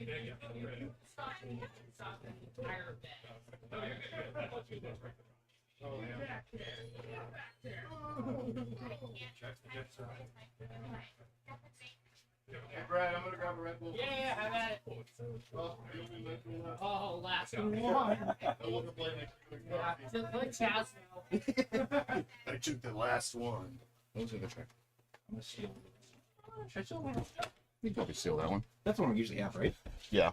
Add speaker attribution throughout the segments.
Speaker 1: Hey Brad, I'm gonna grab a Red Bull.
Speaker 2: Yeah, have at it. Oh, last one. Yeah, let Chaz know.
Speaker 1: I took the last one.
Speaker 3: Those are the trick. I'm gonna seal.
Speaker 4: Should I seal that one?
Speaker 3: You can probably seal that one.
Speaker 4: That's the one we usually have, right?
Speaker 3: Yeah.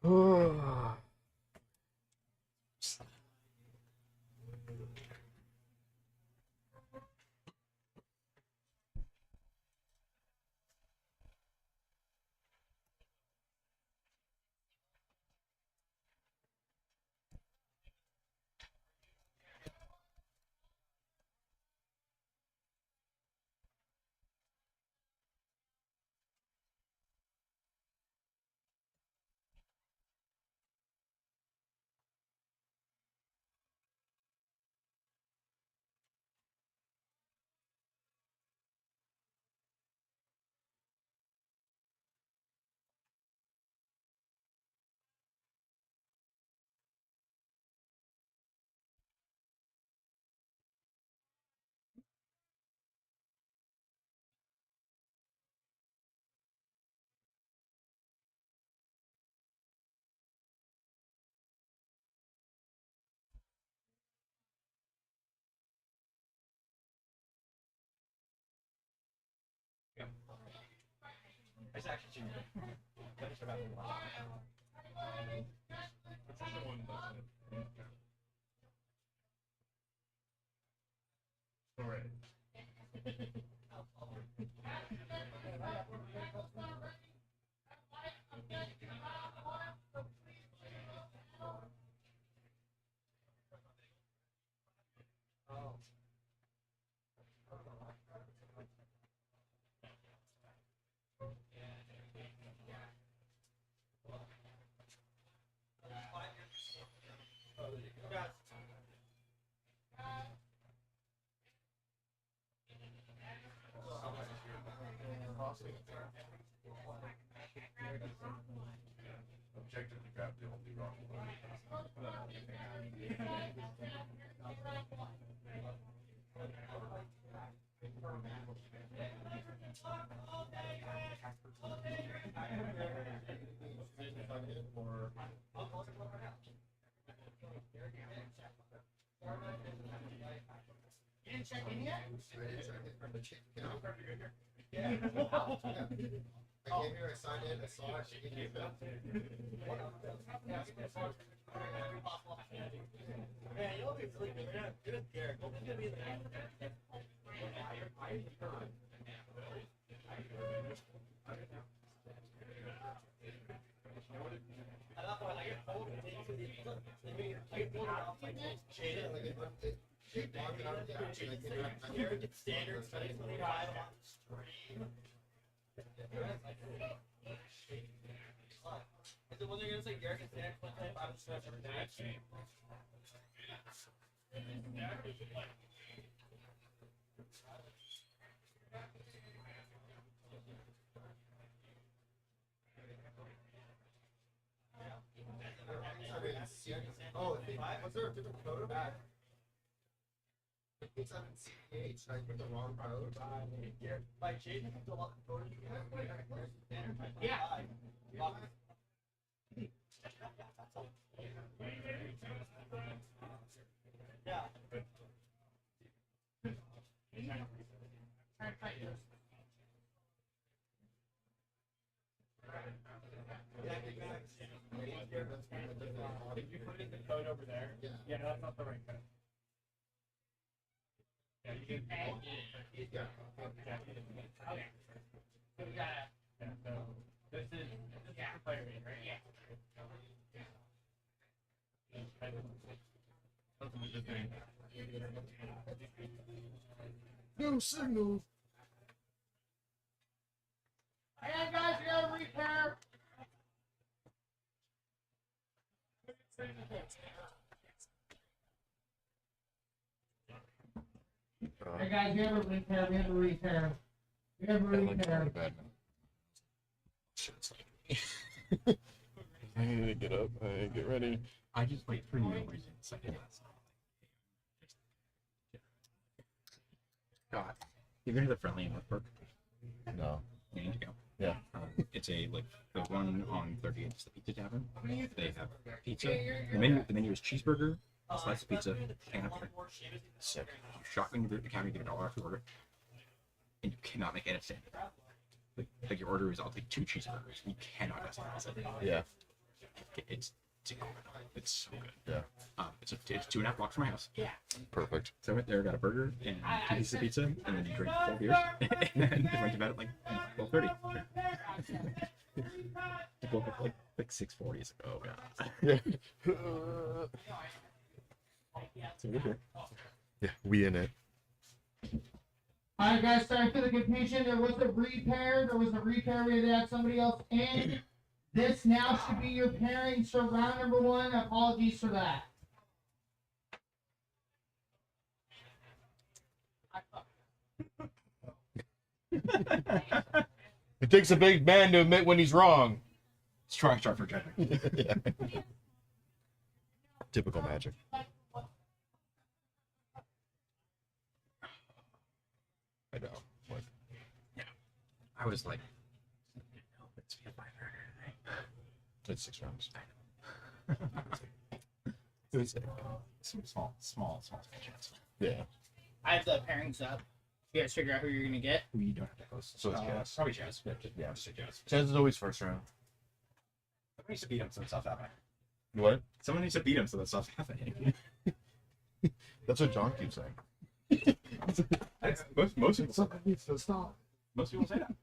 Speaker 3: Oh.
Speaker 4: It's actually cheaper. Finish about the one.
Speaker 1: Alright. Objective to grab the only rock.
Speaker 2: You didn't check in yet?
Speaker 5: Yeah. I came here, I signed in, I saw it, she gave me a bill.
Speaker 2: Yeah, you'll be sleeping. You're not scared. It's gonna be the standard studies really high on the stream. Is it when they're gonna say Garrett can stand 25 and stretch every day?
Speaker 5: Oh, was there a different code of that? It's on CH, I put the wrong code.
Speaker 2: Like Jason can fill out the code. Yeah. Yeah. Did you put in the code over there? Yeah, no, that's not the right code. Yeah, you did.
Speaker 5: Yeah.
Speaker 2: Okay. So we got so this is the player base, right? Yeah.
Speaker 3: No signal.
Speaker 1: Hey guys, we gotta repair. Hey guys, we have a repair. We have a repair. We have a
Speaker 3: I like
Speaker 1: repair.
Speaker 3: going to bed now. Shit, it's like I need to get up. Get ready.
Speaker 4: I just wait for no reason. It's like, God. You've been to the friendly in Northbrook?
Speaker 3: No.
Speaker 4: You need to go.
Speaker 3: Yeah.
Speaker 4: It's a like the one on 38th, it's the pizza tavern. They have pizza. The menu is cheeseburger, a slice of pizza, and a beer. Sick. You shotgun the counter, you get $1 off your order, and you cannot make it stand. Like your order is, I'll take 2 cheeseburgers. You cannot customize it.
Speaker 3: Yeah.
Speaker 4: It's incredible. It's so good.
Speaker 3: Yeah.
Speaker 4: It's 2.5 blocks from my house.
Speaker 3: Perfect.
Speaker 4: So I went there, got a burger and 2 pieces of pizza, and then you drink 4 beers, and went to bed at like 12:30. I woke up like 6:40. It's like, oh god.
Speaker 3: Yeah.
Speaker 4: So good here.
Speaker 3: Yeah, we in it.
Speaker 1: Alright guys, sorry for the confusion. There was a repair. We had to add somebody else in. This now should be your pairing. So round number 1. Apologies for that.
Speaker 3: It takes a big man to admit when he's wrong.
Speaker 4: Strong start for Jedrick.
Speaker 3: Yeah. Typical Magic. I know. Like,
Speaker 4: I was like, no, it's me a 5
Speaker 3: it's 6 rounds.
Speaker 4: It was some small chance.
Speaker 3: Yeah.
Speaker 1: I have the pairings up. You guys figure out who you're gonna get.
Speaker 4: We don't have to post.
Speaker 3: So it's Jazz.
Speaker 4: Probably Jazz.
Speaker 3: Yeah.
Speaker 4: Just say Jazz.
Speaker 3: Chaz is always first round.
Speaker 4: Someone needs to beat him so that stuff's happening.
Speaker 3: What?
Speaker 4: Someone needs to beat him so that stuff's happening.
Speaker 3: That's what John keeps saying.
Speaker 4: Most people.
Speaker 3: Something needs to stop.
Speaker 4: Most people say that.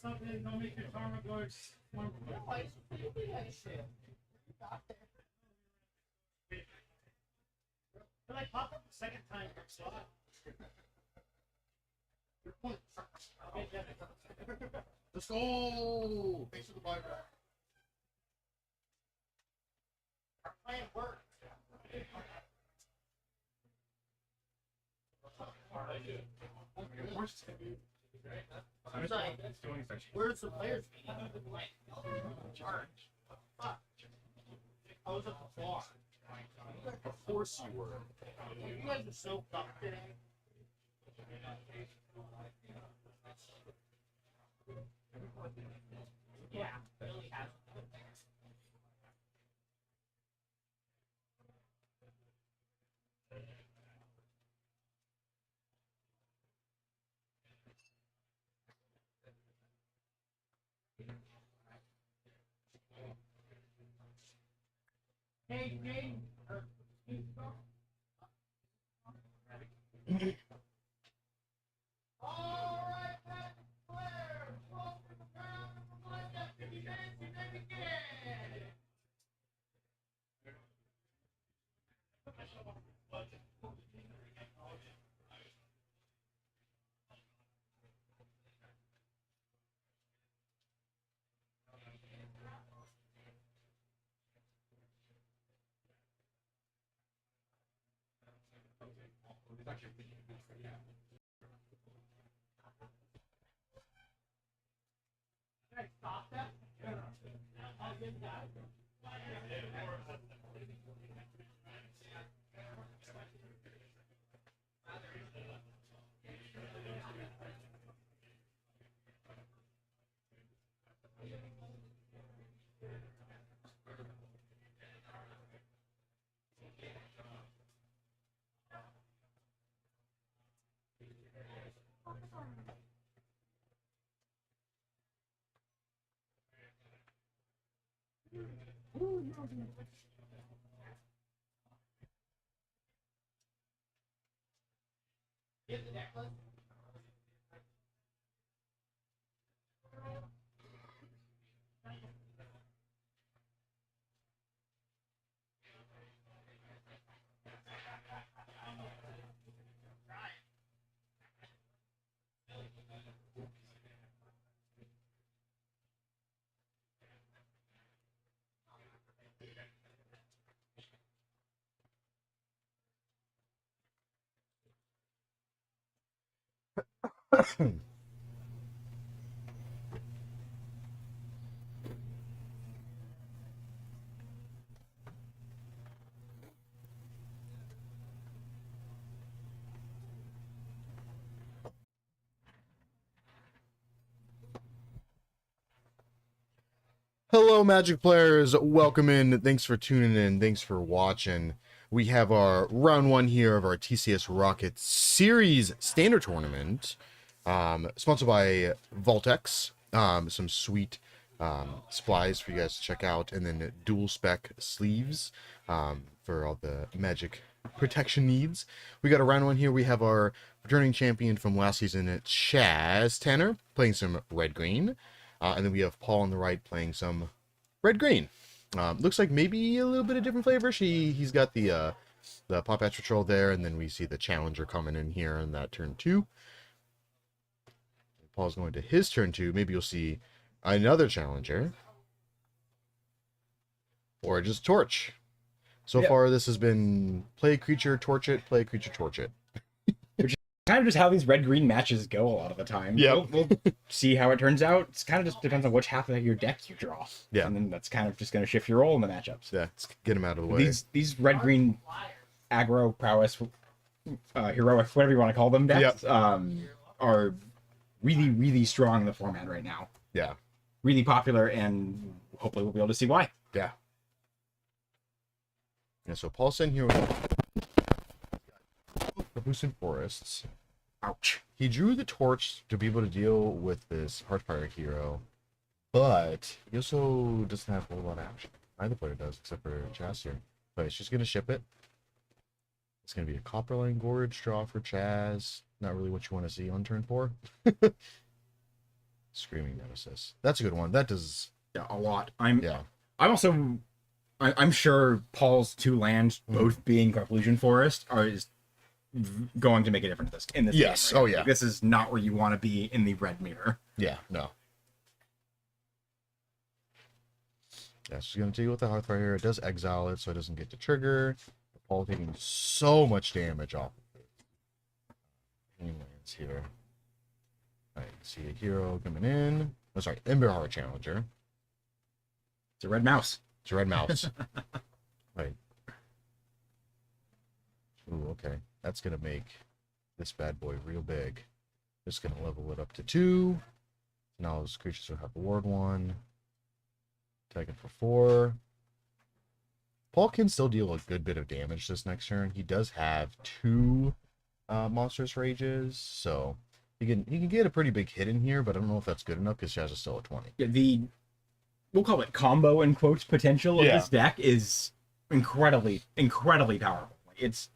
Speaker 2: Something, don't make your karma go. But I popped up the second time for slot.
Speaker 5: Let's go! Thanks for the buyback.
Speaker 1: Our plan worked. I'm sorry. Where's the players meeting? Charge. Fuck. I was at the bar.
Speaker 3: Of course you were.
Speaker 1: You guys are so fucked today. Yeah, really has. Hey, hey. All right, Pat Blair, welcome to the round of one that 50 minutes and then again. Can I stop that? I'll get that. Get the necklace.
Speaker 3: Hello, Magic players. Welcome in. Thanks for tuning in. Thanks for watching. We have our round one here of our TCS Rocket Series Standard Tournament, sponsored by Voltex. Some sweet supplies for you guys to check out, and then dual spec sleeves for all the Magic protection needs. We got a round one here. We have our returning champion from last season, Chaz Tanner, playing some red-green. And then we have Paul on the right playing some red-green. Looks like maybe a little bit of different flavor. He's got the Pop Patch Patrol there, and then we see the Challenger coming in here in that turn 2. Paul's going to his turn 2. Maybe you'll see another Challenger. Or just Torch. So far, this has been play creature, torch it, play creature, torch it.
Speaker 4: Kind of just how these red-green matches go a lot of the time.
Speaker 3: Yeah.
Speaker 4: We'll see how it turns out. It's kind of just depends on which half of your deck you draw.
Speaker 3: Yeah.
Speaker 4: And then that's kind of just going to shift your role in the matchups.
Speaker 3: Yeah, let's get him out of the way.
Speaker 4: These red-green aggro, prowess, heroic, whatever you want to call them, decks are really, really strong in the format right now.
Speaker 3: Yeah.
Speaker 4: Really popular, and hopefully we'll be able to see why.
Speaker 3: Yeah. Yeah, so Paul's in here with the Boosted Forests.
Speaker 4: Ouch.
Speaker 3: He drew the torch to be able to deal with this Hearthfire hero, but he also doesn't have a whole lot of action. Neither player does, except for Chaz here. But he's just going to ship it. It's going to be a Copperline Gorge draw for Chaz. Not really what you want to see on turn 4. Screaming Nemesis. That's a good one. That does...
Speaker 4: Yeah, a lot. I'm sure Paul's 2 lands, both being Conclusion Forest, is going to make a difference in this
Speaker 3: yes.
Speaker 4: game, right?
Speaker 3: Oh, yeah.
Speaker 4: Like, this is not where you want to be in the red mirror.
Speaker 3: Yeah, no. Yeah, she's going to deal with the Hearthfire here. It does exile it, so it doesn't get to trigger. Paul taking so much damage off of it. Lands here. I see a hero coming in. Oh, sorry, Emberheart Challenger.
Speaker 4: It's a red mouse.
Speaker 3: It's a red mouse. Right. Ooh, okay. That's going to make this bad boy real big. Just going to level it up to 2. Now those creatures will have Ward 1. Taking for 4. Paul can still deal a good bit of damage this next turn. He does have 2 Monstrous Rages, so he can get a pretty big hit in here, but I don't know if that's good enough because Chaz is still at 20.
Speaker 4: Yeah, we'll call it combo in quotes potential of this deck is incredibly powerful. It's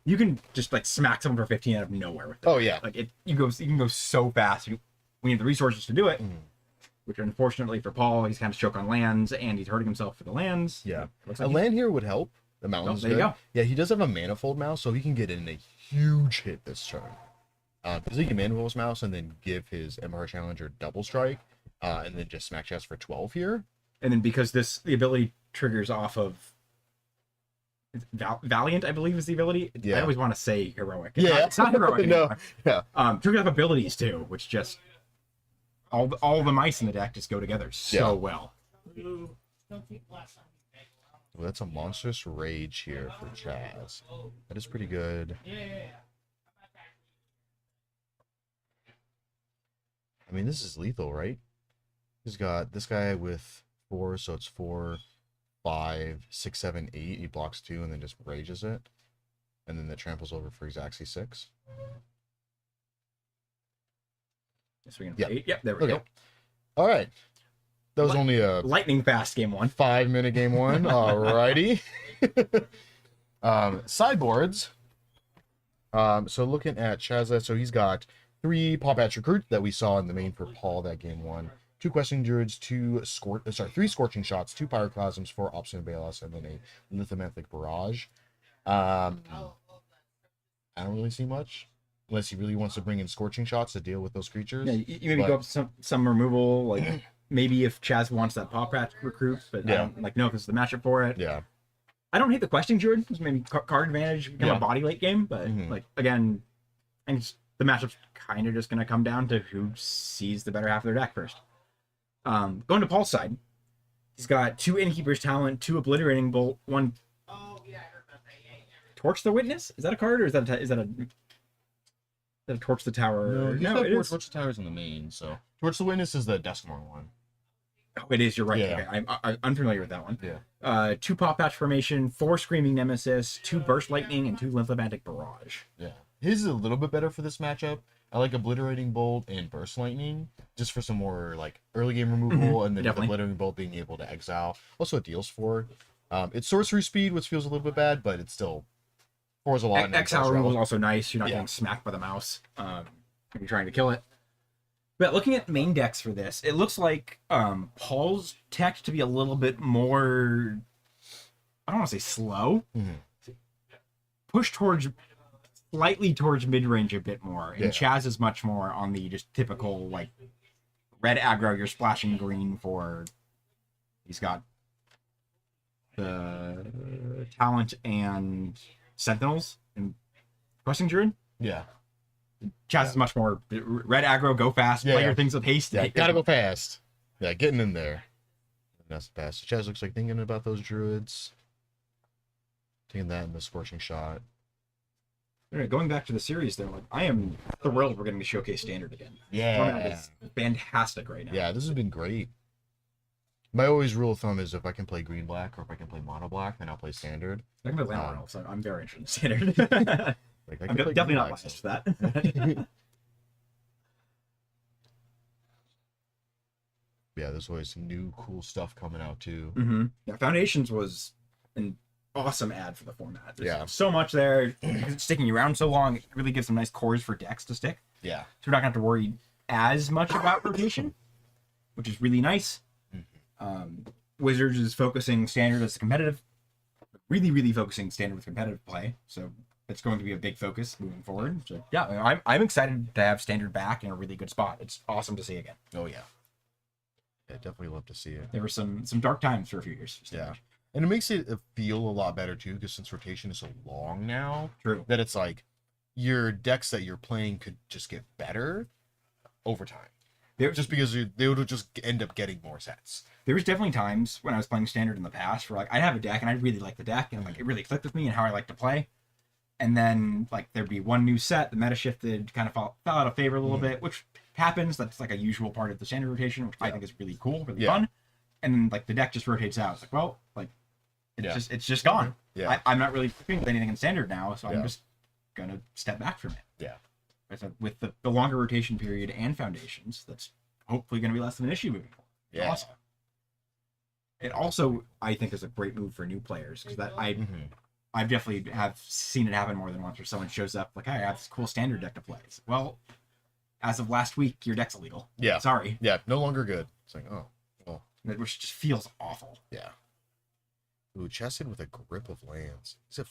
Speaker 4: you can just like smack someone for 15 out of nowhere with it.
Speaker 3: Oh yeah,
Speaker 4: like you can go so fast. We need the resources to do it, which unfortunately for Paul, he's kind of choke on lands and he's hurting himself for the lands.
Speaker 3: Yeah,
Speaker 4: like
Speaker 3: a land here would help. The mountain's
Speaker 4: there you go.
Speaker 3: Yeah, he does have a Manifold Mouse, so he can get in a huge hit this turn. Because he can Manifold his Mouse and then give his MR Challenger double strike, and then just smack Chaz for 12 here.
Speaker 4: And then because the ability triggers off of Valiant, I believe is the ability. I always want to say heroic. It's not heroic anymore. Triggers off abilities too, which just all the mice in the deck just go together so well.
Speaker 3: Well, that's a Monstrous Rage here for Chaz. That is pretty good. I mean, this is lethal, right? He's got this guy with 4, so it's 4, 5, 6, 7, 8. He blocks 2 and then just rages it. And then that tramples over for exactly 6.
Speaker 4: Swinging for 8. Yep, there we go.
Speaker 3: All right. That was only a
Speaker 4: lightning fast game 1.
Speaker 3: 5-minute game 1. Alrighty. Sideboards. So looking at Chaz, so he's got 3 Pop Patch Recruit that we saw in the main for Paul that game 1. 2 Questing Druids, 3 Scorching Shots, 2 Pyroclasms, 4 Obstinate Balos, and then a Lithomanthic Barrage. I don't really see much. Unless he really wants to bring in Scorching Shots to deal with those creatures.
Speaker 4: Yeah, you maybe go up to some removal, like maybe if Chaz wants that Pop Patch Recruit, but I don't no, because the matchup for it.
Speaker 3: Yeah.
Speaker 4: I don't hate the Questing Druid. Maybe card advantage, become a body late game, but like again, and the matchup's kind of just going to come down to who sees the better half of their deck first. Going to Paul's side, he's got 2 Innkeeper's Talent, 2 Obliterating Bolt, 1 Torch the Witness. Is that a card, or is that a Torch the Tower?
Speaker 3: No,
Speaker 4: it is.
Speaker 3: Torch the Tower's in the main, so Torch the Witness is the Deskmore one.
Speaker 4: Oh, it is. You're right.
Speaker 3: Yeah.
Speaker 4: Okay. I'm unfamiliar with that one.
Speaker 3: Yeah.
Speaker 4: 2 Pop Patch Formation, 4 Screaming Nemesis, 2 Burst Lightning, and 2 Lymphomantic Barrage.
Speaker 3: Yeah. His is a little bit better for this matchup. I like Obliterating Bolt and Burst Lightning, just for some more like early game removal, and then
Speaker 4: Definitely.
Speaker 3: Obliterating Bolt being able to exile. Also, it deals 4. It's sorcery speed, which feels a little bit bad, but it's still 4 is a lot.
Speaker 4: Exile removal is also nice. You're not getting smacked by the mouse when you're trying to kill it. But looking at main decks for this, it looks like Paul's tech to be a little bit more, I don't want to say slow, push towards, slightly towards mid-range a bit more. And Chaz is much more on the just typical, like, red aggro, you're splashing green for, he's got the Talent and Sentinels and Questing Druid.
Speaker 3: Yeah.
Speaker 4: Chaz is much more red aggro, go fast, play your things with haste.
Speaker 3: Yeah, gotta go fast. Yeah, getting in there. That's fast. Chaz looks like thinking about those druids. Taking that in the Scorching Shot.
Speaker 4: Going back to the series, though, like, I am thrilled we're getting to showcase Standard again.
Speaker 3: Yeah.
Speaker 4: It's fantastic right now.
Speaker 3: Yeah, this has been great. My always rule of thumb is if I can play green black or if I can play mono black, then I'll play Standard.
Speaker 4: I can play Land Royal, so I'm very interested in Standard.
Speaker 3: Like, I
Speaker 4: I'm
Speaker 3: can play
Speaker 4: definitely
Speaker 3: green
Speaker 4: not
Speaker 3: black,
Speaker 4: biased
Speaker 3: so-
Speaker 4: for that.
Speaker 3: Yeah, there's always new cool stuff coming out too.
Speaker 4: Yeah, Foundations was an awesome ad for the format. There's
Speaker 3: Yeah.
Speaker 4: so much there. Because it's sticking around so long, it really gives some nice cores for decks to stick.
Speaker 3: Yeah.
Speaker 4: So we're not going to have to worry as much about rotation, which is really nice. Wizards is focusing Standard as a competitive, really focusing Standard with competitive play. So it's going to be a big focus moving forward. So yeah, I'm excited to have Standard back in a really good spot. It's awesome to see again.
Speaker 3: Oh yeah. Yeah, definitely love to see it.
Speaker 4: There were some dark times for a few years.
Speaker 3: Yeah. And it makes it feel a lot better too, because since rotation is so long now,
Speaker 4: True.
Speaker 3: that it's like your decks that you're playing could just get better over time. Just because they would just end up getting more sets.
Speaker 4: There was definitely times when I was playing Standard in the past where like I'd have a deck and I'd really like the deck and like it really clicked with me and how I like to play. And then like there'd be one new set, the meta shifted, kind of fell out of favor a little bit, which happens. That's like a usual part of the Standard rotation, which I think is really cool, really fun. And then like the deck just rotates out. It's like, well, like it's just gone.
Speaker 3: Yeah.
Speaker 4: I'm not really playing with anything in Standard now, so I'm just gonna step back from it.
Speaker 3: Yeah.
Speaker 4: So with the longer rotation period and Foundations, that's hopefully going to be less of an issue moving forward.
Speaker 3: Yeah.
Speaker 4: Awesome. It also, I think, is a great move for new players because that I've definitely have seen it happen more than once where someone shows up like, hey, I have this cool Standard deck to play. It's like, well, as of last week, your deck's illegal.
Speaker 3: Yeah.
Speaker 4: Sorry.
Speaker 3: Yeah, no longer good. It's like, oh, well.
Speaker 4: Which just feels awful.
Speaker 3: Yeah. Ooh, chested with a grip of lands. Is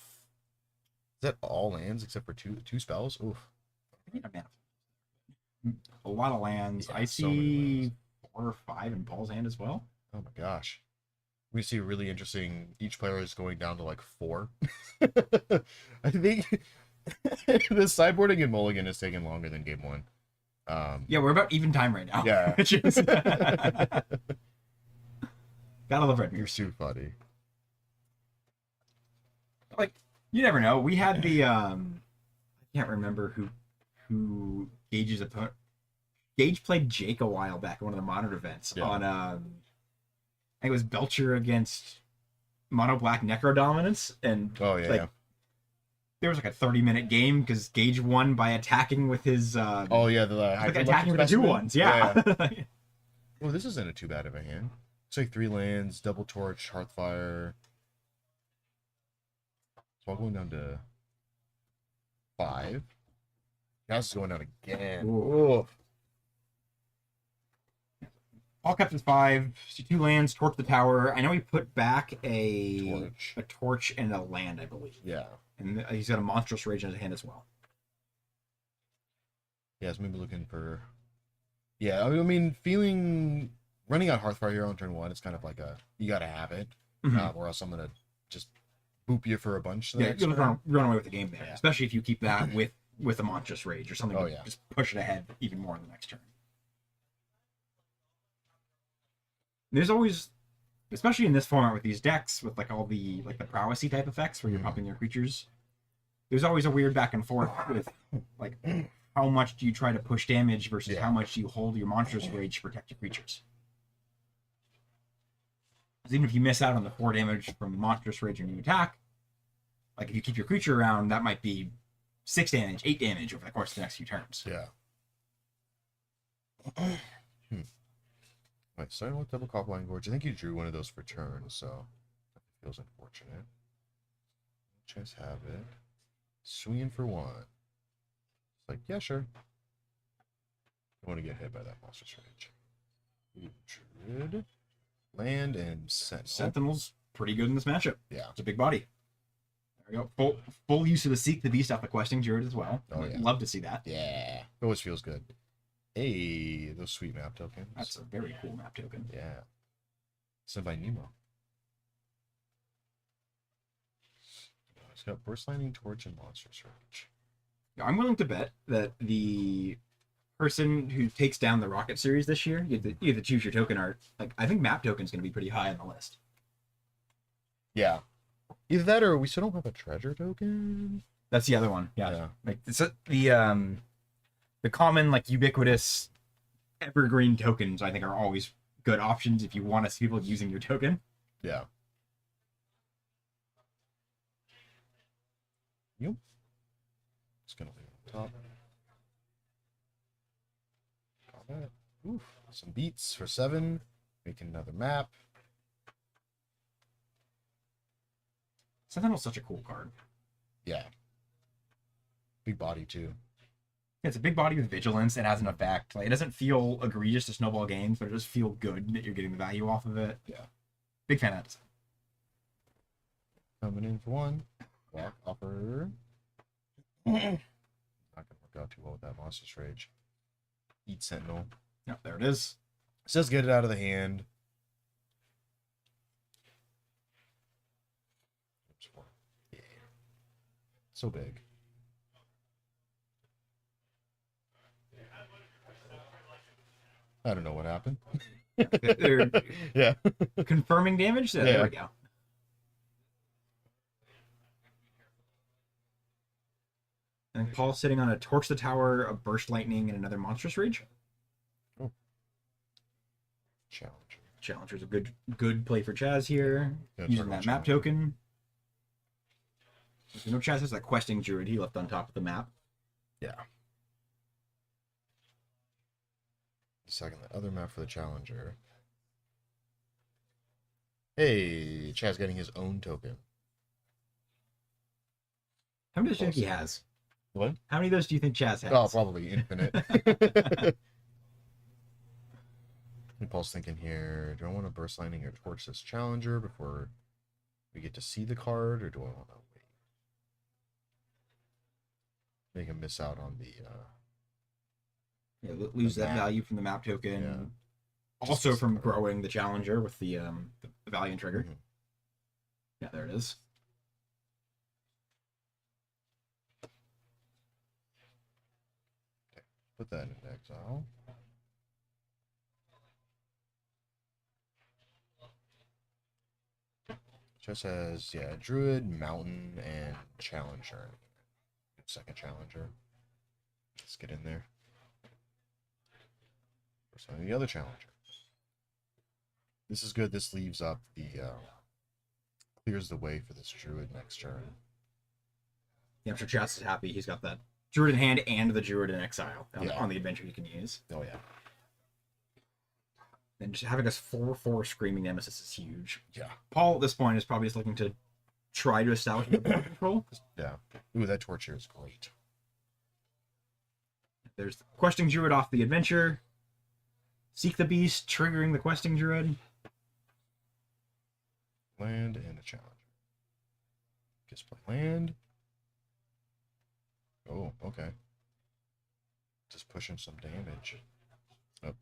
Speaker 3: that all lands except for two spells? Oof.
Speaker 4: A lot of lands.
Speaker 3: Yeah,
Speaker 4: I
Speaker 3: so many
Speaker 4: see
Speaker 3: lands.
Speaker 4: 4 or 5 in Paul's hand as well.
Speaker 3: Oh my gosh. We see really interesting. Each player is going down to like 4. I think the sideboarding in Mulligan is taking longer than game 1.
Speaker 4: Yeah, we're about even time right now.
Speaker 3: Yeah.
Speaker 4: Which is... Gotta love Red
Speaker 3: You're too funny.
Speaker 4: Like, you never know. We had the I can't remember who Gage's opponent. Gage played Jake a while back at one of the modern events on I think it was Belcher against Mono Black Necro Dominance, and there was like a 30-minate game because Gage won by attacking with his attacking with the 2-1s. Yeah.
Speaker 3: Oh, this isn't too bad of a hand. It's like 3 lands, double torch, Hearthfire. So I'm going down to 5. Gas is going down again.
Speaker 4: Ooh. All kept as 5. So 2 lands, torch the tower. I know he put back a torch and a land, I believe.
Speaker 3: Yeah.
Speaker 4: And he's got a monstrous rage in his hand as well.
Speaker 3: Yeah, so maybe looking for. Yeah, I mean, running out Hearthfire here on turn 1, it's kind of like you gotta have it, or else I'm gonna just boop you for a bunch.
Speaker 4: Yeah, you're gonna run away with the game there, especially if you keep that with with a Monstrous Rage or something
Speaker 3: Oh,
Speaker 4: to
Speaker 3: yeah.
Speaker 4: just push it ahead even more in the next turn. There's always, especially in this format with these decks, with like all the like the prowessy type effects where you're pumping your creatures, there's always a weird back and forth with like how much do you try to push damage versus how much do you hold your Monstrous Rage to protect your creatures. Because even if you miss out on the 4 damage from Monstrous Rage when you attack, like if you keep your creature around, that might be 6 damage, 8 damage over the course of the next few turns.
Speaker 3: Yeah. Wait, starting with double Copperline Gorge. I think you drew one of those for turn, so that feels unfortunate. Just have it. Swinging for 1. It's like, yeah, sure. I want to get hit by that Monstrous Rage. Ooh, Druid. Land and Sentinel.
Speaker 4: Sentinel's pretty good in this matchup.
Speaker 3: Yeah.
Speaker 4: It's a big body. There we go. Full use of the Seek the Beast off the Questing Druid as well.
Speaker 3: Oh, yeah.
Speaker 4: Love to see that.
Speaker 3: Yeah. It always feels good. Hey, those sweet map tokens.
Speaker 4: That's a very cool map token.
Speaker 3: Yeah. Sent by Nemo. It's got Burst Lightning, Torch, and Monstrous Rage.
Speaker 4: I'm willing to bet that the person who takes down the Rocket series this year, you have to choose your token art. Like, I think map token's going to be pretty high on the list.
Speaker 3: Yeah. Either that or we still don't have a treasure token.
Speaker 4: That's the other one. Yeah.
Speaker 3: Yeah.
Speaker 4: Like it's the common like ubiquitous evergreen tokens I think are always good options if you want to see people using your token.
Speaker 3: Yeah. Yep. Just gonna leave it on top. Combat. Oof. Some beats for 7. Making another map.
Speaker 4: Sentinel's such a cool card.
Speaker 3: Yeah. Big body too.
Speaker 4: It's a big body with vigilance. It has an effect. Like it doesn't feel egregious to snowball games, but it does feel good that you're getting the value off of it.
Speaker 3: Yeah.
Speaker 4: Big fan of that.
Speaker 3: Coming in for 1. Block offer. Not gonna work out too well with that Monstrous Rage. Eat Sentinel.
Speaker 4: Yep, there it is.
Speaker 3: Says get it out of the hand. Yeah. So big. I don't know what happened.
Speaker 4: They're
Speaker 3: Yeah.
Speaker 4: confirming damage. So there we go. And Paul's sitting on a Torch the Tower, a Burst Lightning, and another Monstrous Rage.
Speaker 3: Challenge.
Speaker 4: Challenger's a good play for Chaz here.
Speaker 3: Yeah,
Speaker 4: Using
Speaker 3: turn
Speaker 4: that
Speaker 3: on
Speaker 4: map
Speaker 3: Challenger.
Speaker 4: token. You know, Chaz has that Questing Druid he left on top of the map.
Speaker 3: Yeah. Second, the other map for the Challenger. Hey, Chad's getting his own token.
Speaker 4: How many of those do you think he has?
Speaker 3: What?
Speaker 4: How many of those do you think Chaz has?
Speaker 3: Oh, probably infinite. And Paul's thinking here, do I want to Burst Lightning or Torch this Challenger before we get to see the card, or do I want to wait? Make him miss out on the...
Speaker 4: lose
Speaker 3: the
Speaker 4: that
Speaker 3: map.
Speaker 4: value from the map token.
Speaker 3: Yeah.
Speaker 4: Also
Speaker 3: Just-
Speaker 4: from growing the Challenger with the Valiant trigger.
Speaker 3: Mhm.
Speaker 4: Yeah, there it is.
Speaker 3: Put that in exile. Just has, yeah, Druid, Mountain, and Challenger. Second Challenger. Let's get in there. First one, the other Challenger. This is good. This leaves up the, clears the way for this Druid next turn.
Speaker 4: Yeah, I'm sure Chaz is happy. He's got that Druid in hand and the Druid in exile
Speaker 3: Yeah.
Speaker 4: on the adventure he can use.
Speaker 3: Oh, yeah.
Speaker 4: And just having us 4/4 Screaming Nemesis is huge.
Speaker 3: Yeah.
Speaker 4: Paul, at this point, is probably just looking to try to establish a board control.
Speaker 3: Yeah. Ooh, that torch here is great.
Speaker 4: There's the Questing Druid off the adventure. Seek the Beast, triggering the Questing Druid.
Speaker 3: Land and a Challenger. Just play land. Oh, okay. Just pushing some damage. Oh.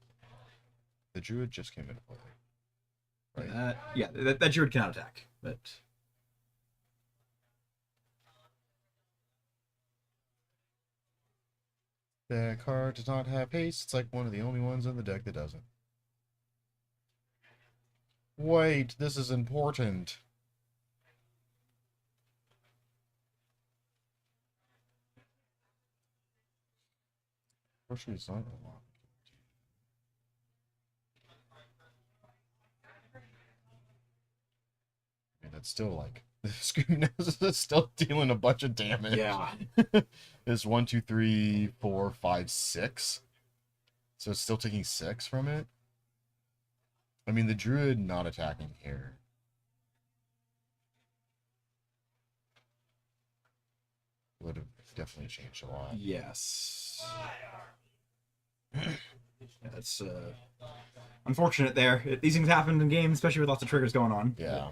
Speaker 3: The Druid just came into play. Right?
Speaker 4: That Druid cannot attack, but
Speaker 3: That card does not have haste. It's like one of the only ones in the deck that doesn't. Wait, this is important. Fortunately, it's not a lot. I mean, that's still like Screaming Nose is still dealing a bunch of damage.
Speaker 4: Yeah.
Speaker 3: It's 1, 2, 3, 4, 5, 6. So it's still taking 6 from it. I mean, the druid not attacking here. Would have definitely changed a lot.
Speaker 4: Yes. That's unfortunate there. These things happen in games, especially with lots of triggers going on.
Speaker 3: Yeah.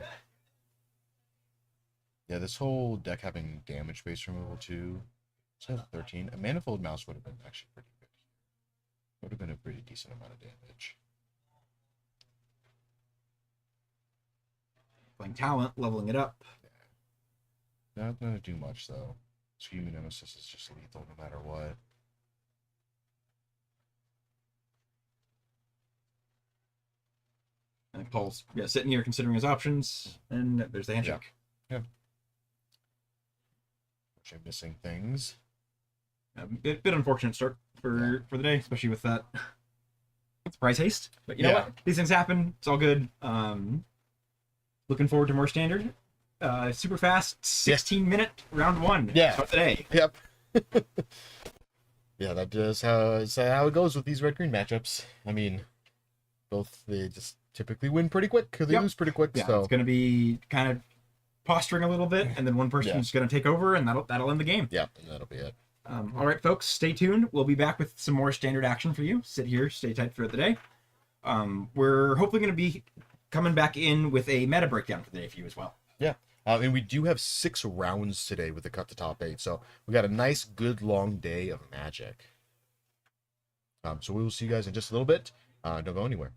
Speaker 3: Yeah, this whole deck having damage base removal too. So 13. A Manifold Mouse would have been actually pretty good. Would have been a pretty decent amount of damage.
Speaker 4: Playing talent, leveling it up.
Speaker 3: Not gonna do much though. Screaming Nemesis is just lethal no matter what.
Speaker 4: And Paul's sitting here considering his options, and there's the handshake.
Speaker 3: Yeah. Which I'm missing things.
Speaker 4: A bit unfortunate start for the day, especially with that surprise haste. But you know what? These things happen. It's all good. Looking forward to more standard. Super fast, 16-minute round 1.
Speaker 3: Yeah.
Speaker 4: Start the day.
Speaker 3: Yep. Yeah, that is how it goes with these red-green matchups. I mean, both they just typically win pretty quick, or they lose pretty quick.
Speaker 4: Yeah,
Speaker 3: so
Speaker 4: it's going to be kind of posturing a little bit, and then one person's going to take over, and that'll end the game.
Speaker 3: yeah, and that'll be it.
Speaker 4: All right, folks, stay tuned. We'll be back with some more standard action for you. Sit here, stay tight throughout the day. We're hopefully going to be coming back in with a meta breakdown for the day for you as well.
Speaker 3: Yeah. And we do have 6 rounds today with the cut to top 8. So we got a nice, good, long day of Magic. So we will see you guys in just a little bit. Don't go anywhere.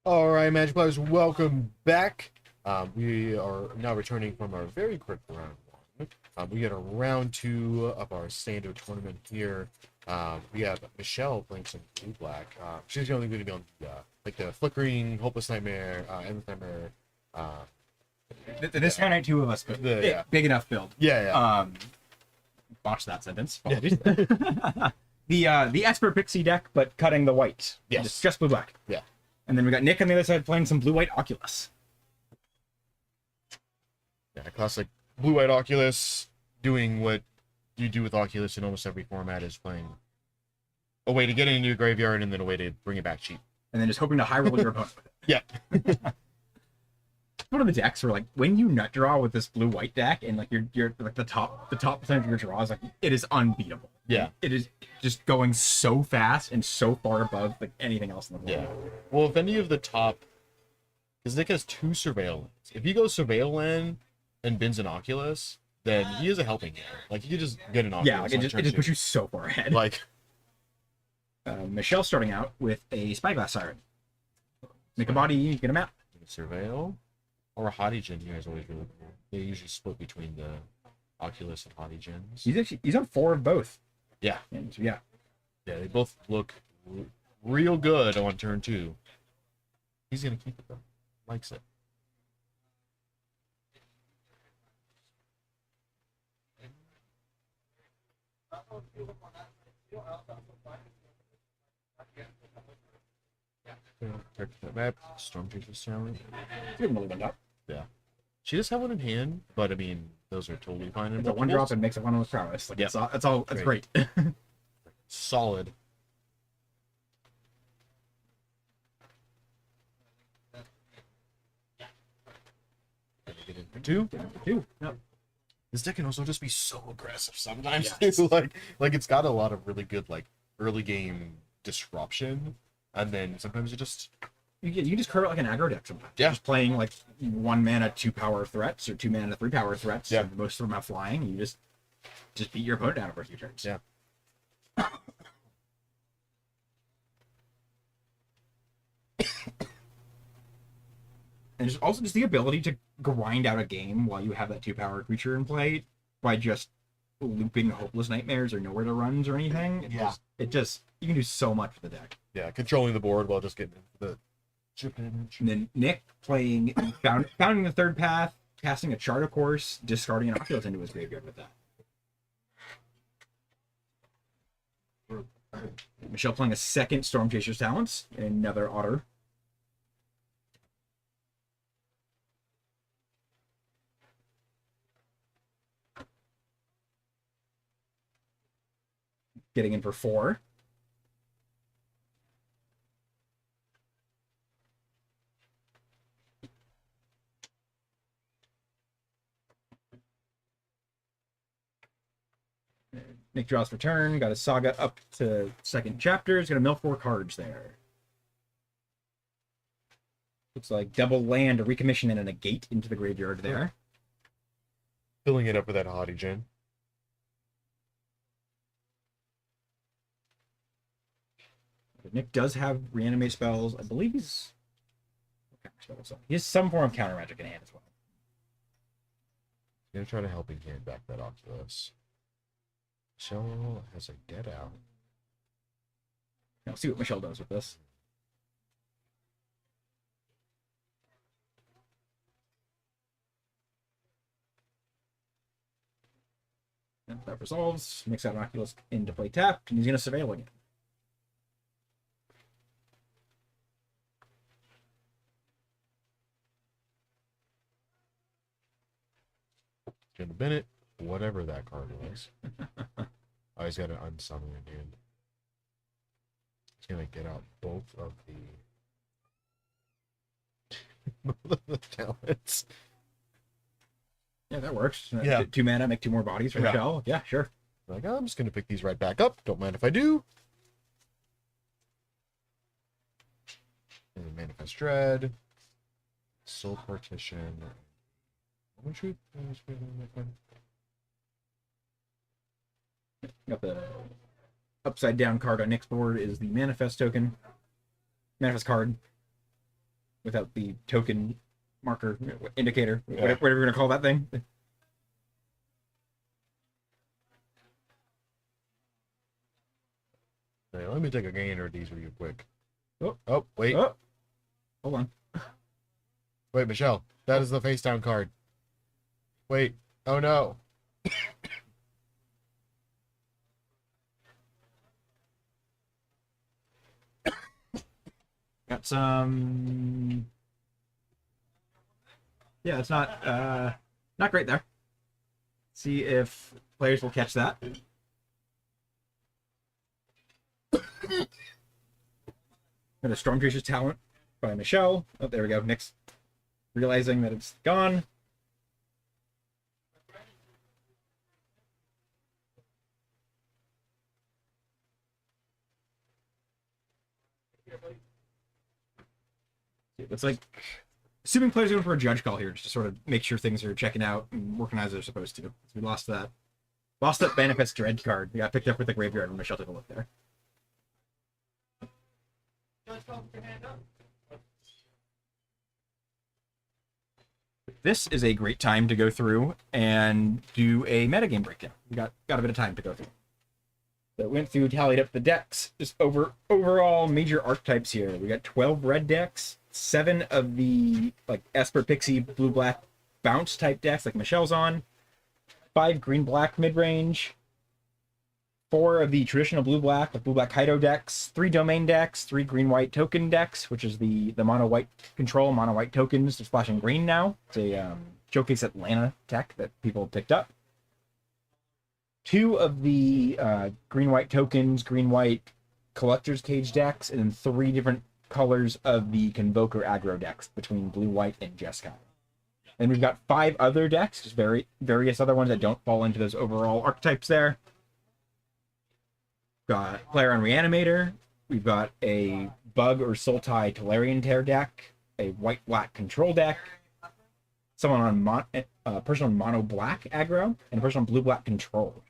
Speaker 3: All right, Magic players, welcome back. We are now returning from our very quick round one. We got a round 2 of our standard tournament here. We have Michelle playing some blue black. She's only going to be on like the flickering, hopeless nightmare, endless nightmare.
Speaker 4: This round ain't two of us, but big enough build.
Speaker 3: Yeah.
Speaker 4: Botched that sentence.
Speaker 3: Yeah.
Speaker 4: The expert pixie deck, but cutting the white.
Speaker 3: Yes.
Speaker 4: Just blue black.
Speaker 3: Yeah.
Speaker 4: And then we got Nick on the other side playing some blue white Oculus.
Speaker 3: Yeah, classic blue white Oculus, doing what you do with Oculus in almost every format, is playing a way to get it into your graveyard and then a way to bring it back cheap.
Speaker 4: And then just hoping to high roll your opponent with it.
Speaker 3: Yeah.
Speaker 4: One of the decks where, like, when you nut draw with this blue white deck and like you're like the top percentage of your draws, like, it is unbeatable.
Speaker 3: Yeah.
Speaker 4: It is just going so fast and so far above like anything else in the world.
Speaker 3: Yeah. Well, if any of the top, because Nick has 2 surveillance. If he goes surveil land and bins an Oculus, then he is a helping hand. Like, you could just get an Oculus.
Speaker 4: Yeah, like,
Speaker 3: on
Speaker 4: it
Speaker 3: turn
Speaker 4: just
Speaker 3: 2.
Speaker 4: puts you so far ahead.
Speaker 3: Like,
Speaker 4: Michelle starting out with a Spyglass Siren. Make a body, get a map.
Speaker 3: surveil or a Hottie here is always really cool. They usually split between the Oculus and Hottie gens.
Speaker 4: He's on 4 of both.
Speaker 3: Yeah.
Speaker 4: And so, yeah.
Speaker 3: Yeah, they both look real good on turn 2. He's gonna keep it though. Likes it. Map, Storm Chasers Talent.
Speaker 4: You haven't really went up.
Speaker 3: Yeah. She does have one in hand, but I mean, those are totally fine.
Speaker 4: It's a 1-drop and makes a 1 with prowess. Like,
Speaker 3: Yeah.
Speaker 4: that's all. That's great.
Speaker 3: Solid. Get in for 2.
Speaker 4: 2. Yep.
Speaker 3: This deck can also just be so aggressive sometimes.
Speaker 4: Yes.
Speaker 3: Too. Like it's got a lot of really good like early game disruption, and then sometimes it just
Speaker 4: You can just curve it like an aggro deck sometimes.
Speaker 3: Yeah.
Speaker 4: Just playing like 1 mana 2 power threats or 2 mana 3 power threats.
Speaker 3: Yeah.
Speaker 4: And most of them have flying. You just beat your opponent down over a few turns.
Speaker 3: Yeah.
Speaker 4: And just also just the ability to grind out a game while you have that 2 power creature in play by just looping hopeless nightmares or nowhere to runs or anything. It just you can do so much with the deck.
Speaker 3: yeah controlling the board while just getting the chip damage.
Speaker 4: And then Nick playing founding the 3rd path, casting a chart of course, discarding an Oculus into his graveyard with that. Michelle playing a 2nd Storm Chaser's Talents and another Otter. Getting in for 4. Nick draws for turn, got a Saga up to 2nd chapter. He's going to mill 4 cards there. Looks like double land, a recommission, and a negate into the graveyard there.
Speaker 3: Filling it up with that Hottie gen.
Speaker 4: Nick does have reanimate spells. I believe he's... He has some form of counter magic in hand as well.
Speaker 3: Gonna try to help him hand back that Oculus. Michelle has a get out.
Speaker 4: Now, see what Michelle does with this. And that resolves. Makes that Oculus into play tapped, and he's going to surveil again.
Speaker 3: Jim Bennett, whatever that card was. Oh, he's got an unsummon in hand. He's gonna get out both of the talents.
Speaker 4: Yeah, that works.
Speaker 3: Yeah.
Speaker 4: 2 mana, make 2 more bodies for
Speaker 3: Yeah.
Speaker 4: Michelle. Yeah, sure.
Speaker 3: Like, I'm just gonna pick these right back up. Don't mind if I do. And then Manifest Dread, Soul Partition.
Speaker 4: Got the upside down card on Nick's board is the Manifest token. Manifest card. without the token marker indicator,
Speaker 3: Yeah.
Speaker 4: whatever you're gonna call that thing.
Speaker 3: Hey, let me take a gander at these real quick.
Speaker 4: Oh.
Speaker 3: Oh, wait.
Speaker 4: Oh, hold on.
Speaker 3: Wait, Michelle. That is the face down card. Wait. Oh, no.
Speaker 4: Got some. Yeah, it's not great there. See if players will catch that. Got a Storm Chaser's Talent by Michelle. Oh, there we go. Nick's realizing that it's gone. It's like, assuming players are going for a judge call here, just to sort of make sure things are checking out and working as they're supposed to. We lost that Manifest Dread card. We got picked up with the graveyard when Michelle took a look there. This is a great time to go through and do a metagame breakdown. We got a bit of time to go through. So went through, tallied up the decks, just overall major archetypes here. We got 12 red decks, 7 of the like Esper Pixie blue black bounce type decks like Michelle's on, 5 green black mid range, 4 of the traditional blue black like blue black Kaido decks, 3 domain decks, 3 green white token decks, which is the mono white control, mono white tokens. They're splashing green now. It's a Showcase Atlanta tech that people picked up. 2 of the green white tokens, green white collector's cage decks, and then 3 different colors of the Convoker aggro decks between blue, white, and Jeskai. And we've got 5 other decks, just various other ones that don't fall into those overall archetypes there. Got player on Reanimator. We've got a Bug or Sultai Tolarian Tear deck, a white black control deck, someone on person on mono black aggro, and a person on blue black control.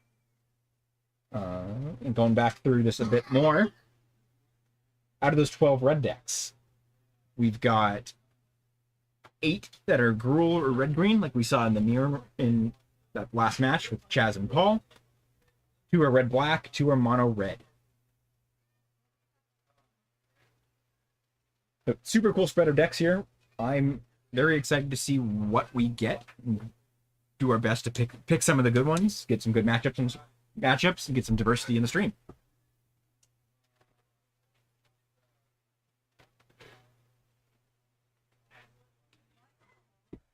Speaker 4: And going back through this a bit more, out of those 12 red decks, we've got 8 that are Gruul or red green, like we saw in the mirror in that last match with Chaz and Paul. 2 are red black, 2 are mono red. So, super cool spread of decks here. I'm very excited to see what we get. Do our best to pick some of the good ones, get some good matchups, and get some diversity in the stream.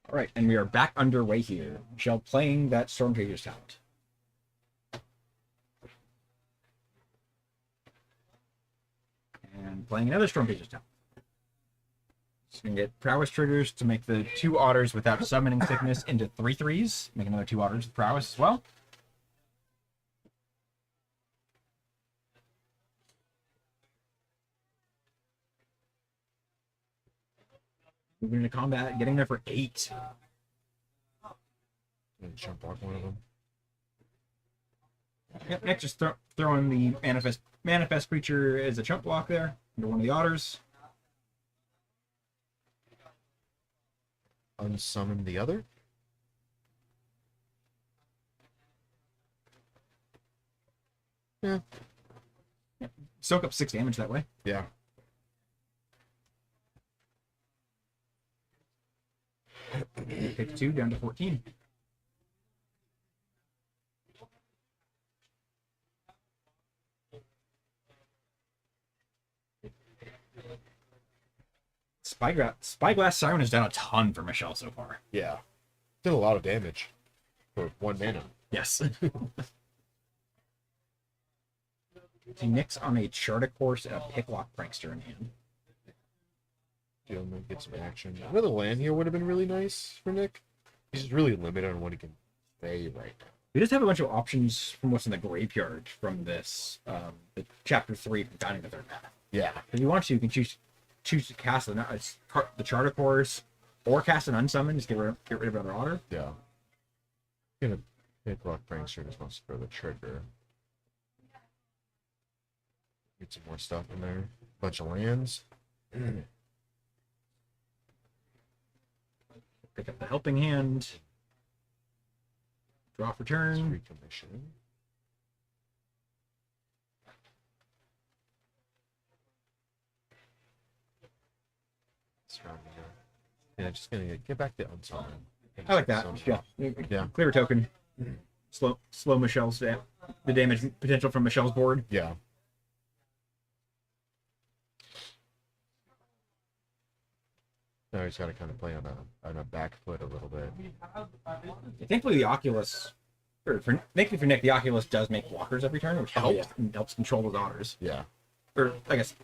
Speaker 4: All right, and we are back underway here. Michelle playing that Storm Chaser's Talent. And playing another Storm Chaser's Talent. So we can get Prowess triggers to make the 2 otters without summoning sickness into 3/3s. Make another 2 otters with Prowess as well. Moving into combat, getting there for 8.
Speaker 3: Jump block one of them.
Speaker 4: Yep, next, just throwing the manifest creature as a chump block there into one of the otters.
Speaker 3: Unsummon the other. Yeah.
Speaker 4: Soak up 6 damage that way.
Speaker 3: Yeah.
Speaker 4: Pick 2 down to 14. Spyglass Siren has done a ton for Michelle so far.
Speaker 3: Yeah. Did a lot of damage for 1 mana.
Speaker 4: Yes. He nicks on a Chartic Horse and a Picklock Prankster in hand.
Speaker 3: Deal him get some action. Another land here would have been really nice for Nick. He's just really limited on what he can say right now.
Speaker 4: We just have a bunch of options from what's in the graveyard from this, the chapter 3 from Founding the Third Path.
Speaker 3: Yeah.
Speaker 4: If you want to, you can choose to cast the Chartic Horse or cast an unsummon, just get rid of another otter.
Speaker 3: Yeah. Gonna hit Rock Prankster just wants to throw the trigger. Get some more stuff in there. Bunch of lands.
Speaker 4: Pick up the helping hand. Draw for turn.
Speaker 3: Recommission. Yeah, just gonna get back to unsummon.
Speaker 4: I like that. Yeah.
Speaker 3: Yeah.
Speaker 4: Clear a token. Slow Michelle's the damage potential from Michelle's board.
Speaker 3: Yeah. Now he's got to kind of play on a back foot a little bit.
Speaker 4: Thankfully, the Oculus, thankfully for Nick, the Oculus does make blockers every turn, which helps control his otters.
Speaker 3: Yeah.
Speaker 4: Or I guess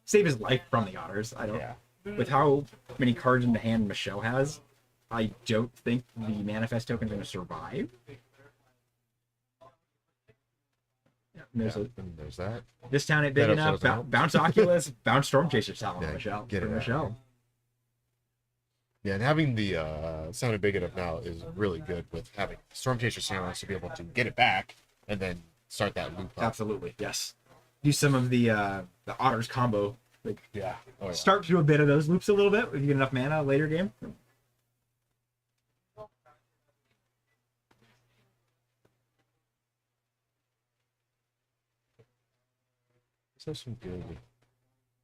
Speaker 4: save his life from the otters. I don't.
Speaker 3: Yeah.
Speaker 4: With how many cards in the hand Michelle has, I don't think the manifest token's going to survive. Yeah,
Speaker 3: there's that.
Speaker 4: This town ain't big
Speaker 3: That
Speaker 4: enough.
Speaker 3: upset doesn't help.
Speaker 4: Bounce Oculus, bounce Storm Chaser Talon
Speaker 3: Yeah,
Speaker 4: on Michelle.
Speaker 3: get
Speaker 4: For
Speaker 3: it out.
Speaker 4: Michelle.
Speaker 3: Yeah, and having the sounded big enough now is really good with having Storm Chaser Silence to be able to get it back and then start that loop up.
Speaker 4: Absolutely, yes. Use some of the Otters combo. Like,
Speaker 3: Yeah. Oh, yeah.
Speaker 4: start through a bit of those loops a little bit if you get enough mana later game.
Speaker 3: There's some good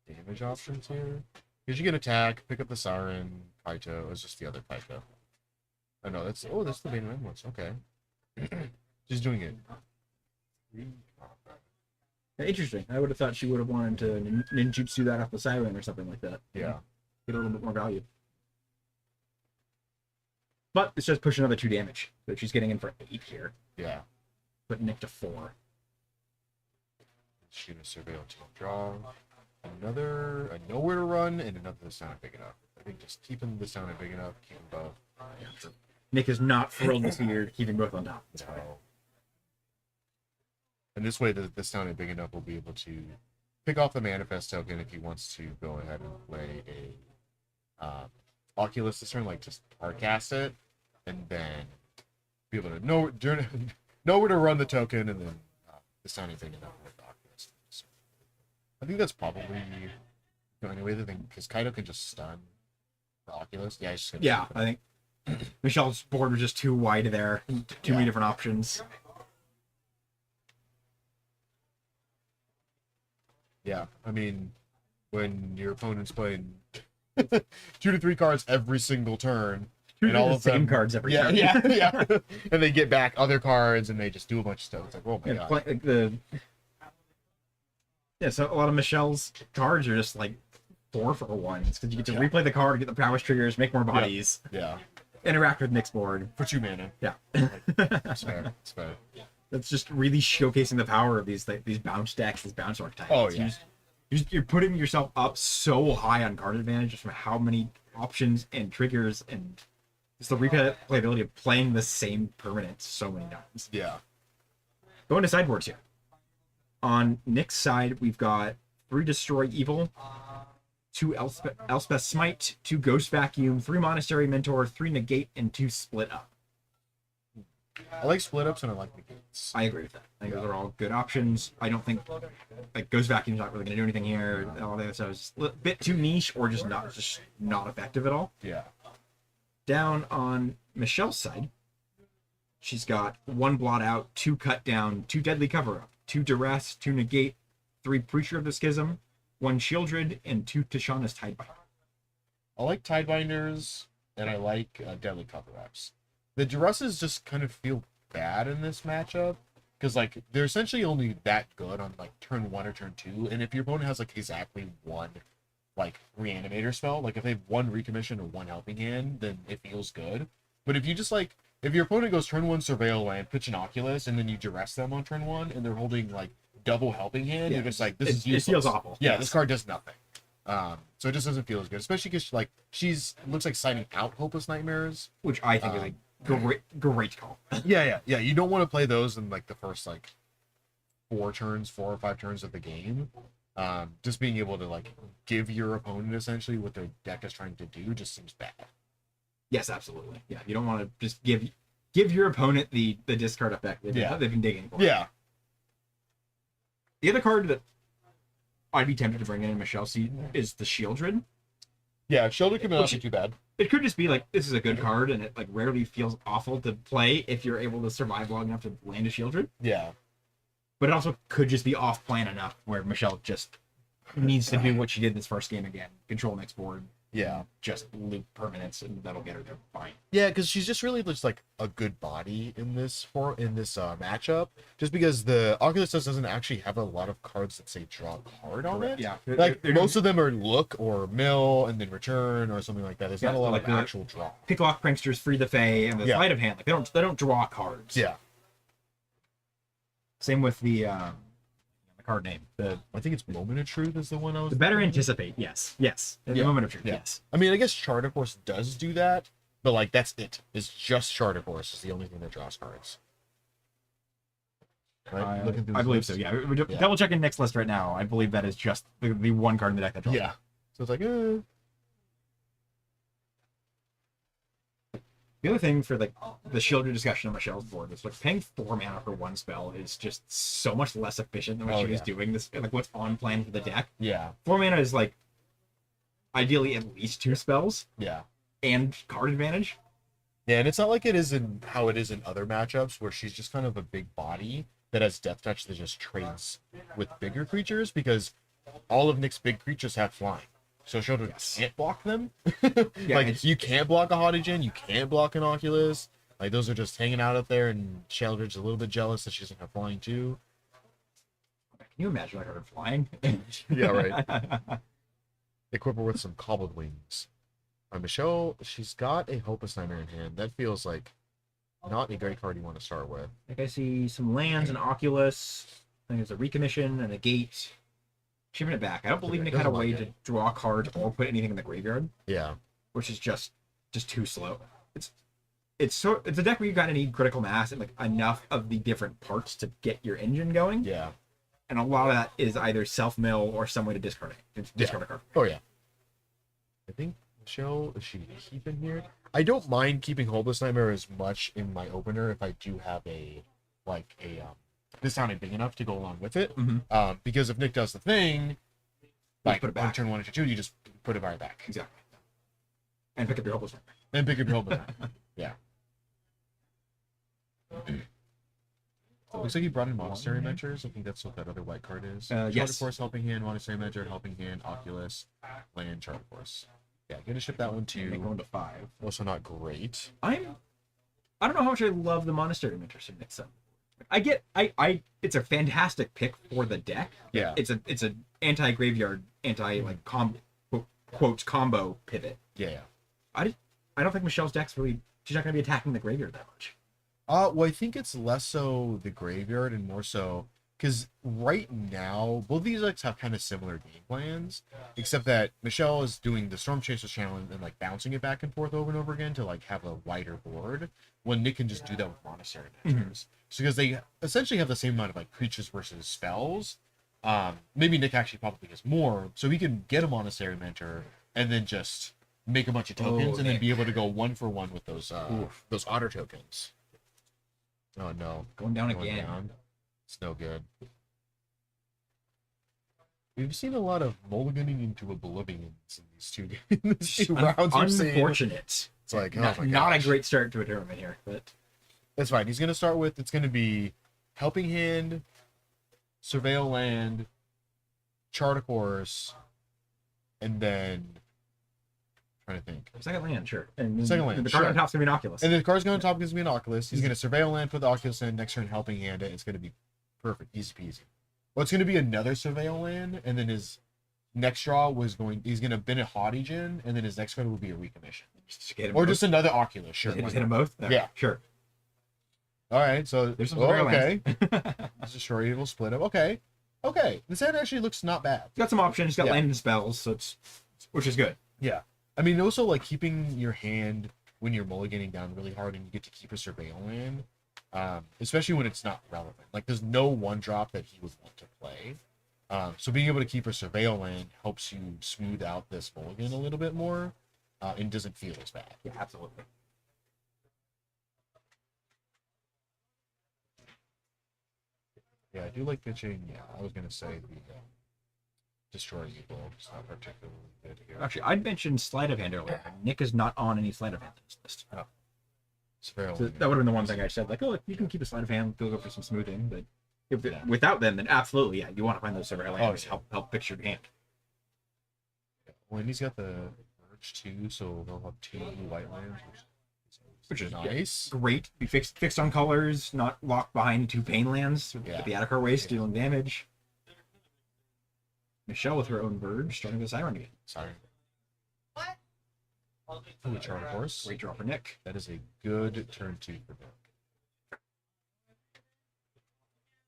Speaker 3: damage options here. Because you can attack, pick up the Siren, Kaito. It's just the other Kaito. Oh no, that's the main ones. Okay. Just doing it.
Speaker 4: Interesting. I would have thought she would have wanted to ninjutsu that off the Siren or something like that.
Speaker 3: Yeah.
Speaker 4: Get a little bit more value. But it's just push another 2 damage. So she's getting in for 8 here.
Speaker 3: Yeah.
Speaker 4: Put Nick to 4.
Speaker 3: Shoot a surveil to draw. Another a nowhere to run and another that's not big enough. I think just keeping this down big enough, keep them both.
Speaker 4: Nick is not thrilled this year, keeping both on top.
Speaker 3: No. And this way, the sounded big enough will be able to pick off the manifest token if he wants to go ahead and play a Oculus this turn, like just hard cast it, and then be able to know where to run the token, and then the sounding big enough with the Oculus. So I think that's probably the only way to think, because Kaito can just stun the Oculus. Yeah, he's just gonna
Speaker 4: Yeah, I think Michelle's board was just too wide there. Too many different options.
Speaker 3: Yeah, I mean, when your opponent's playing 2 to 3 cards every single turn, and all of
Speaker 4: same
Speaker 3: them
Speaker 4: cards every
Speaker 3: yeah,
Speaker 4: turn.
Speaker 3: yeah, and they get back other cards and they just do a bunch of stuff. It's like, oh my god.
Speaker 4: So a lot of Michelle's cards are just like 4 for 1s because you get to replay the card, get the prowess triggers, make more bodies,
Speaker 3: Yeah,
Speaker 4: interact with Nick's board.
Speaker 3: for 2 mana.
Speaker 4: Yeah,
Speaker 3: It's fair. It's fair.
Speaker 4: that's just really showcasing the power of these bounce decks, these bounce archetypes.
Speaker 3: Oh, yeah.
Speaker 4: You're putting yourself up so high on card advantage just from how many options and triggers and just the replayability of playing the same permanent so many times.
Speaker 3: Yeah.
Speaker 4: Going to sideboards here. On Nick's side, we've got 3 Destroy Evil, 2 Elspeth Smite, 2 Ghost Vacuum, 3 Monastery Mentor, 3 Negate, and 2 Split Up.
Speaker 3: I like split ups and I like negates.
Speaker 4: I agree with that. I think those are all good options. I don't think like Ghost Vacuum's not really going to do anything here. All the other stuff is a bit too niche or just not effective at all.
Speaker 3: Yeah.
Speaker 4: Down on Michelle's side, she's got 1 Blot Out, 2 Cut Down, 2 Deadly Cover Up, 2 Duress, 2 Negate, 3 Preacher of the Schism, 1 Shieldred, and 2 Tishana's Tidebinder.
Speaker 3: I like Tidebinders and I like Deadly Cover Ups. The Duresses just kind of feel bad in this matchup because like they're essentially only that good on like turn 1 or turn 2, and if your opponent has like exactly 1 like reanimator spell, like if they have 1 recommission or 1 helping hand, then it feels good. But if you just like if your opponent goes turn 1 surveil land, pitch an Oculus, and then you duress them on turn 1 and they're holding like double helping hand, you're just like this is useless.
Speaker 4: It feels awful.
Speaker 3: Yeah,
Speaker 4: Yes.
Speaker 3: this card does nothing. So it just doesn't feel as good, especially because like she's looks like signing out Hopeless Nightmares,
Speaker 4: Which I think is a great call.
Speaker 3: yeah. You don't want to play those in like the first like 4 or 5 turns of the game. Just being able to like give your opponent essentially what their deck is trying to do just seems bad.
Speaker 4: Yes, absolutely. Yeah, you don't want to just give your opponent the discard effect they've been digging for.
Speaker 3: Yeah.
Speaker 4: The other card that I'd be tempted to bring in Michelle's seat is the Shieldred.
Speaker 3: Yeah, Shoulder could not be too bad.
Speaker 4: It could just be like this is a good card, and it like rarely feels awful to play if you're able to survive long enough to land a Shieldred.
Speaker 3: Yeah.
Speaker 4: But it also could just be off plan enough where Michelle just needs to do what she did this first game again, control next board,
Speaker 3: Yeah.
Speaker 4: just loop permanence, and that'll get her there fine.
Speaker 3: Yeah, because she's just really just like a good body in this matchup. Just because the Oculus doesn't actually have a lot of cards that say draw a card on it.
Speaker 4: Yeah,
Speaker 3: Like most of them are look or mill and then return or something like that. There's not a lot
Speaker 4: like
Speaker 3: of actual draw.
Speaker 4: Picklock, Pranksters, Free the Fae, and the
Speaker 3: Yeah.
Speaker 4: Sleight of Hand. Like they don't draw cards.
Speaker 3: Yeah.
Speaker 4: Same with the card name.
Speaker 3: I think it's Moment of Truth is the one I was.
Speaker 4: The Better Anticipate. Yes. The
Speaker 3: Yeah.
Speaker 4: Moment of Truth.
Speaker 3: Yeah.
Speaker 4: Yes.
Speaker 3: I mean, I guess Chart of Course does do that, but like that's it. It's just Chart of Course is the only thing that draws cards. Right? Looking through
Speaker 4: I
Speaker 3: this
Speaker 4: believe
Speaker 3: list.
Speaker 4: so. Yeah. We're double checking Nick's list right now. I believe that is just the one card in the deck that draws.
Speaker 3: Yeah. So it's like,
Speaker 4: The other thing for like the Shieldred discussion on Michelle's board is like paying 4 mana for one spell is just so much less efficient than what she was doing. This like what's on plan for the deck.
Speaker 3: yeah.
Speaker 4: 4 mana is like ideally at least 2 spells
Speaker 3: Yeah.
Speaker 4: and card advantage.
Speaker 3: Yeah, and it's not like it is in how it is in other matchups where she's just kind of a big body that has Death Touch that just trades with bigger creatures because all of Nick's big creatures have flying. So Shieldred can't block them.
Speaker 4: Yeah,
Speaker 3: like you can't block a Hautigen, you can't block an Oculus. Like those are just hanging out up there, and Shieldred's a little bit jealous that she doesn't have flying too.
Speaker 4: Can you imagine like her flying?
Speaker 3: Yeah, right. Equip her with some Cobbled Wings. Michelle, she's got a Hopeless Nightmare in hand. That feels like not a great card you want to start with.
Speaker 4: Like I see some lands, an Oculus. I think it's a Recommission and a Gate. Shipping it back. I don't believe
Speaker 3: Okay,
Speaker 4: Nick had a
Speaker 3: doesn't
Speaker 4: way
Speaker 3: like
Speaker 4: to draw cards or put anything in the graveyard,
Speaker 3: Yeah.
Speaker 4: which is just too slow. It's a deck where you kind of need critical mass and like enough of the different parts to get your engine going.
Speaker 3: Yeah.
Speaker 4: And a lot of that is either self mill or some way to discard it. Discard a card.
Speaker 3: Oh yeah. I think Michelle, is she keeping here? I don't mind keeping Hopeless Nightmare as much in my opener if I do have a discounted big enough to go along with it.
Speaker 4: Mhm.
Speaker 3: Because if Nick does the thing, like
Speaker 4: put it
Speaker 3: on
Speaker 4: back.
Speaker 3: turn 1 or 2, you just put it right back.
Speaker 4: Exactly. And pick up your hopeless nightmare.
Speaker 3: And pick up your Hopeless Nightmare. Yeah. Looks like you brought in Monastery Mentors. I think that's what that other white card is.
Speaker 4: Yes.
Speaker 3: Chart of Course, Helping Hand, Monastery Mentor, Helping Hand, Oculus, Land, Chart of Course. Yeah, gonna ship that one
Speaker 4: Make
Speaker 3: too.
Speaker 4: one to 5.
Speaker 3: Also not great.
Speaker 4: I don't know how much I love the Monastery Mentor in Nick's set. It's a fantastic pick for the deck.
Speaker 3: Yeah.
Speaker 4: It's a anti-graveyard, quotes combo pivot.
Speaker 3: Yeah.
Speaker 4: I don't think Michelle's deck's she's not gonna be attacking the graveyard that much.
Speaker 3: Well, I think it's less so the graveyard and more so because right now both these decks have kind of similar game plans, except that Michelle is doing the Storm Chasers challenge and like bouncing it back and forth over and over again to like have a wider board. When Nick can just do that with Monastery Mentors, so because they essentially have the same amount of like creatures versus spells. Maybe Nick actually probably has more, so he can get a Monastery Mentor and then just make a bunch of tokens and then be able to go 1-for-1 with those otter tokens. Oh no.
Speaker 4: Going down
Speaker 3: Going
Speaker 4: again.
Speaker 3: down. It's no good. We've seen a lot of mulliganing into oblivions in these two rounds. we've seen.
Speaker 4: Unfortunate.
Speaker 3: It's like, oh
Speaker 4: Not,
Speaker 3: my
Speaker 4: not a
Speaker 3: gosh.
Speaker 4: great start to a tournament here, but
Speaker 3: That's fine. He's gonna start with, it's gonna be Helping Hand, Surveil Land, Chart of Course, and then trying to think.
Speaker 4: second land, sure. And
Speaker 3: Second land,
Speaker 4: the card on
Speaker 3: sure.
Speaker 4: top's gonna be an Oculus.
Speaker 3: And the card's going to top is going to be an Oculus. He's going to Surveil Land, put the Oculus in, next turn Helping Hand it. It's going to be perfect, easy peasy. Well, it's going to be another Surveil Land, and then his next draw he's going to bin a Hautigen, and then his next card will be a Recommission.
Speaker 4: Just get him
Speaker 3: Or
Speaker 4: both.
Speaker 3: just another Oculus, sure.
Speaker 4: Just
Speaker 3: why
Speaker 4: hit them
Speaker 3: not?
Speaker 4: both? There.
Speaker 3: Yeah.
Speaker 4: Sure.
Speaker 3: All right, so
Speaker 4: There's some
Speaker 3: oh,
Speaker 4: Surveil
Speaker 3: okay.
Speaker 4: lands.
Speaker 3: This is Short Evil split up. Okay. This hand actually looks not bad.
Speaker 4: He's got some options. He's got
Speaker 3: Yeah.
Speaker 4: land and spells, so which is good.
Speaker 3: Yeah. I mean, also, like, keeping your hand when you're mulliganing down really hard and you get to keep a Surveil Land, especially when it's not relevant. Like, there's no one drop that he would want to play. So being able to keep a Surveil Land helps you smooth out this mulligan a little bit more and doesn't feel as bad.
Speaker 4: Yeah, absolutely.
Speaker 3: Yeah, I do like pitching. Yeah, I was going to say destroying people. It's not particularly good here.
Speaker 4: Actually, I'd mentioned sleight of hand earlier. Nick is not on any sleight of hand list.
Speaker 3: It's very
Speaker 4: So that would have been the one thing I said, like, oh, you can keep a sleight of hand, go for some smoothing, but without them, then absolutely, yeah, you want to find those silver lands, help fix your hand.
Speaker 3: Well, and he's got the merge too, so they'll have 2 white lands, which is
Speaker 4: Yeah,
Speaker 3: nice.
Speaker 4: great. Be fixed on colors, not locked behind 2 pain lands. Get the Atacor waste, dealing damage. Michelle with her own verge, starting with Siren again.
Speaker 3: Sorry. Ooh, Charter Horse.
Speaker 4: Great draw for Nick.
Speaker 3: That is a good turn 2 for Nick.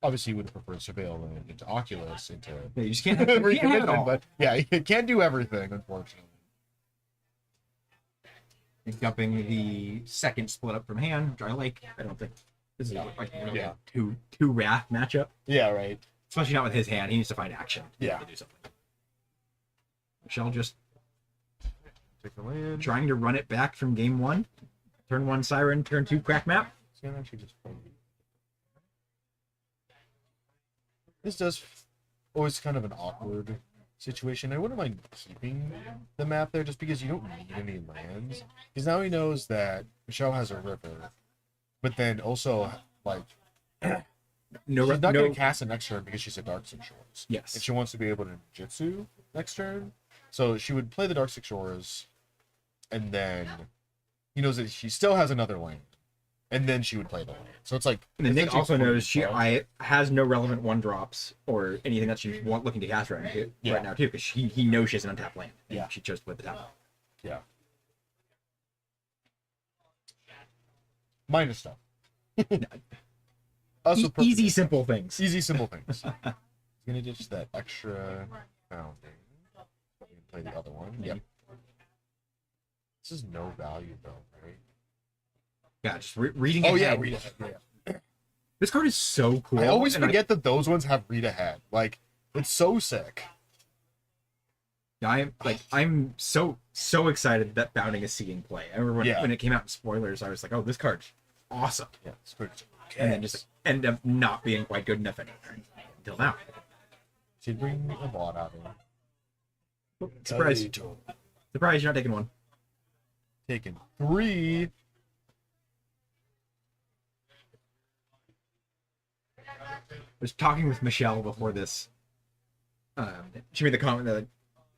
Speaker 3: Obviously, you would have preferred Surveil into Oculus, into
Speaker 4: Yeah, you just can't have it all.
Speaker 3: but yeah, you can't do everything, unfortunately.
Speaker 4: And dumping the second split up from hand, which I like. I don't think this is like really
Speaker 3: Yeah.
Speaker 4: two wrath matchup.
Speaker 3: Yeah, right.
Speaker 4: Especially not with his hand. He needs to find action.
Speaker 3: Yeah.
Speaker 4: To do something. Michelle just
Speaker 3: Take the land.
Speaker 4: trying to run it back from game 1. Turn 1 Siren, turn 2 crack map.
Speaker 3: It's gonna actually just play. This does always kind of an awkward situation. I wouldn't mind keeping the map there just because you don't need any lands. Because now he knows that Michelle has a river, but then also like
Speaker 4: No,
Speaker 3: she's not
Speaker 4: no.
Speaker 3: going to cast it next turn because she's a Dark Six Shores.
Speaker 4: Yes.
Speaker 3: And she wants to be able to Jutsu next turn. So she would play the Dark Six Shores, and then he knows that she still has another land. And then she would play the land. So it's like...
Speaker 4: And then Nick
Speaker 3: essentially
Speaker 4: also knows she
Speaker 3: 12.
Speaker 4: has no relevant 1-drops or anything that she's looking to cast right now too, because he knows she has an untapped land. And
Speaker 3: Yeah.
Speaker 4: she chose to play the tap.
Speaker 3: Yeah. Minor stuff. Also
Speaker 4: Easy, simple things.
Speaker 3: Easy, simple things. He's gonna ditch that extra founding. Play the other one. Yep. This is no value though, right?
Speaker 4: Yeah, just reading.
Speaker 3: Oh
Speaker 4: ahead.
Speaker 3: yeah.
Speaker 4: This card is so cool.
Speaker 3: I always
Speaker 4: and
Speaker 3: forget that those ones have read ahead. Like, it's so sick.
Speaker 4: I'm so excited that Bounding is seeing play. I remember when it came out in spoilers, I was like, oh, this card's awesome.
Speaker 3: Yeah, it's pretty.
Speaker 4: And then just ended up not being quite good enough anymore until now.
Speaker 3: She'd bring a bot out of
Speaker 4: Surprise!
Speaker 3: it.
Speaker 4: Surprise! You're not taking one.
Speaker 3: Taking 3.
Speaker 4: I was talking with Michelle before this. She made the comment that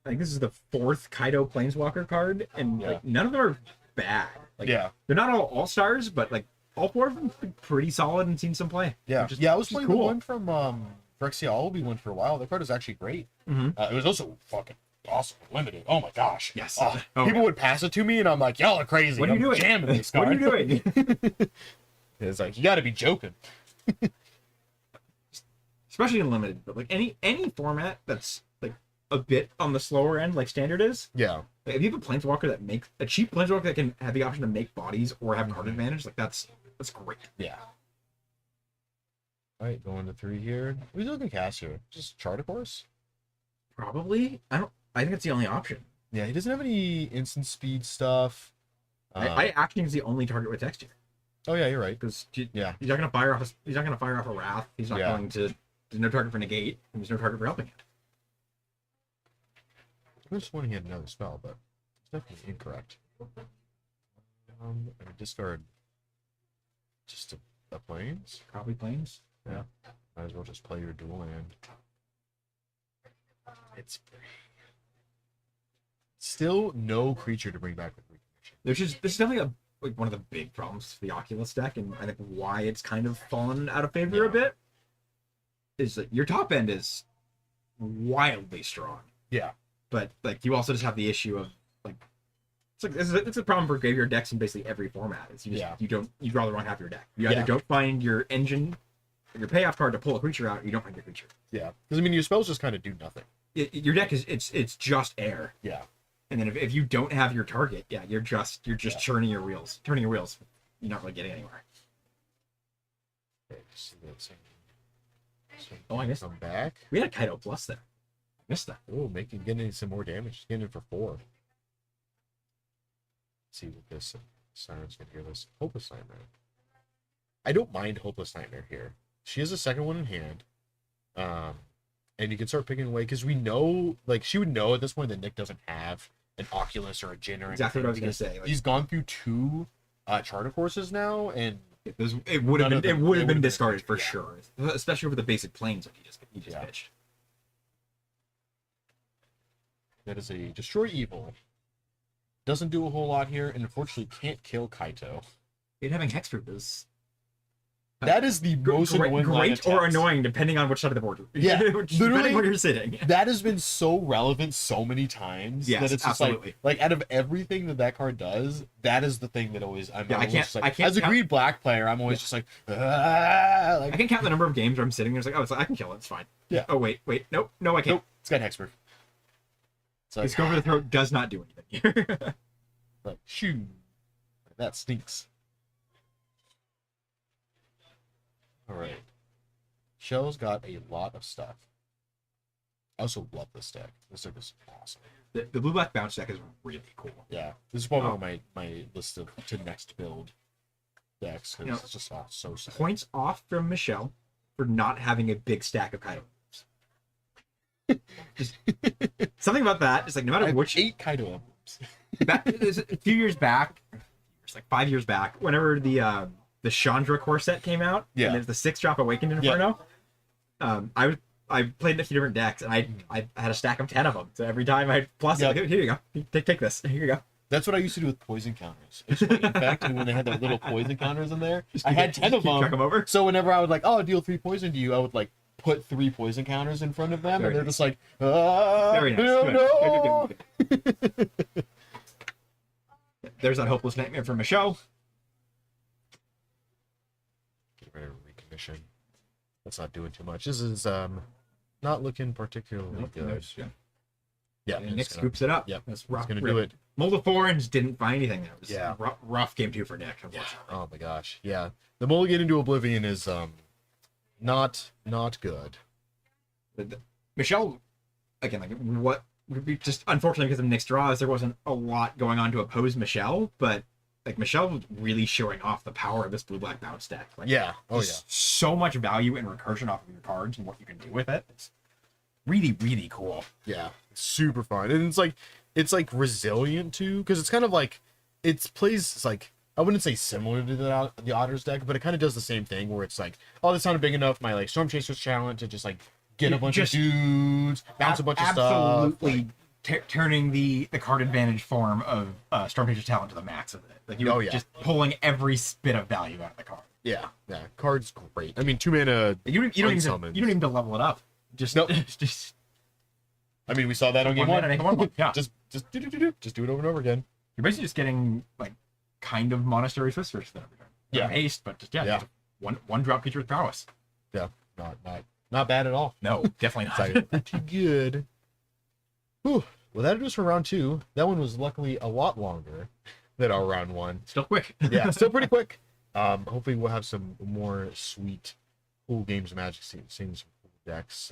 Speaker 4: I think this is the 4th Kaido Planeswalker card, and like none of them are bad. Like, they're not all stars, but like all 4 of them are pretty solid and seen some play.
Speaker 3: Yeah,
Speaker 4: Which is,
Speaker 3: I was playing the
Speaker 2: cool.
Speaker 3: one from Phyrexia Albi one for a while. That card is actually great. It was also fucking awesome, limited. Oh my gosh.
Speaker 4: Yes.
Speaker 3: Oh,
Speaker 4: Oh,
Speaker 3: people would pass it to me, and I'm like, y'all are crazy.
Speaker 4: What are you
Speaker 3: I'm
Speaker 4: doing?
Speaker 3: Jamming this
Speaker 4: What
Speaker 3: card.
Speaker 4: are you doing?
Speaker 3: It's like, you got to be joking.
Speaker 4: Especially in limited, but like any format that's like a bit on the slower end, like standard is.
Speaker 3: Yeah.
Speaker 4: Like, if you have a planeswalker that makes a cheap planeswalker that can have the option to make bodies or have card advantage, like that's great.
Speaker 3: Yeah. All right, going to 3 here. Who's looking cast here? Just Charter Course?
Speaker 4: Probably. I think it's the only option.
Speaker 3: Yeah, he doesn't have any instant speed stuff.
Speaker 4: I actually think it's the only target with texture.
Speaker 3: Oh yeah, you're right.
Speaker 4: Because
Speaker 3: Yeah.
Speaker 4: he's not gonna fire off a wrath. He's not going to. There's no target for negate, and there's no target for helping it.
Speaker 3: I just wanted he had another spell, but it's definitely incorrect. And discard just a planes.
Speaker 4: Probably planes.
Speaker 3: Yeah. Might as well just play your dual land. It's still no creature to bring back with recognition.
Speaker 4: This is definitely one of the big problems for the Oculus deck, and I think why it's kind of fallen out of favor a bit is that your top end is wildly strong.
Speaker 3: Yeah.
Speaker 4: But like you also just have the issue of like it's a problem for graveyard decks in basically every format. It's you draw the wrong half of your deck. You either don't find your engine, your payoff card to pull a creature out, or you don't find your creature.
Speaker 3: Yeah. Because I mean your spells just kind of do nothing.
Speaker 4: Your deck is it's just air.
Speaker 3: Yeah.
Speaker 4: And then if you don't have your target, you're just turning your wheels. You're not really getting anywhere.
Speaker 3: Okay, just see that same.
Speaker 4: Oh, I missed
Speaker 3: Come back.
Speaker 4: We had a Kaido Plus there. Missed that.
Speaker 3: Oh, getting some more damage. Getting in for 4. Let's see what this Siren's gonna hear this. Hopeless Nightmare. I don't mind Hopeless Nightmare here. She has a second one in hand. and you can start picking away because we know, like, she would know at this point that Nick doesn't have an Oculus or a Jin or
Speaker 4: Exactly what I was
Speaker 3: anything,
Speaker 4: gonna say.
Speaker 3: because
Speaker 4: Like,
Speaker 3: he's gone through 2 charter courses now, and
Speaker 4: it would have
Speaker 3: none
Speaker 4: been
Speaker 3: of them-
Speaker 4: been
Speaker 3: been
Speaker 4: discarded for
Speaker 3: yeah.
Speaker 4: sure, especially over the basic planes that he just
Speaker 3: Yeah.
Speaker 4: pitched.
Speaker 3: that is a destroy evil. Doesn't do a whole lot here, and unfortunately can't kill Kaito.
Speaker 4: It having hexproof is
Speaker 3: That is the most annoying line of
Speaker 4: great or
Speaker 3: text.
Speaker 4: annoying depending on which side of the board.
Speaker 3: Yeah,
Speaker 4: Depending
Speaker 3: literally-
Speaker 4: where you're sitting.
Speaker 3: That has been so relevant so many times
Speaker 4: Yes,
Speaker 3: that it's just
Speaker 4: absolutely.
Speaker 3: like out of everything that card does, that is the thing that always I'm
Speaker 4: Yeah, I
Speaker 3: always
Speaker 4: can't-
Speaker 3: just like,
Speaker 4: I can't
Speaker 3: as a
Speaker 4: count-
Speaker 3: green black player, I'm always just like, ah,
Speaker 4: I
Speaker 3: like
Speaker 4: can count the number of games where I'm sitting there, it's like, oh, it's like, I can kill it, it's fine.
Speaker 3: Yeah.
Speaker 4: Oh wait, nope, no, I can't.
Speaker 3: nope, it's got hexproof. It's like,
Speaker 4: His go over the throat does not do anything.
Speaker 3: like shoo, that stinks. All right, Shell's got a lot of stuff. I also love this deck. This deck is awesome.
Speaker 4: The blue black bounce deck is really cool.
Speaker 3: Yeah, this is probably on my list of to next build decks because
Speaker 4: You know,
Speaker 3: it's just so sick.
Speaker 4: Points off from Michelle for not having a big stack of Kaido. Just something about that. It's like no
Speaker 3: I
Speaker 4: matter
Speaker 3: have
Speaker 4: which
Speaker 3: 8 Kaido emblems.
Speaker 4: a few years back, it's like 5 years back, whenever the Chandra core set came out,
Speaker 3: Yeah.
Speaker 4: and there's the 6-drop Awakened Inferno. I played in a few different decks, and I had a stack of 10 of them. So every time I plus,
Speaker 3: Yeah.
Speaker 4: like, here you go, take this, here you go.
Speaker 3: That's what I used to do with poison counters. It's like, in fact, when they had their little poison counters in there, I had 10 of
Speaker 4: Keep track
Speaker 3: them.
Speaker 4: over.
Speaker 3: So whenever I would like, oh, deal 3 poison to you, I would like put 3 poison counters in front of them,
Speaker 4: Very
Speaker 3: and they're
Speaker 4: nice.
Speaker 3: just like, ah,
Speaker 4: Very nice.
Speaker 3: no.
Speaker 4: Good. There's that hopeless nightmare from Michelle.
Speaker 3: Get ready to recommission. That's not doing too much. This is not looking particularly good. Yeah,
Speaker 4: And Nick
Speaker 3: it's gonna-
Speaker 4: scoops it up.
Speaker 3: Yep,
Speaker 4: That's
Speaker 3: it's
Speaker 4: rough.
Speaker 3: gonna do it.
Speaker 4: Multiforans didn't find anything. That was
Speaker 3: Yeah.
Speaker 4: rough game 2 for Nick.
Speaker 3: Yeah.
Speaker 4: Unfortunately.
Speaker 3: Oh my gosh. Yeah. The mulligan into Oblivion is not good.
Speaker 4: Michelle, again, like what would be just unfortunately because of Nick's draws, there wasn't a lot going on to oppose Michelle, but like Michelle was really showing off the power of this blue black bounce deck. Like,
Speaker 3: Yeah. Oh yeah.
Speaker 4: just so much value and recursion off of your cards and what you can do with it. It's really cool.
Speaker 3: Yeah. Super fun. And it's like resilient too, because it's kind of like it's like I wouldn't say similar to the Otters deck, but it kind of does the same thing where it's like, oh, that's not big enough. My like Storm Chaser's challenge to just like get a bunch
Speaker 4: Just
Speaker 3: of dudes, bounce a bunch of stuff.
Speaker 4: Absolutely turning the card advantage form of Storm Chaser's talent to the max of it. Like you're
Speaker 3: Oh, yeah.
Speaker 4: just pulling every bit of value out of the card.
Speaker 3: Yeah. Card's great. I mean, 2 mana.
Speaker 4: You don't even
Speaker 3: Unsummons.
Speaker 4: you don't even have to level it up. Just
Speaker 3: Nope.
Speaker 4: just
Speaker 3: I mean, we saw that on game
Speaker 4: One
Speaker 3: one.
Speaker 4: mana, make one. Yeah.
Speaker 3: Just do it over and over again.
Speaker 4: You're basically just getting like kind of Monastery Sisters then every turn.
Speaker 3: Yeah.
Speaker 4: Haste, but just
Speaker 3: Yeah.
Speaker 4: just one drop creature with prowess.
Speaker 3: Yeah. Not bad at all.
Speaker 4: No, definitely
Speaker 3: It's
Speaker 4: not.
Speaker 3: like pretty good. Whew. Well, that is for round 2. That one was luckily a lot longer than our round 1.
Speaker 4: Still quick.
Speaker 3: Yeah, still pretty quick. Hopefully we'll have some more sweet, cool games of Magic, seeing some cool decks.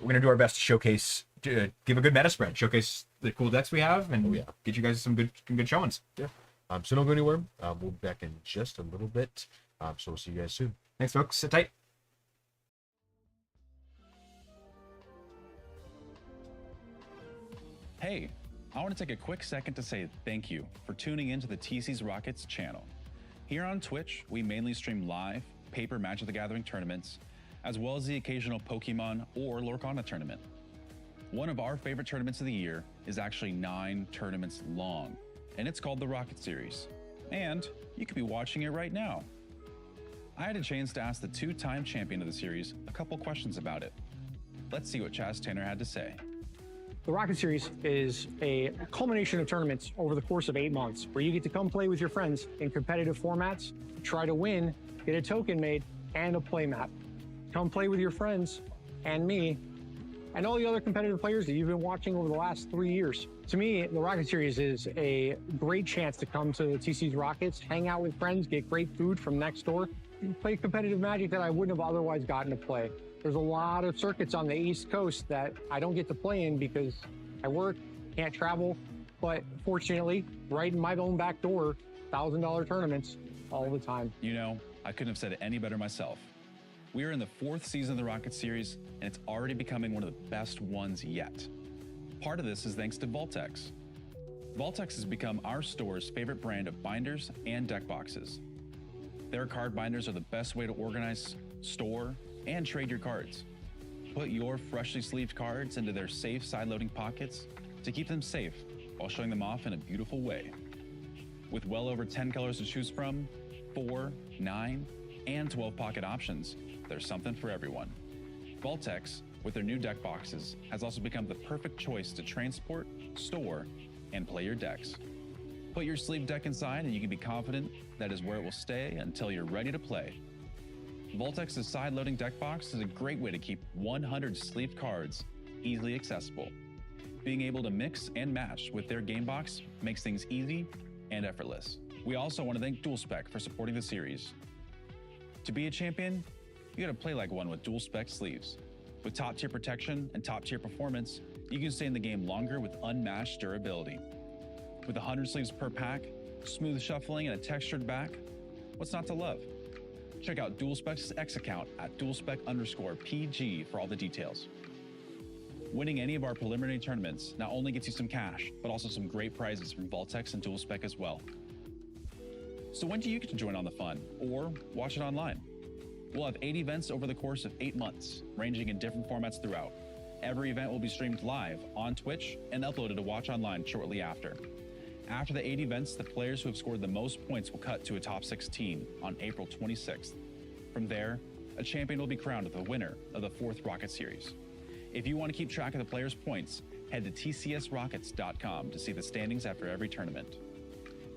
Speaker 4: We're gonna do our best to showcase, give a good meta spread, showcase the cool decks we have, and
Speaker 3: Oh, yeah.
Speaker 4: get you guys some good showings.
Speaker 3: So don't go anywhere. We'll be back in just a little bit. So we'll see you guys soon.
Speaker 4: Thanks, folks. Sit tight.
Speaker 6: Hey, I want to take a quick second to say thank you for tuning into the TC's Rockets channel. Here on Twitch, we mainly stream live, paper Magic the Gathering tournaments, as well as the occasional Pokemon or Lorcana tournament. One of our favorite tournaments of the year is actually 9 tournaments long, and it's called the Rocket Series. And you could be watching it right now. I had a chance to ask the 2-time champion of the series a couple questions about it. Let's see what Chaz Tanner had to say.
Speaker 7: The Rocket Series is a culmination of tournaments over the course of 8 months where you get to come play with your friends in competitive formats, try to win, get a token made, and a play map. Come play with your friends and me and all the other competitive players that you've been watching over the last 3 years. To me, the Rocket Series is a great chance to come to the TC's Rockets, hang out with friends, get great food from next door, and play competitive Magic that I wouldn't have otherwise gotten to play. There's a lot of circuits on the East Coast that I don't get to play in because I work, can't travel, but fortunately, right in my own back door, $1,000 tournaments all the time.
Speaker 6: You know, I couldn't have said it any better myself. We are in the 4th season of the Rocket Series, and it's already becoming one of the best ones yet. Part of this is thanks to Vaultex. Vaultex has become our store's favorite brand of binders and deck boxes. Their card binders are the best way to organize, store, and trade your cards. Put your freshly sleeved cards into their safe side-loading pockets to keep them safe while showing them off in a beautiful way. With well over 10 colors to choose from, 4, 9, and 12 pocket options, there's something for everyone. Vaultex, with their new deck boxes, has also become the perfect choice to transport, store, and play your decks. Put your sleeved deck inside and you can be confident that is where it will stay until you're ready to play. Vaultex's side-loading deck box is a great way to keep 100 sleeved cards easily accessible. Being able to mix and match with their game box makes things easy and effortless. We also want to thank DualSpec for supporting the series. To be a champion, you gotta play like one with DualSpec sleeves. With top-tier protection and top-tier performance, you can stay in the game longer with unmatched durability. With 100 sleeves per pack, smooth shuffling, and a textured back, what's not to love? Check out DualSpec's X account at DualSpec_PG for all the details. Winning any of our preliminary tournaments not only gets you some cash, but also some great prizes from Vaultex and DualSpec as well. So when do you get to join on the fun, or watch it online? We'll have 8 events over the course of 8 months, ranging in different formats throughout. Every event will be streamed live on Twitch and uploaded to watch online shortly after. After the 8 events, the players who have scored the most points will cut to a top 16 on April 26th. From there, a champion will be crowned the winner of the 4th Rocket Series. If you want to keep track of the players' points, head to tcsrockets.com to see the standings after every tournament.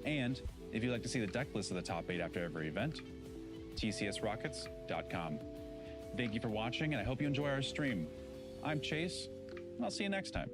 Speaker 6: And if you'd like to see the deck list of the top 8 after every event, tcsrockets.com. Thank you for watching, and I hope you enjoy our stream. I'm Chase, and I'll see you next time.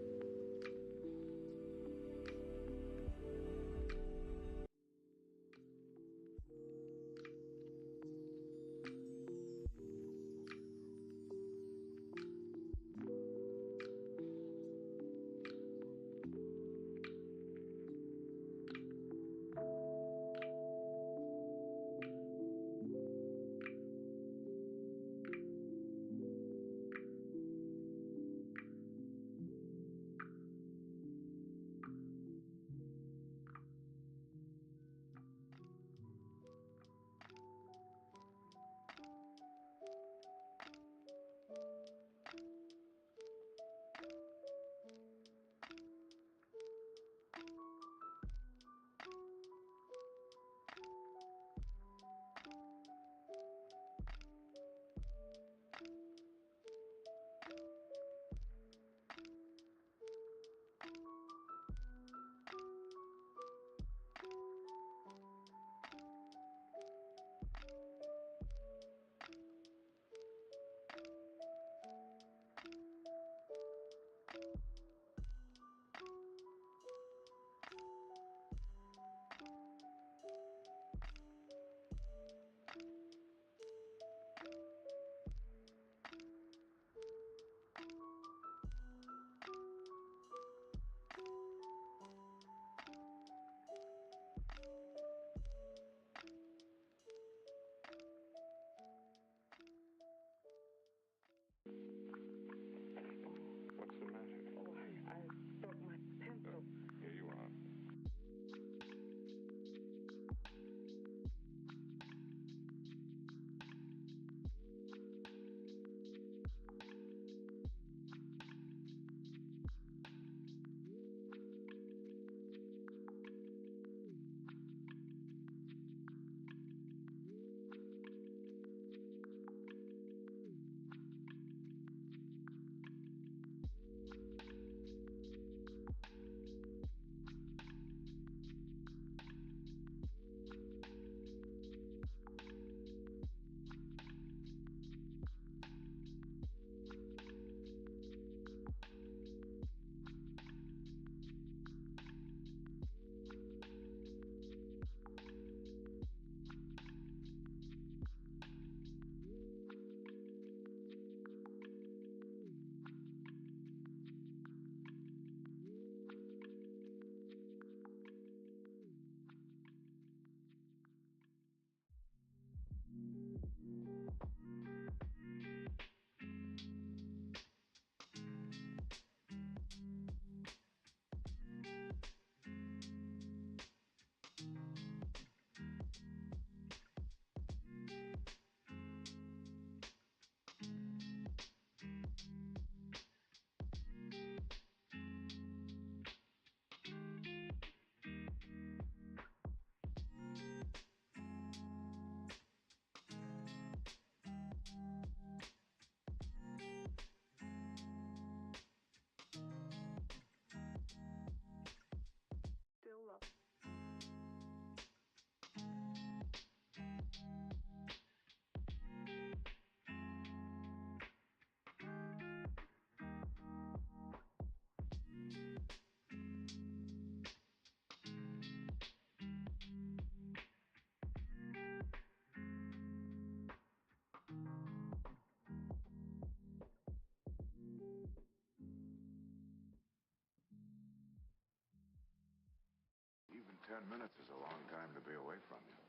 Speaker 8: 10 minutes is a long time to be away from you.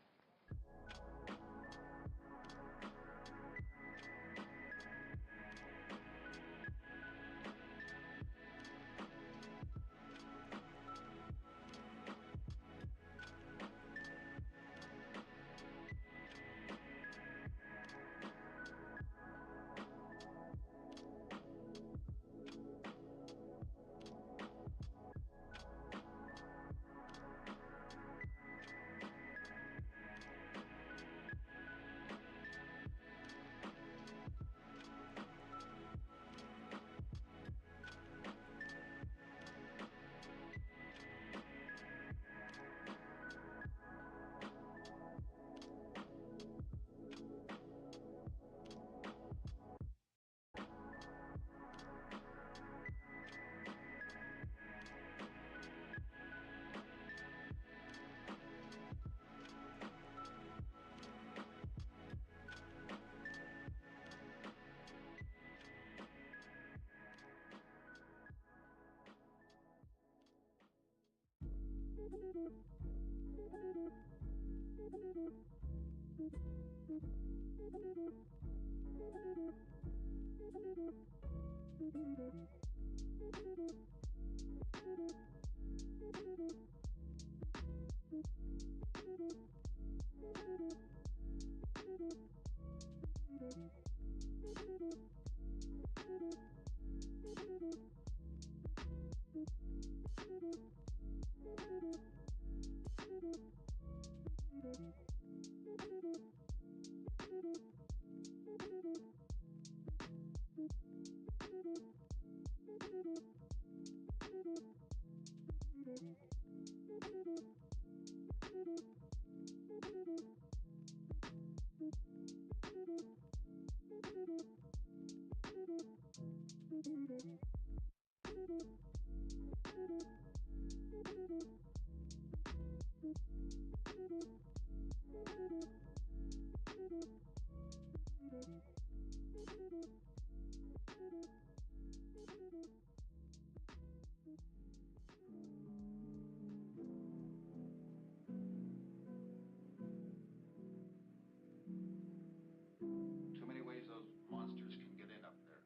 Speaker 8: Too many ways those monsters can get in up there.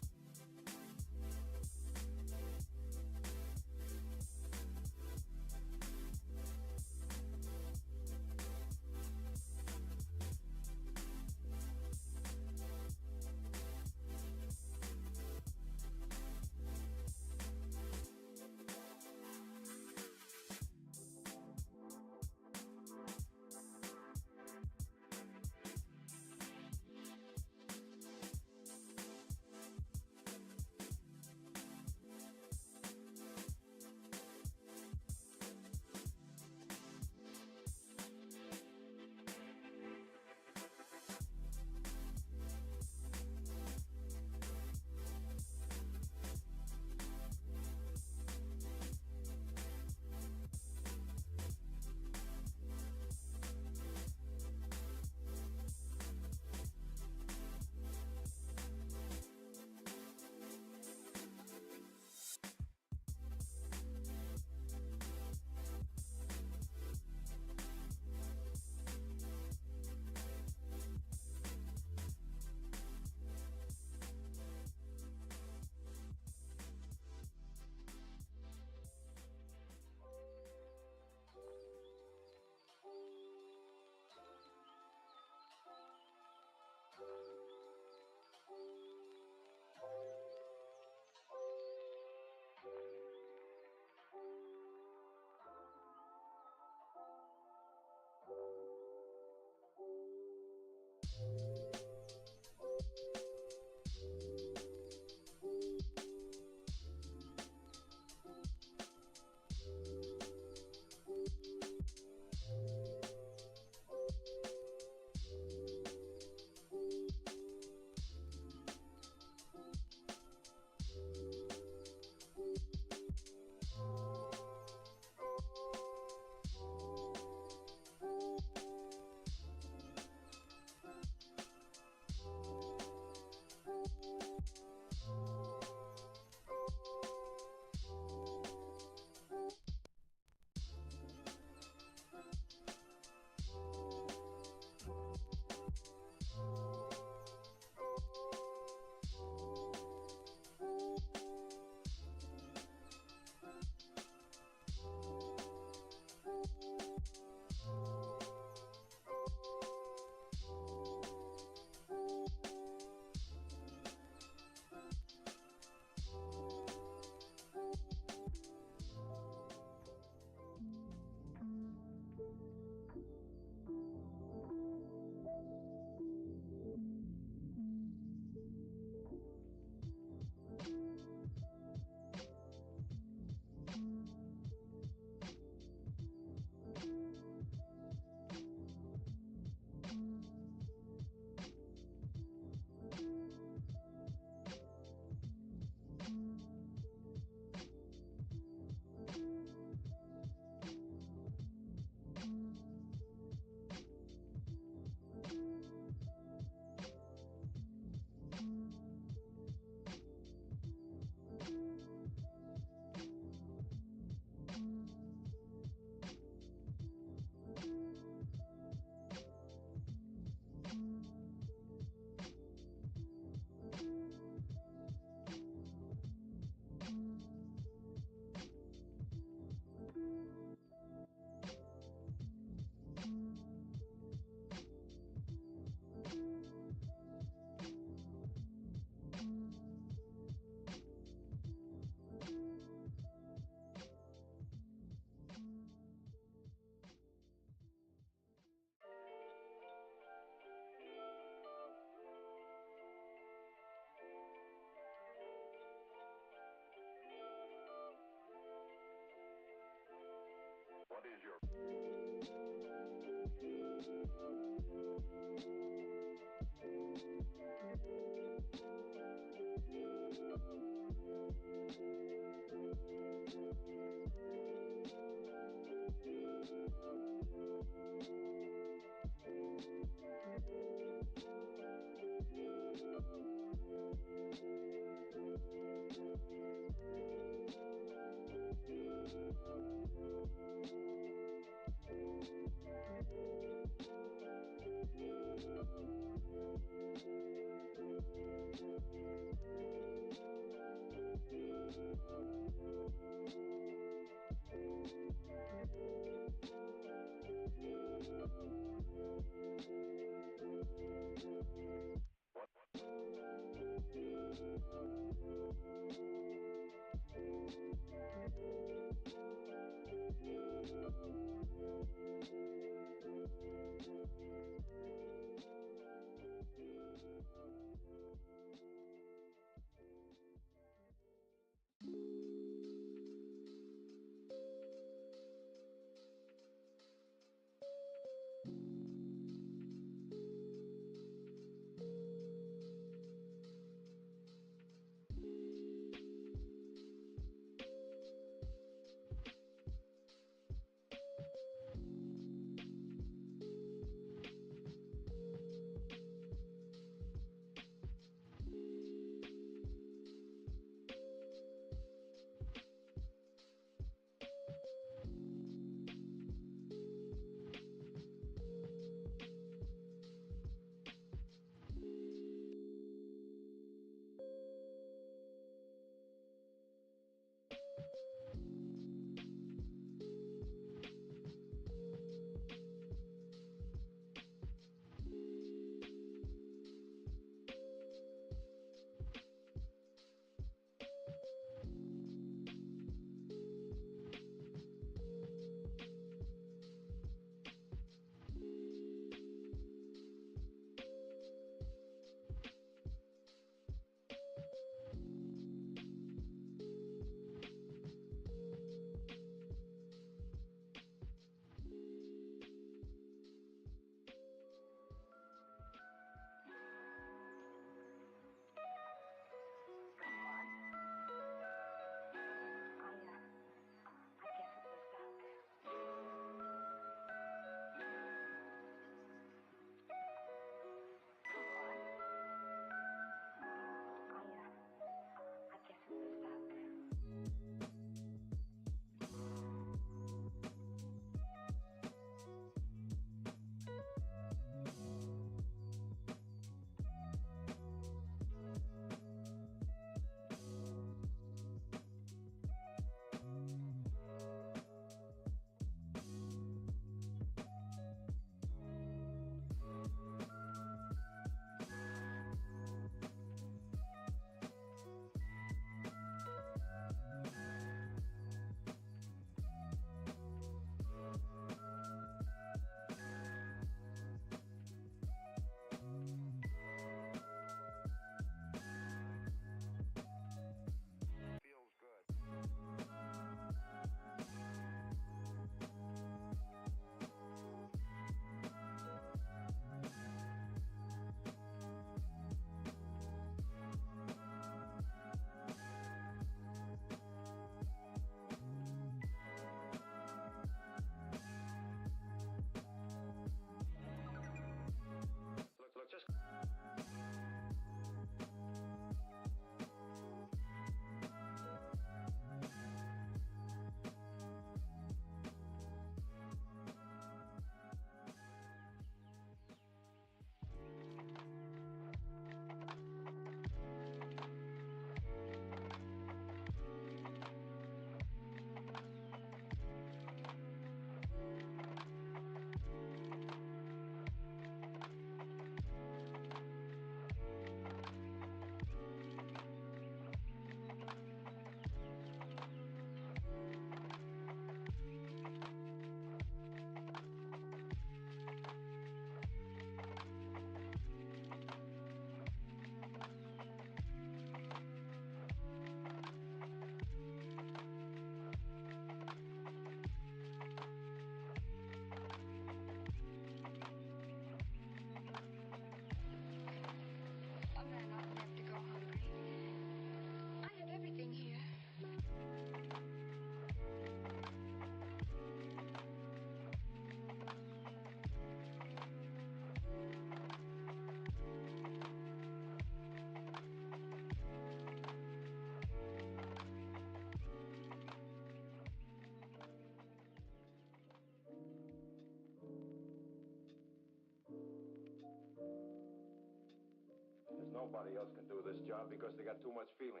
Speaker 9: Nobody else can do this job because they got too much feeling.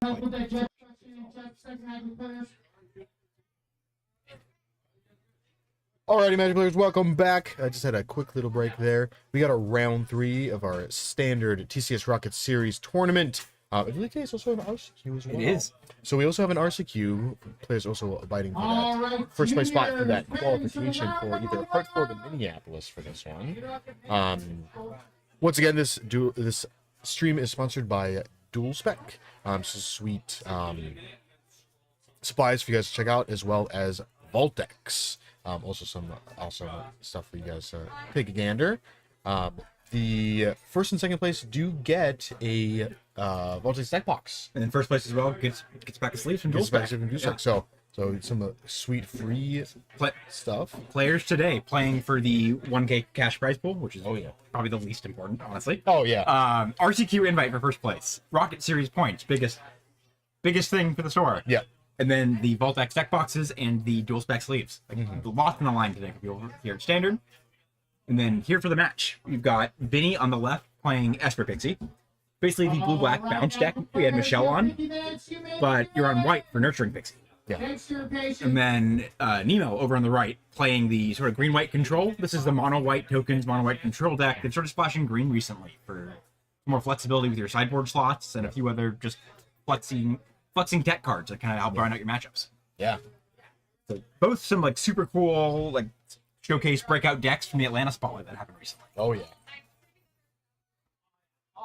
Speaker 1: Help with that jet structure, jet second Magic players.
Speaker 3: Alrighty, Magic players, welcome back. I just had a quick little break there. We got a round 3 of our standard TCS Rocket Series tournament. I believe today's also an RCQ as well.
Speaker 4: It is.
Speaker 3: So we also have an RCQ. Players also abiding for that
Speaker 1: Alright,
Speaker 3: first place spot for that
Speaker 1: juniors,
Speaker 3: qualification for either Hartford or Minneapolis for this one. Once again, this stream is sponsored by Dual Spec. So sweet supplies for you guys to check out, as well as Voltex. Also some awesome stuff for you guys to take a gander. The first and second place do get a Voltex deck box.
Speaker 4: And then first place as well gets back to sleeves from Dual Spec.
Speaker 3: So some sweet free stuff.
Speaker 4: Players today playing for the 1K cash prize pool, which is probably the least important, honestly.
Speaker 3: Oh yeah.
Speaker 4: RCQ invite for first place. Rocket Series points, biggest thing for the store.
Speaker 3: Yeah.
Speaker 4: And then the Voltex deck boxes and the Dual Spec sleeves. Like, lots on the line today for people here at Standard. And then here for the match, we've got Vinny on the left playing Esper Pixie. Basically the blue-black bounce deck we had Michelle on, but you're on white for Nurturing Pixie.
Speaker 3: Yeah.
Speaker 4: And then Nemo over on the right playing the sort of green-white control. This is the mono-white tokens, mono-white control deck that's sort of splashing green recently for more flexibility with your sideboard slots and a few other just flexing deck cards that kind of help round out your matchups.
Speaker 3: Yeah.
Speaker 4: So both some like super cool like showcase breakout decks from the Atlanta Spotlight that happened recently.
Speaker 3: Oh yeah.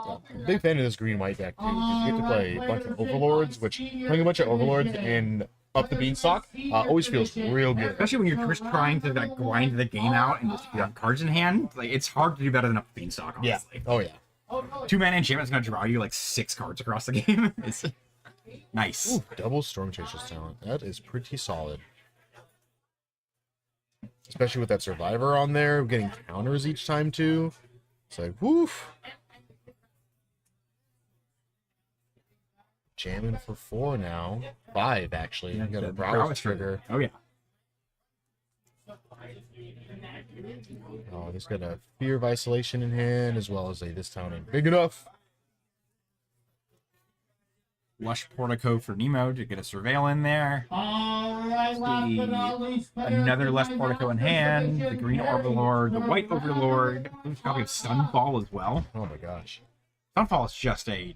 Speaker 3: So, big fan of this green-white deck too, because you get to play a bunch of Overlords, which playing a bunch of Overlords in up the beanstalk always feels real good.
Speaker 4: Especially when you're just trying to like grind the game out and just have cards in hand. Like it's hard to do better than up the beanstalk, honestly.
Speaker 3: Yeah. Oh yeah.
Speaker 4: 2-mana enchantment's gonna draw you like 6 cards across the game. It's nice.
Speaker 3: Ooh, double Storm Chaser's talent. That is pretty solid. Especially with that Survivor on there, getting counters each time too. It's like, woof. Jamming for 4 now. 5 actually. You got a prowess trigger.
Speaker 4: Oh yeah.
Speaker 3: Oh, he's got a Fear of Isolation in hand, as well as a This Town Ain't Big Enough.
Speaker 4: Lush Portico for Nemo to get a Surveil in there.
Speaker 1: Alright, last but not least,
Speaker 4: Another Lush Portico in hand. The Green Overlord, the White Overlord. There's probably Sunfall as well.
Speaker 3: Oh my gosh.
Speaker 4: Sunfall is just a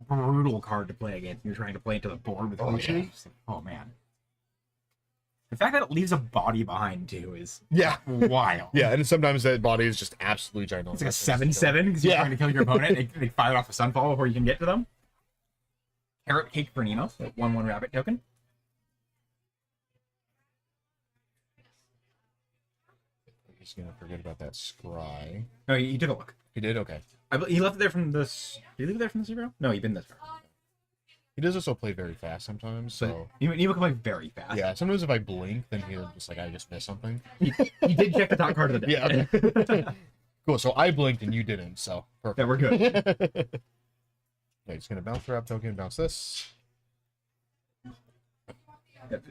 Speaker 4: brutal card to play against. You're trying to play into the board with Lucius. Oh man. The fact that it leaves a body behind too is wild.
Speaker 3: Yeah, and sometimes that body is just absolutely ginormous.
Speaker 4: It's like a 7/7 because you're trying to kill your opponent. They fire off a Sunfall before you can get to them. Carrot Cake for Nemo, 1/1 rabbit token.
Speaker 3: He's gonna forget about that scry.
Speaker 4: No, he took a look.
Speaker 3: He did? Okay.
Speaker 4: He left it there from this. Did he leave it there from the 0? No, he'd been this far.
Speaker 3: He does also play very fast sometimes, so...
Speaker 4: Nemo can play very fast.
Speaker 3: Yeah, sometimes if I blink, then he'll just like, I just missed something.
Speaker 4: He did check the top card of the deck.
Speaker 3: Yeah, okay. Cool, so I blinked and you didn't, so perfect.
Speaker 4: Yeah, we're good.
Speaker 3: Okay, he's gonna bounce Wrap token, bounce this.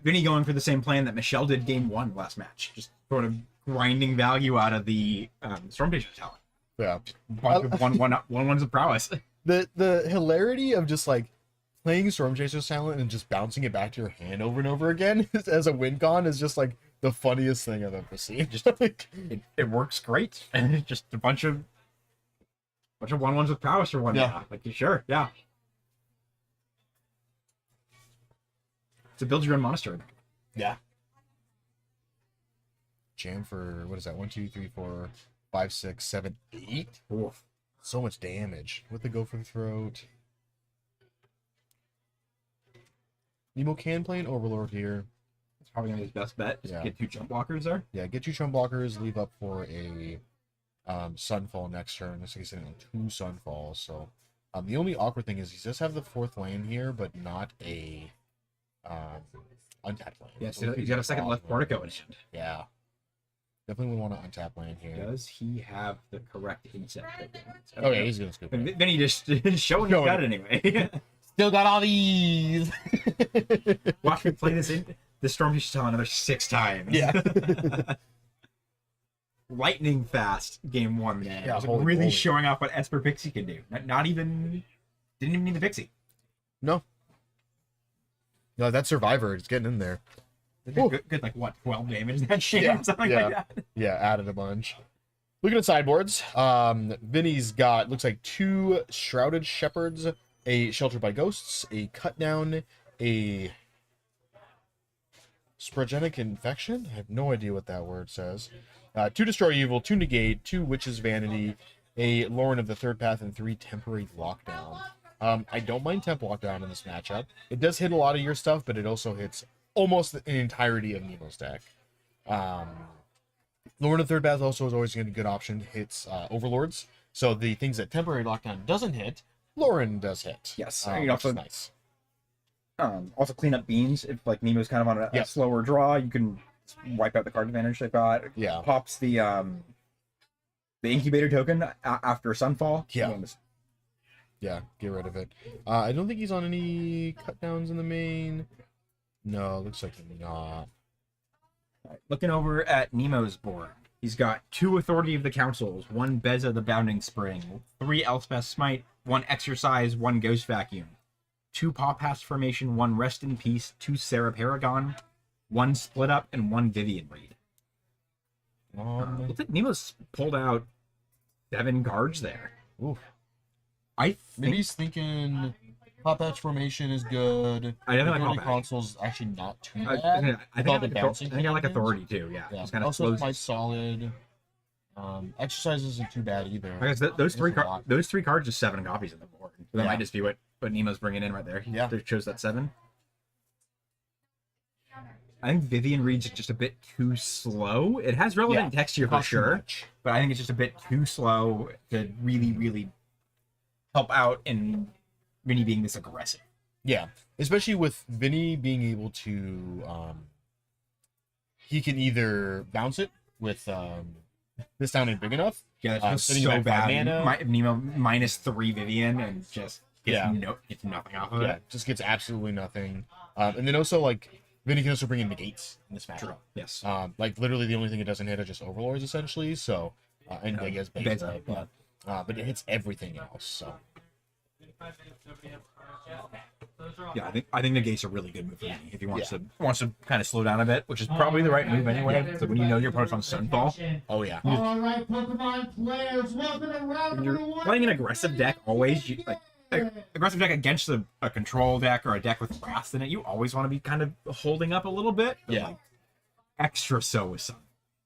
Speaker 4: Vinny going for the same plan that Michelle did game 1 last match. Just sort of grinding value out of the Storm Chaser talent.
Speaker 3: Yeah.
Speaker 4: Bunch of 1/1s of prowess.
Speaker 3: The hilarity of just like playing Storm Chaser's talent and just bouncing it back to your hand over and over again as a win con is just like the funniest thing I've ever seen. Just like
Speaker 4: it works great. And it's just a bunch of 1/1s with prowess or whatnot.
Speaker 3: Yeah.
Speaker 4: Like sure, yeah. To build your own monastery.
Speaker 3: Yeah. Jam for what is that? 1, 2, 3, 4, 5, 6, 7, 8.
Speaker 4: Oof.
Speaker 3: So much damage with the Go for the Throat. Nemo can play an Overlord here.
Speaker 4: It's probably gonna be his best bet. Just get 2 jump blockers there.
Speaker 3: Yeah, get 2 jump blockers, leave up for a Sunfall next turn. Looks like he's sitting on 2 Sunfalls. So the only awkward thing is he does have the 4th land here, but not a untapped land.
Speaker 4: Yeah, so he's got a second left Portico in hand.
Speaker 3: Yeah. Definitely would want to untap land here.
Speaker 4: Does he have the correct insect token?
Speaker 3: Oh yeah, he's gonna scoop it.
Speaker 4: Then he just showing he's got it anyway.
Speaker 3: Still got all these.
Speaker 4: Watch me play this Storm Chaser Talent another 6 times.
Speaker 3: Yeah.
Speaker 4: Lightning fast game 1 there.
Speaker 3: Yeah,
Speaker 4: It was really showing off what Esper Pixie can do. Didn't even need the Pixie.
Speaker 3: No. No, that Survivor is getting in there.
Speaker 4: Good, like what, 12 damage that shit,
Speaker 3: Yeah,
Speaker 4: something
Speaker 3: yeah.
Speaker 4: like that.
Speaker 3: Yeah, added a bunch. Looking at sideboards, Vinny's got, looks like 2 Shrouded Shepherds, a Sheltered by Ghosts, a Cut Down, a Sporogenic Infection? I have no idea what that word says. 2 Destroy Evil, 2 Negate, 2 Witch's Vanity, a Lauren of the Third Path, and 3 Temporary Lockdown. I don't mind Temp Lockdown in this matchup. It does hit a lot of your stuff, but it also hits almost the entirety of Nemo's deck. Lauren of Third Path also is always a good option. Hits Overlords. So the things that Temporary Lockdown doesn't hit, Lauren does hit.
Speaker 4: Yes,
Speaker 3: which
Speaker 4: also
Speaker 3: is nice.
Speaker 4: Also clean up beans. If like Nemo's kind of on a slower draw, you can wipe out the card advantage they've got.
Speaker 3: Yeah.
Speaker 4: Pops the incubator token after Sunfall.
Speaker 3: Yeah. Yeah, get rid of it. I don't think he's on any cut downs in the main. No, looks like not.
Speaker 4: Looking over at Nemo's board, he's got 2 Authority of the Councils, 1 Beza the Bounding Spring, 3 Elspeth Smite, 1 Exercise, 1 Ghost Vacuum, 2 Paw Pass Formation, 1 Rest in Peace, 2 Sarah Paragon, 1 Split Up, and 1 Vivian Reed. Looks like Nemo's pulled out 7 cards there.
Speaker 3: Oof.
Speaker 4: I think
Speaker 3: Maybe he's thinking Pop Patch Formation is good.
Speaker 4: I don't like
Speaker 3: Authority
Speaker 4: Pop Patch.
Speaker 3: Console's actually not too
Speaker 4: I
Speaker 3: bad.
Speaker 4: think
Speaker 3: With all the
Speaker 4: I
Speaker 3: bouncing
Speaker 4: think I like
Speaker 3: things.
Speaker 4: Authority too. Yeah,
Speaker 3: Yeah,
Speaker 4: it's kind of
Speaker 3: also
Speaker 4: slows.
Speaker 3: quite solid. Exercise isn't too bad either.
Speaker 4: I guess those three
Speaker 3: There's a lot.
Speaker 4: those 3 cards just 7 copies in the board. So that
Speaker 3: Yeah.
Speaker 4: might just be what Nemo's bringing in right there. He chose that 7. I think Vivian Reed's just a bit too slow. It has relevant texture for
Speaker 3: Costs too
Speaker 4: sure,
Speaker 3: much.
Speaker 4: but I think it's just a bit too slow to really help out in Vinny being this aggressive.
Speaker 3: Yeah, especially with Vinny being able to, he can either bounce it with this down ain't big enough.
Speaker 4: Yeah, that's
Speaker 3: sitting
Speaker 4: so
Speaker 3: at 5
Speaker 4: bad.
Speaker 3: mana.
Speaker 4: Nemo -3 Vivian and just gets,
Speaker 3: Yeah.
Speaker 4: gets nothing off of
Speaker 3: Yeah,
Speaker 4: it.
Speaker 3: just gets absolutely nothing. And then also like Vinny can also bring in negates in this matchup.
Speaker 4: Yes.
Speaker 3: Like literally the only thing it doesn't hit are just overlords essentially. So and I guess Beza, but it hits everything else. So
Speaker 4: Yeah, I think negate's a really good move for Vinny if he wants to kind of slow down a bit, which is probably the right move anyway. So when you know your opponent's on Sunfall,
Speaker 3: oh yeah.
Speaker 1: All right, Pokemon players, welcome to round
Speaker 4: when
Speaker 1: number
Speaker 4: you're
Speaker 1: 1.
Speaker 4: playing an aggressive deck, always aggressive deck against a control deck or a deck with wrath in it, you always want to be kind of holding up a little bit. But
Speaker 3: Yeah.
Speaker 4: like, extra so with Sun.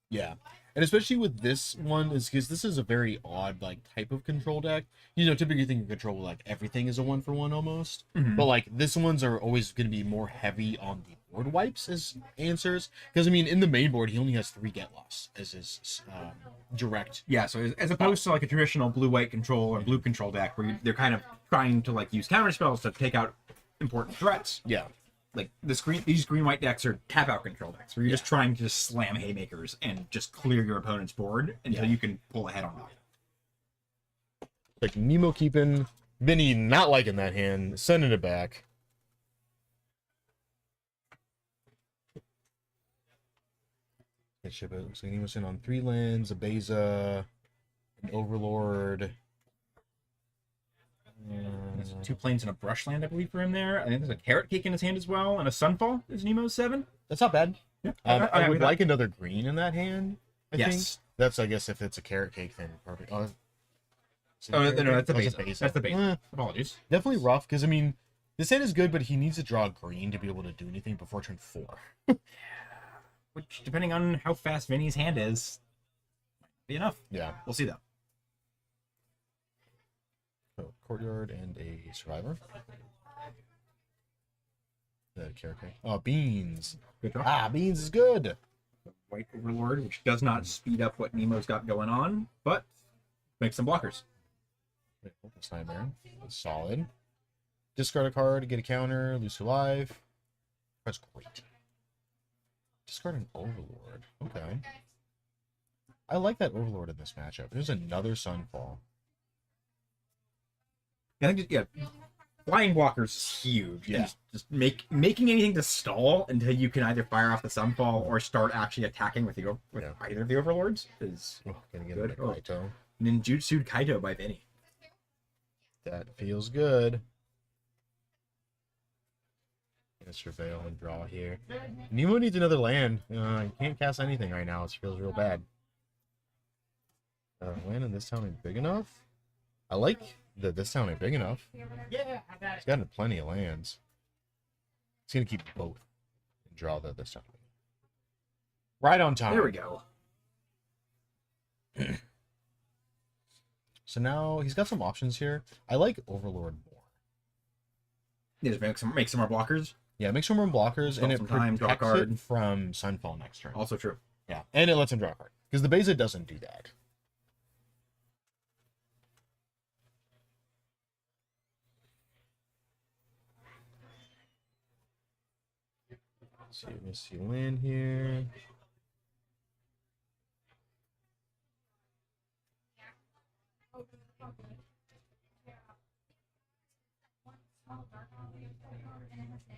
Speaker 3: Yeah. And especially with this one, is because this is a very odd like type of control deck. You know, typically you think of control like everything is a 1-for-1 almost.
Speaker 4: Mhm.
Speaker 3: But like this ones are always going to be more heavy on the board wipes as answers. Because I mean, in the main board, he only has 3 get lost as his direct.
Speaker 4: Yeah, so as opposed to like a traditional blue-white control or blue control deck where they're kind of trying to like use counter spells to take out important threats.
Speaker 3: Yeah.
Speaker 4: Like these green-white decks are tap-out control decks where you're just trying to just slam haymakers and just clear your opponent's board until you can pull ahead on that.
Speaker 3: Like Nemo keeping, Vinny not liking that hand, sending it back. So Nemo's in on 3 lands, a Beza, an Overlord.
Speaker 4: There's 2 planes and a brushland, I believe, for him there. I think there's a carrot cake in his hand as well, and a sunfall is Nemo's 7.
Speaker 3: That's not bad.
Speaker 4: Yeah,
Speaker 3: I would like another green in that hand. I think
Speaker 4: Yes.
Speaker 3: that's, I guess, if it's a carrot cake, then perfect. Oh,
Speaker 4: no, that's the
Speaker 3: Oh, it's
Speaker 4: base. That's the base.
Speaker 3: Eh,
Speaker 4: Apologies.
Speaker 3: definitely rough because I mean, this hand is good, but he needs to draw green to be able to do anything before turn 4.
Speaker 4: Which, depending on how fast Vinny's hand is, might be enough.
Speaker 3: Yeah.
Speaker 4: We'll see though.
Speaker 3: So, courtyard and a survivor. The carrot cake. Oh, beans.
Speaker 4: Good draw.
Speaker 3: Ah, beans is good.
Speaker 4: White Overlord, which does not speed up what Nemo's got going on, but makes some blockers.
Speaker 3: This nightmare. Solid. Discard a card to get a counter. Lose to life. That's great. Discard an Overlord. Okay. I like that Overlord in this matchup. There's another Sunfall.
Speaker 4: I think, flying blockers is huge.
Speaker 3: Yeah.
Speaker 4: Just making anything to stall until you can either fire off the Sunfall or start actually attacking with either of the Overlords is
Speaker 3: Gonna get
Speaker 4: good.
Speaker 3: a Kaito.
Speaker 4: Ninjutsu Kaito by Vinny.
Speaker 3: That feels good. Gonna surveil and draw here. Nemo needs another land. He can't cast anything right now. It feels real bad. Land in this town ain't big enough. I like that this town ain't big enough.
Speaker 1: Yeah, I got
Speaker 3: He's
Speaker 1: it.
Speaker 3: got plenty of lands. He's gonna keep both and draw this town. Right on time.
Speaker 4: There we go.
Speaker 3: So now he's got some options here. I like Overlord more.
Speaker 4: Yeah, just make some more blockers.
Speaker 3: Yeah, it makes some more blockers, and it
Speaker 4: some time, draw a
Speaker 3: protects
Speaker 4: card.
Speaker 3: it from Sunfall next turn.
Speaker 4: Also true.
Speaker 3: Yeah, and it lets him draw a card. Because the Beza doesn't do that. Let's see, let me see land here.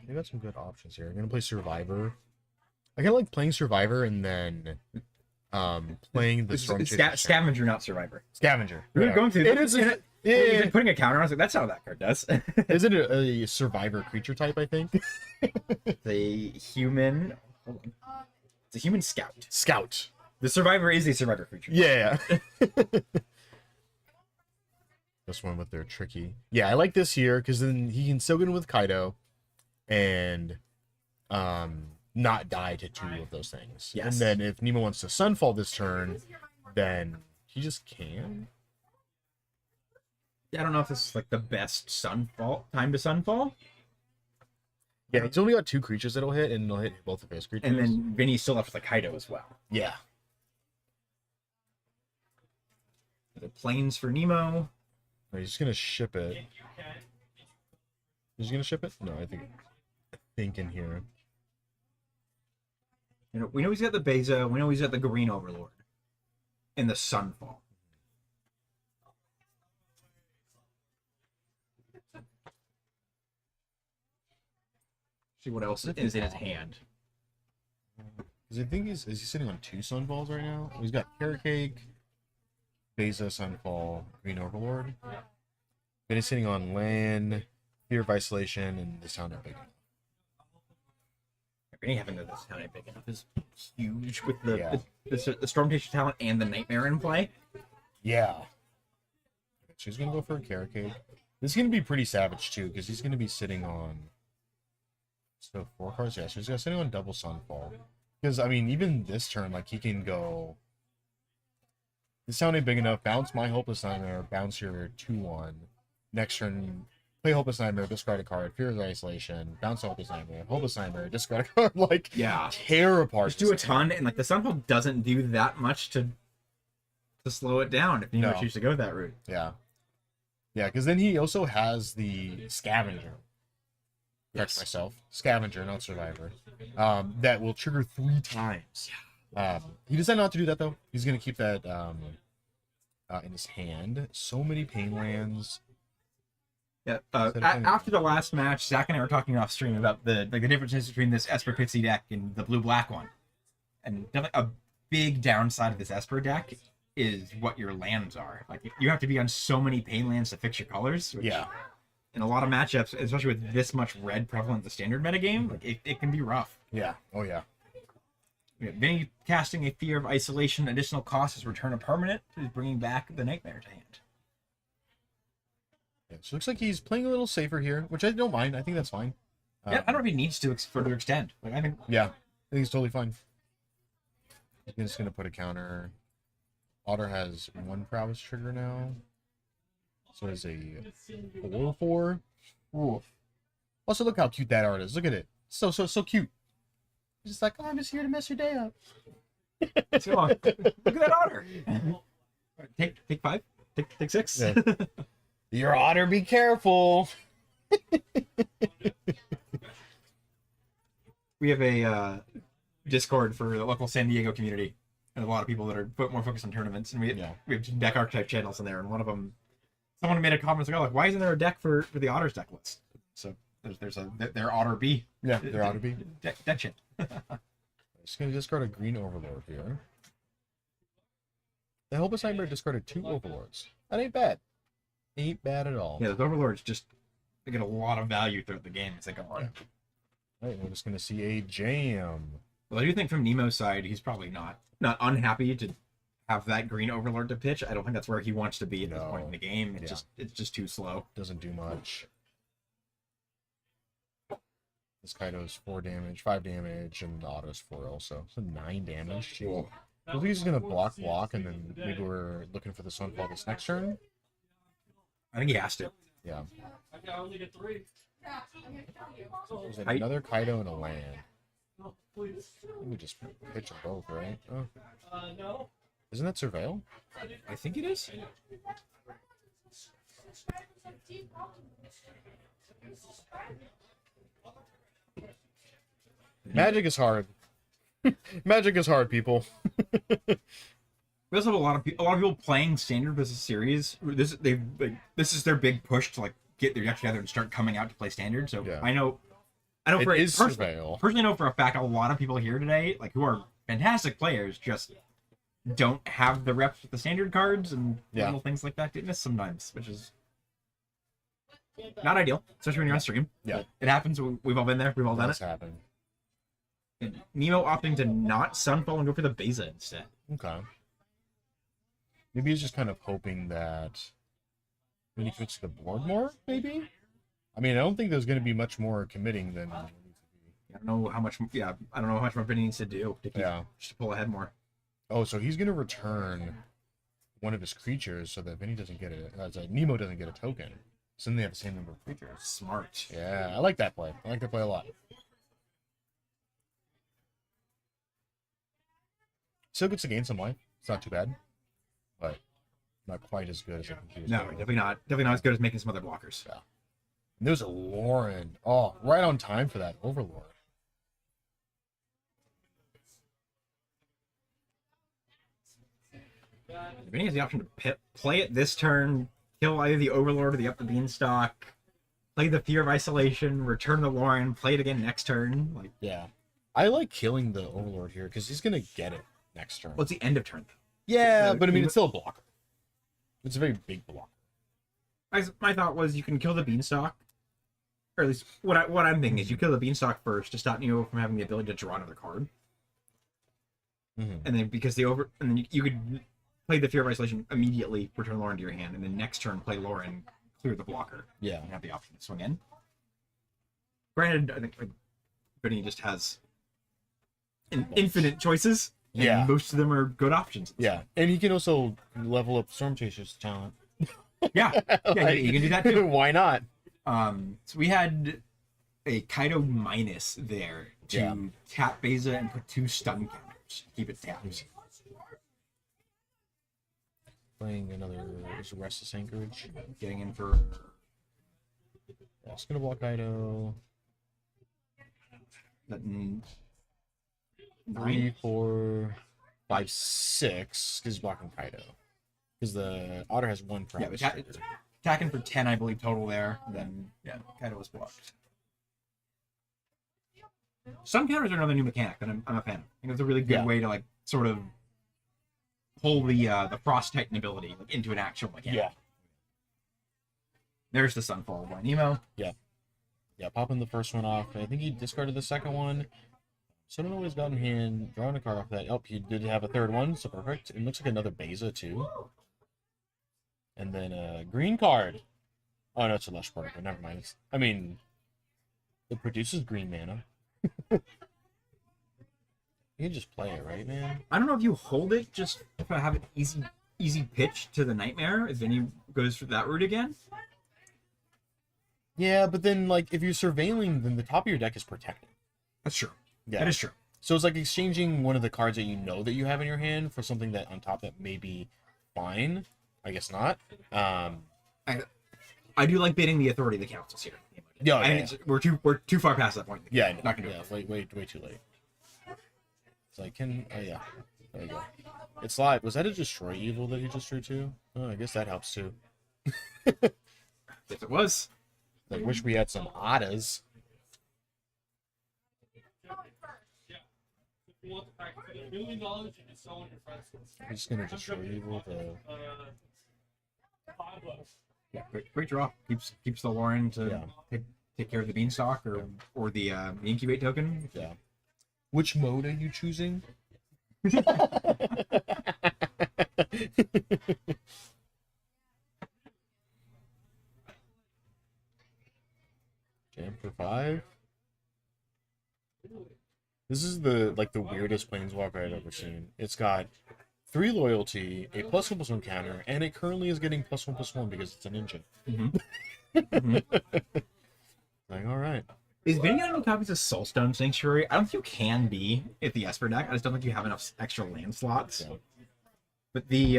Speaker 3: They got some good options here. I'm gonna play Survivor. I kind of like playing Survivor and then playing the Stormchaser.
Speaker 4: Scavenger, not Survivor.
Speaker 3: Scavenger.
Speaker 4: We were
Speaker 3: Yeah.
Speaker 4: going through
Speaker 3: It is.
Speaker 4: You've been putting a counter on. I was like, that's not what that card does.
Speaker 3: Isn't it a Survivor creature type? I think.
Speaker 4: The human. Hold on. It's a human scout.
Speaker 3: Scout.
Speaker 4: The Survivor is a Survivor creature.
Speaker 3: Yeah. This one with their tricky. Yeah, I like this here because then he can still get in with Kaido, and not die to two of those things.
Speaker 4: Yes.
Speaker 3: And then if Nemo wants to Sunfall this turn, then he just can.
Speaker 4: I don't know if this is like the best Sunfall time to Sunfall.
Speaker 3: Yeah, he's only got two creatures that'll hit, and he'll hit both of his creatures.
Speaker 4: And then Vinny's still left with like Kaido as well.
Speaker 3: yeah.
Speaker 4: The planes for Nemo.
Speaker 3: No, he's just gonna ship it. He's gonna ship it? No, I think in here.
Speaker 4: You know, we know he's got the Beza. We know he's got the Green Overlord. And the Sunfall. See what else is in his hand.
Speaker 3: Because I think is he sitting on two Sunfalls right now? He's got Carrot Cake, Beza, Sunfall, Green Overlord. Then he's sitting on land, Fear of Isolation, and this town not big enough.
Speaker 4: Vinny having this town ain't big enough is huge with the
Speaker 3: Yeah.
Speaker 4: the Stormchaser talent and the Nightmare in play.
Speaker 3: Yeah. She's gonna go for a Carrot Cake. This is gonna be pretty savage too, because he's gonna be sitting on so 4 cards. Yeah, so he's sitting on double Sunfall. Because I mean, even this turn, like he can go. This town ain't big enough. Bounce my Hopeless Nightmare. Bounce your 2/1. Next turn, play Hopeless Nightmare. Discard a card. Fear of Isolation. Bounce Hopeless Nightmare. Hopeless Nightmare. Discard a card. Like
Speaker 4: Yeah.
Speaker 3: tear apart.
Speaker 4: Just do a ton, and like the Sunfall doesn't do that much to slow it down if you
Speaker 3: No.
Speaker 4: choose to go that route.
Speaker 3: Yeah. Yeah, because then he also has the Scavenger. Correct
Speaker 4: Yes.
Speaker 3: myself. Scavenger, not Survivor. That will trigger 3 times. He decided not to do that though. He's gonna keep that in his hand. So many pain lands.
Speaker 4: Yeah.
Speaker 3: Instead of playing-
Speaker 4: After the last match, Zach and I were talking off stream about the differences between this Esper Pixie deck and the blue-black one. And definitely a big downside of this Esper deck is what your lands are. Like you have to be on so many pain lands to fix your colors. Which,
Speaker 3: Yeah.
Speaker 4: in a lot of matchups, especially with this much red prevalent in the standard metagame, like it can be rough.
Speaker 3: Yeah. Oh yeah.
Speaker 4: Vinny casting a Fear of Isolation, additional cost is return a permanent, is bringing back the Nightmare to hand.
Speaker 3: Yeah, so it looks like he's playing a little safer here, which I don't mind. I think that's fine.
Speaker 4: Yeah, I don't know if he needs to further extend. Like I think
Speaker 3: Yeah, I think it's totally fine. He's just gonna put a counter. Otter has 1 prowess trigger now. So it's a 4/4. Ooh. Also, look how cute that art is. Look at it. So cute. He's just like, oh, I'm just here to mess your day up.
Speaker 4: Come on. Look at that otter. Take 5. Take 6.
Speaker 3: Yeah. Your otter, be careful.
Speaker 4: We have a Discord for the local San Diego community, and a lot of people that are more focused on tournaments. And we have some deck archetype channels in there, and one of them, someone made a comment like, "Oh, like why isn't there a deck for the otters deck list?" So there's their otter B.
Speaker 3: Yeah, their otter B.
Speaker 4: Deck shit.
Speaker 3: Just gonna discard a green overlord here. The Helpless Nightmare discarded 2 overlords. That ain't bad. Ain't bad at all.
Speaker 4: Yeah, those overlords just they get a lot of value throughout the game as they go on.
Speaker 3: Right, we're just gonna see a jam.
Speaker 4: Well, I do think from Nemo's side, he's probably not unhappy to have that green overlord to pitch. I don't think that's where he wants to be at this point in the game. It's just too slow.
Speaker 3: Doesn't do much. This Kaido's 4 damage, 5 damage, and the auto's 4 also. So 9 damage. Gee. I think he's gonna block, and then maybe we're looking for the Sunfall this next turn.
Speaker 4: I think he has to.
Speaker 3: Yeah.
Speaker 2: I only get 3.
Speaker 3: There's another Kaido and a land. We just pitch them both, right? Oh.
Speaker 2: No.
Speaker 3: Isn't that Surveil?
Speaker 4: I think it is.
Speaker 3: Magic is hard. Magic is hard, people.
Speaker 4: We also have a lot of people playing Standard versus Series. This is their big push to like get their deck together and start coming out to play Standard. So
Speaker 3: Yeah.
Speaker 4: I know
Speaker 3: It
Speaker 4: for
Speaker 3: is
Speaker 4: personally
Speaker 3: Surveil.
Speaker 4: know for a fact a lot of people here today, like who are fantastic players, just don't have the reps with the Standard cards and little things like that. Get missed sometimes, which is not ideal, especially when you're on stream.
Speaker 3: Yeah.
Speaker 4: But it happens. We've all been there. We've all done
Speaker 3: Does
Speaker 4: it.
Speaker 3: happen.
Speaker 4: And Nemo opting to not Sunfall and go for the Beza instead.
Speaker 3: Okay. Maybe he's just kind of hoping that when he commits to the board more, maybe? I mean, I don't think there's going to be much more committing than...
Speaker 4: I don't know how much. Yeah, I don't know how much more Vinny needs to do to keep, just to pull ahead more.
Speaker 3: Oh, so he's going to return one of his creatures so that Vinny doesn't get it. Nemo doesn't get a token. So then they have the same number of creatures.
Speaker 4: Smart.
Speaker 3: Yeah, I like that play. I like that play a lot. Still gets to gain some life. It's not too bad, but not quite as good as I think he was.
Speaker 4: No,
Speaker 3: doing.
Speaker 4: definitely not. Definitely not as good as making some other blockers.
Speaker 3: Yeah. And there's a Lauren. Oh, right on time for that Overlord.
Speaker 4: Vinny has the option to play it this turn, kill either the Overlord or the Up the Beanstalk, play the Fear of Isolation, return the Lauren, play it again next turn. Like,
Speaker 3: yeah, I like killing the Overlord here because he's gonna get it next turn.
Speaker 4: Well, it's the end of turn.
Speaker 3: Yeah, but I mean, it's still a blocker. It's a very big blocker.
Speaker 4: My thought was you can kill the Beanstalk, or at least what I'm thinking is you kill the Beanstalk first to stop Neo from having the ability to draw another card, and then and then you could play the Fear of Isolation immediately, return Lauren to your hand, and then next turn play Lauren, clear the blocker.
Speaker 3: Yeah,
Speaker 4: and have the option to swing in. Granted, I think Vinny just has infinite choices. And most of them are good options.
Speaker 3: Yeah, and he can also level up Storm Chaser's talent.
Speaker 4: Yeah, you can do that too.
Speaker 3: Why not?
Speaker 4: So we had a Kaido minus there to tap Beza and put 2 stun counters. Keep it tapped.
Speaker 3: Playing another Restless Anchorage.
Speaker 4: Getting in for...
Speaker 3: Yeah, it's gonna block Kaido. 3, 4, 5, 6. Because he's blocking Kaido. Because the Otter has 1 per
Speaker 4: attacking for 10, I believe, total there. Then, Kaido was blocked. Stun counters are another new mechanic that I'm a fan of. I think it's a really good way to, like, sort of pull the Frost Titan ability into an actual mechanic. Yeah. There's the Sunfall by Nemo.
Speaker 3: Yeah. Yeah, popping the first one off. I think he discarded the second one. So I don't know what he's got in hand. Drawing a card off that. Oh, he did have a third one, so perfect. It looks like another Beza, too. And then a green card. Oh, no, it's a Lush Particle. Never mind. It produces green mana. You can just play it, right, man?
Speaker 4: I don't know if you hold it just to have an easy pitch to the Nightmare, if then he goes for that route again.
Speaker 3: Yeah, but then, like, if you're surveilling, then the top of your deck is protected.
Speaker 4: That's true.
Speaker 3: Yeah.
Speaker 4: That is true.
Speaker 3: So it's like exchanging one of the cards that you know that you have in your hand for something that on top that may be fine. I guess not.
Speaker 4: I do like bidding the authority of the councils here. We're too far past that point.
Speaker 3: Yeah,
Speaker 4: not gonna do it.
Speaker 3: Way too late. So I can. Oh yeah, there you go. It's live. Was that a Destroy Evil that you just drew too? Oh, I guess that helps too.
Speaker 4: If it was,
Speaker 3: I wish we had some Ottas. I'm just gonna Destroy Evil the.
Speaker 4: Yeah, great draw. Keeps the Lauren to take care of the beanstalk or the incubate token.
Speaker 3: Yeah. Which mode are you choosing? Jam for 5. This is the weirdest planeswalker I've ever seen. It's got 3 loyalty, a +1/+1 counter, and it currently is getting +1/+1 because it's a ninja. Like, all right.
Speaker 4: Is Vinny on any copies of Soulstone Sanctuary? I don't think you can be at the Esper deck. I just don't think you have enough extra land slots.
Speaker 3: Yeah.
Speaker 4: But the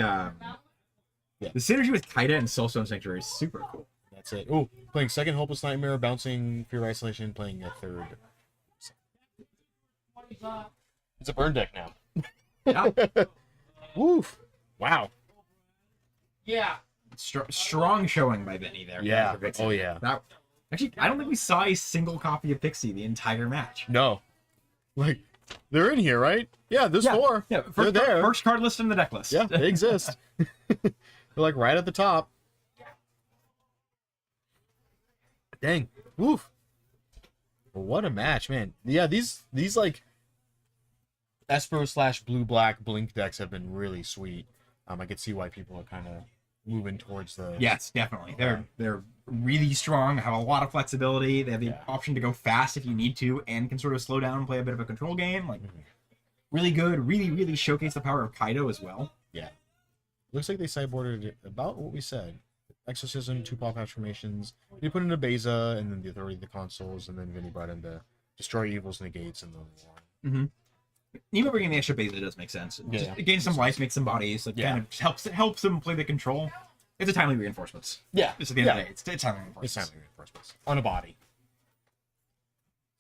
Speaker 4: synergy with Kaida and Soulstone Sanctuary is super cool.
Speaker 3: That's it. Oh, playing second Hopeless Nightmare, bouncing Fear Isolation, playing a third. It's a burn deck now.
Speaker 4: Yeah.
Speaker 3: Woof. Wow.
Speaker 1: Yeah.
Speaker 4: Strong showing by Vinny there.
Speaker 3: Yeah.
Speaker 4: For Pixie.
Speaker 3: Oh, yeah.
Speaker 4: That, actually, I don't think we saw a single copy of Pixie the entire match.
Speaker 3: No. Like, they're in here, right? Yeah, there's 4.
Speaker 4: Yeah,
Speaker 3: they're there.
Speaker 4: First card list in the deck list.
Speaker 3: Yeah, they exist. They're like right at the top. Dang. Woof. What a match, man. Yeah, these like Esper / blue-black blink decks have been really sweet. I could see why people are kind of moving towards the...
Speaker 4: Yes, definitely. They're really strong, have a lot of flexibility. They have the option to go fast if you need to, and can sort of slow down and play a bit of a control game. Like, really good. Really, really showcase the power of Kaido as well.
Speaker 3: Yeah. Looks like they sideboarded about what we said. Exorcism, 2 pop transformations. They put in a Beza, and then the Authority of the Consoles, and then Vinny brought in the Destroy Evils, Negates, and the...
Speaker 4: Even bringing the extra Beza does make sense.
Speaker 3: Yeah.
Speaker 4: Just gain some life, make some bodies. It kind of helps them play the control. It's a timely reinforcements.
Speaker 3: Yeah.
Speaker 4: It's at the end of the day. It's timely reinforcements.
Speaker 3: It's timely reinforcements. On a body.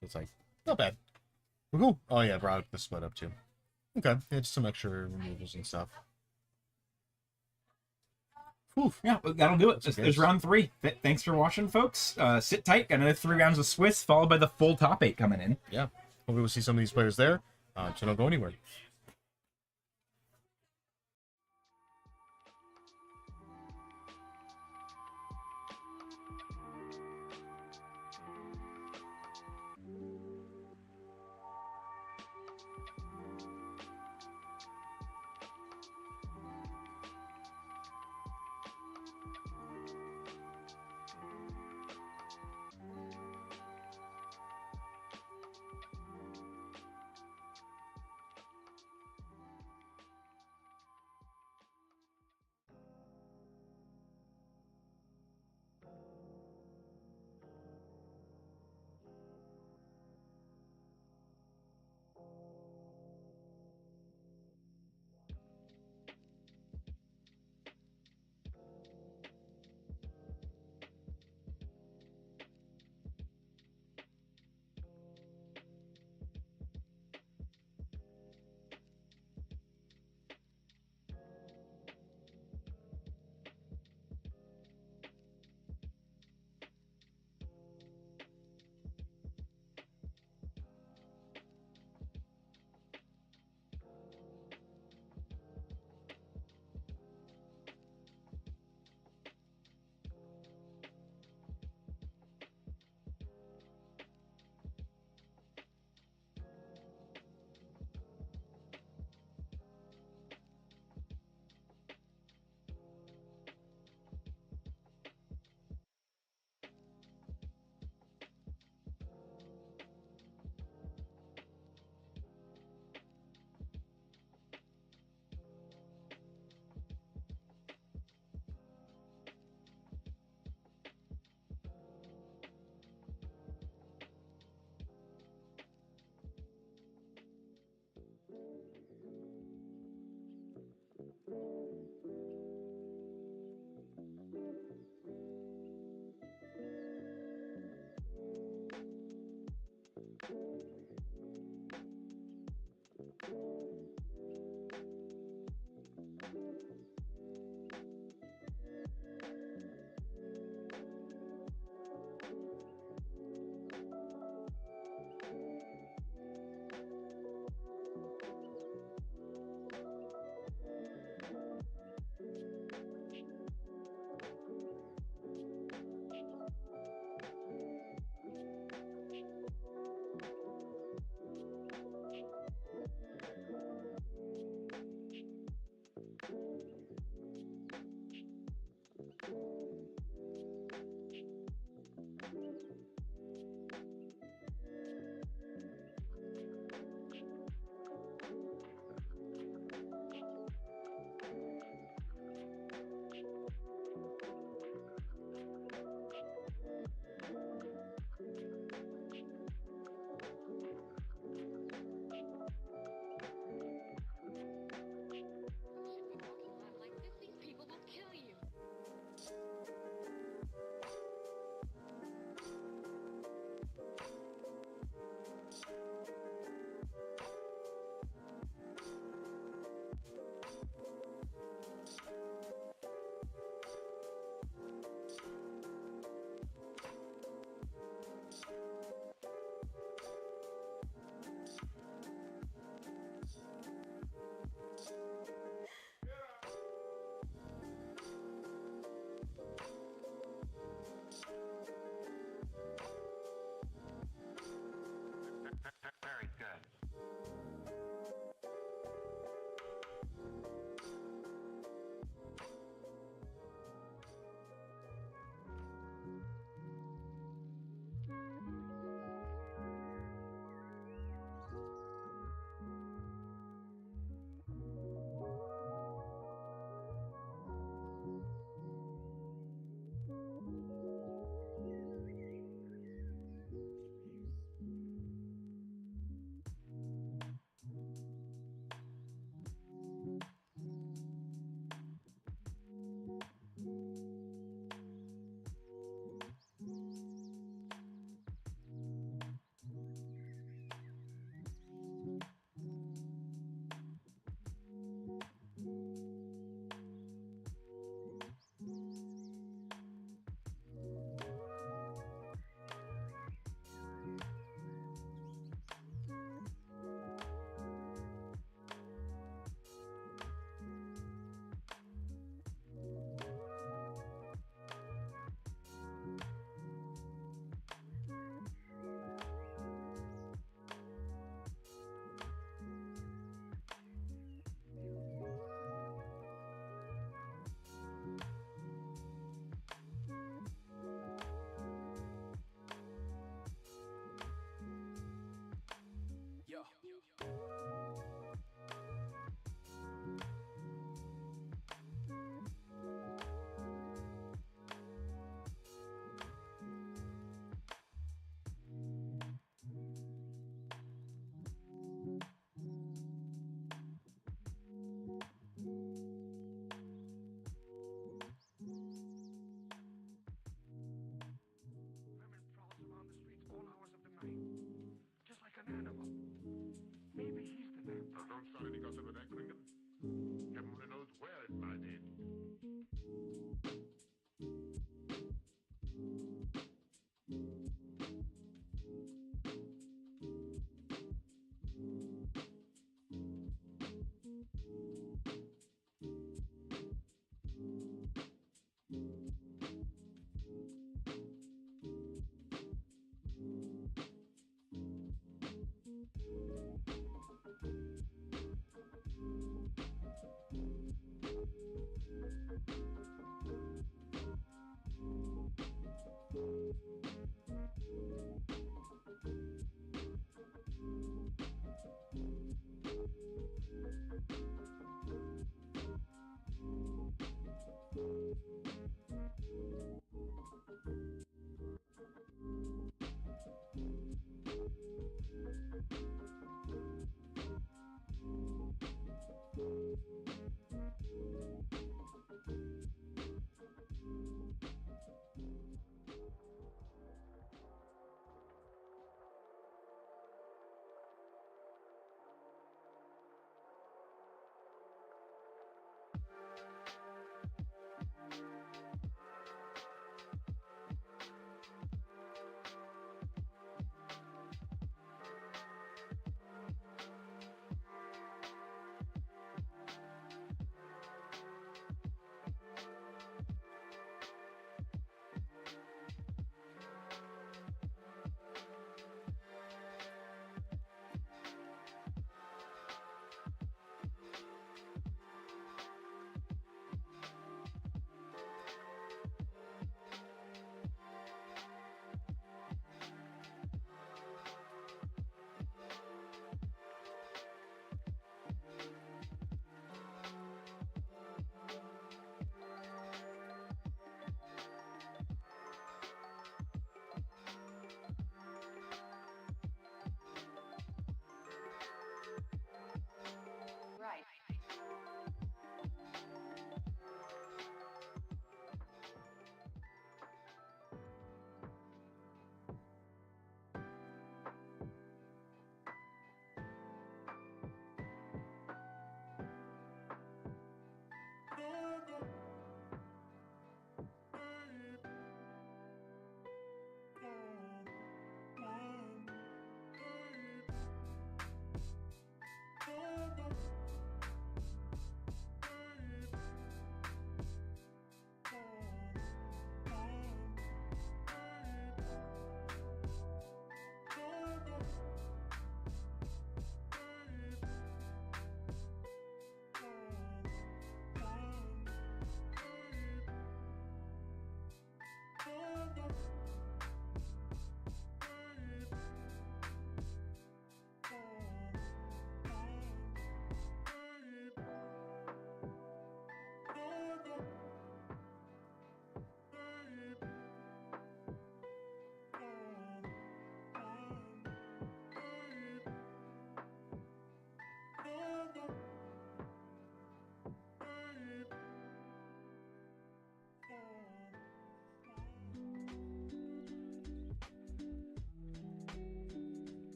Speaker 3: So it's like, not bad. But cool. Oh yeah, brought the split up too. Okay. Yeah, just some extra removals and stuff. Whew.
Speaker 4: Yeah, but that'll do it.
Speaker 3: That's
Speaker 4: There's round 3. Thanks for watching, folks. Sit tight. Got another 3 rounds of Swiss, followed by the full top 8 coming in.
Speaker 3: Yeah. Hopefully we'll see some of these players there. So don't go anywhere.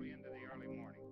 Speaker 10: early into the early morning.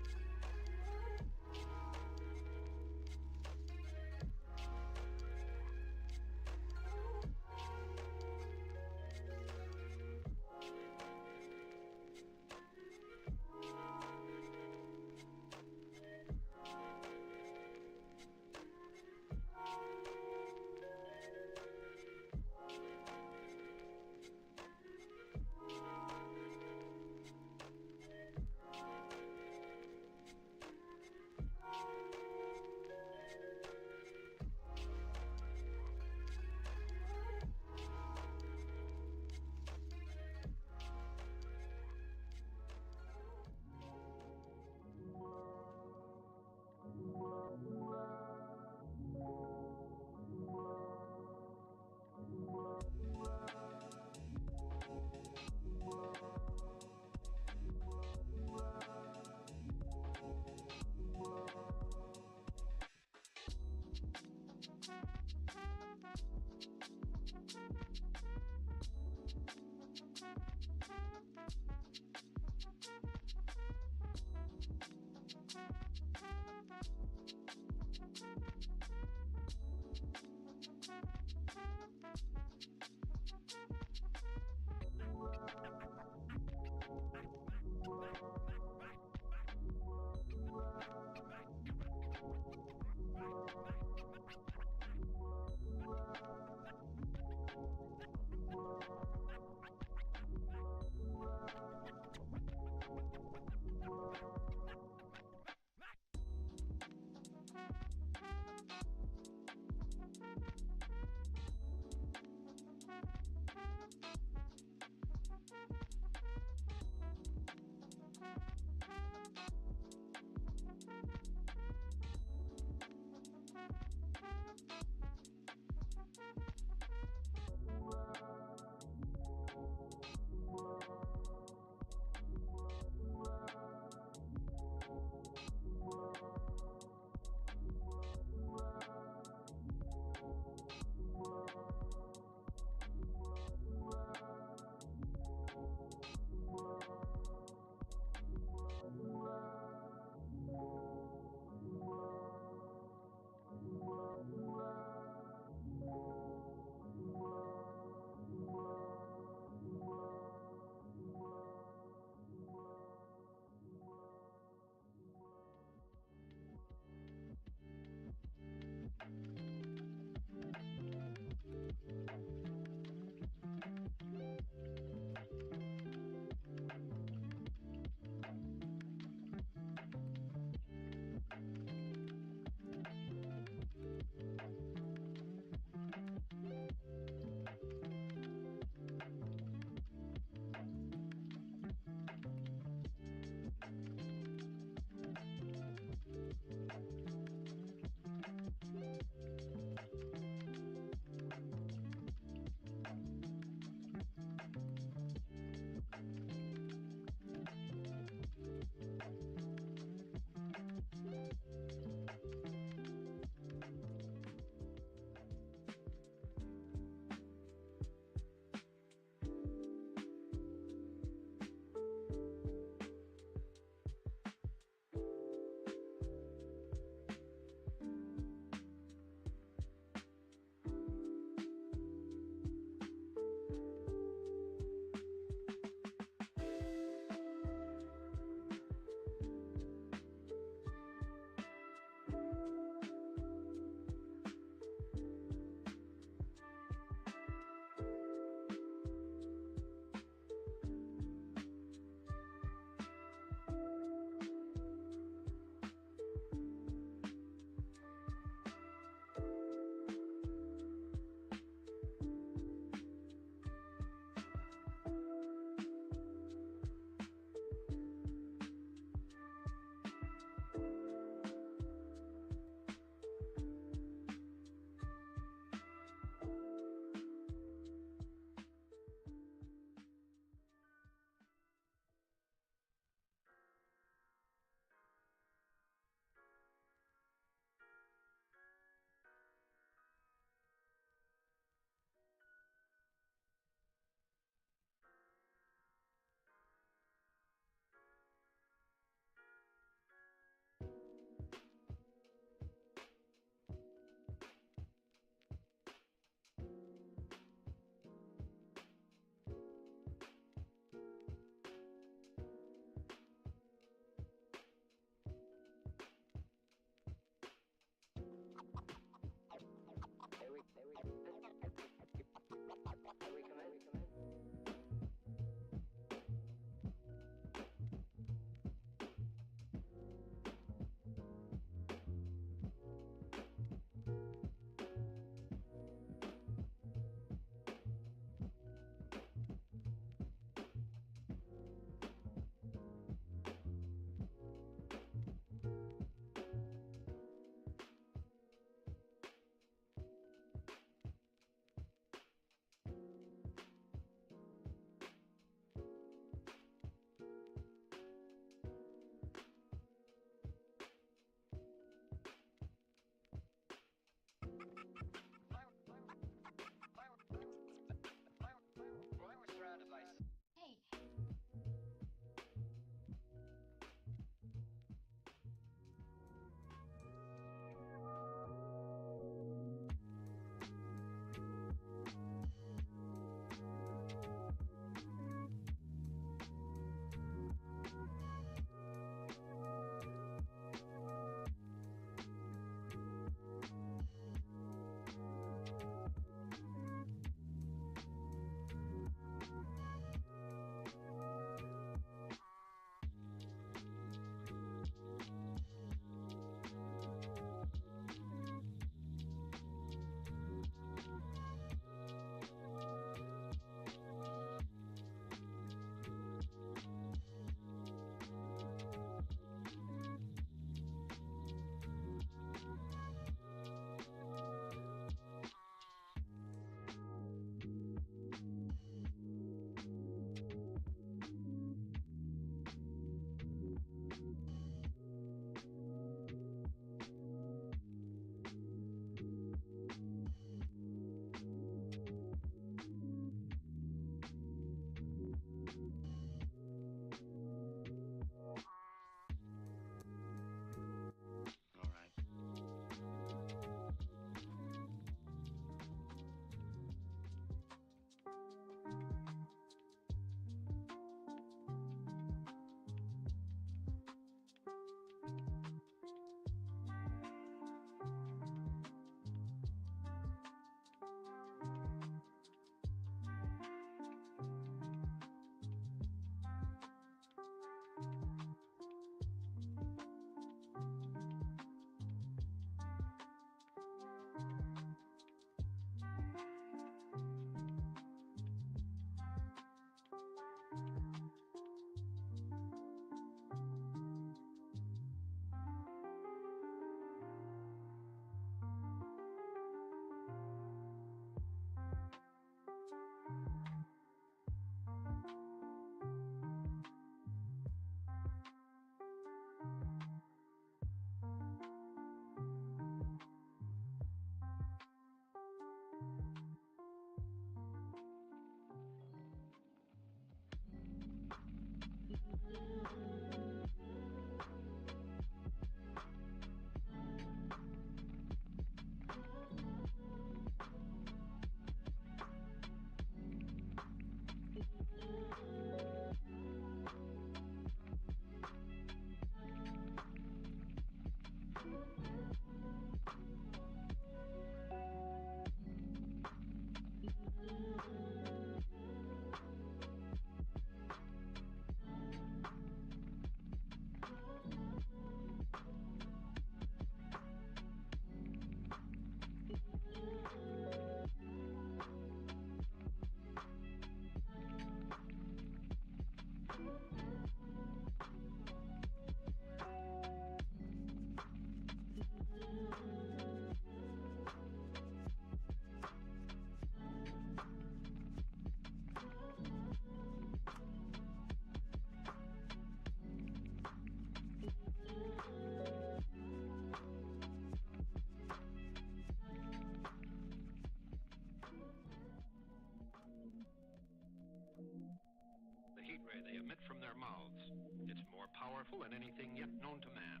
Speaker 10: powerful than anything yet known to man.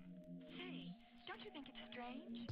Speaker 11: Say, don't you think it's strange?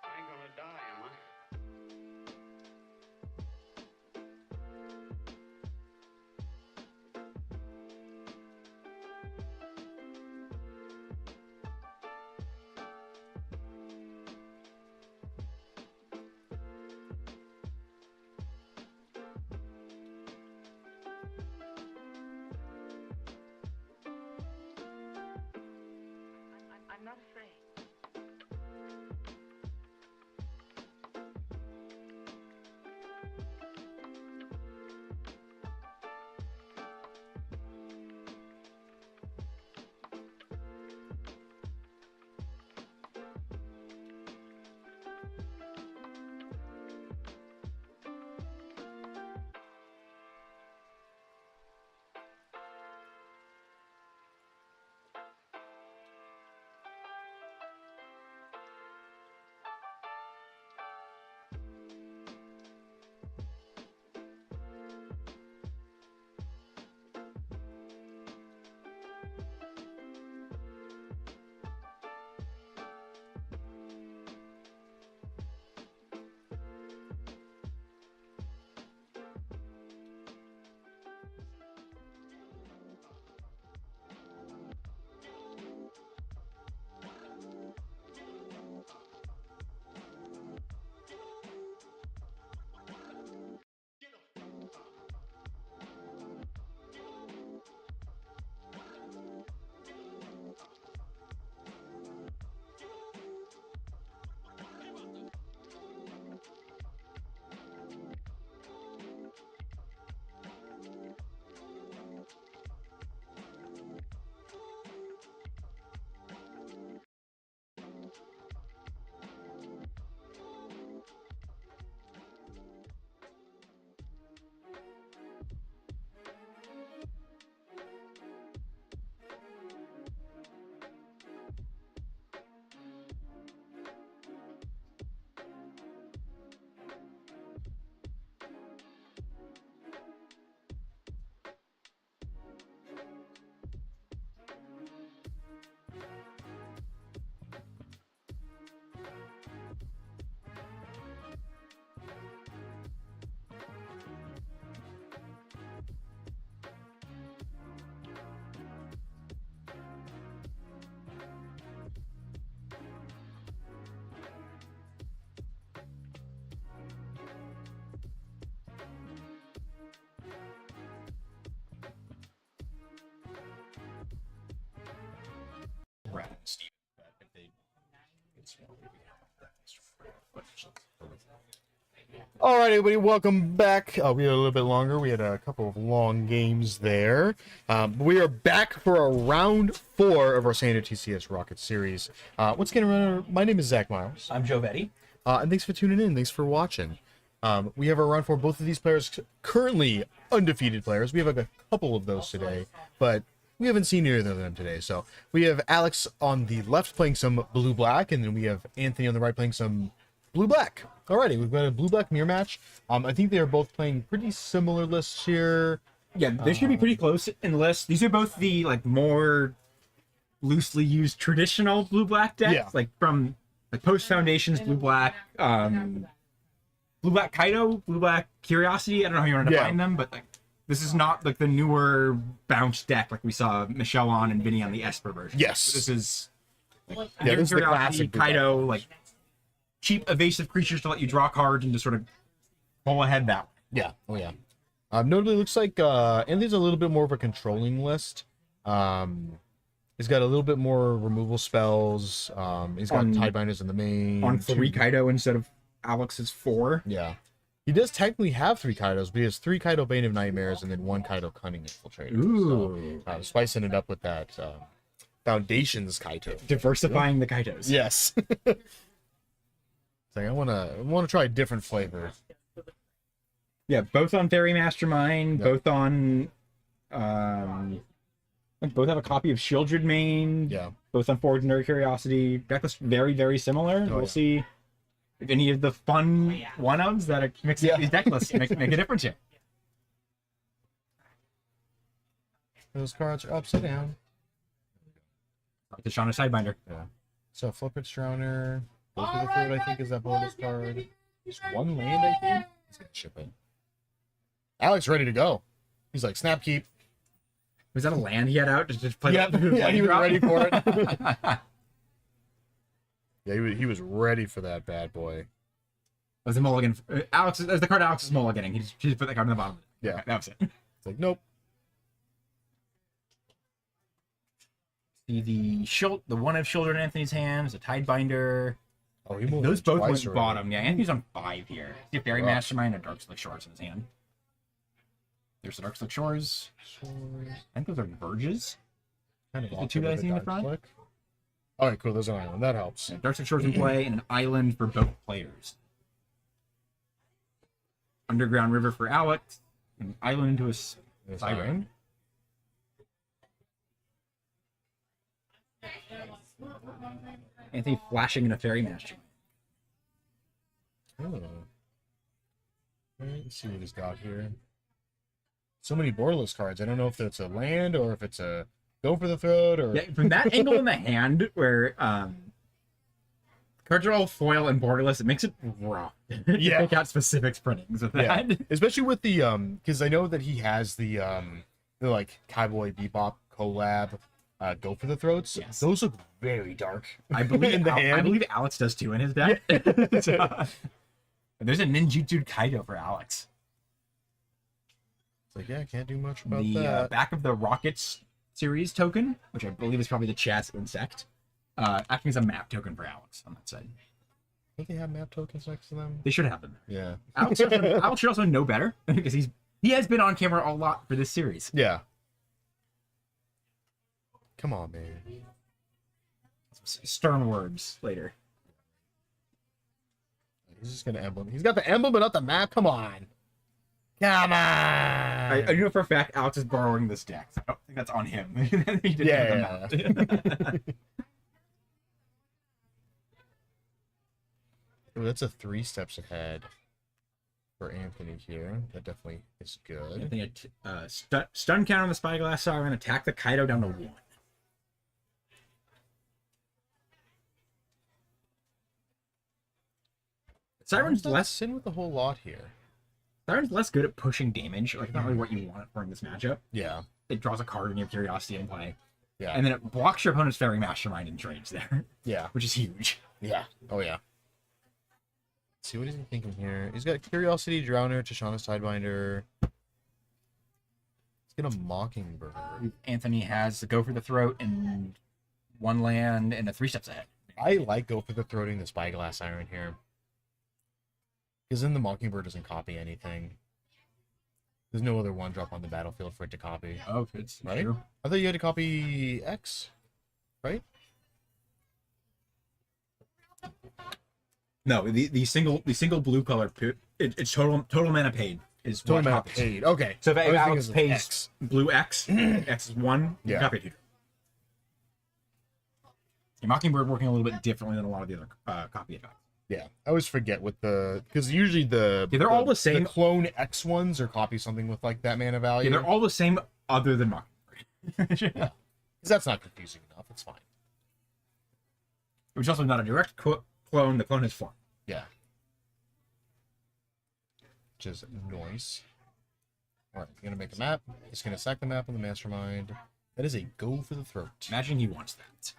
Speaker 10: I ain't gonna die, am I?
Speaker 11: I'm not afraid.
Speaker 3: All right, everybody, welcome back. We had a little bit longer. We had a couple of long games there. We are back for a round 4 of our Standard TCS Rocket Series. Once again, my name is Zach Miles.
Speaker 4: I'm Joe Vetti.
Speaker 3: And thanks for tuning in. Thanks for watching. We have our round 4. Both of these players currently undefeated players. We have a couple of those today, but we haven't seen either of them today. So we have Alex on the left playing some blue-black, and then we have Anthony on the right playing some blue-black. Alrighty, we've got a blue-black mirror match. I think they are both playing pretty similar lists here.
Speaker 4: Yeah, they should be pretty close in lists. These are both the more loosely used traditional blue-black decks, like from Post Foundations blue-black, blue-black Kaido, blue-black Curiosity. I don't know how you want to define them, but this is not the newer bounce deck like we saw Michelle on and Vinny on the Esper version.
Speaker 3: Yes,
Speaker 4: this is
Speaker 3: this is the classic
Speaker 4: Kaido, cheap evasive creatures to let you draw cards and to sort of pull ahead that way.
Speaker 3: Yeah. Oh yeah. Notably, looks like Anthony's a little bit more of a controlling list. He's got a little bit more removal spells. He's got Tidebinders in the main.
Speaker 4: On 3 Kaido instead of Alex's 4.
Speaker 3: Yeah. He does technically have 3 Kaidos, but he has 3 Kaido Bane of Nightmares and then 1 Kaido Cunning Infiltrator.
Speaker 4: Ooh.
Speaker 3: So, spicing it up with that Foundations Kaido.
Speaker 4: Diversifying the Kaidos.
Speaker 3: Yes. I want to try a different flavor.
Speaker 4: Yeah, both on Fairy Mastermind, both on both have a copy of Shieldred main.
Speaker 3: Yeah.
Speaker 4: Both on Forward Nerd Curiosity. Decklist very, very similar. We'll see if any of the fun one-ofs that are mixing up these decklists make a difference here.
Speaker 3: Those cards are upside down.
Speaker 4: The Shauna Sidebinder.
Speaker 3: Yeah. So Flip It Drowner. Go for the Throat, I think, is that bonus card. Just 1 land, I think. He's gonna ship it. Alex ready to go. He's like, snap keep.
Speaker 4: Was that a land he had out? Just play
Speaker 3: yeah, he was ready for it. Yeah, he was ready for that bad boy.
Speaker 4: That was a mulligan. Alex, that's the card Alex is mulliganing. He just put that card on the bottom.
Speaker 3: Yeah.
Speaker 4: That was it.
Speaker 3: It's like, nope.
Speaker 4: See the one of Children in Anthony's hands, a Tidebinder.
Speaker 3: Oh, he moved
Speaker 4: those both went
Speaker 3: already.
Speaker 4: bottom. Yeah, Anthony's on 5 here. See a Fairy Mastermind and a Dark Slick Shores in his hand. There's the Dark Slick Shores. I think those are Verges.
Speaker 3: Kind of
Speaker 4: the 2 that I see in the front.
Speaker 3: All right, cool. There's an island. That helps.
Speaker 4: Yeah, Dark Slick Shores in play and an island for both players. Underground River for Alex. An island into a Siren. Anthony flashing in a Fairy Master.
Speaker 3: Oh. Let's see what he's got here. So many borderless cards. I don't know if it's a land or if it's a go for the throat or
Speaker 4: from that angle in the hand where cards are all foil and borderless, it makes it rough.
Speaker 3: Yeah.
Speaker 4: Pick out specific printings with that.
Speaker 3: Yeah. Especially with the because I know that he has the Cowboy Bebop collab go for the throats.
Speaker 4: Yes.
Speaker 3: Those look very dark.
Speaker 4: I believe
Speaker 3: in the hand.
Speaker 4: I believe Alex does too in his deck. So, there's a Ninjutsu Kaido for Alex.
Speaker 3: It's like, yeah, I can't do much about
Speaker 4: the
Speaker 3: that.
Speaker 4: Back of the Rockets series token, which I believe is probably the Chaz Insect, acting as a map token for Alex on that side.
Speaker 3: Don't they have map tokens next to them?
Speaker 4: They should have them.
Speaker 3: Yeah.
Speaker 4: Alex should also know better because he has been on camera a lot for this series.
Speaker 3: Yeah. Come on, man.
Speaker 4: Stern words later.
Speaker 3: He's just gonna emblem. He's got the emblem, but not the map. Come on. Come on.
Speaker 4: I know for a fact Alex is borrowing this deck. So I don't think that's on him. He didn't have the map.
Speaker 3: Ooh, that's a 3 steps ahead for Anthony here. That definitely is good.
Speaker 4: Anthony, stun counter on the Spyglass Siren, attack the Kaido down to 1. Siren's less
Speaker 3: in with a whole lot here.
Speaker 4: Siren's less good at pushing damage. Like, not really what you want for in this matchup.
Speaker 3: Yeah.
Speaker 4: It draws a card in your Curiosity in play.
Speaker 3: Yeah.
Speaker 4: And then it blocks your opponent's Fairy Mastermind and trades there.
Speaker 3: Yeah.
Speaker 4: Which is huge.
Speaker 3: Yeah. Oh, yeah. Let's see, what is he thinking here? He's got Curiosity, Drowner, Tishana Sidebinder. He's got a Mockingbird.
Speaker 4: Anthony has the Go for the Throat and 1 land and a 3 steps ahead.
Speaker 3: I like Go for the Throating the Spyglass Iron here. Because then the Mockingbird doesn't copy anything. There's no other 1-drop on the battlefield for it to copy.
Speaker 4: Oh, it's
Speaker 3: Right?
Speaker 4: true.
Speaker 3: I thought you had to copy X, right?
Speaker 4: No, the single blue color, it's total mana paid is
Speaker 3: Total
Speaker 4: what
Speaker 3: mana
Speaker 4: copies.
Speaker 3: paid. Okay.
Speaker 4: So if
Speaker 3: I was thinking
Speaker 4: Alex
Speaker 3: of
Speaker 4: pays
Speaker 3: X.
Speaker 4: blue X, X is 1, you
Speaker 3: Yeah.
Speaker 4: copy 2. Your Mockingbird working a little bit differently than a lot of the other copy effects.
Speaker 3: Yeah, I always forget what because usually
Speaker 4: Yeah, they're all the same.
Speaker 3: The clone X ones or copy something with like that mana value.
Speaker 4: Yeah, they're all the same other than Mockingbird.
Speaker 3: Yeah, because that's not confusing enough. It's fine.
Speaker 4: Which is also not a direct clone. The clone is form.
Speaker 3: Yeah, which is noise. All right, you're gonna make a map. Just gonna sack the map on the mastermind. That is a go for the throat.
Speaker 4: Imagine he wants that.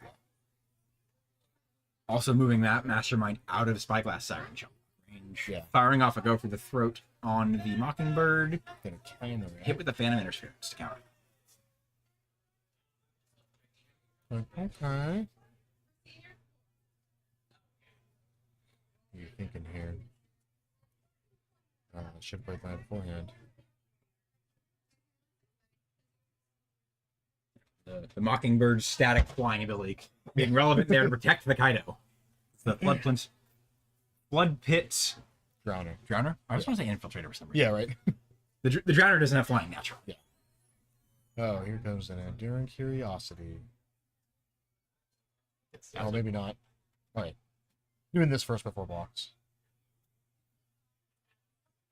Speaker 4: Also moving that mastermind out of Spyglass Siren Shell range.
Speaker 3: Yeah.
Speaker 4: Firing off a go for the throat on the Mockingbird.
Speaker 3: Gonna counter it.
Speaker 4: Hit with the Phantom Interference to counter.
Speaker 3: Okay. What are you thinking here? Should have played that beforehand.
Speaker 4: The Mockingbird's static flying ability being relevant there to protect the Kaido. It's the Flood Pit
Speaker 3: Drowner.
Speaker 4: I just want to say Infiltrator for some reason.
Speaker 3: Yeah, right.
Speaker 4: The Drowner doesn't have flying natural.
Speaker 3: Yeah. Oh, here comes an enduring curiosity. Oh, maybe not. All right. Doing this first before blocks.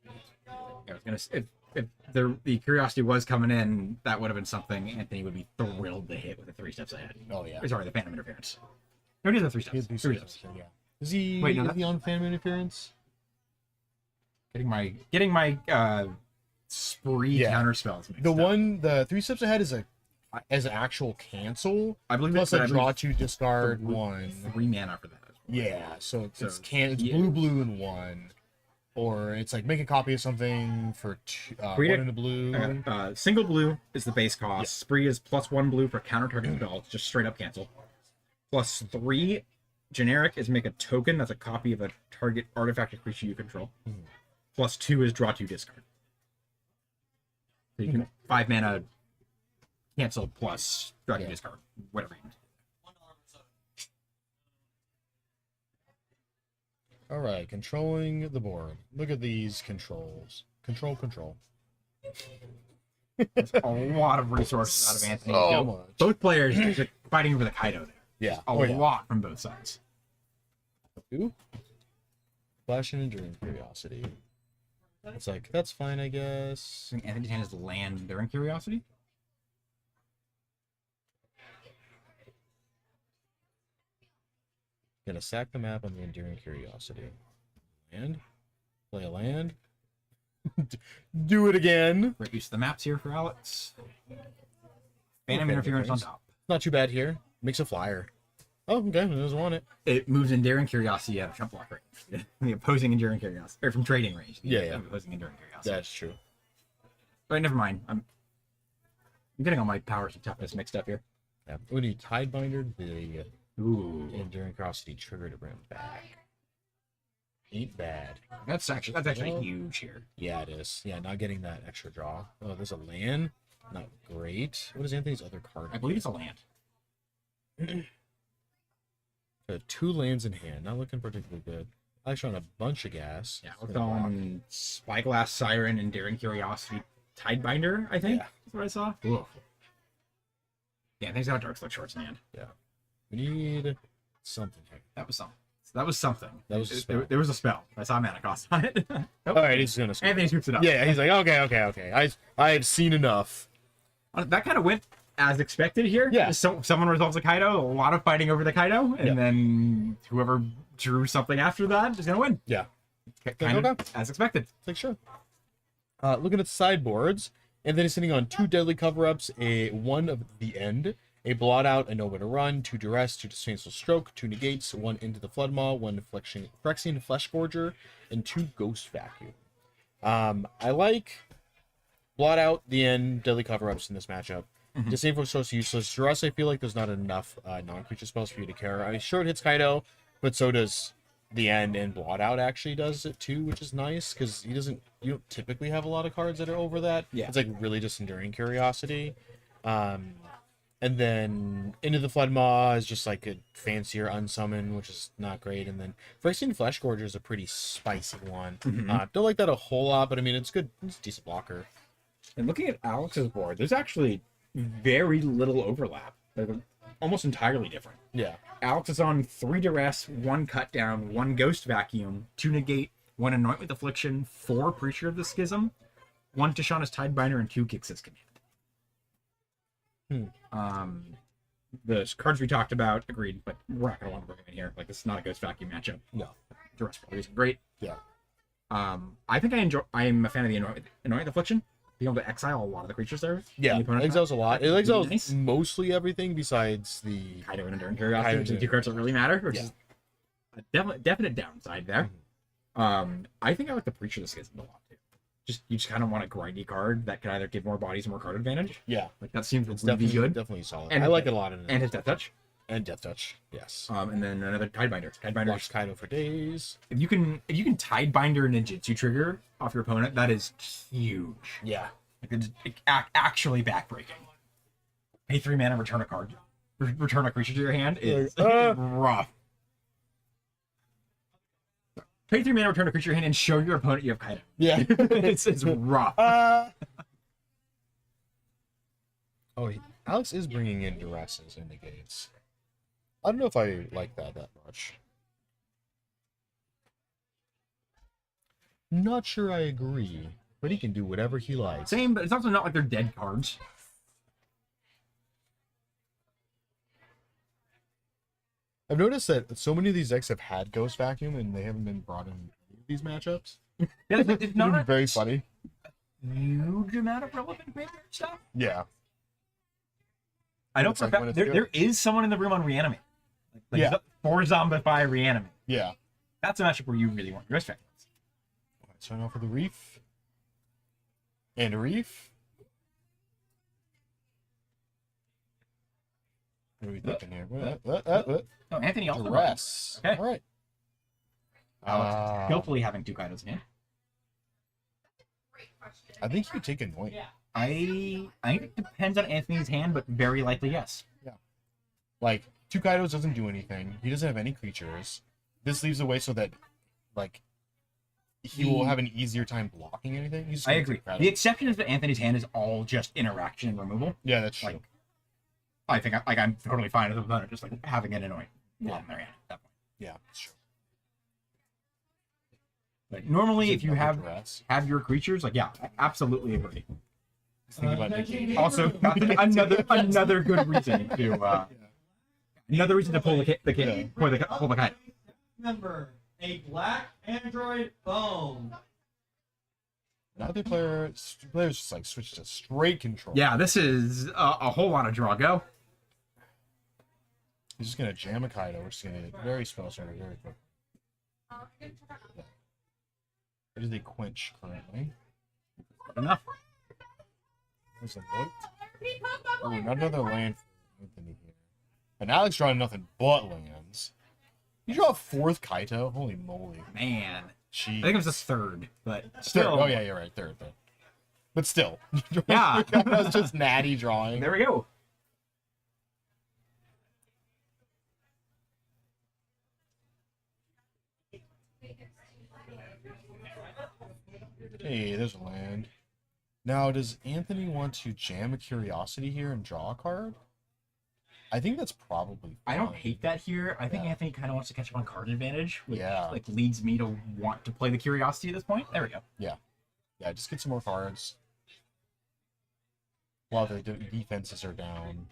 Speaker 4: I was gonna if the curiosity was coming in, that would have been something Anthony would be thrilled to hit with the 3 steps ahead.
Speaker 3: Oh yeah.
Speaker 4: Or, sorry, the Phantom Interference. No, he does have 3 steps.
Speaker 3: He's
Speaker 4: 3 steps.
Speaker 3: Yeah. Is he?
Speaker 4: Wait, no,
Speaker 3: is he on Phantom Interference?
Speaker 4: Getting my spree counter spells mixed up.
Speaker 3: The 3 steps ahead is as an actual cancel.
Speaker 4: I believe
Speaker 3: Plus
Speaker 4: it's
Speaker 3: a draw 2, discard 1.
Speaker 4: 3 mana for that.
Speaker 3: Yeah, so it's
Speaker 4: yeah.
Speaker 3: blue and 1, or it's like make a copy of something for 1 in the blue.
Speaker 4: Single blue is the base cost.
Speaker 3: Yeah.
Speaker 4: Spree is +1 blue for counter target spell, just straight up cancel. +3 generic is make a token that's a copy of a target artifact or creature you control. +2 is draw 2, discard. So you can 5 mana cancel plus draw 2, discard, whatever you want.
Speaker 3: All right, controlling the board. Look at these controls. Control.
Speaker 4: That's a lot of resources out of Anthony.
Speaker 3: So much.
Speaker 4: Both players are just fighting over the Kaido there.
Speaker 3: Yeah.
Speaker 4: A lot from both sides.
Speaker 3: Ooh. Flash and enduring curiosity. It's like that's fine, I guess.
Speaker 4: I think Anthony's hand is land during curiosity.
Speaker 3: Gonna sack the map on the enduring curiosity. Land. Play a land. Do it again.
Speaker 4: Great use of the maps here for Alex. Phantom Interference on top.
Speaker 3: Not too bad here. Makes a flyer. Oh, okay. It doesn't want it.
Speaker 4: It moves Enduring Curiosity out of Trump block range. The opposing Enduring Curiosity. Or from trading range.
Speaker 3: Yeah.
Speaker 4: The opposing Enduring Curiosity.
Speaker 3: That's true.
Speaker 4: But never mind. I'm getting all my powers and toughness mixed up here.
Speaker 3: Yeah. We need Tidebinder, the
Speaker 4: Ooh.
Speaker 3: enduring curiosity trigger to bring him back. Ain't bad.
Speaker 4: That's actually huge here.
Speaker 3: Yeah, it is. Yeah, not getting that extra draw. Oh, there's a land. Not great. What is Anthony's other card?
Speaker 4: I believe it's a land.
Speaker 3: 2 lands in hand. Not looking particularly good. Actually, on a bunch of gas.
Speaker 4: Yeah, we're on Spyglass Siren, Enduring Curiosity, Tidebinder, I think.
Speaker 3: Yeah.
Speaker 4: That's what I saw. Ooh. Yeah, I think it's got Dark Slick Shorts in hand.
Speaker 3: Yeah. We need something here.
Speaker 4: That was something. That was something.
Speaker 3: That was a spell.
Speaker 4: There was a spell. I saw mana cost on it.
Speaker 3: All right, he's gonna.
Speaker 4: Anthony scoops it up.
Speaker 3: Yeah, he's like, okay. I've seen enough.
Speaker 4: That kind of went as expected here.
Speaker 3: Yeah.
Speaker 4: So someone resolves a Kaido, a lot of fighting over the Kaido, and then whoever drew something after that is gonna win.
Speaker 3: Yeah.
Speaker 4: Kind of as expected.
Speaker 3: Like sure. Looking at sideboards, and then he's sitting on 2 deadly cover-ups, a 1 of the end, a blot out, a nowhere to run, 2 duress, 2 disdainful stroke, 2 negates, 1 into the flood maw, 1 Phyrexian flesh gorger, and 2 ghost vacuum. I like blot out, the end, deadly cover-ups in this matchup. Disdainful is so useless. Duress, I feel like there's not enough non-creature spells for you to care. I mean, sure, it hits Kaido, but so does the end, and Blot Out actually does it too, which is nice because you don't typically have a lot of cards that are over that.
Speaker 4: Yeah.
Speaker 3: It's like really just Enduring Curiosity. And then Into the Flood Maw is just like a fancier unsummon, which is not great. And then Phyrexian Flesh Gorger is a pretty spicy one. Don't like that a whole lot, but I mean, it's good. It's a decent blocker.
Speaker 4: And looking at Alex's board, there's actually very little overlap. They're almost entirely different.
Speaker 3: Yeah.
Speaker 4: Alex is on 3 Duress, 1 Cut Down, 1 Ghost Vacuum, 2 Negate, 1 Anoint with Affliction, 4 Preacher of the Schism, 1 Tishana's Tidebinder, and 2 Kix's Command. The cards we talked about, agreed, but we're not going to want to bring them in here. Like, this is not a Ghost Vacuum matchup.
Speaker 3: No.
Speaker 4: Duress is great.
Speaker 3: Yeah.
Speaker 4: I think I'm a fan of the Anoint with Affliction. Being able to exile a lot of the creatures there.
Speaker 3: Yeah, it exiles a lot. It exiles
Speaker 4: nice.
Speaker 3: mostly everything besides the
Speaker 4: Kaido and Enduring Curiosity, which are 2 cards that really matter, which is a definite downside there. I think I like the Preacher of the Schism a lot too. You just kind of want a grindy card that can either give more bodies or more card advantage.
Speaker 3: Yeah,
Speaker 4: like that seems
Speaker 3: it's
Speaker 4: really good.
Speaker 3: Definitely solid.
Speaker 4: And
Speaker 3: I like it a lot.
Speaker 4: And his Death Touch.
Speaker 3: And Death Touch, yes.
Speaker 4: And then another Tidebinder.
Speaker 3: Watch Kaido for days.
Speaker 4: If you can Tidebinder a Ninjutsu trigger off your opponent, that is huge.
Speaker 3: Yeah.
Speaker 4: It's actually backbreaking. Pay 3 mana, return a card. Return a creature to your hand is rough. Pay 3 mana, return a creature to your hand, and show your opponent you have Kaido.
Speaker 3: Yeah.
Speaker 4: it's rough.
Speaker 3: Alex is bringing in Duresses and Negates. I don't know if I like that much. Not sure I agree, but he can do whatever he likes.
Speaker 4: Same, but it's also not like they're dead cards.
Speaker 3: I've noticed that so many of these decks have had Ghost Vacuum and they haven't been brought in these matchups.
Speaker 4: Yeah, it's not
Speaker 3: very funny.
Speaker 4: Huge amount of relevant graveyard stuff.
Speaker 3: Yeah.
Speaker 4: I don't know. Like there is someone in the room on Reanimate.
Speaker 3: Yeah.
Speaker 4: 4 Zombify Reanimate.
Speaker 3: Yeah.
Speaker 4: That's a matchup where you really want your Ghost Vacuum.
Speaker 3: Alright, starting off with a Reef. And a Reef. What are we thinking here? What?
Speaker 4: Oh, Anthony also.
Speaker 3: Duress.
Speaker 4: Okay.
Speaker 3: Alright.
Speaker 4: Alex skillfully having 2 Kaidos in hand.
Speaker 3: I think you take Anoint.
Speaker 4: I think it depends on Anthony's hand, but very likely yes.
Speaker 3: Yeah. Like, 2 Kaidos doesn't do anything. He doesn't have any creatures. This leaves a way so that, like, he will have an easier time blocking anything.
Speaker 4: I agree. The exception is that Anthony's hand is all just interaction and removal.
Speaker 3: Yeah, that's true.
Speaker 4: Like, I think I'm totally fine with the opponent just like having an Anoint in their hand at that point.
Speaker 3: Yeah, that's true.
Speaker 4: Like, normally, if you have your creatures, like, yeah, I absolutely agree. Also, another good reason to pull the kite.
Speaker 12: Remember, a black Android phone.
Speaker 3: Now the players just like switch to straight control.
Speaker 4: Yeah, this is a whole lot of draw go.
Speaker 3: He's just gonna jam a Kaido. We're just gonna get very spell starter very quick. It is a quench currently.
Speaker 4: Enough.
Speaker 3: There's a Void. Oh, not another land for Anthony here. And Alex drawing nothing but lands. You draw a 4th Kaito? Holy moly.
Speaker 4: Man.
Speaker 3: Jeez.
Speaker 4: I think it was the 3rd, but still.
Speaker 3: Oh, yeah, you're right. 3rd. But still.
Speaker 4: Yeah.
Speaker 3: That was just natty drawing.
Speaker 4: There we go.
Speaker 3: Hey, there's a land. Now, does Anthony want to jam a Curiosity here and draw a card? I think that's probably fine.
Speaker 4: I don't hate that here. I think Anthony kind of wants to catch up on card advantage, which
Speaker 3: like
Speaker 4: leads me to want to play the Curiosity at this point. There we go.
Speaker 3: Yeah. Yeah, just get some more cards. While the defenses are down.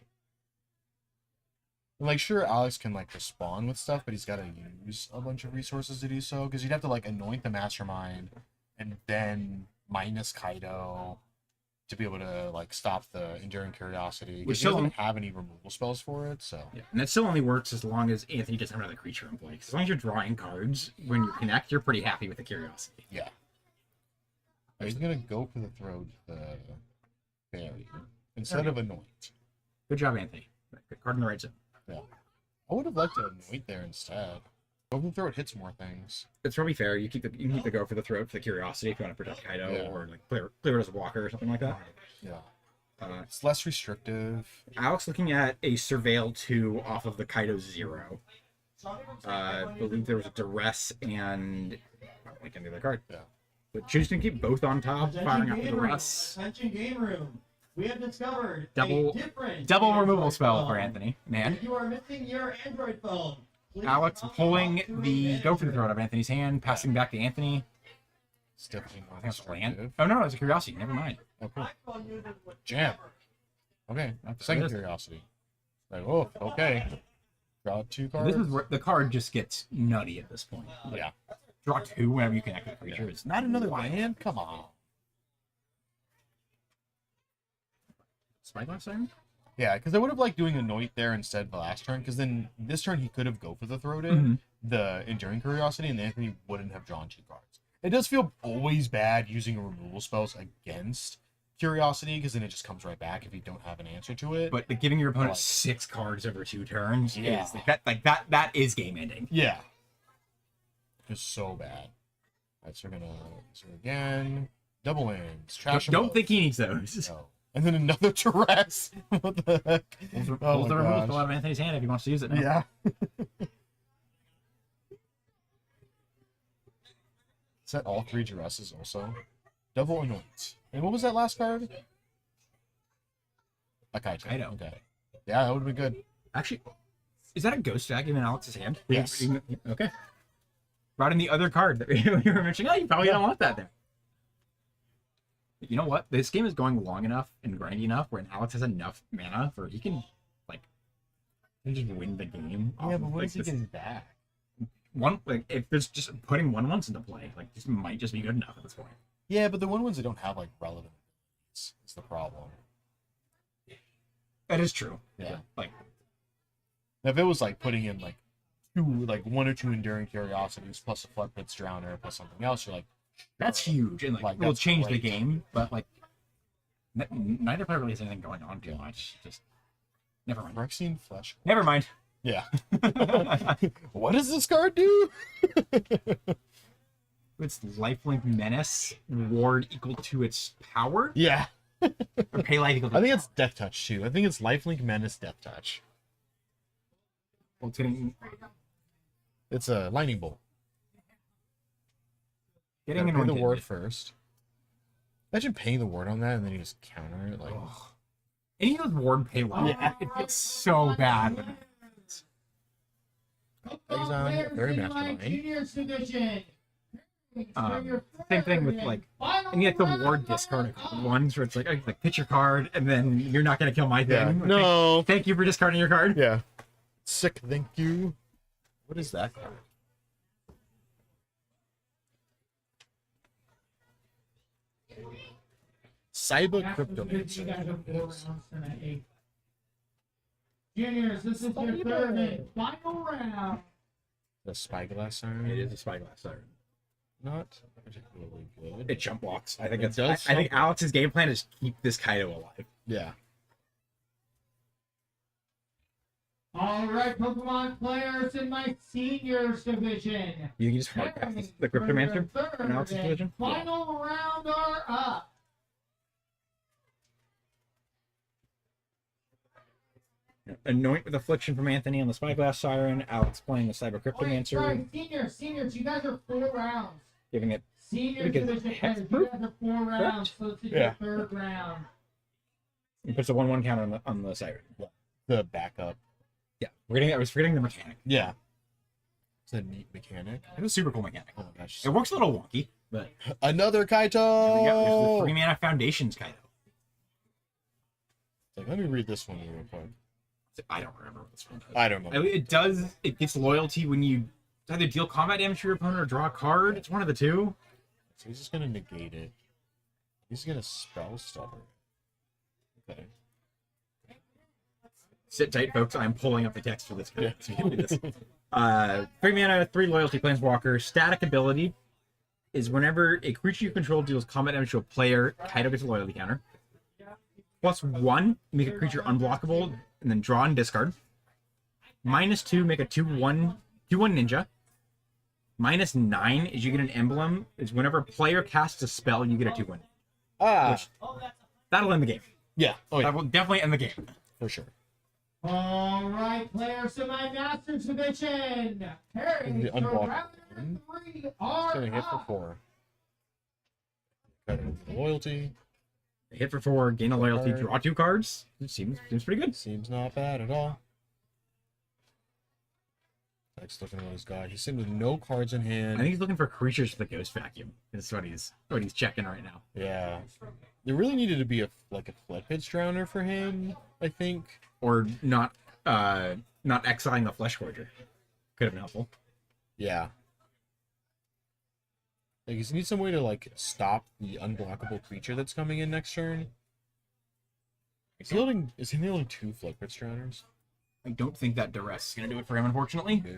Speaker 3: Like, sure, Alex can, like, respond with stuff, but he's got to use a bunch of resources to do so. Because you'd have to, like, anoint the Mastermind and then minus Kaido to be able to, like, stop the Enduring Curiosity. Because he doesn't have any removal spells for it, so...
Speaker 4: Yeah, and that still only works as long as Anthony doesn't have another creature in play. As long as you're drawing cards, when you connect, you're pretty happy with the Curiosity.
Speaker 3: Yeah. He's going to go for the throw the Fairy instead of Anoint.
Speaker 4: Good job, Anthony. Good card in the right zone.
Speaker 3: Yeah. I would have liked to Anoint there instead. Open throat hits more things.
Speaker 4: It's probably fair. You can keep the go for the throat for the curiosity if you want to protect Kaido or like clear it as a walker or something like that.
Speaker 3: Yeah. It's less restrictive.
Speaker 4: Alex looking at a Surveil 2 off of the Kaido 0. I believe there was a Duress and I don't like any other card.
Speaker 3: Yeah.
Speaker 4: But choosing to keep both on top, firing out the Duress.
Speaker 12: Attention game room. We have discovered
Speaker 4: Double
Speaker 12: a different
Speaker 4: removal
Speaker 12: Android
Speaker 4: spell
Speaker 12: phone.
Speaker 4: for Anthony. Man.
Speaker 12: If you are missing your Android phone, please
Speaker 4: Alex
Speaker 12: log
Speaker 4: pulling
Speaker 12: on to
Speaker 4: the
Speaker 12: the
Speaker 4: go for the throat out of Anthony's hand, passing back to Anthony.
Speaker 3: It's definitely more
Speaker 4: I think it's land.
Speaker 3: restrictive.
Speaker 4: Oh no, it's a curiosity. Never mind.
Speaker 3: Oh, cool.
Speaker 12: iPhone users would
Speaker 3: Jam. Okay, second curiosity. Like, oh, okay. Draw 2 cards.
Speaker 4: This is where the card just gets nutty at this point. Like,
Speaker 3: Yeah.
Speaker 4: Draw 2 whenever you connect with a creature. It's
Speaker 3: Not another land? Come on.
Speaker 4: Spyglass Siren?
Speaker 3: Yeah, because I would have liked doing Anoint there instead of the last turn, because then this turn he could have go for the throat in, the Enduring Curiosity, and Anthony wouldn't have drawn 2 cards. It does feel always bad using removal spells against Curiosity, because then it just comes right back if you don't have an answer to it.
Speaker 4: But giving your opponent
Speaker 3: Like-
Speaker 4: 6 cards over 2 turns
Speaker 3: Yeah.
Speaker 4: is that is game ending.
Speaker 3: Yeah. Just so bad. Alright, so we're gonna again. Double lands. Trash them
Speaker 4: Don't
Speaker 3: both.
Speaker 4: think he needs those.
Speaker 3: No. And then another Duress. What the heck?
Speaker 4: Pulls the removal
Speaker 3: gosh.
Speaker 4: spell out of Anthony's hand if he wants to use it now.
Speaker 3: Yeah. Set all 3 Duresses also. Double Anoint. And what was that last card? A Kaito.
Speaker 4: Kaito.
Speaker 3: Okay. Yeah, that would have been good.
Speaker 4: Actually, is that a ghost stack in Alex's hand?
Speaker 3: Yes.
Speaker 4: Okay. Brought in the other card that we were mentioning. Oh, you probably don't want that there. You know what? This game is going long enough and grindy enough where Alex has enough mana for he can just win the game.
Speaker 3: Yeah, but what is he getting back?
Speaker 4: If there's just putting 1/1s into play, this might just be good enough at this point.
Speaker 3: Yeah, but the ones that don't have relevant is the problem.
Speaker 4: That is true.
Speaker 3: Yeah.
Speaker 4: Like
Speaker 3: If it was putting in 2 1 or 2 Enduring Curiosities plus a Floodpits Drowner plus something else, you're
Speaker 4: that's huge and will
Speaker 3: that's
Speaker 4: change the
Speaker 3: great.
Speaker 4: game, but neither player really has anything going on too much. Just never mind.
Speaker 3: Phyrexian Flesh.
Speaker 4: Never mind.
Speaker 3: Yeah. What does this card do?
Speaker 4: It's lifelink menace ward equal to its power.
Speaker 3: Yeah.
Speaker 4: Or pay life equal to
Speaker 3: I think it's Death Touch too. I think it's Lifelink Menace Death Touch.
Speaker 4: Well, it's getting
Speaker 3: It's a Lightning Bolt.
Speaker 4: getting
Speaker 3: Pay the
Speaker 4: anointed.
Speaker 3: ward first. Imagine paying the ward on that and then you just counter it
Speaker 4: Any of those ward pay life, it feels so bad.
Speaker 3: Exile, very mastermind.
Speaker 1: Juniors division.
Speaker 4: Same thing with and you have the ward discard a couple ones where it's pitch your card and then you're not gonna kill my
Speaker 3: Yeah.
Speaker 4: thing.
Speaker 3: No.
Speaker 4: Thank you for discarding your card.
Speaker 3: Yeah. Sick, thank you. What is that card? Cyber Cryptomancer.
Speaker 1: Juniors, this is your third and final round.
Speaker 3: The Spyglass Siren.
Speaker 4: It is a spyglass siren.
Speaker 3: Not particularly good.
Speaker 4: It jump blocks. I think
Speaker 3: It
Speaker 4: it's.
Speaker 3: does
Speaker 4: I think
Speaker 3: jump block.
Speaker 4: Alex's game plan is keep this Kaido alive.
Speaker 3: Yeah.
Speaker 1: All right, Pokemon players in my seniors division.
Speaker 4: You can just hard pass the Cryptomancer
Speaker 1: Third
Speaker 4: in Alex's
Speaker 1: and
Speaker 4: division.
Speaker 1: final round are up.
Speaker 4: Anoint with Affliction from Anthony on the Spyglass Siren. Alex playing the Cyber
Speaker 1: Wait,
Speaker 4: Cryptomancer,
Speaker 1: sorry, seniors, you guys are 4 rounds.
Speaker 4: giving it.
Speaker 1: Senior
Speaker 4: Because
Speaker 1: division players, you
Speaker 4: hexproof?
Speaker 1: guys are 4 rounds, so this is
Speaker 3: Yeah.
Speaker 1: your third round.
Speaker 4: It puts a 1/1 counter on the Siren.
Speaker 3: The backup.
Speaker 4: Yeah, I was forgetting the mechanic.
Speaker 3: Yeah. It's a neat mechanic.
Speaker 4: It's a super cool mechanic.
Speaker 3: Oh my gosh.
Speaker 4: It works a little wonky, but
Speaker 3: Another
Speaker 4: there we go. There's
Speaker 3: Kaito!
Speaker 4: the 3 mana Foundations Kaido.
Speaker 3: Let me read this one real quick.
Speaker 4: I don't remember what this one does.
Speaker 3: I don't know.
Speaker 4: It does. It gets loyalty when you either deal combat damage to your opponent or draw a card. It's one of the two.
Speaker 3: So he's just gonna negate it. He's gonna spell stubborn. Okay.
Speaker 4: Sit tight, folks. I'm pulling up the text for this. So you can read this. 3 mana, 3 loyalty planeswalker. Static ability is whenever a creature you control deals combat damage to a player, Kaido gets a loyalty counter. +1, make a creature unblockable, and then draw and discard. -2, make a 2/1 ninja. -9 is you get an emblem. Is whenever a player casts a spell, you get a 2-win.
Speaker 3: Ah,
Speaker 4: That'll end the game.
Speaker 3: yeah. Oh yeah,
Speaker 4: That will definitely end the game.
Speaker 3: for sure.
Speaker 1: All right, players to my Masters division. Harry,
Speaker 3: The
Speaker 1: for
Speaker 3: unblocked
Speaker 1: round
Speaker 3: one.
Speaker 1: 3 are
Speaker 3: Gonna hit for
Speaker 1: up.
Speaker 3: 4. Got loyalty.
Speaker 4: Hit for 4, gain a loyalty,
Speaker 3: Card.
Speaker 4: draw 2 cards. It seems pretty good.
Speaker 3: Seems not bad at all. Next, looking at his guy. He's sitting with no cards in
Speaker 4: I
Speaker 3: hand.
Speaker 4: think he's looking for creatures for the ghost vacuum. That's what he's checking right now.
Speaker 3: Yeah. There really needed to be a flip pitch drowner for him, I think.
Speaker 4: Or not exiling the flesh forger. Could have been helpful.
Speaker 3: Yeah. Like, he needs some way to, like, stop the unblockable creature that's coming in next turn. Is he holding 2 flip pitch drowners?
Speaker 4: I don't think that duress is gonna do it for him, unfortunately.
Speaker 3: No.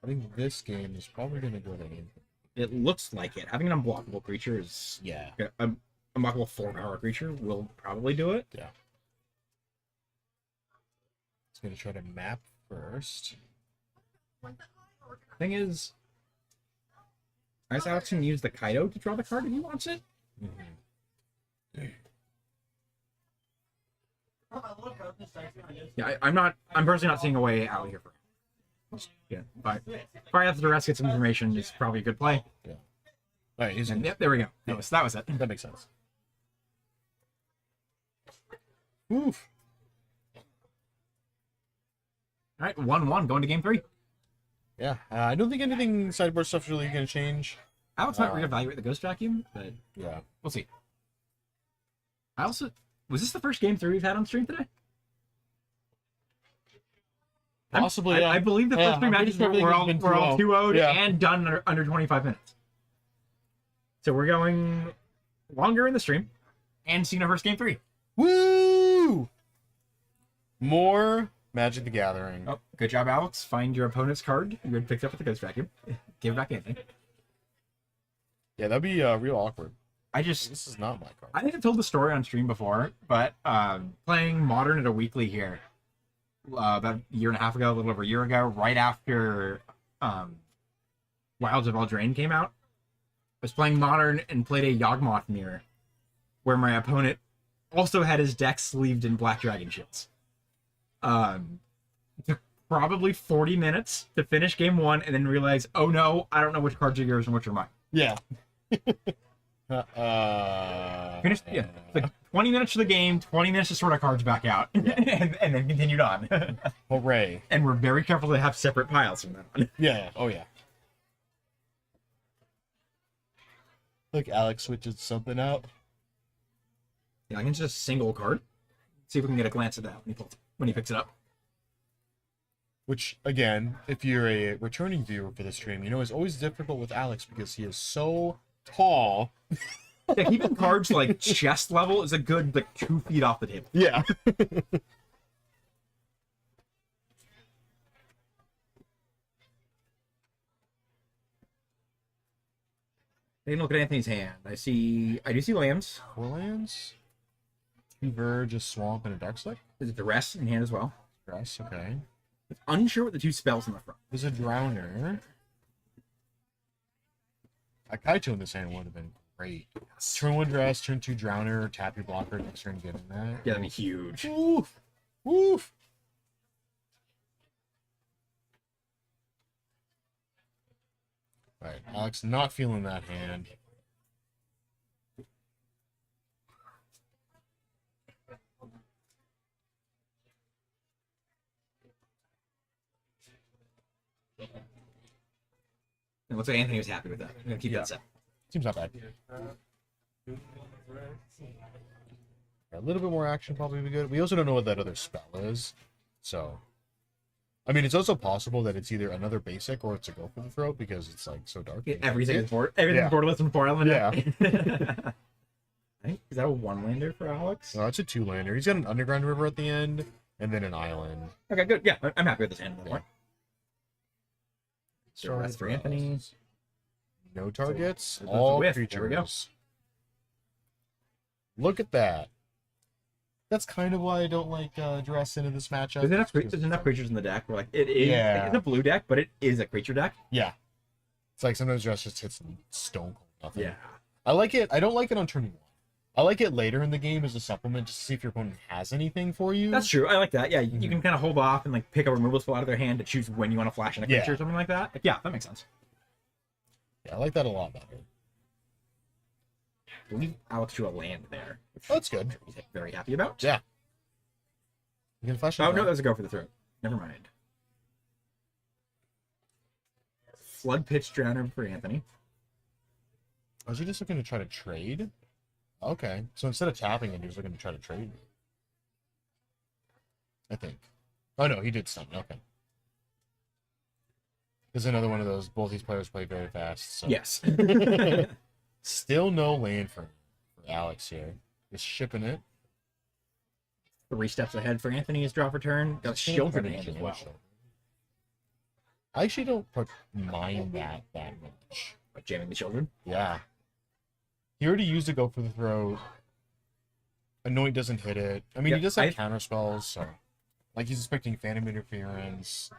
Speaker 3: I think this game is probably gonna go to him.
Speaker 4: It looks like it. Having an unblockable creature is an unblockable 4-power creature will probably do it.
Speaker 3: Yeah. It's gonna try to map first.
Speaker 4: Thing is, I guess Alex can use the Kaido to draw the card if he wants it. Yeah, I'm personally not seeing a way out here for him. Yeah, but probably after the rest get some information, it's probably a good play.
Speaker 3: Yeah. All right,
Speaker 4: Yep, there we go. That was it.
Speaker 3: That makes sense. Oof.
Speaker 4: All right, 1-1 going to game 3.
Speaker 3: Yeah, I don't think anything sideboard stuff is really going to change.
Speaker 4: Alex might reevaluate the ghost vacuum, but
Speaker 3: yeah,
Speaker 4: we'll see. Was this the first game 3 we've had on stream today?
Speaker 3: Possibly.
Speaker 4: I believe the first 3 matches were all 2-0'd and done under 25 minutes. So we're going longer in the stream and seeing our first game 3.
Speaker 3: Woo! More Magic the Gathering.
Speaker 4: Oh, good job, Alex. Find your opponent's card you had picked up with the ghost vacuum. Give it back to Anthony.
Speaker 3: Yeah, that'd be real awkward.
Speaker 4: This
Speaker 3: is not my card.
Speaker 4: I think I've told the story on stream before, but playing Modern at a weekly here about a year and a half ago, a little over a year ago, right after Wilds of Eldraine came out, I was playing Modern and played a Yawgmoth mirror, where my opponent also had his deck sleeved in Black Dragon shields. Took probably 40 minutes to finish game 1 and then realize, oh no, I don't know which cards are yours and which are mine.
Speaker 3: Yeah.
Speaker 4: Finished, like 20 minutes to the game, 20 minutes to sort our cards back out, and then continued on.
Speaker 3: Hooray.
Speaker 4: And we're very careful to have separate piles from that on.
Speaker 3: Yeah. Oh, yeah. Look, Alex switches something out.
Speaker 4: Yeah, I can just single card. See if we can get a glance at that when he picks it up.
Speaker 3: Which, again, if you're a returning viewer for the stream, you know is always difficult with Alex because he is so tall.
Speaker 4: Yeah, keeping cards like chest level is a good 2 feet off the table.
Speaker 3: Yeah.
Speaker 4: Taking a look at Anthony's hand. I do see lands.
Speaker 3: 4 lands? 2 Verge, a Swamp, and a Darkslick?
Speaker 4: Is it the rest in hand as well?
Speaker 3: Rest, okay.
Speaker 4: Unsure what the 2 spells in the front.
Speaker 3: There's a Drowner. A Kaito in this hand would have been great. Turn 1 Dress, turn 2 Drowner, tap your blocker, next turn get in that.
Speaker 4: Yeah, that'd be huge.
Speaker 3: Woof! Woof! Alright, Alex not feeling that hand.
Speaker 4: It looks like Anthony was happy with that. I'm gonna keep that set.
Speaker 3: Seems not bad. A little bit more action probably would be good. We also don't know what that other spell is. So, I mean, it's also possible that it's either another basic or it's a go for the throat because it's so dark.
Speaker 4: Everything's borderless and 4 element.
Speaker 3: Yeah.
Speaker 4: I think, is that a 1-lander for Alex?
Speaker 3: No, it's a 2-lander. He's got an underground river at the end and then an island.
Speaker 4: Okay, good. Yeah, I'm happy with this hand.
Speaker 3: Yeah.
Speaker 4: So that's for Anthony.
Speaker 3: No targets.
Speaker 4: So
Speaker 3: all
Speaker 4: whiff.
Speaker 3: creatures.
Speaker 4: There we go.
Speaker 3: Look at that. That's kind of why I don't like dress into this matchup.
Speaker 4: There's enough creatures in the deck where like it is.
Speaker 3: Yeah.
Speaker 4: It's a blue deck, but it is a creature deck.
Speaker 3: Yeah. It's like sometimes dress just hits stone cold nothing.
Speaker 4: Yeah.
Speaker 3: I like it. I don't like it on turn 1. I like it later in the game as a supplement just to see if your opponent has anything for you.
Speaker 4: That's true. I like that. Yeah, you can kind of hold off and like pick a removal spell out of their hand to choose when you want to flash in a creature or something like that. Like, yeah, that makes sense.
Speaker 3: Yeah, I like that a lot better.
Speaker 4: I believe Alex drew a land there.
Speaker 3: Oh, that's good.
Speaker 4: He's very happy about.
Speaker 3: Yeah. You can flash it.
Speaker 4: Oh, no, that was a go for the throat. Never mind. Flood Pitch Drowner for Anthony.
Speaker 3: Was he just looking to try to trade? Okay. So instead of tapping it, he was looking to try to trade. I think. Oh, no, he did something. Okay. This is another one of those, both these players play very fast. So.
Speaker 4: Yes.
Speaker 3: Still no land for Alex here. Just shipping it.
Speaker 4: 3 steps ahead for Anthony's draw for turn. Got Children in hand as well.
Speaker 3: I actually don't mind that much.
Speaker 4: Like jamming the Children?
Speaker 3: Yeah. He already used to go for the throat. Anoint doesn't hit it. I mean, he does have counter spells, so like he's expecting Phantom Interference,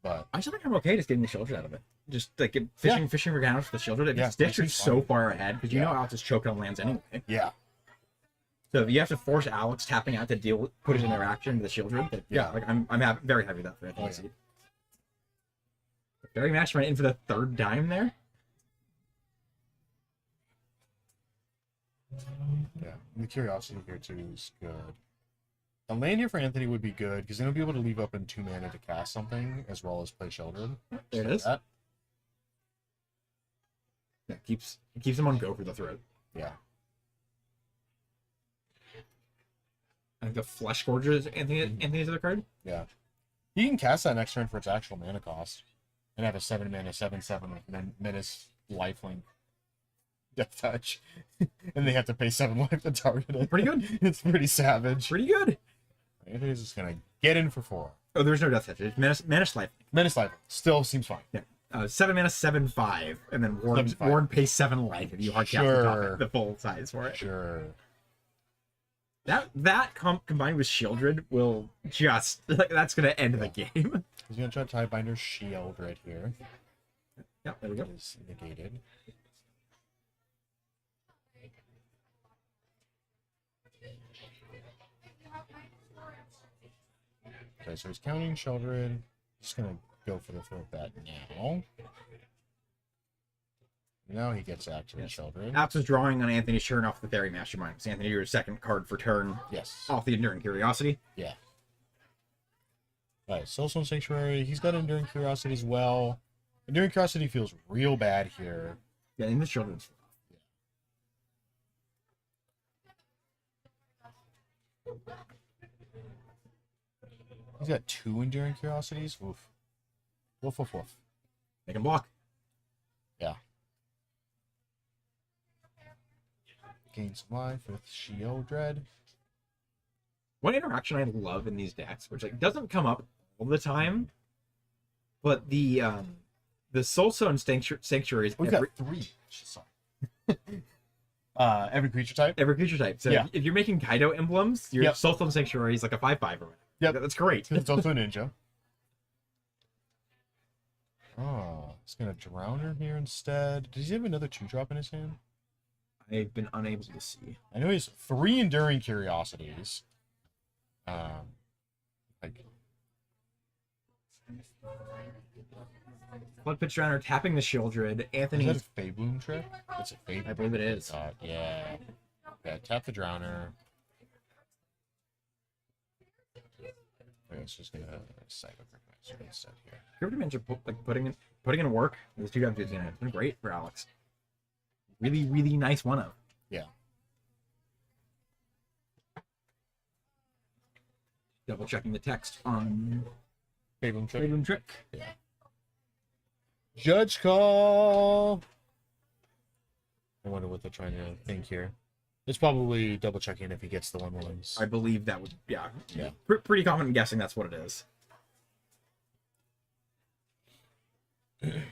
Speaker 3: but
Speaker 4: I still think I'm okay just getting the Children out of it. Just like fishing for counters for the Children. If Stitch is so far ahead because you know Alex is choking on lands anyway.
Speaker 3: Yeah.
Speaker 4: So if you have to force Alex tapping out to deal put his interaction with the Children, like I'm very happy with that for Anthony. Very match right in for the 3rd dime there.
Speaker 3: Yeah, the Curiosity here too is good. A land here for Anthony would be good because then he'll be able to leave open 2 mana to cast something as well as play Children.
Speaker 4: There it is. Yeah, keeps him on go for the throat.
Speaker 3: Yeah.
Speaker 4: I think the Flesh Gorger is Anthony's other card.
Speaker 3: Yeah. He can cast that next turn for its actual mana cost and have a 7 mana 7/7 with Menace, Lifelink, Death Touch, and they have to pay 7 life to target it.
Speaker 4: Pretty good.
Speaker 3: It's pretty savage.
Speaker 4: Pretty good.
Speaker 3: Anthony's just gonna get in for 4.
Speaker 4: Oh, there's no Death Touch. It's Menace Lifelink.
Speaker 3: Menace Lifelink still seems fine.
Speaker 4: Yeah. 7 mana 7/5, and then Warden pays 7 life if you hard cast the full size for it.
Speaker 3: Sure.
Speaker 4: That combined with Shieldred will just that's gonna end the game.
Speaker 3: He's gonna try to Tidebinder Shield right here.
Speaker 4: Yep, there we go.
Speaker 3: Is negated. Okay, so he's counting Shieldred. Just gonna go for the throat bat now. Now he gets active Children.
Speaker 4: Apps is drawing on Anthony's turn off the Fairy Mastermind. So Anthony, your 2nd card for turn.
Speaker 3: Yes.
Speaker 4: Off the Enduring Curiosity.
Speaker 3: Yeah. Alright, Soulstone Sanctuary. He's got Enduring Curiosity as well. Enduring Curiosity feels real bad here.
Speaker 4: Yeah, in the Children's.
Speaker 3: He's got 2 Enduring Curiosities. Woof. Woof, woof, woof.
Speaker 4: Make him block.
Speaker 3: Yeah. Gain some life with Shieldred.
Speaker 4: One interaction I love in these decks, which like doesn't come up all the time, but the Soulstone Sanctuaries.
Speaker 3: We've got 3. Sorry. Every creature type.
Speaker 4: Every creature type. So if you're making Kaido emblems, your Soulstone Sanctuary is like a 5/5 or whatever.
Speaker 3: Yep,
Speaker 4: that's great.
Speaker 3: It's also a ninja. Oh, he's gonna drown her here instead. Does he have another 2-drop in his hand?
Speaker 4: I've been unable to see.
Speaker 3: I know he's 3 Enduring Curiosities. Like
Speaker 4: Flood Pitch Drowner tapping the Shieldred. Anthony.
Speaker 3: Is that a Faebloom trick? It's a Faebloom.
Speaker 4: I believe it is.
Speaker 3: Yeah. Yeah, tap the Drowner. It's just gonna Cyber instead here.
Speaker 4: Cryptic Manager putting in work. Those 2 times it's been great for Alex. Really, really nice one up.
Speaker 3: Yeah.
Speaker 4: Double checking the text on
Speaker 3: Faebloom trick.
Speaker 4: Faebloom trick.
Speaker 3: Yeah. Judge call. I wonder what they're trying to think here. It's probably double checking if he gets the 1/1s.
Speaker 4: I believe that would, yeah.
Speaker 3: Yeah.
Speaker 4: Pretty confident guessing that's what it is. I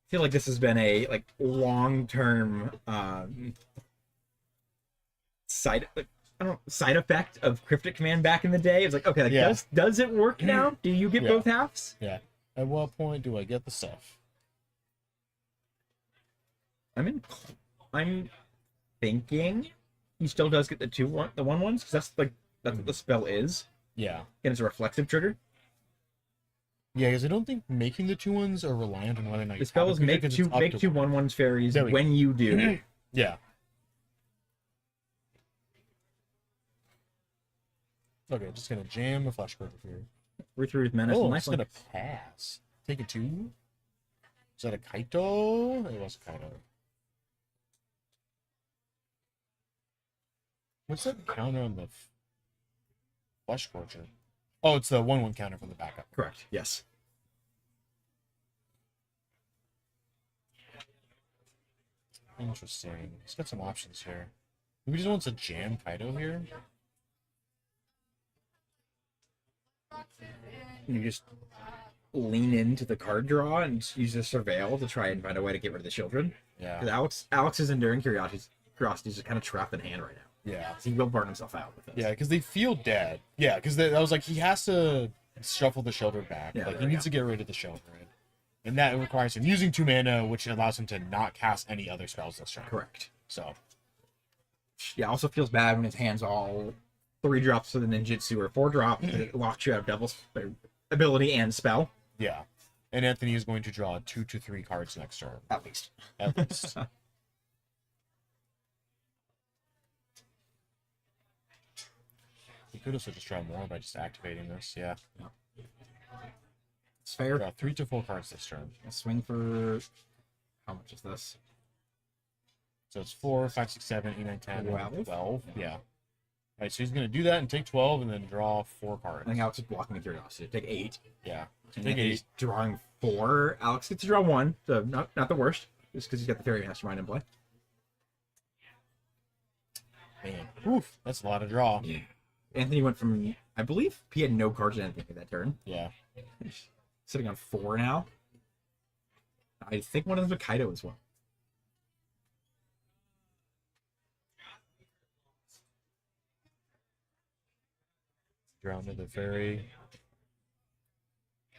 Speaker 4: feel like this has been a long-term I don't know, side effect of Cryptic Command back in the day. It's like, okay, like,
Speaker 3: Yeah.
Speaker 4: does it work now? Do you get
Speaker 3: Yeah.
Speaker 4: both halves?
Speaker 3: Yeah. At what point do I get the stuff?
Speaker 4: I'm thinking he still does get the 1/1s, because that's what the spell is.
Speaker 3: Yeah.
Speaker 4: And it's a reflexive trigger.
Speaker 3: Yeah, because I don't think making the 2/1s are reliant on whether or not
Speaker 4: The
Speaker 3: you
Speaker 4: spell
Speaker 3: have a
Speaker 4: is
Speaker 3: creature,
Speaker 4: make
Speaker 3: 'cause
Speaker 4: two
Speaker 3: it's up
Speaker 4: make
Speaker 3: to
Speaker 4: 2 1/1s fairies
Speaker 3: There we
Speaker 4: when you do.
Speaker 3: Yeah. Okay, just gonna jam a flash card here.
Speaker 4: Retreat Menace.
Speaker 3: Oh,
Speaker 4: nice
Speaker 3: it's
Speaker 4: one.
Speaker 3: gonna pass. Take a 2. Is that a Kaito? It was a Kaito. What's that counter on the Flesh Scorcher? Oh, it's the 1/1 counter from the backup.
Speaker 4: Correct. Yes.
Speaker 3: Interesting. He's got some options here. Maybe he just wants a jam Kaito here.
Speaker 4: You just lean into the card draw and use the surveil to try and find a way to get rid of the children.
Speaker 3: Yeah.
Speaker 4: Because Alex's enduring curiosity is just kind of trapped in hand right now.
Speaker 3: Yeah.
Speaker 4: He will burn himself out with this.
Speaker 3: Yeah, because they feel dead. Yeah, because I was like, he has to shuffle the Children back.
Speaker 4: Yeah,
Speaker 3: like,
Speaker 4: there
Speaker 3: he
Speaker 4: we
Speaker 3: needs to get rid of the Children. And that requires him using 2 mana, which allows him to not cast any other spells this turn.
Speaker 4: Correct.
Speaker 3: So,
Speaker 4: Yeah, also feels bad when his hand's all 3 drops for the ninjutsu or 4 drop. It locks you out of double ability and spell.
Speaker 3: yeah. And Anthony is going to draw 2 to 3 cards next turn.
Speaker 4: At least.
Speaker 3: At least. He could also just draw more by just activating this, yeah.
Speaker 4: It's fair.
Speaker 3: Draw 3 to 4 cards this turn.
Speaker 4: I'll swing for... How much is this?
Speaker 3: So it's 4, 5, 6, 7, 8, 9, 10,
Speaker 4: 12?
Speaker 3: 12. Yeah. Alright, so he's going to do that and take 12 and then draw 4 cards.
Speaker 4: I think Alex is blocking the curiosity. Take 8.
Speaker 3: Yeah.
Speaker 4: And
Speaker 3: Take
Speaker 4: then
Speaker 3: 8.
Speaker 4: he's drawing 4. Alex gets to draw 1, so not the worst. Just because he's got the Fairy Mastermind in play.
Speaker 3: Man, oof, that's a lot of draw.
Speaker 4: Yeah. Anthony went from, I believe, he had no cards in anything that turn.
Speaker 3: Yeah.
Speaker 4: He's sitting on 4 now. I think one of them's a Kaido as well.
Speaker 3: Draw another fairy.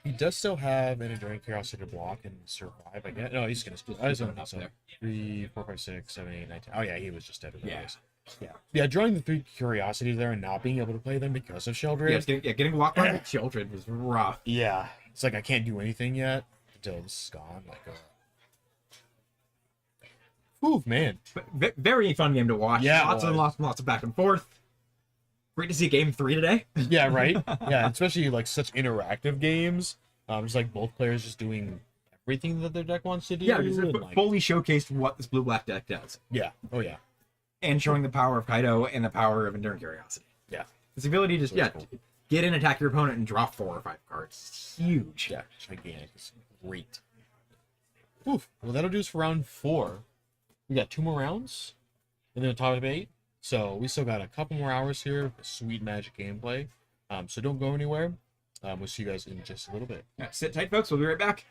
Speaker 3: He does still have an enduring curiosity to block and survive, I guess. No, he's gonna still. I don't know. So 3, 4, 5, 6, 7, 8, 9, 10. Oh yeah, he was just dead. Yeah, drawing the 3 curiosities there and not being able to play them because of Sheldred.
Speaker 4: Yeah, getting blocked by Sheldred was rough.
Speaker 3: Yeah, it's like I can't do anything yet until this is gone. Like, whew, man.
Speaker 4: But very fun game to watch.
Speaker 3: Yeah,
Speaker 4: lots and lots of back and forth. Great to see game 3 today.
Speaker 3: Yeah, right. Yeah, especially like such interactive games. Just like both players just doing everything that their deck wants to do.
Speaker 4: Yeah, just
Speaker 3: and, like,
Speaker 4: fully showcased what this blue-black deck does.
Speaker 3: yeah. Oh yeah.
Speaker 4: And showing the power of Kaido and the power of Enduring Curiosity.
Speaker 3: Yeah.
Speaker 4: This ability to just,
Speaker 3: Cool.
Speaker 4: get in, attack your opponent, and draw 4 or 5 cards. It's huge.
Speaker 3: Yeah, gigantic. It's great. Oof. Well, that'll do us for round 4. We got 2 more rounds, and then a top of 8. So we still got a couple more hours here of sweet Magic gameplay. So don't go anywhere. We'll see you guys in just a little bit.
Speaker 4: Yeah, sit tight, folks. We'll be right back.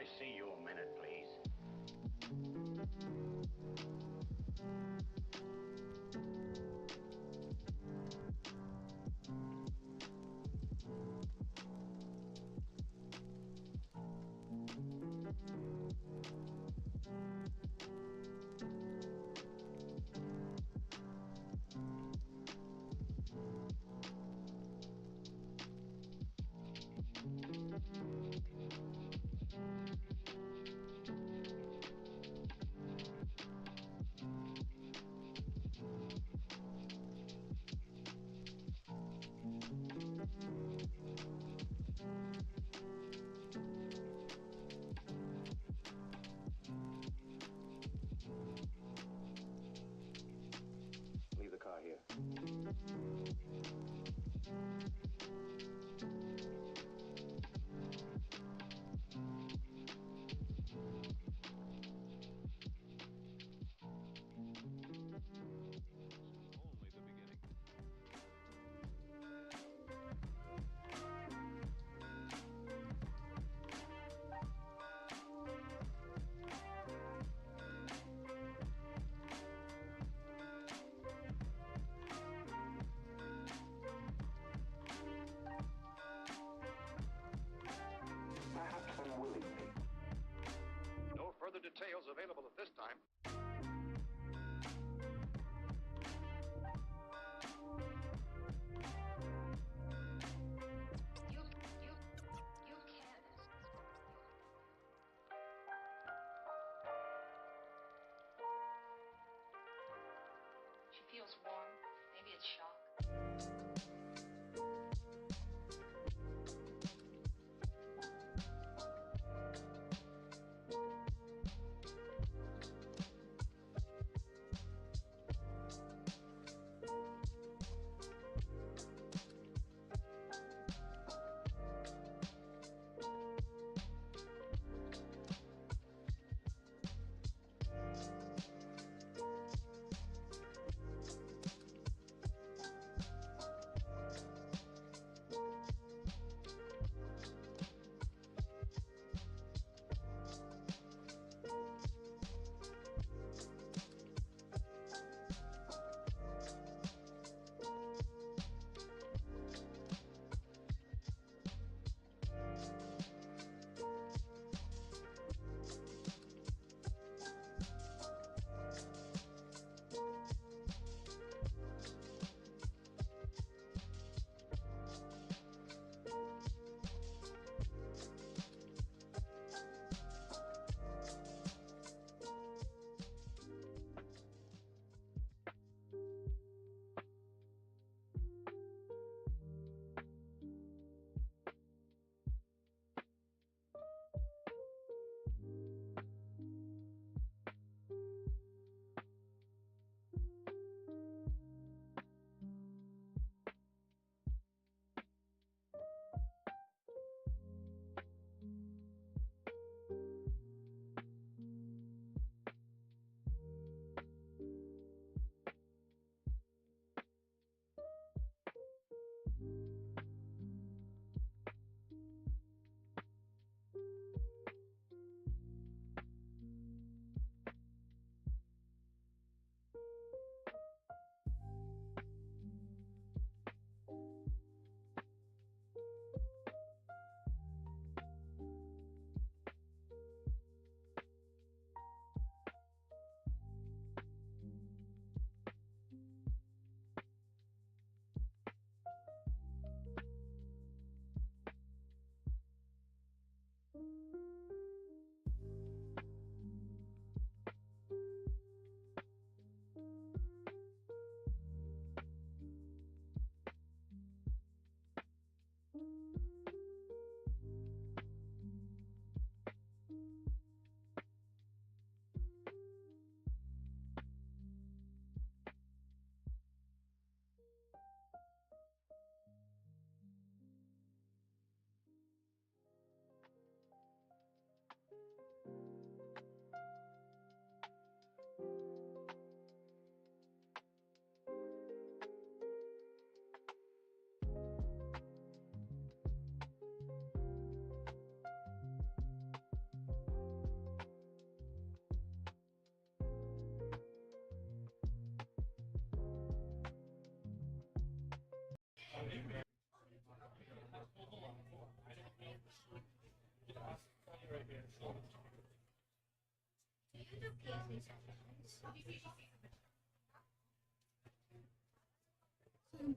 Speaker 10: I see you a minute, please?
Speaker 9: Leave the car here.
Speaker 6: Only the beginning.
Speaker 9: Perhaps unwillingly.
Speaker 10: No further details available at this time.
Speaker 11: You can't. She feels warm. Maybe it's shock.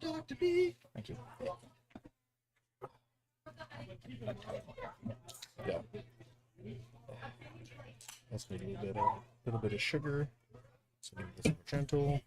Speaker 3: Dr. B. Thank you. Yeah. Let's make a little bit of sugar. So make this more gentle.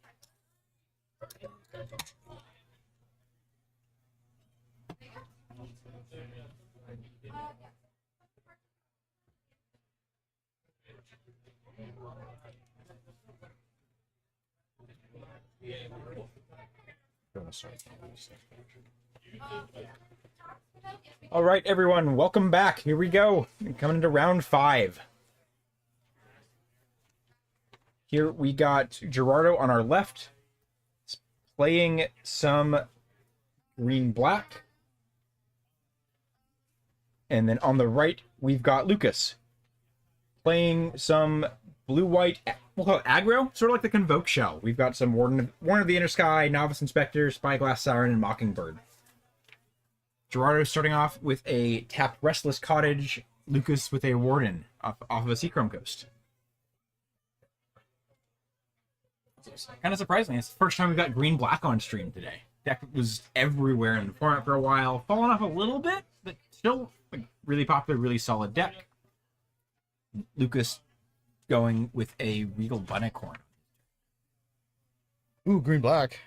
Speaker 4: All right, everyone, welcome back. Here we go. Coming into round 5. Here we got Gerardo on our left, playing some green-black. And then on the right, we've got Lucas, playing some blue-white, we'll call it aggro, sort of like the Convoke shell. We've got some Warden of the Inner Sky, Novice Inspector, Spyglass Siren, and Mockingbird. Gerardo starting off with a tapped Restless Cottage, Lucas with a Warden off of a Seachrome Coast. Kind of surprising. It's the first time we've got green-black on stream today. Deck was everywhere in the format for a while, fallen off a little bit, but still a really popular, really solid deck. Lucas going with a Regal Bunnicorn.
Speaker 3: Ooh, green-black.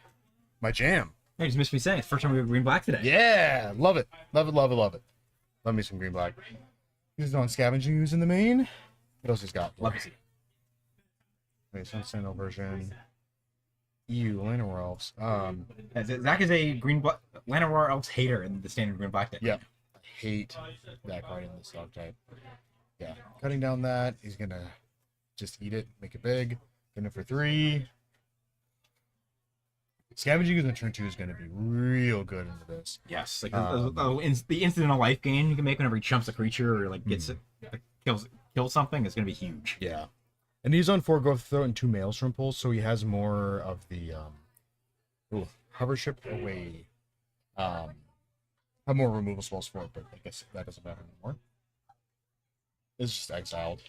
Speaker 3: My jam.
Speaker 4: Hey, just missed me saying, it's the first time we have green-black today.
Speaker 3: Yeah, love it. Love it, love it, love it. Love me some green-black. He's on Scavenging Ooze in the main. What else he's got?
Speaker 4: Love to see.
Speaker 3: Okay, Sentinel version. Llanowar Elves.
Speaker 4: Zach is a green-black Llanowar Elves hater in the standard green-black deck.
Speaker 3: Yeah. I hate that card in this dog type. Yeah. Cutting down that. He's going to just eat it, make it big. Getting it for 3. Scavenging Ooze in turn 2 is going to be real good into this.
Speaker 4: Yes. Like the incidental life gain you can make whenever he chumps a creature or like gets it, like, kills something is going to be huge.
Speaker 3: Yeah. And he's on 4 Growth Throat and 2 Maelstrom Pulse, so he has more of the hover ship away. Have more removal spells for it, but I guess that doesn't matter anymore. It's just exiled.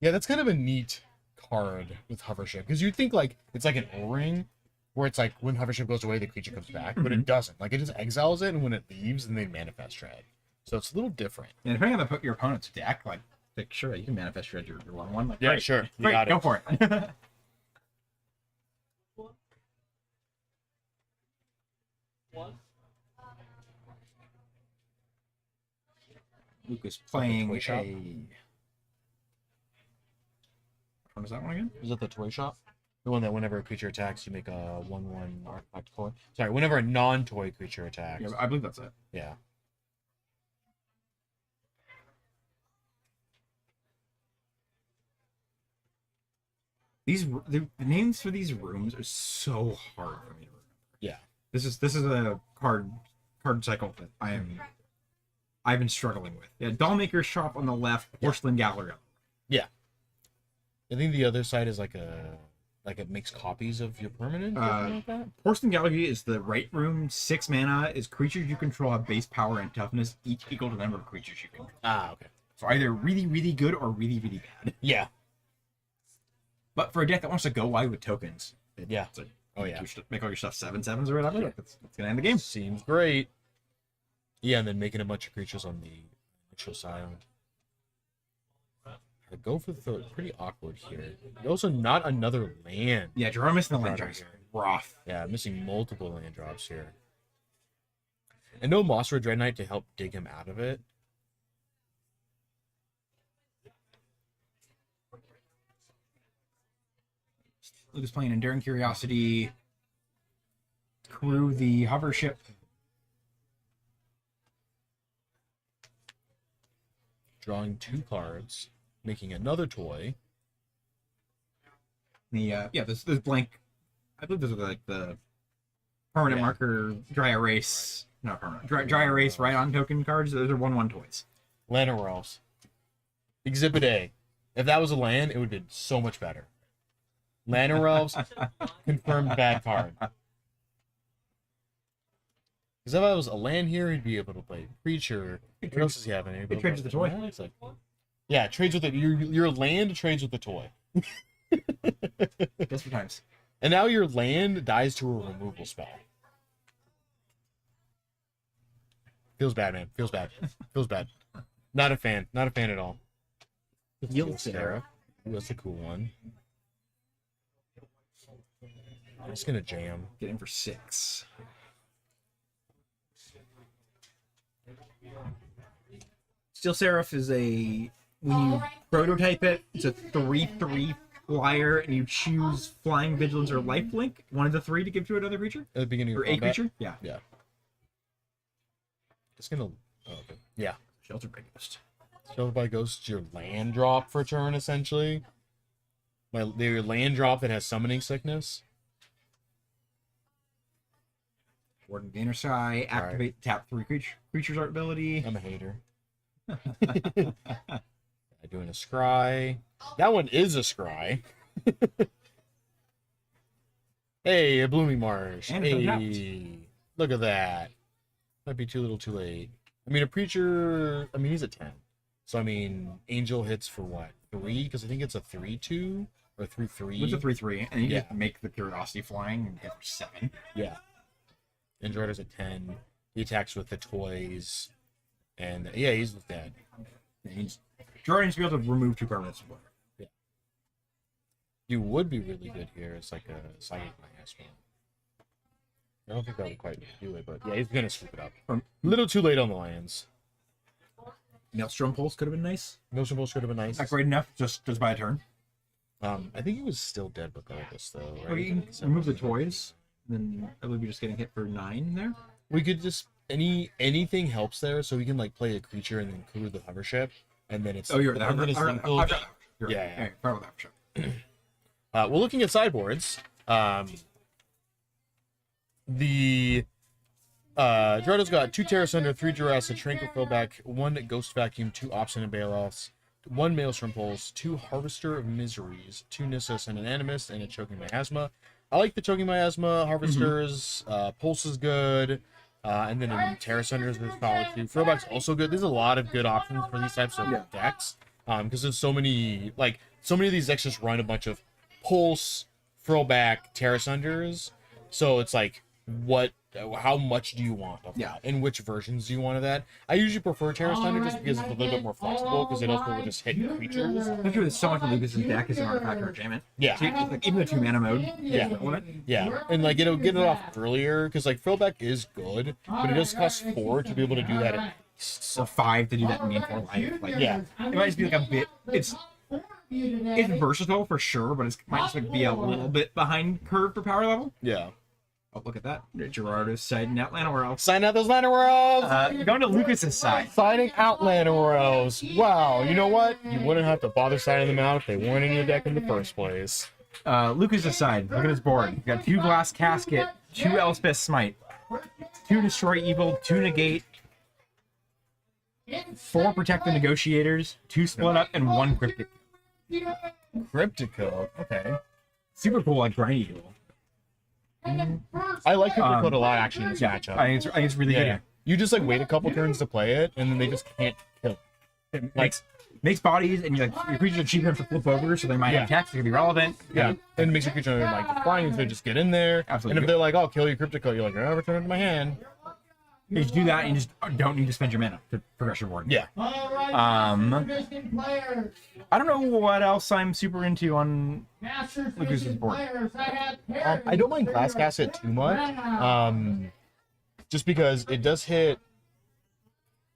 Speaker 3: Yeah, that's kind of a neat card with hover ship, because you'd think like it's like an O-ring, where it's like when hover ship goes away, the creature comes back, but it doesn't. Like it just exiles it, and when it leaves, then they manifest dread. So it's a little different.
Speaker 4: And depending on your opponent's deck, like sure, you can manifest dread your 1/1. Like,
Speaker 3: Yeah,
Speaker 4: great.
Speaker 3: sure. You
Speaker 4: Great,
Speaker 3: got it.
Speaker 4: go for it. Lucas playing
Speaker 3: toy shop?
Speaker 4: a... Which one is that one again?
Speaker 3: Is it the toy shop? The one that whenever a creature attacks, you make a 1/1 artifact toy. Sorry, whenever a non-toy creature attacks.
Speaker 4: Yeah, I believe that's it.
Speaker 3: Yeah.
Speaker 4: The names for these rooms are so hard for me to remember.
Speaker 3: Yeah.
Speaker 4: This is a card cycle that I've been struggling with. Yeah, Dollmaker's Shop on the left, Porcelain Gallery.
Speaker 3: Yeah. I think the other side is like it makes copies of your permanent. Or something like that?
Speaker 4: Porcelain Gallery is the right room. 6 mana is creatures you control have base power and toughness, each equal to the number of creatures you control.
Speaker 3: Ah, okay.
Speaker 4: So either really, really good or really, really bad.
Speaker 3: Yeah.
Speaker 4: But for a deck that wants to go wide with tokens,
Speaker 3: Yeah.
Speaker 4: it's like,
Speaker 3: Oh yeah.
Speaker 4: make all your stuff 7/7s or whatever. That's gonna end the game.
Speaker 3: Seems great. Yeah, and then making a bunch of creatures on the initial side. I go for the third. Pretty awkward here. Also, not another land.
Speaker 4: Yeah, Jerome missing the land
Speaker 3: Right
Speaker 4: drops.
Speaker 3: here.
Speaker 4: Rough.
Speaker 3: Yeah, missing multiple land drops here. And no Mossra Dread Knight to help dig him out of it.
Speaker 4: Lucas playing Enduring Curiosity. Crew the hover ship.
Speaker 3: Drawing 2 cards. Making another toy.
Speaker 4: This blank. I believe those are like the permanent marker dry erase. Not permanent. Dry erase right on token cards. Those are 1/1 toys.
Speaker 3: Llanowar Elves. Exhibit A. If that was a land, it would have been so much better. Llanowar Elves, confirmed bad card. Because if I was a land here, he'd be able to play Creature. What else does he have in here?
Speaker 4: It trades the toy.
Speaker 3: It's like, Yeah, trades with it. Your land trades with the toy.
Speaker 4: Just for times.
Speaker 3: And now your land dies to a removal spell. Feels bad, man. Feels bad. Feels bad. Not a fan. Not a fan at all.
Speaker 4: Yield Sarah.
Speaker 3: Ooh, that's a cool one. I'm just gonna jam.
Speaker 4: Get in for 6. Steel Seraph is a, when you prototype it, it's a 3/3 flyer, and you choose Flying, Vigilance, or Lifelink, one of the 3 to give to another creature?
Speaker 3: At the beginning of
Speaker 4: Or a
Speaker 3: combat?
Speaker 4: creature? Yeah.
Speaker 3: Yeah. Just gonna. Oh, okay. Yeah.
Speaker 4: Shelter by Ghost.
Speaker 3: Shelter by Ghost is your land drop for turn, essentially. Your land drop that has summoning sickness.
Speaker 4: Warden Gainer Sai, activate, tap 3 creatures art ability.
Speaker 3: I'm a hater. Doing a scry. That one is a scry. Hey, a blooming marsh.
Speaker 4: And
Speaker 3: hey, look at that. Might be too little too late. I mean, a preacher, I mean, he's a 10. So, I mean, Angel hits for what? 3? Because I think it's a 3/2 or 3/3.
Speaker 4: It's a 3/3, and you
Speaker 3: Yeah.
Speaker 4: just make the Curiosity flying and get for 7.
Speaker 3: Yeah. Androider's a 10. He attacks with the toys. And, yeah, he's dead.
Speaker 4: Jordan needs to be able to remove 2 permanents.
Speaker 3: Yeah. You would be really good here as like a psychic miasma. I don't think that would quite do it, but yeah, he's gonna scoop it up. A little too late on the lands.
Speaker 4: Maelstrom Pulse could have been nice.
Speaker 3: Maelstrom Pulse could have been nice.
Speaker 4: Not great enough, just by a turn.
Speaker 3: I think he was still dead regardless, though. Right?
Speaker 4: Or you can remove the toys, then I believe you're just getting hit for 9 there.
Speaker 3: We could just anything helps there, so we can like play a creature and then clear the hover ship, and then it's
Speaker 4: You're
Speaker 3: and then it's lethal.
Speaker 4: yeah. Probably that for sure.
Speaker 3: We're looking at sideboards. The Gerardo's got 2 Terra Sunder, 3 Duress, a Tranquil Fillback, 1 Ghost Vacuum, 2 Obstinate Bailoffs, 1 Maelstrom Pulse, 2 Harvester of Miseries, 2 Nissus and an Animist, and a Choking Miasma. I like the Choking Miasma, Harvesters, Pulse is good, and then in Terra Sunders there's solid too. Fillback's also good. There's a lot of good options for these types of decks, because there's so many of these decks just run a bunch of Pulse, Throwback, Terra Sunders, so it's like, how much do you want of that? And which versions do you want of that? I usually prefer Terra Thunder just because it's a little bit more flexible, because it also will just hit creatures.
Speaker 4: Especially with so much of Lucas's deck is an artifact or enchantment.
Speaker 3: Yeah.
Speaker 4: So like, even the 2 mana mode.
Speaker 3: Yeah. And like it'll get it off earlier, because like Throwback is good, but it does cost 4 to be able to do that.
Speaker 4: So 5 to do that in game 4 life. Like,
Speaker 3: yeah.
Speaker 4: It might just be like a bit. It's versatile for sure, but it might just like be a little bit behind curve for power level.
Speaker 3: Yeah.
Speaker 4: Oh, look at that. Gerardo's siding out Lana Worlds.
Speaker 3: Sign out those Lana Worlds!
Speaker 4: Going to Lucas's side.
Speaker 3: Signing out Lana Worlds. Wow, you know what? You wouldn't have to bother signing them out if they weren't in your deck in the first place.
Speaker 4: Lucas's side. Look at his board. You got 2 Glass Casket, 2 Elspeth Smite, 2 Destroy Evil, 2 Negate, 4 Protect the Negotiators, 2 Split Up, and 1 Cryptic.
Speaker 3: Cryptico. Okay.
Speaker 4: Super cool, like grindy duel.
Speaker 3: I like Cryptico a lot, actually, in this matchup.
Speaker 4: I think it's really good.
Speaker 3: Yeah. You just like wait a couple turns to play it, and then they just can't kill.
Speaker 4: It makes bodies, and your creatures are cheap enough to flip over, so they might have attacks that can be relevant.
Speaker 3: Yeah, and it makes your creature like flying, so they just get in there.
Speaker 4: Absolutely.
Speaker 3: And if they're like, "Oh, kill your Cryptico," you're like, "Oh, return it to my hand."
Speaker 4: You just do that, and you just don't need to spend your mana to progress your board.
Speaker 3: Yeah.
Speaker 4: I don't know what else I'm super into on Lucas's board.
Speaker 3: I don't mind Glass Casket too much, just because it does hit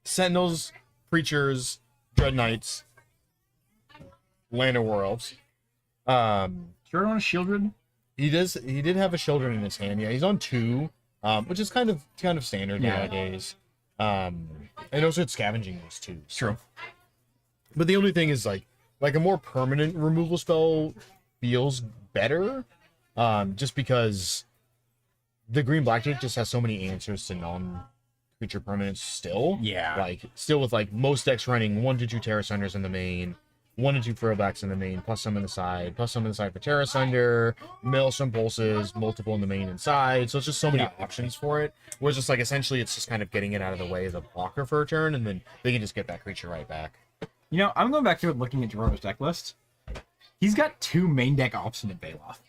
Speaker 3: Sentinels, Preachers, Dread Knights, Lana Worlds.
Speaker 4: Sure on a Shieldred?
Speaker 3: He did have a Shieldred in his hand. Yeah, he's on 2. Which is kind of standard nowadays. And also it's scavenging those too.
Speaker 4: True.
Speaker 3: But the only thing is like a more permanent removal spell feels better. Just because the green blackjack just has so many answers to non-creature permanents still.
Speaker 4: Yeah.
Speaker 3: Like still with like most decks running 1 to 2 Terra Sunders in the main. 1 to 2 throwbacks in the main, plus some in the side, plus some in the side for Terra Sunder, Maelstrom Pulses, multiple in the main and side. So it's just so many options for it. Whereas just like essentially it's just kind of getting it out of the way as a blocker for a turn, and then they can just get that creature right back.
Speaker 4: You know, I'm going back to looking at Gerardo's deck list. He's got 2 main deck options in Baloth.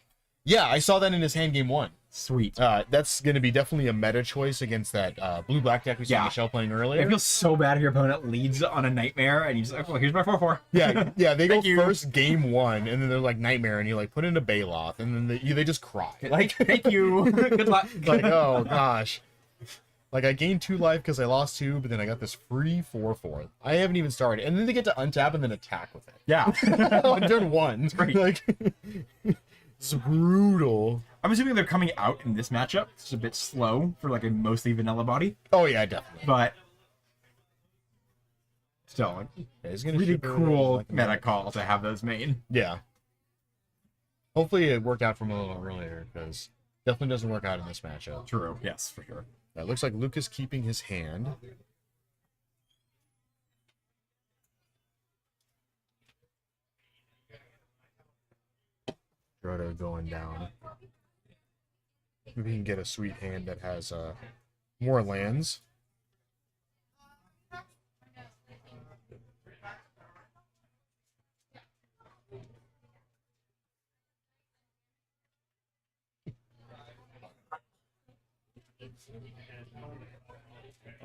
Speaker 3: Yeah, I saw that in his hand game 1.
Speaker 4: Sweet.
Speaker 3: That's going to be definitely a meta choice against that blue-black deck we saw Michelle playing earlier.
Speaker 4: It feels so bad if your opponent leads on a Nightmare, and he's like, well, here's my 4/4.
Speaker 3: Yeah, they go
Speaker 4: Thank you.
Speaker 3: first game 1, and then they're like Nightmare, and you like put in a Baloth, and then they just cry.
Speaker 4: Like, thank you. Good luck.
Speaker 3: Like, oh gosh. Like, I gained 2 life because I lost 2, but then I got this free 4/4. I haven't even started. And then they get to untap and then attack with it.
Speaker 4: Yeah.
Speaker 3: On turn 1.
Speaker 4: great.
Speaker 3: Like, it's brutal.
Speaker 4: I'm assuming they're coming out in this matchup. It's a bit slow for like a mostly vanilla body.
Speaker 3: Oh, yeah, definitely.
Speaker 4: But still, like,
Speaker 3: Yeah, he's gonna
Speaker 4: really
Speaker 3: ship it
Speaker 4: cool
Speaker 3: like a
Speaker 4: meta
Speaker 3: minute.
Speaker 4: call to have those main.
Speaker 3: Yeah. Hopefully it worked out from a little earlier, because definitely doesn't work out in this matchup.
Speaker 4: True. Yes, for sure.
Speaker 3: It looks like Lucas keeping his hand. Gerardo going down. Maybe he can get a sweet hand that has more lands.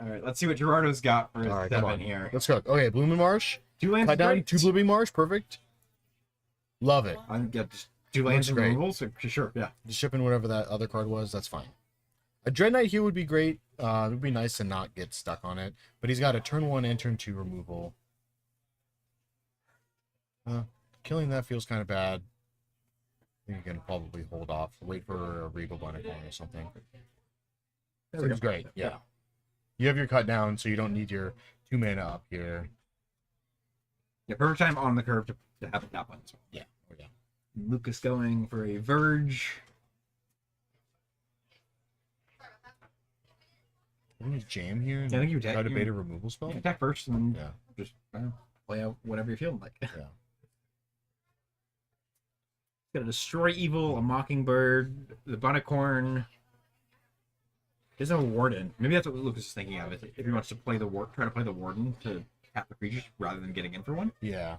Speaker 4: All right, let's see what Gerardo's got for his
Speaker 3: All right, come
Speaker 4: 7
Speaker 3: on.
Speaker 4: here.
Speaker 3: Let's go. Okay, Blooming Marsh.
Speaker 4: 2 lands.
Speaker 3: Cut down
Speaker 4: great.
Speaker 3: 2 Blooming Marsh. Perfect. Love it.
Speaker 4: I think just 2 lands and
Speaker 3: great.
Speaker 4: removals. So sure, yeah.
Speaker 3: Just shipping whatever that other card was, that's fine. A Dread Knight here would be great. It would be nice to not get stuck on it. But he's got a turn 1 and turn 2 removal. Killing that feels kind of bad. I think you can probably hold off. Wait for a Regal Bunnicorn or something. Seems great, yeah. You have your cut down, so you don't need your 2 mana up here.
Speaker 4: Yeah, perfect time on the curve to have a tap on this one.
Speaker 3: Yeah. Oh, yeah.
Speaker 4: Lucas going for a Verge.
Speaker 3: I think it's jam here. And
Speaker 4: Yeah, I think you
Speaker 3: try to bait a removal spell.
Speaker 4: Attack first and
Speaker 3: Yeah.
Speaker 4: just play out whatever you're feeling like.
Speaker 3: Yeah.
Speaker 4: Got a Destroy Evil, a Mockingbird, the Bunnicorn. There's a Warden. Maybe that's what Lucas is thinking of. If he wants to play the try to play the Warden to tap the creatures rather than getting in for one.
Speaker 3: Yeah.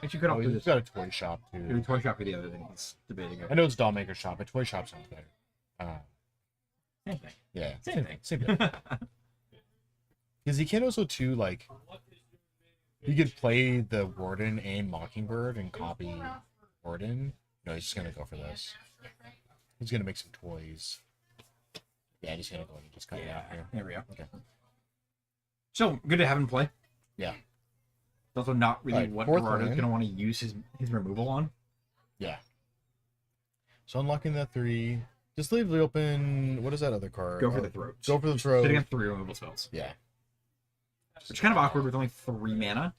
Speaker 4: But you could also
Speaker 3: He's
Speaker 4: just
Speaker 3: got a toy shop
Speaker 4: do
Speaker 3: too.
Speaker 4: Toy Shop for the other thing he's debating.
Speaker 3: I know it's Dollmaker shop, but toy shop sounds better.
Speaker 4: Same thing.
Speaker 3: Yeah.
Speaker 4: Same thing.
Speaker 3: Same thing. Because he can also too, like, you could play the Warden and Mockingbird and copy Warden. No, he's just gonna go for this. He's gonna make some toys. Yeah, he's gonna go and just cut it out here.
Speaker 4: There we go.
Speaker 3: Okay.
Speaker 4: So good to have him play.
Speaker 3: Yeah.
Speaker 4: It's also not really
Speaker 3: Right,
Speaker 4: what
Speaker 3: fourth
Speaker 4: Gerardo's
Speaker 3: land.
Speaker 4: going to want to use his removal on.
Speaker 3: Yeah. So unlocking that 3. Just leave it open. What is that other card?
Speaker 4: Go for the throat.
Speaker 3: Go for the throat.
Speaker 4: Sitting on 3 removal spells.
Speaker 3: Yeah.
Speaker 4: Which is kind of awkward with only 3 mana.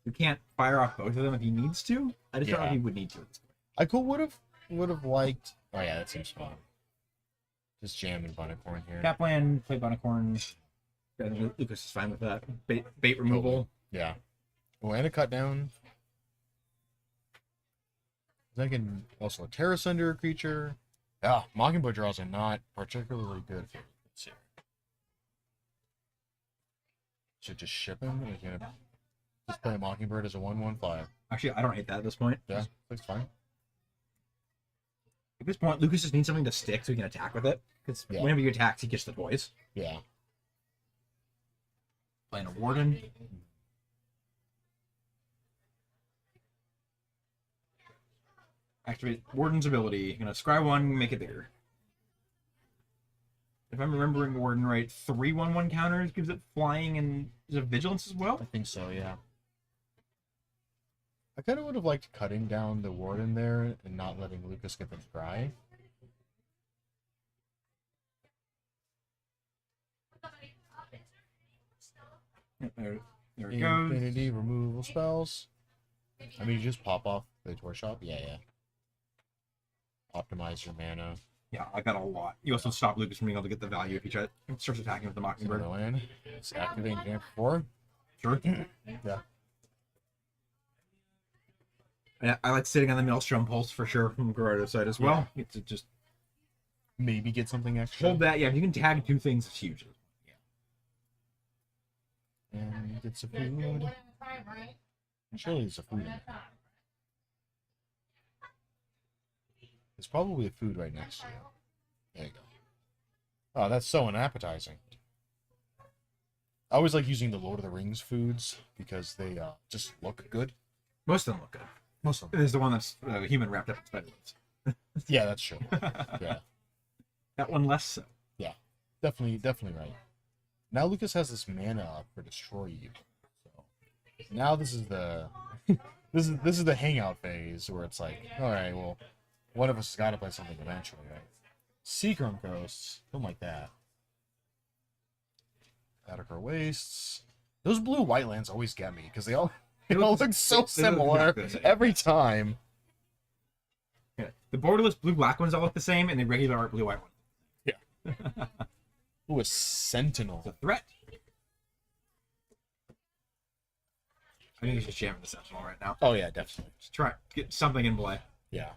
Speaker 4: You can't fire off both of them if he needs to. I just don't know if he would need to at this point.
Speaker 3: I would have liked. Oh yeah, that seems fun. Just jamming Bunnicorn here.
Speaker 4: Capland, play Bunnicorn. Lucas is fine with that. Bait removal.
Speaker 3: Yeah. Oh, and a cut down. I can also terrace under a creature. Yeah, Mockingbird draws are not particularly good for this here. Should just ship him. He's gonna just play a Mockingbird as a 1/1/5.
Speaker 4: Actually, I don't hate that at this point.
Speaker 3: Yeah, looks fine.
Speaker 4: At this point, Lucas just needs something to stick so he can attack with it. Because whenever you attack, he gets the toys.
Speaker 3: Yeah.
Speaker 4: Playing a Warden. Activate Warden's ability. You're gonna scry 1, make it bigger. If I'm remembering Warden right, 3/1/1 counters gives it flying and is it vigilance as well?
Speaker 3: I think so, yeah. I kind of would have liked cutting down the Warden there and not letting Lucas get the scry.
Speaker 4: There it goes.
Speaker 3: Infinity removal spells. I mean, you just pop off the toy shop. Yeah, yeah. Optimize your mana.
Speaker 4: Yeah, I got a lot. You also stop Lucas from being able to get the value if he starts attacking with the Mockingbird.
Speaker 3: Another land. It's activating Jam 4.
Speaker 4: Sure.
Speaker 3: Yeah.
Speaker 4: Yeah, I like sitting on the Maelstrom Pulse for sure from Gerardo's side as well. You get to just
Speaker 3: maybe get something extra.
Speaker 4: hold that. Yeah, if you can tag 2 things, it's huge.
Speaker 3: And it's a
Speaker 1: There's
Speaker 3: food.
Speaker 1: one at a time, right?
Speaker 3: Surely it's a food.
Speaker 1: One
Speaker 3: in
Speaker 1: at
Speaker 3: there.
Speaker 1: a time.
Speaker 3: There's probably a food right next to it. There you go. Oh, that's so unappetizing. I always like using the Lord of the Rings foods because they just look good.
Speaker 4: Most of them look good.
Speaker 3: Most of them.
Speaker 4: There's the one that's human wrapped up in spider webs.
Speaker 3: Yeah, that's true. Yeah.
Speaker 4: That one less so.
Speaker 3: Yeah. Definitely right. Now Lucas has this mana up for Destroy You. So now this is the this is the hangout phase where it's like, all right, well, one of us has got to play something eventually, right? Seacrum Ghosts, something like that. Attica Wastes. Those blue white lands always get me because they all look so similar every time.
Speaker 4: Yeah. The borderless blue black ones all look the same, and the regular art blue white one.
Speaker 3: Yeah. Ooh, a Sentinel.
Speaker 4: It's a threat. I think you should jam the Sentinel right now.
Speaker 3: Oh yeah, definitely.
Speaker 4: Just try get something in play.
Speaker 3: Yeah.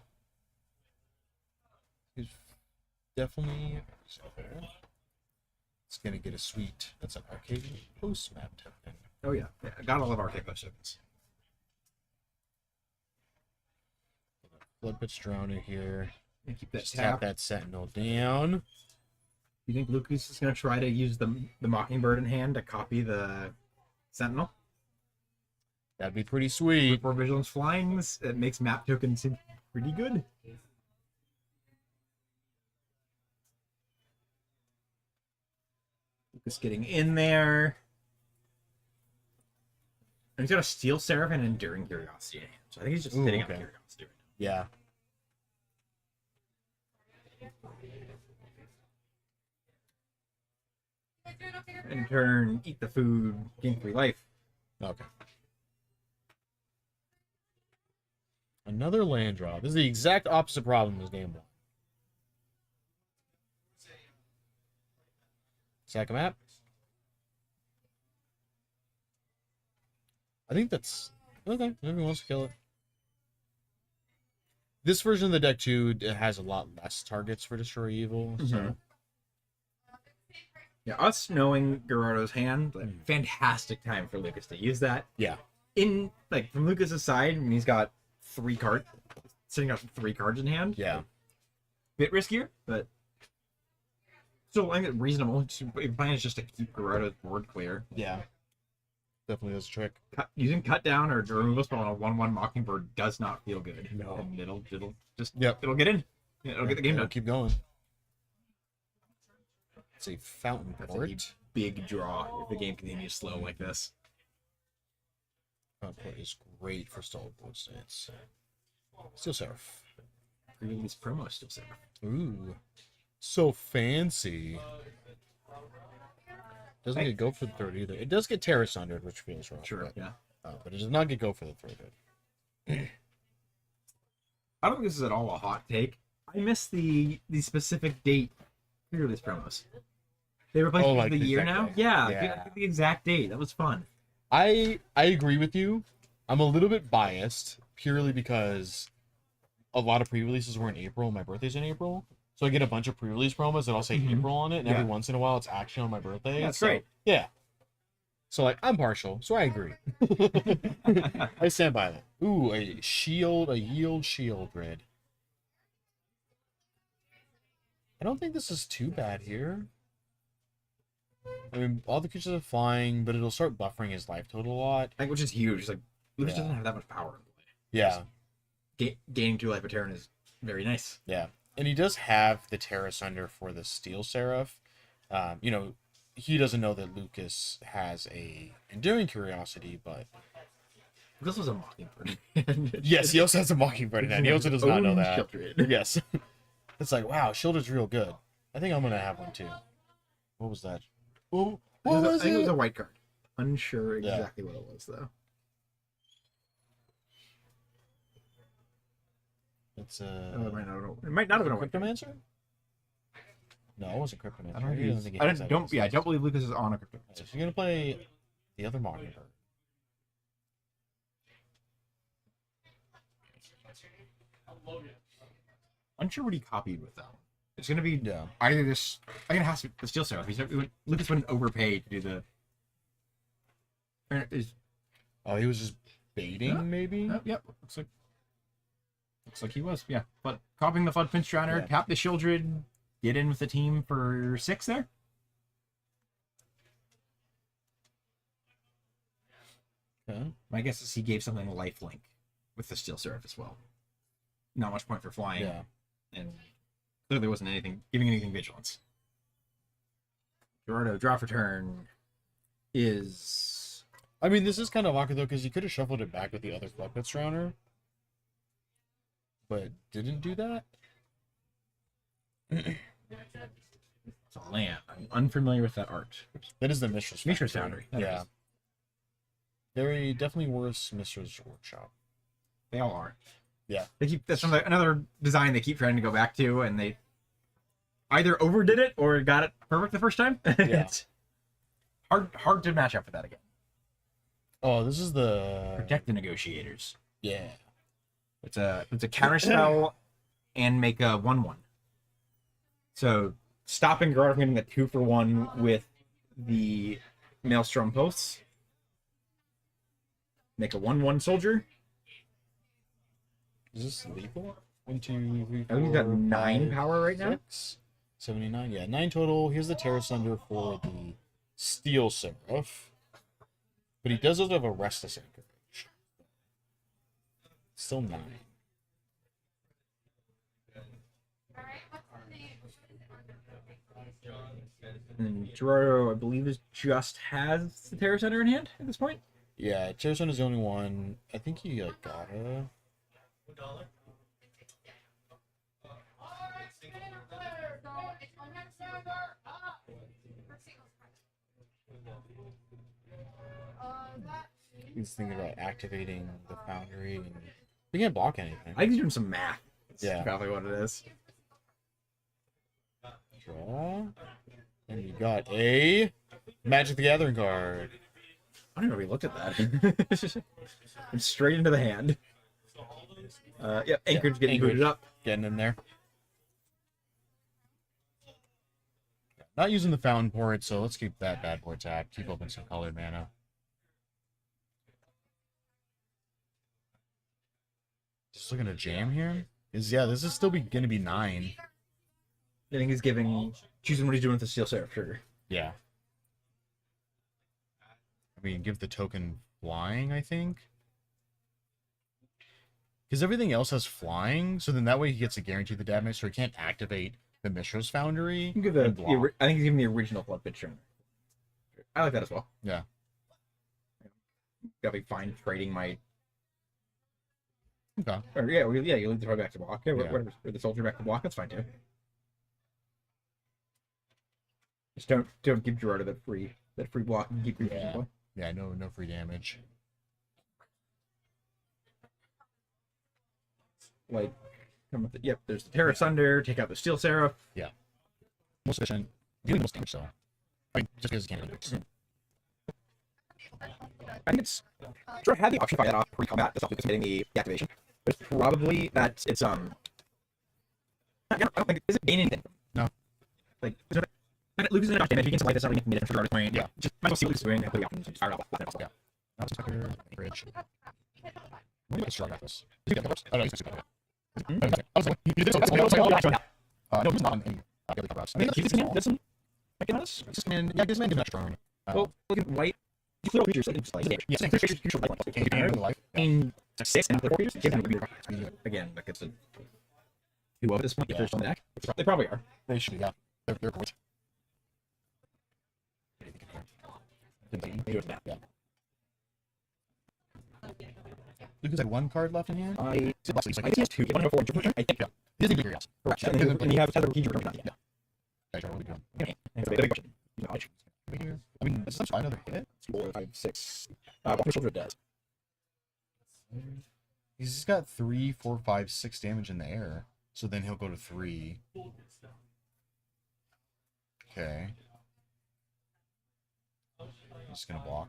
Speaker 3: He's definitely. It's gonna get a sweet. That's an arcade post map token.
Speaker 4: Oh yeah, I got all of our K-Post tokens.
Speaker 3: Bloodpitch Drowner here.
Speaker 4: And keep that
Speaker 3: Just tap
Speaker 4: tap.
Speaker 3: that Sentinel down.
Speaker 4: You think Lucas is going to try to use the Mockingbird in hand to copy the Sentinel?
Speaker 3: That'd be pretty sweet.
Speaker 4: For Vigilance Flyings, it makes map tokens seem pretty good. Lucas getting in there. And he's got a Steel Seraph and Enduring Curiosity in hand. So I think he's just
Speaker 3: Ooh,
Speaker 4: sitting
Speaker 3: okay.
Speaker 4: on Curiosity right
Speaker 3: Yeah.
Speaker 4: now. In turn, eat the food, gain 3 life.
Speaker 3: Okay. Another land draw. This is the exact opposite problem as game 1. Sack a map. I think that's okay. Everyone wants to kill it. This version of the deck too has a lot less targets for Destroy Evil. So
Speaker 4: Mhm. Yeah, us knowing Gerardo's hand, like, fantastic time for Lucas to use that.
Speaker 3: yeah,
Speaker 4: In like from Lucas's side, when he's got 3 cards, sitting on 3 cards in hand.
Speaker 3: yeah,
Speaker 4: Bit riskier, but still I think it's reasonable. Your plan is just to keep Gerardo's board clear.
Speaker 3: yeah. Definitely does a trick.
Speaker 4: Using cut down or removal spell on a 1/1 Mockingbird does not feel good.
Speaker 3: No.
Speaker 4: And it'll just
Speaker 3: Yep.
Speaker 4: it'll get in. Yeah, it'll get the game
Speaker 3: It'll
Speaker 4: done.
Speaker 3: keep going. It's a fountain
Speaker 4: That's
Speaker 3: port.
Speaker 4: a big draw if the game continues slow like this.
Speaker 3: Fountain port is great for stalled board states. Steel Seraph.
Speaker 4: Pre-release promo still set.
Speaker 3: Ooh, so fancy. Doesn't get go for the third either. It does get Terra Sundered, which feels wrong.
Speaker 4: Sure,
Speaker 3: but,
Speaker 4: yeah.
Speaker 3: but it does not get go for the third.
Speaker 4: I don't think this is at all a hot take. I miss the specific date pre-release promos. They replaced
Speaker 3: Oh,
Speaker 4: it
Speaker 3: like
Speaker 4: with the
Speaker 3: the
Speaker 4: year
Speaker 3: exact
Speaker 4: now?
Speaker 3: day.
Speaker 4: Yeah,
Speaker 3: Yeah.
Speaker 4: the exact date. That was fun.
Speaker 3: I agree with you. I'm a little bit biased purely because a lot of pre-releases were in April. And my birthday's in April, so I get a bunch of pre-release promos that I'll say
Speaker 4: Mhm.
Speaker 3: April on it, and
Speaker 4: Yeah.
Speaker 3: every once in a while it's actually on my birthday.
Speaker 4: Yeah, that's
Speaker 3: so,
Speaker 4: great.
Speaker 3: Yeah. So like I'm partial, so I agree. I stand by that. Ooh, a yield shield grid. I don't think this is too bad here. I mean, all the creatures are flying, but it'll start buffering his life total a lot.
Speaker 4: Like, which is huge. It's like Lucas
Speaker 3: Yeah.
Speaker 4: doesn't have that much power in play.
Speaker 3: Yeah,
Speaker 4: Gaining 2 life of Terran is very nice.
Speaker 3: yeah. And he does have the Terra Sunder for the Steel Seraph. He doesn't know that Lucas has a Enduring Curiosity, but
Speaker 4: This was a Mockingbird.
Speaker 3: yes, he also has a Mockingbird in that. He also does not know that.
Speaker 4: Shieldred.
Speaker 3: Yes. It's like, wow, Shieldred's real good. I think I'm gonna have one too. What was that? Oh, what was
Speaker 4: I think it was
Speaker 3: it?
Speaker 4: a white card. Unsure
Speaker 3: Yeah.
Speaker 4: exactly what it was though.
Speaker 3: It's
Speaker 4: It might not have been a white card.
Speaker 3: Cryptomancer? No, it wasn't Cryptomancer.
Speaker 4: I don't
Speaker 3: He doesn't
Speaker 4: think
Speaker 3: think he
Speaker 4: I
Speaker 3: has that
Speaker 4: don't.
Speaker 3: in
Speaker 4: Yeah, I
Speaker 3: his
Speaker 4: don't believe Lucas is on a crypto.
Speaker 3: So you're gonna play the other Mockingbird.
Speaker 4: Unsure what he copied with that one. It's gonna be
Speaker 3: Yeah.
Speaker 4: either this. I think it has to be the Steel Seraph. Lucas wouldn't overpay to do the
Speaker 3: Oh, he was just baiting, maybe?
Speaker 4: Yep. Looks like he was. Yeah. But copying the Flood Pinch Drowner, tap the Shieldred, get in with the team for 6 there.
Speaker 3: Okay.
Speaker 4: My guess is he gave something lifelink with the Steel Seraph as well. Not much point for flying.
Speaker 3: Yeah.
Speaker 4: And clearly wasn't giving anything vigilance. Gerardo, draw for turn is...
Speaker 3: I mean, this is kind of awkward, though, because you could have shuffled it back with the other Flood Pits Drowner. But didn't do that?
Speaker 4: It's a land. I'm unfamiliar with that art.
Speaker 3: That is the Mishra's
Speaker 4: Mishra's Foundry.
Speaker 3: Yeah. Very definitely worse Mishra's Workshop.
Speaker 4: They all are.
Speaker 3: Yeah.
Speaker 4: They keep that's another design they keep trying to go back to, and they either overdid it or got it perfect the first time.
Speaker 3: Yeah.
Speaker 4: It's hard to match up with that again.
Speaker 3: Oh, this is the
Speaker 4: Protect the Negotiators.
Speaker 3: Yeah.
Speaker 4: It's a counter spell and make a 1/1. So stopping Gerardo from getting a 2-for-1 with the Maelstrom Posts. Make a 1/1 soldier.
Speaker 3: Is this lethal? 1, 2, 3, 4,
Speaker 4: I think he's got 9
Speaker 3: 5,
Speaker 4: power right now.
Speaker 3: 6, 79. Yeah, 9 total. Here's the Terror Sunder for the Steel Seraph. But he does also have a Restless Anchorage. Still 9.
Speaker 4: And Gerardo, I believe, just has the Terror Center in hand at this point.
Speaker 3: Yeah, Terror Sunder is the only one. I think he got a... He's thinking about activating the Foundry, and he can't block anything.
Speaker 4: I think he's doing some math. That's
Speaker 3: Yeah.
Speaker 4: probably what it is.
Speaker 3: Draw. And you got a Magic the Gathering card.
Speaker 4: I don't know if we looked at that. It's straight into the hand. Yeah, Anchorage getting
Speaker 3: Anchorage.
Speaker 4: booted up.
Speaker 3: Getting in there. Not using the Fountain Port, so let's keep that bad boy tapped. Keep open some colored mana. Just looking to jam here. This is still gonna be 9.
Speaker 4: I think he's choosing what he's doing with the Steel Seraph trigger.
Speaker 3: Yeah. I mean, give the token flying, I think. Because everything else has flying, so then that way he gets to guarantee the damage, so he can't activate the Mishra's Foundry.
Speaker 4: You give
Speaker 3: and block.
Speaker 4: I think he's giving the original Flood Pit Drowner. I like that as well.
Speaker 3: Yeah.
Speaker 4: Gotta be fine trading my...
Speaker 3: Okay.
Speaker 4: Or, you leave the back to block. Yeah,
Speaker 3: Yeah.
Speaker 4: whatever. Or the soldier back to block, that's fine too. Just don't give Gerardo that free block and keep your play.
Speaker 3: Yeah, no free damage.
Speaker 4: Like, yep, there's the Terror Sunder, take out the Steel Seraph.
Speaker 3: Yeah. Most efficient. Dealing the most damage, so. I mean, just because he can't do it.
Speaker 4: I think it's... Gerardo had the option to fight that off pre-combat, that's not because getting the activation. But it's probably that it's, I don't think, is it gain anything?
Speaker 3: No.
Speaker 4: Like, Lucas is in a dodge damage, he can select this, not really from Gerardo's point.
Speaker 3: Yeah.
Speaker 4: Just might as well see what Lucas is doing, and put the options, fire it off,
Speaker 3: Yeah. Now it's Tucker, Anchorage. What do you strong this? Is he got the oh, no, he's super good. I was like, he did so. No, he's not in Daily Cover Ups. I mean,
Speaker 4: that's some... This?
Speaker 3: Just man, yeah, this man did not strong.
Speaker 4: Well, look at white. You clear all creatures, like, just like,
Speaker 3: Yeah,
Speaker 4: clear creatures, you should like one.
Speaker 3: Can't get the life.
Speaker 4: In 6 and 4 creatures, give them a again, like it's a 2 at this point, if they're still in the deck. They probably are.
Speaker 3: They should be, yeah. They're great. Yeah. Lucas had 1 card left in hand?
Speaker 4: I think he has 2. 1 4, I think.
Speaker 3: Yeah. He doesn't bigger, yes.
Speaker 4: Correct. And you have Tether Key Journey.
Speaker 3: Yeah. Okay, what are we doing?
Speaker 4: Okay. And it's a big question. Knowledge.
Speaker 3: I mean, that's not another hit.
Speaker 4: 4, 5, 6. What for Soldier does?
Speaker 3: He's just got 3, 4, 5, 6 damage in the air. So then he'll go to 3. Okay. I'm just gonna block.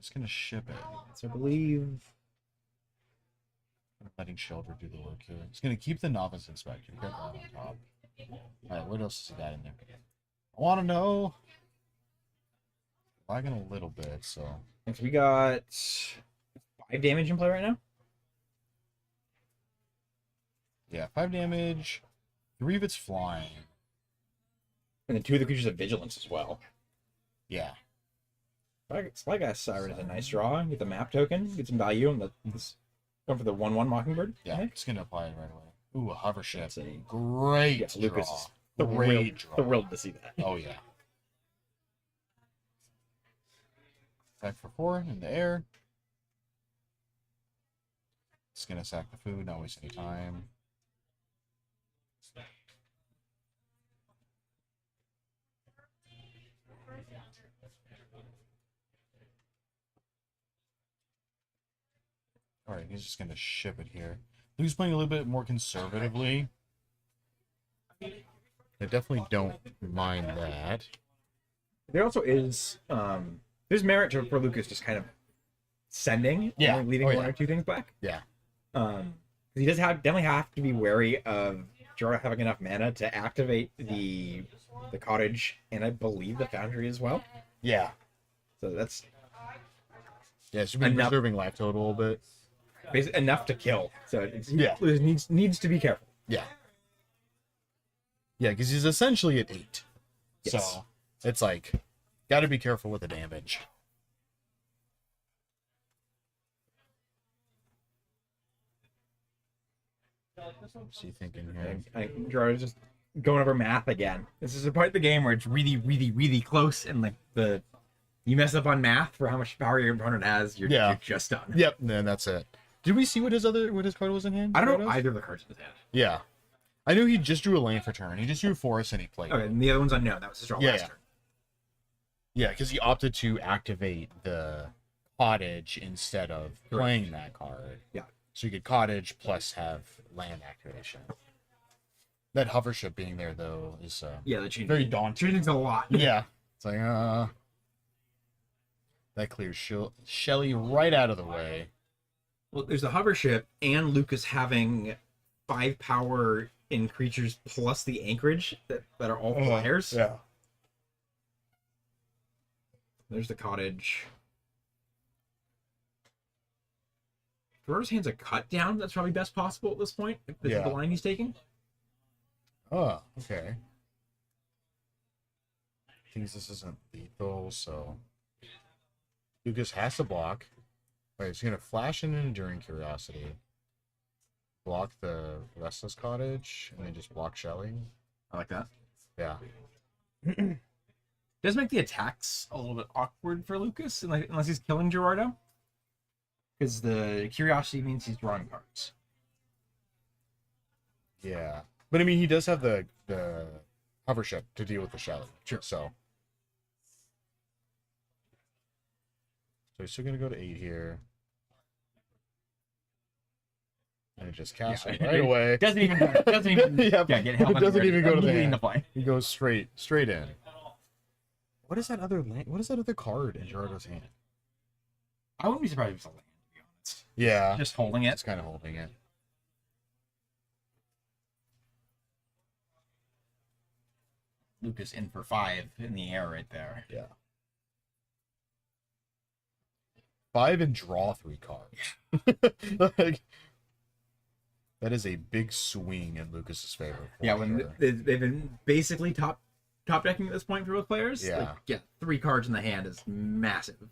Speaker 3: Just gonna ship it.
Speaker 4: So I believe
Speaker 3: I'm letting Shelter do the work here. He's gonna keep the novice inspector. Get that on top. Alright, what else has he got in there? I wanna know. Lagging a little bit, so.
Speaker 4: if we got 5 damage in play right now.
Speaker 3: Yeah, 5 damage. 3 of it's flying.
Speaker 4: And then 2 of the creatures have vigilance as well.
Speaker 3: Yeah.
Speaker 4: Spy Gas Siren is a nice draw. Get the map token, get some value, and this going for the 1/1 Mockingbird.
Speaker 3: Yeah, it's gonna apply it right away. Ooh, a hover ship.
Speaker 4: That's a
Speaker 3: Great
Speaker 4: yeah, Lucas
Speaker 3: draw.
Speaker 4: is
Speaker 3: Great draw.
Speaker 4: thrilled to see that.
Speaker 3: Oh yeah. Back for 4 in the air. It's gonna sack the food, not waste any time. Alright, he's just gonna ship it here. He's playing a little bit more conservatively. I definitely don't mind that.
Speaker 4: There also is there's merit for Lucas just kind of sending,
Speaker 3: Yeah.
Speaker 4: only leaving
Speaker 3: Oh,
Speaker 4: one
Speaker 3: yeah.
Speaker 4: or 2 things back.
Speaker 3: Yeah.
Speaker 4: He does definitely have to be wary of Gerard having enough mana to activate the cottage and I believe the foundry as well.
Speaker 3: Yeah.
Speaker 4: So that's
Speaker 3: Yeah, should be
Speaker 4: Enough.
Speaker 3: preserving life total a little bit.
Speaker 4: basically enough to kill. So it's,
Speaker 3: Yeah.
Speaker 4: needs to be careful.
Speaker 3: Yeah. Yeah, because he's essentially at 8.
Speaker 4: Yes.
Speaker 3: So it's like, gotta be careful with the damage. What's he thinking here?
Speaker 4: I Gerard is just going over math again. This is a part of the game where it's really, really, really close, and like you mess up on math for how much power your opponent has, you're just done.
Speaker 3: Yep, and that's it. Did we see what his card was in hand?
Speaker 4: I don't know
Speaker 3: Gerardo's?
Speaker 4: either of the cards in his hand.
Speaker 3: Yeah. I knew he just drew a land for turn. He just drew a forest and he played.
Speaker 4: Okay, and the other one's unknown. That was his draw last turn.
Speaker 3: Yeah, because he opted to activate the cottage instead of playing that card.
Speaker 4: Yeah.
Speaker 3: So you could cottage plus have land activation. That hover ship being there though is
Speaker 4: the change
Speaker 3: very daunting.
Speaker 4: Changing's a lot.
Speaker 3: Yeah. It's like that clears Shelly right out of the way.
Speaker 4: Well, there's the hover ship and Lucas having 5 power in creatures plus the anchorage that are all flyers.
Speaker 3: Yeah.
Speaker 4: There's the cottage. Gerard's hand's a cut down. That's probably best possible at this point. If this is the line he's taking.
Speaker 3: Oh, okay. Thinks this isn't lethal, so Lucas has to block. Alright, he's gonna flash in an Enduring Curiosity. Block the Restless Cottage, and then just block Shelly.
Speaker 4: I like that.
Speaker 3: Yeah.
Speaker 4: Does make the attacks a little bit awkward for Lucas, unless he's killing Gerardo. Because the Curiosity means he's drawing cards.
Speaker 3: Yeah. But I mean, he does have the hover ship to deal with the Shelly.
Speaker 4: Sure.
Speaker 3: So he's still gonna go to 8 here. And it just casts it right away.
Speaker 4: Doesn't even get
Speaker 3: Yep.
Speaker 4: get held
Speaker 3: It doesn't even go to the hand.
Speaker 4: play.
Speaker 3: He goes straight in. What is that other land? What is that other card in Gerardo's hand?
Speaker 4: I wouldn't be surprised if it's a land, to be honest.
Speaker 3: Yeah.
Speaker 4: Just holding it.
Speaker 3: It's kind of holding it.
Speaker 4: Lucas in for 5 in the air right there.
Speaker 3: Yeah. 5 and draw 3 cards. Like, that is a big swing in Lucas's favor.
Speaker 4: Yeah, when
Speaker 3: sure.
Speaker 4: they've been basically top decking at this point for both players.
Speaker 3: Yeah.
Speaker 4: Like, 3 cards in the hand is massive.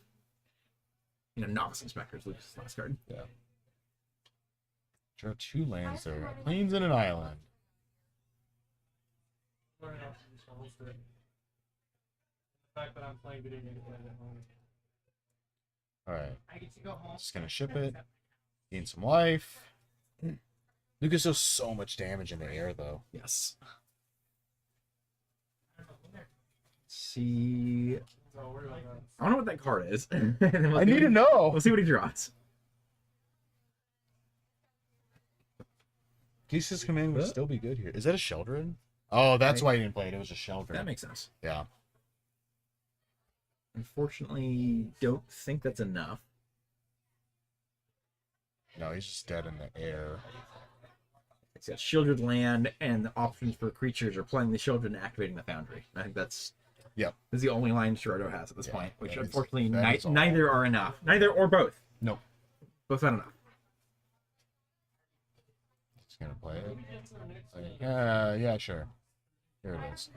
Speaker 4: Novice Inspector's Lucas's last card.
Speaker 3: Yeah. Draw 2 lands there. Plains and an island.
Speaker 2: The fact that I'm playing video games at home.
Speaker 3: Alright.
Speaker 1: I get to go home.
Speaker 3: Just gonna ship it. Gain some life. Lucas does so much damage in the air though.
Speaker 4: Yes. See. I don't know what that card is.
Speaker 3: I need to know.
Speaker 4: We'll see what he draws.
Speaker 3: Thesis Command would still be good here. Is that a Sheldon? Oh, that's why he didn't play it. It was a Sheldon.
Speaker 4: That makes sense.
Speaker 3: Yeah.
Speaker 4: Unfortunately, don't think that's enough.
Speaker 3: No, he's just dead in the air.
Speaker 4: It's got shielded land, and the options for creatures are playing the shielded and activating the foundry. I think that's the only line Gerardo has at this point, which unfortunately neither are enough. Neither or both.
Speaker 3: Nope.
Speaker 4: Both not enough.
Speaker 3: Just gonna play it. Yeah, sure. Here it is.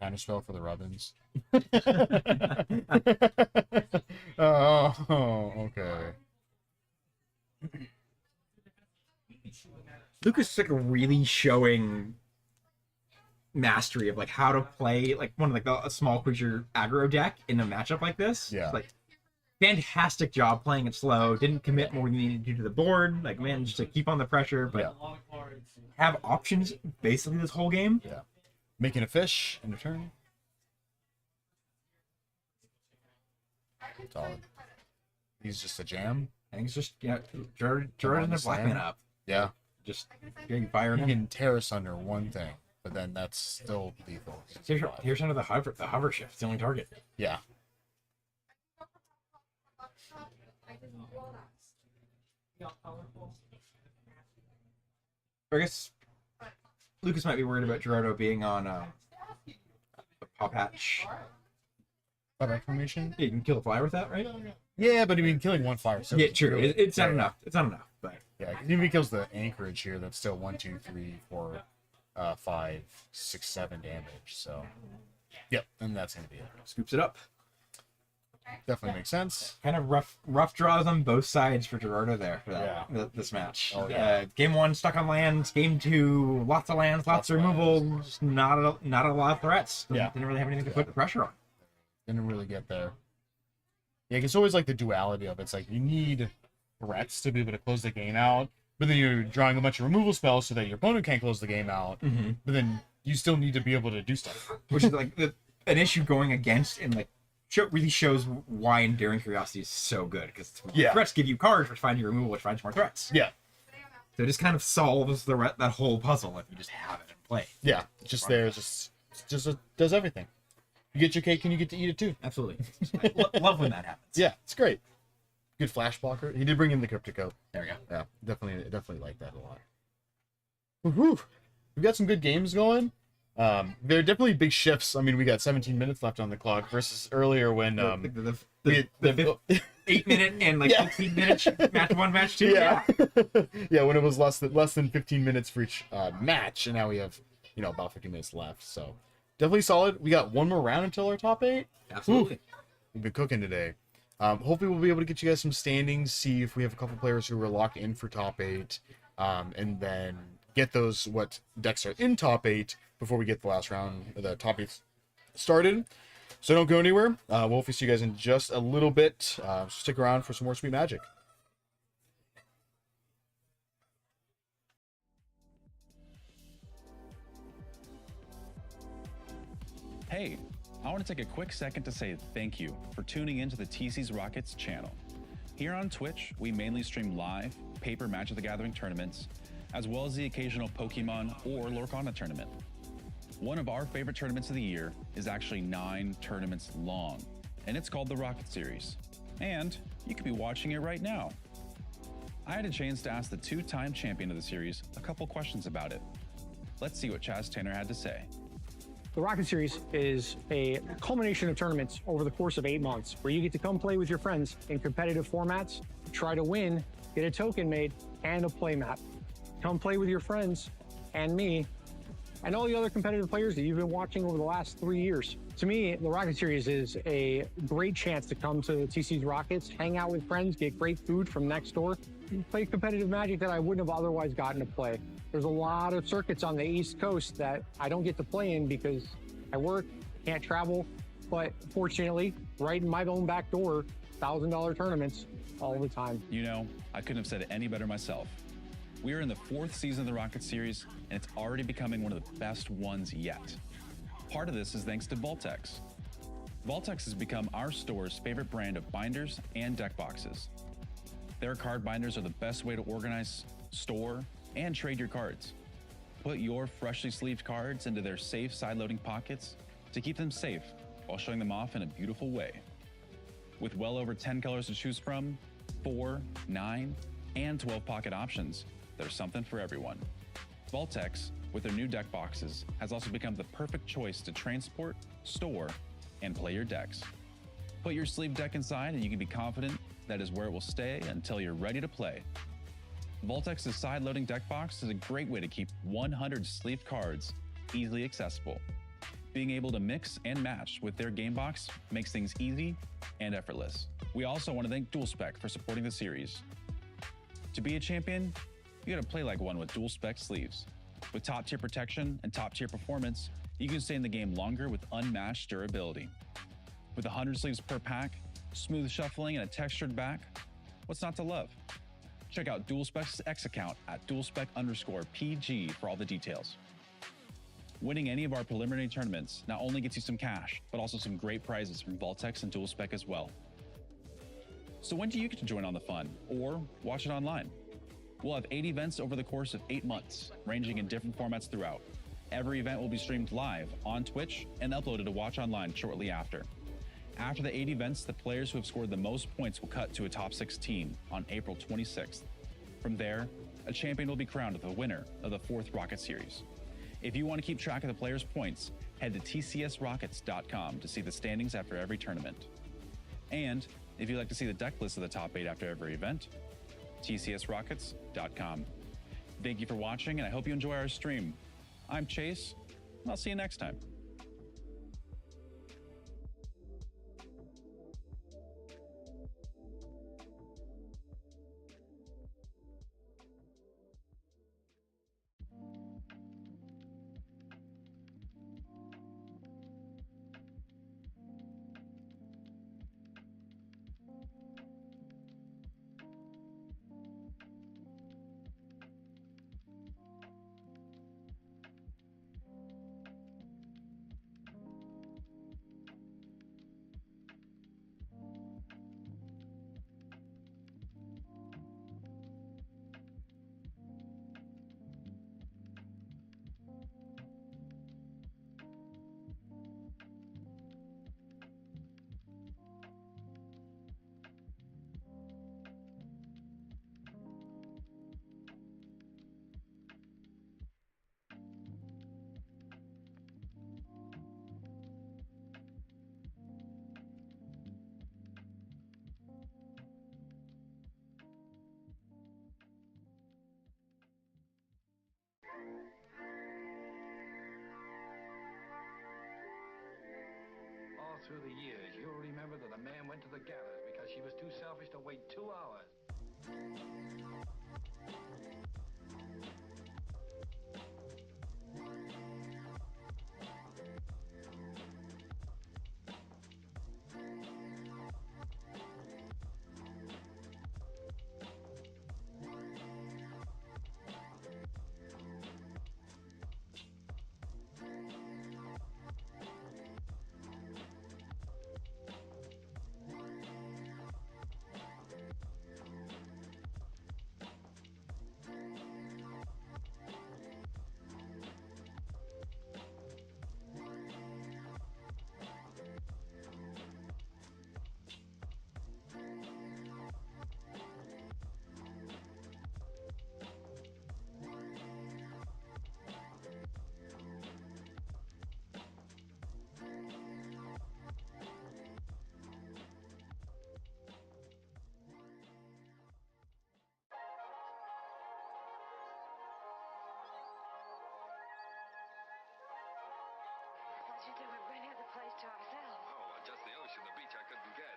Speaker 3: Counterspell for the Robins. Oh, okay.
Speaker 4: Lucas is like really showing mastery of like how to play like one of like a small creature aggro deck in a matchup like this.
Speaker 3: Yeah.
Speaker 4: Like fantastic job playing it slow. Didn't commit more than you needed to do to the board. Like managed to keep on the pressure, but have options basically this whole game.
Speaker 3: Yeah. Making a fish in a turn. Solid. He's just a jam.
Speaker 4: I think it's just Gerard ended up black man up.
Speaker 3: Yeah.
Speaker 4: Just getting fired.
Speaker 3: You can tear us under one thing, but then that's still lethal.
Speaker 4: Here's under the hover shift. It's the only target.
Speaker 3: Yeah.
Speaker 4: I guess Lucas might be worried about Gerardo being on a pop hatch.
Speaker 3: Pop hatch formation?
Speaker 4: Yeah, you can kill a flyer with that, right?
Speaker 3: Yeah, but I mean, killing one flyer. So
Speaker 4: yeah, true. It's not enough. It's not enough. But
Speaker 3: yeah, even if he kills the anchorage here, that's still 1, 2, 3, 4, 5, 6, 7 damage. So, yep, and that's gonna be it.
Speaker 4: Scoops it up.
Speaker 3: Definitely makes sense.
Speaker 4: Kind of rough draws on both sides for Gerardo there for that this match.
Speaker 3: Oh, yeah.
Speaker 4: Game 1 stuck on lands. Game 2 lots of lands, lots of removal. Just not a lot of threats. Didn't really have anything to put the pressure on.
Speaker 3: Didn't really get there. Yeah, it's always like the duality of it. It's like you need threats to be able to close the game out, but then you're drawing a bunch of removal spells so that your opponent can't close the game out.
Speaker 4: Mm-hmm.
Speaker 3: But then you still need to be able to do stuff,
Speaker 4: which is like an issue going against and like really shows why Enduring Curiosity is so good because threats give you cards which find your removal, which finds more threats.
Speaker 3: Yeah.
Speaker 4: So it just kind of solves that whole puzzle if you just have it in play.
Speaker 3: Yeah, just there, just does everything. You get your cake and you get to eat it too.
Speaker 4: Absolutely. Love when that happens.
Speaker 3: Yeah, it's great. Good flash blocker. He did bring in the Cryptic Oak.
Speaker 4: There we go.
Speaker 3: Yeah, definitely like that a lot. Woohoo! We've got some good games going. There are definitely big shifts. I mean, we got 17 minutes left on the clock versus earlier when
Speaker 4: the 8 minute and like 15 minutes match 1, match 2.
Speaker 3: Yeah. Yeah, when it was less than 15 minutes for each match, and now we have about 50 minutes left. So definitely solid. We got one more round until our top 8.
Speaker 4: Absolutely.
Speaker 3: Ooh, we've been cooking today. Hopefully we'll be able to get you guys some standings, see if we have a couple players who are locked in for top 8, and then get those what decks are in top 8 before we get the last round, the top 8 started. So don't go anywhere. We'll hopefully see you guys in just a little bit. Stick around for some more sweet magic.
Speaker 6: Hey, I want to take a quick second to say thank you for tuning into the TC's Rockets channel. Here on Twitch, we mainly stream live, paper Magic the Gathering tournaments, as well as the occasional Pokemon or Lorcana tournament. One of our favorite tournaments of the year is actually 9 tournaments long, and it's called the Rocket Series. And you could be watching it right now. I had a chance to ask the 2-time champion of the series a couple questions about it. Let's see what Chaz Tanner had to say.
Speaker 7: The Rocket Series is a culmination of tournaments over the course of 8 months where you get to come play with your friends in competitive formats, try to win, get a token made, and a play map. Come play with your friends and me and all the other competitive players that you've been watching over the last 3 years. To me, the Rocket Series is a great chance to come to TC's Rockets, hang out with friends, get great food from next door, and play competitive Magic that I wouldn't have otherwise gotten to play. There's a lot of circuits on the East Coast that I don't get to play in because I work, can't travel, but fortunately, right in my own back door, $1,000 tournaments all the time.
Speaker 6: You know, I couldn't have said it any better myself. We are in the 4th season of the Rocket Series, and it's already becoming one of the best ones yet. Part of this is thanks to Voltex. Voltex has become our store's favorite brand of binders and deck boxes. Their card binders are the best way to organize, store, and trade your cards. Put your freshly sleeved cards into their safe side-loading pockets to keep them safe while showing them off in a beautiful way. With well over 10 colors to choose from, 4, 9, and 12 pocket options, there's something for everyone. Vaultex, with their new deck boxes, has also become the perfect choice to transport, store, and play your decks. Put your sleeve deck inside and you can be confident that is where it will stay until you're ready to play. Vaultex's side-loading deck box is a great way to keep 100 sleeved cards easily accessible. Being able to mix and match with their game box makes things easy and effortless. We also want to thank DualSpec for supporting the series. To be a champion, you gotta play like one with DualSpec sleeves. With top-tier protection and top-tier performance, you can stay in the game longer with unmatched durability. With 100 sleeves per pack, smooth shuffling, and a textured back, what's not to love? Check out DualSpec's X account at DualSpec_PG for all the details. Winning any of our preliminary tournaments not only gets you some cash, but also some great prizes from Vaultex and DualSpec as well. So when do you get to join on the fun, or watch it online? We'll have 8 events over the course of 8 months, ranging in different formats throughout. Every event will be streamed live on Twitch and uploaded to watch online shortly after. After the 8 events, the players who have scored the most points will cut to a top 16 on April 26th. From there, a champion will be crowned the winner of the 4th Rocket Series. If you want to keep track of the players' points, head to tcsrockets.com to see the standings after every tournament. And if you'd like to see the deck list of the top 8 after every event, tcsrockets.com. Thank you for watching, and I hope you enjoy our stream. I'm Chase, and I'll see you next time.
Speaker 8: All through the years, you'll remember that a man went to the gallows because she was too selfish to wait 2 hours.
Speaker 11: You think we're going to have the place to ourselves?
Speaker 10: Oh, just the ocean, the beach I couldn't get.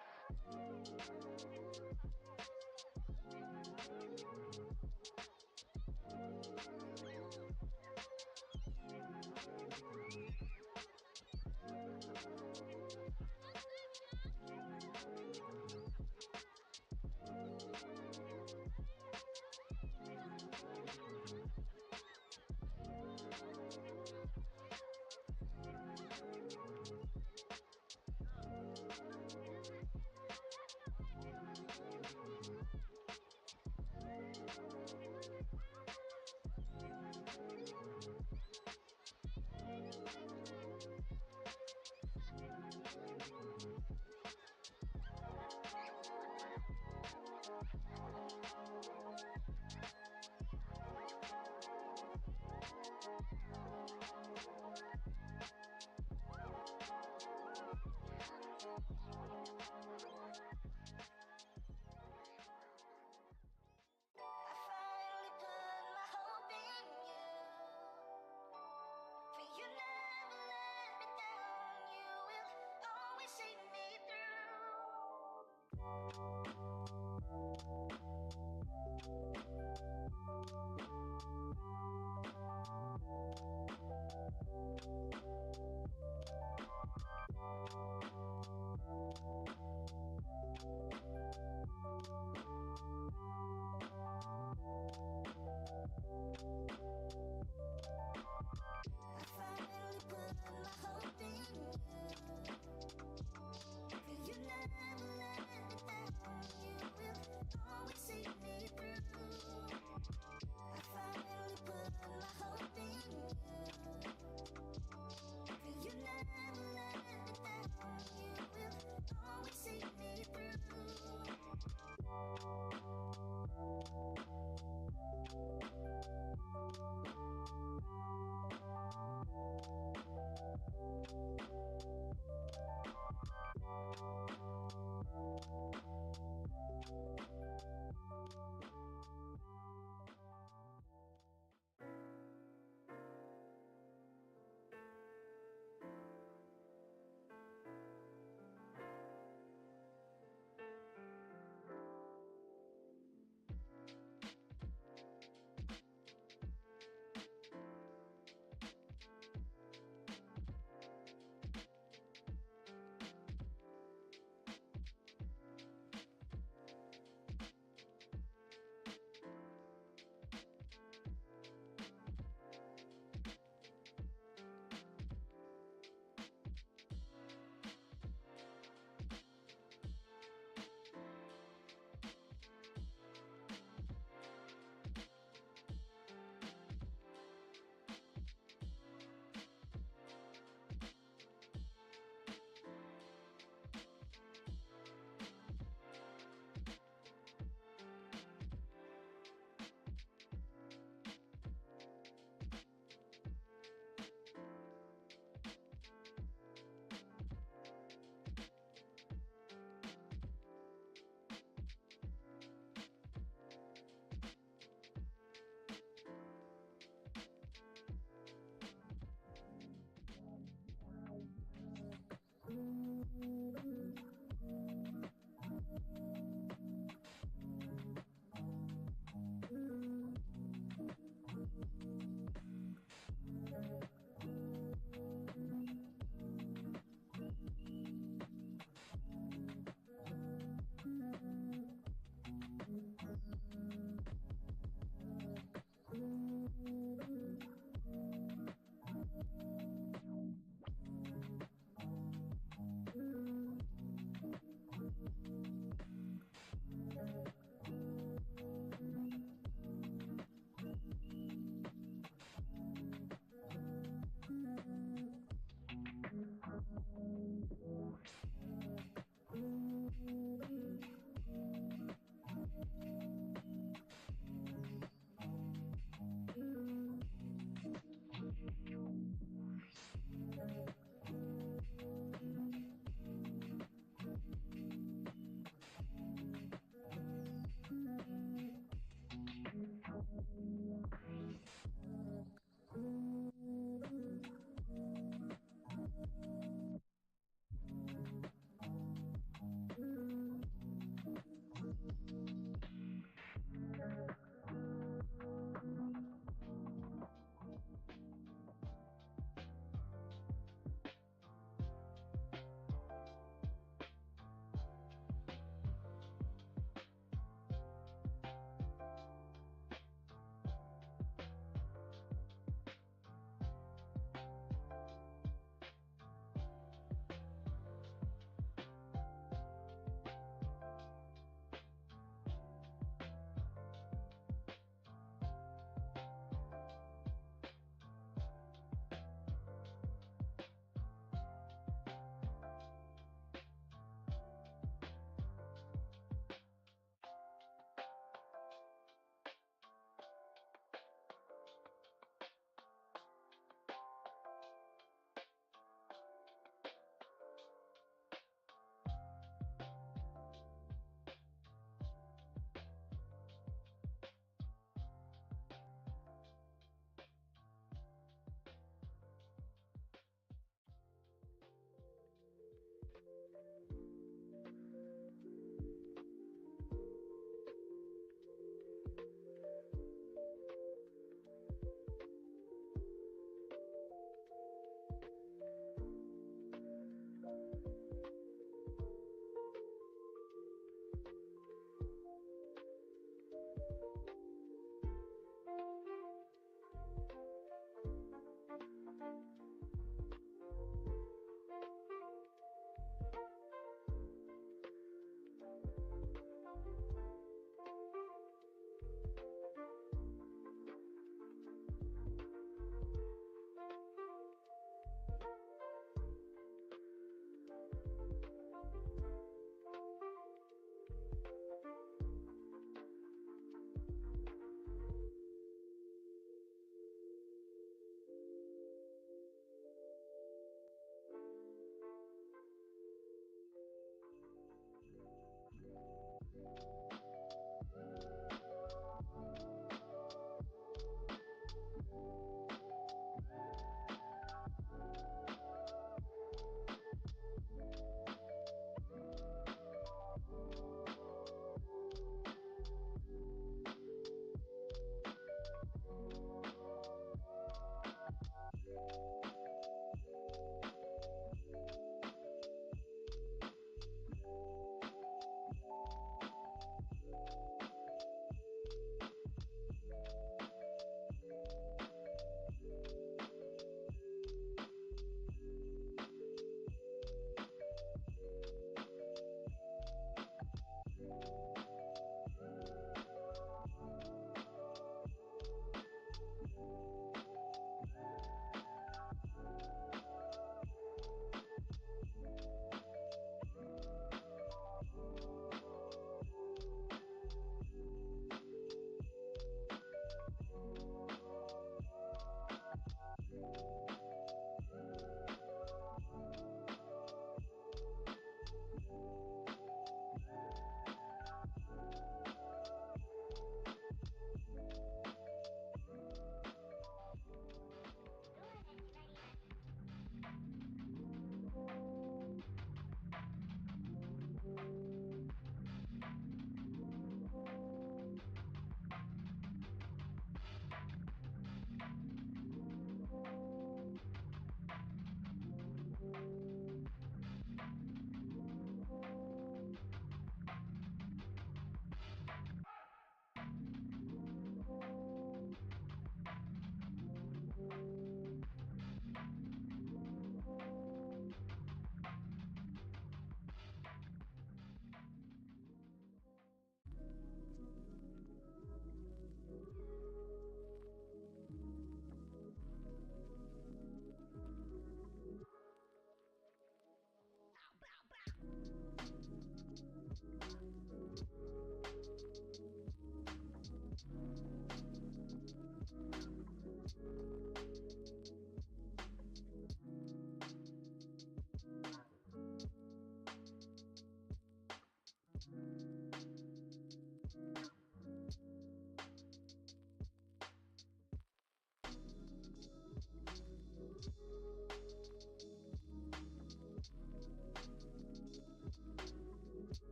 Speaker 13: finally put my hope in you. For you never let me down. You will always see me through.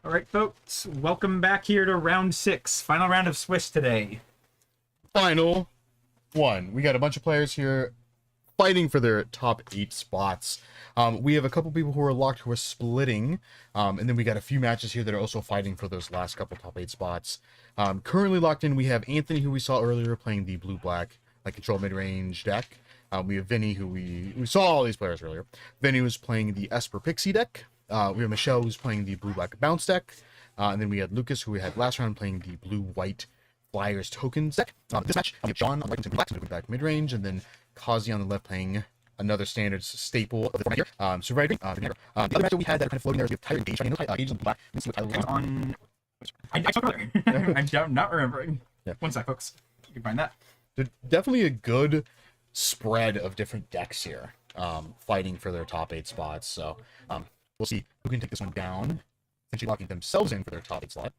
Speaker 4: All right, folks, welcome back here to round 6, final round of Swiss today.
Speaker 3: Final one. We got a bunch of players here fighting for their top 8 spots. We have a couple people who are locked who are splitting, and then we got a few matches here that are also fighting for those last couple top 8 spots. Currently locked in, we have Anthony, who we saw earlier playing the blue-black like control mid-range deck. We have Vinny, who we saw all these players earlier. Vinny was playing the Esper Pixie deck. We have Michelle, who's playing the blue-black bounce deck. And then we had Lucas, who we had last round, playing the blue-white Flyers tokens deck. This match, we have John on right and black, back mid-range, and then Kazi on the left playing another standard staple of the format here. So the other match that we had that kind of floating there is we have Tyler Gage trying to Gage on the black. Let's see what Tyler
Speaker 4: On... I talked earlier. I'm not remembering.
Speaker 3: Yeah.
Speaker 4: One sec, folks. You can find that.
Speaker 3: There's definitely a good spread of different decks here, fighting for their top 8 spots. So we'll see who can take this one down, essentially locking themselves in for their top 8 slot.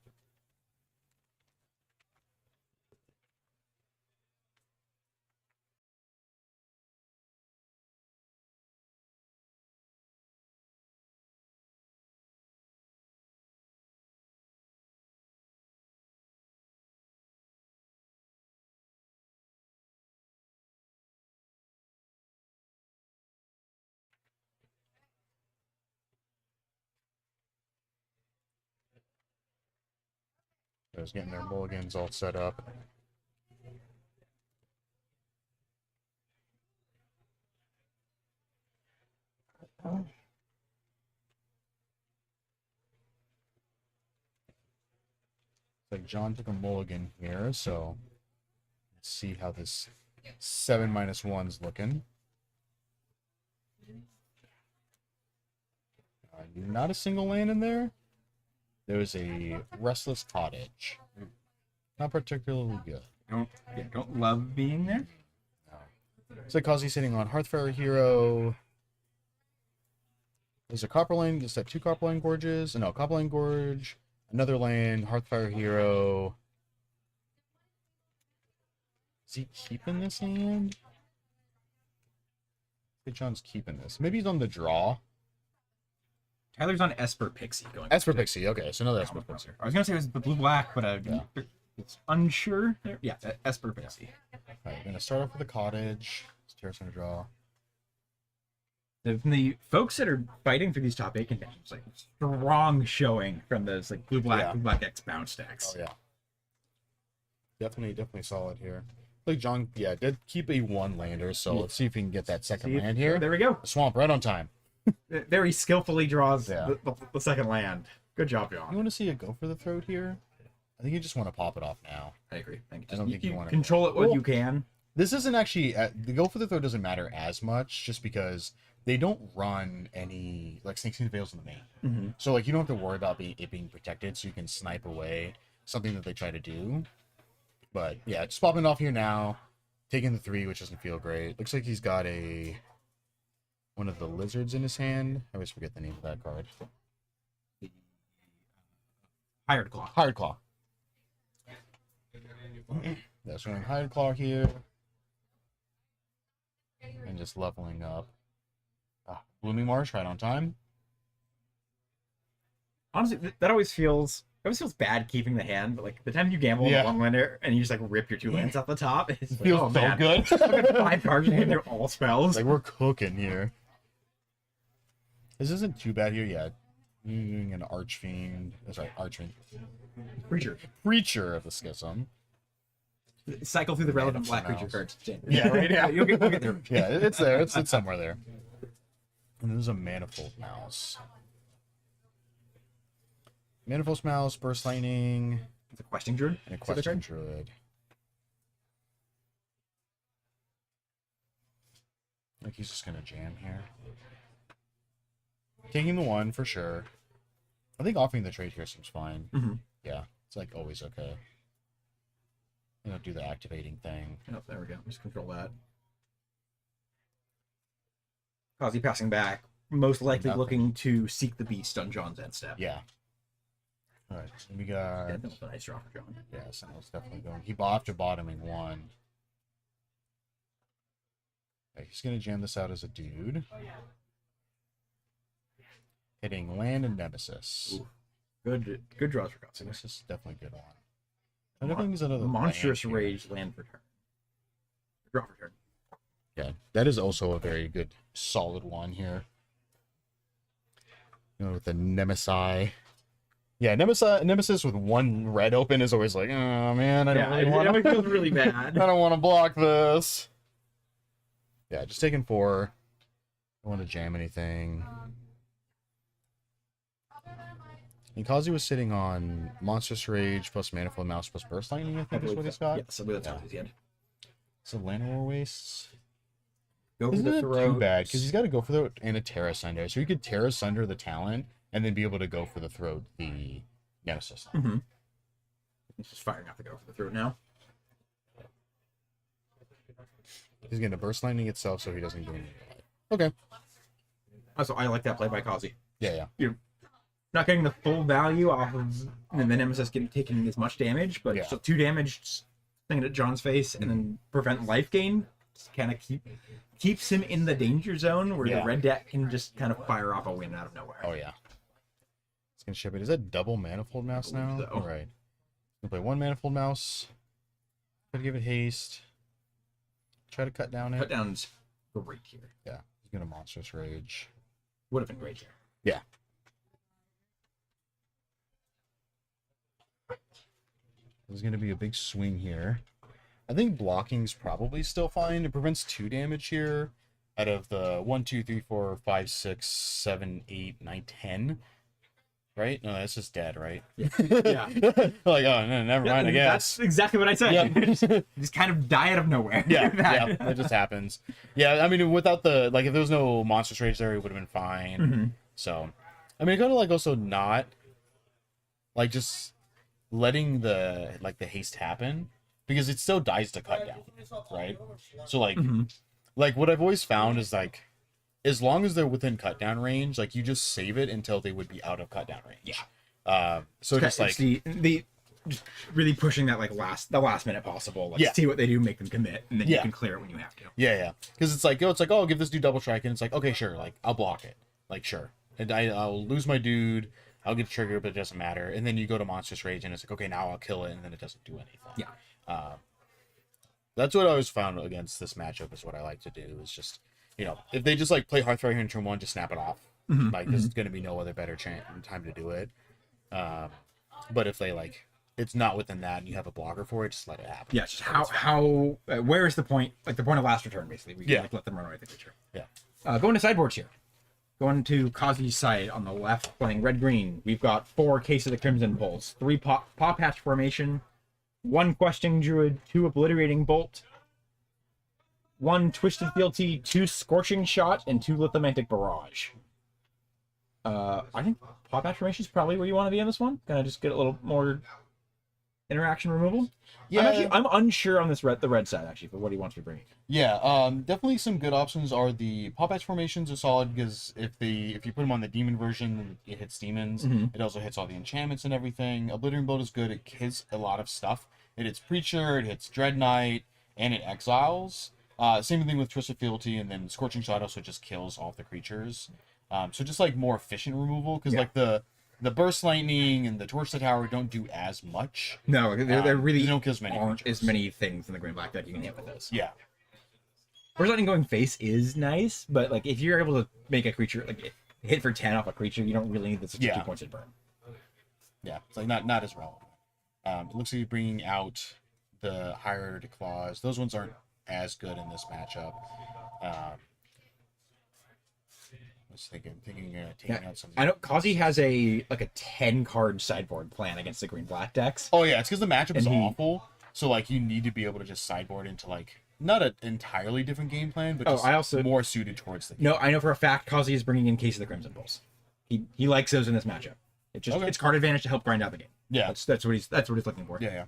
Speaker 3: They're just getting their mulligans all set up. Like John took a mulligan here, so let's see how this 7-1's looking. Not a single land in there. There's a Restless Cottage. Not particularly good.
Speaker 4: Don't love being there.
Speaker 3: No. It's like Kazi sitting on Hearthfire Hero. There's a Copperline. Is that 2 Copperline Gorges? No, Copperline Gorge. Another land. Hearthfire Hero. Is he keeping this hand? I think John's keeping this. Maybe he's on the draw.
Speaker 4: Tyler's on Esper Pixie going.
Speaker 3: Esper Pixie, okay, so another Esper Pixie.
Speaker 4: I was gonna say it was the blue black, but it's unsure. Yeah, Esper Pixie.
Speaker 3: Alright, we're gonna start off with a cottage. Terrace gonna draw.
Speaker 4: The folks that are fighting for these top 8 contentions, like strong showing from those like blue black X bounce decks.
Speaker 3: Oh yeah. Definitely solid here. Like John, yeah, did keep a 1-lander, so let's see if we can get that second land here.
Speaker 4: There we go.
Speaker 3: The swamp right on time.
Speaker 4: There he skillfully draws the second land. Good job, John.
Speaker 3: You want to see it go for the throat here? I think you just want to pop it off now.
Speaker 4: I agree. Thank you.
Speaker 3: I don't think you want to
Speaker 4: control it what you can.
Speaker 3: This isn't actually the go for the throat doesn't matter as much, just because they don't run any like Snakes and Veils in the main.
Speaker 4: Mm-hmm.
Speaker 3: So like you don't have to worry about it being protected, so you can snipe away something that they try to do. But yeah, just popping it off here now, taking the 3, which doesn't feel great. Looks like he's got one of the lizards in his hand. I always forget the name of that card.
Speaker 4: Hired Claw.
Speaker 3: Hired Claw. That's running Hired Claw here. And just leveling up. Blooming Marsh right on time.
Speaker 4: Honestly, that always feels bad keeping the hand, but like the time you gamble on the 1-lander and you just like rip your 2 lands off the top, it
Speaker 3: feels so good.
Speaker 4: 5 cards in hand, they're all spells.
Speaker 3: Like we're cooking here. This isn't too bad here yet. Using an Archfiend. That's right, Archfiend. Preacher of the Schism.
Speaker 4: Cycle through the relevant black creature cards.
Speaker 3: Yeah, right.
Speaker 4: Yeah, you'll get there.
Speaker 3: Yeah, it's there. It's somewhere there. And there's a Manifold Mouse. Manifold Mouse, Burst Lightning.
Speaker 4: It's a Questing Druid.
Speaker 3: And a Questing Druid. Like he's just gonna jam here. Taking the 1 for sure. I think offering the trade here seems fine.
Speaker 4: Mm-hmm.
Speaker 3: Yeah, it's like always okay. You know, do the activating thing.
Speaker 4: Oh, there we go. Just control that. Kazi passing back, most likely looking to seek the beast on John's end step.
Speaker 3: Yeah. All right, so we got.
Speaker 4: Yeah, that was a nice draw for John.
Speaker 3: Yeah, Sentinel's definitely going. He after bottoming 1. Okay, he's gonna jam this out as a dude. Hitting land and Nemesis.
Speaker 4: Ooh. Good draws for Kazi.
Speaker 3: This is definitely good on. I definitely think another
Speaker 4: Monstrous
Speaker 3: land here.
Speaker 4: Rage land for turn. Draw for turn.
Speaker 3: Yeah, that is also a very good, solid one here. You know, with the Nemesis. Yeah, Nemesis with one red open is always like, oh man, I don't really want to.
Speaker 4: It feels really bad.
Speaker 3: I don't want to block this. Yeah, just taking 4. Don't want to jam anything. And Kazi was sitting on Monstrous Rage plus Manifold Mouse plus Burst Lightning, I think is what he's got.
Speaker 4: Yes, I believe that's what he had.
Speaker 3: So Llanowar Wastes.
Speaker 4: Go for
Speaker 3: Isn't
Speaker 4: the
Speaker 3: it
Speaker 4: throw.
Speaker 3: too bad? Because he's got to go for the and a Terra Sunder. So he could Terra Sunder the talent and then be able to go for the throat, the Nemesis.
Speaker 4: Mm-hmm. He's just firing off the go for the throat now.
Speaker 3: He's going to Burst Lightning itself so he doesn't do anything. Okay.
Speaker 4: Also, I like that play by Kazi.
Speaker 3: Yeah.
Speaker 4: You're not getting the full value off of the Nemesis getting taking as much damage, but still 2 damage, sling it at John's face, and then prevent life gain. Just kind of keeps him in the danger zone where the red deck can just kind of fire off a win out of nowhere.
Speaker 3: Oh, yeah. It's going to ship it. Is that double Manifold Mouse now?
Speaker 4: So.
Speaker 3: All right. Going to play 1 Manifold Mouse. Try to give it haste. Try to cut down it.
Speaker 4: Cut down's great here.
Speaker 3: Yeah. He's going to Monstrous Rage.
Speaker 4: Would have been great here.
Speaker 3: Yeah. There's going to be a big swing here. I think blocking's probably still fine. It prevents 2 damage here out of the 1, 2, 3, 4, 5, 6, 7, 8, 9, 10. Right? No, that's just dead, right?
Speaker 4: Yeah.
Speaker 3: Like, oh, no, never mind, I guess.
Speaker 4: That's exactly what I said.
Speaker 3: Yep.
Speaker 4: Just kind of die out of nowhere.
Speaker 3: Yeah, that just happens. Yeah, I mean, without the, like, if there was no Monstrous Rage there, it would have been fine.
Speaker 4: Mm-hmm.
Speaker 3: So, I mean, kind of like also not, like, just letting the, like, the haste happen, because it still dies to cut down, right? So, like, like, what I've always found is, like, as long as they're within cut down range, like, you just save it until they would be out of cut down range. Yeah. So just like
Speaker 4: the just really pushing that like the last minute possible. Like see what they do, make them commit, and then you can clear it when you have to.
Speaker 3: Yeah. Because it's like, oh, I'll give this dude double strike, and it's like, okay, sure, like I'll block it, like sure, and I'll lose my dude, I'll get a trigger, but it doesn't matter. And then you go to Monstrous Rage, and it's like, okay, now I'll kill it, and then it doesn't do anything.
Speaker 4: Yeah.
Speaker 3: That's what I always found against this matchup is what I like to do is just, you know, if they just like play Heartthrower here in turn 1, just snap it off. Like there's going to be no other better time to do it. But if they like, it's not within that and you have a blocker for it, just let it happen.
Speaker 4: Yeah, just how where is the point? Like the point of last return, basically. We can like, let them run away with the creature.
Speaker 3: Yeah.
Speaker 4: Going to sideboards here. Going to Kazi's side on the left, playing red-green. We've got 4 Case of the Crimson Pulse, 3 Paw Patch Formation, 1 Questing Druid, 2 Obliterating Bolt, 1 Twisted Fealty, 2 Scorching Shot, and 2 Lithomantic Barrage. I think Paw Patch Formation is probably where you want to be in this one. Gonna just get a little more interaction removal.
Speaker 3: Yeah,
Speaker 4: I'm unsure on this the red side actually for what he wants to bring.
Speaker 3: Yeah, definitely some good options are the Paw Patch Formations are solid because if you put them on the demon version, it hits demons. It also hits all the enchantments and everything. Obliterating Bolt is good. It hits a lot of stuff. It hits Preacher, it hits Dread Knight, and it exiles. Same thing with Twisted Fealty, and then Scorching Shot also just kills all of the creatures. So just like more efficient removal because like the Burst Lightning and the Torch the Tower don't do as much.
Speaker 4: No, they're really
Speaker 3: they don't kill as many
Speaker 4: aren't
Speaker 3: creatures.
Speaker 4: as many things in the green black deck you can hit with those.
Speaker 3: Yeah.
Speaker 4: Burst Lightning going face is nice, but like if you're able to make a creature like hit for 10 off a creature, you don't really need the 62 points of burn.
Speaker 3: Yeah, it's like not as relevant. It looks like you're bringing out the higher claws. Those ones aren't as good in this matchup. I was thinking taking out some.
Speaker 4: I know Kazi has a 10 card sideboard plan against the green black decks.
Speaker 3: Oh yeah, it's because the matchup is awful. So like you need to be able to just sideboard into like not an entirely different game plan, but just
Speaker 4: I also
Speaker 3: more suited towards the game.
Speaker 4: No, I know for a fact Kazi is bringing in Case of the Crimson Pulse. He likes those in this matchup. It's card advantage to help grind out the game.
Speaker 3: Yeah,
Speaker 4: that's what he's looking for.
Speaker 3: Yeah.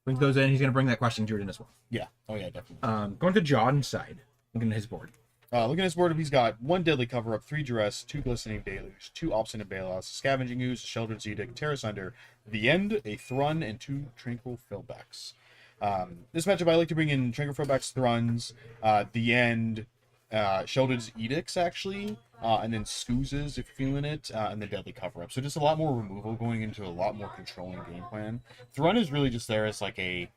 Speaker 4: Brings those in. He's gonna bring that Questing Druid in as well.
Speaker 3: Yeah. Oh yeah, definitely.
Speaker 4: Going to John's side. Looking at his board.
Speaker 3: Looking at his board, he's got 1 Deadly Cover Up, 3 Duress, 2 Glistening Deluge, 2 Obstinate Bailouts, Scavenging Ooze, Sheltered Edict, Terra Sunder, The End, a Thrun, and 2 Tranquil Fillbacks. This matchup, I like to bring in Tranquil Fillbacks, Thruns, The End, Sheltered Edicts, actually, and then Scoozes if you're feeling it, and then Deadly Cover-Up. So just a lot more removal going into a lot more controlling game plan. Thrun is really just there as like a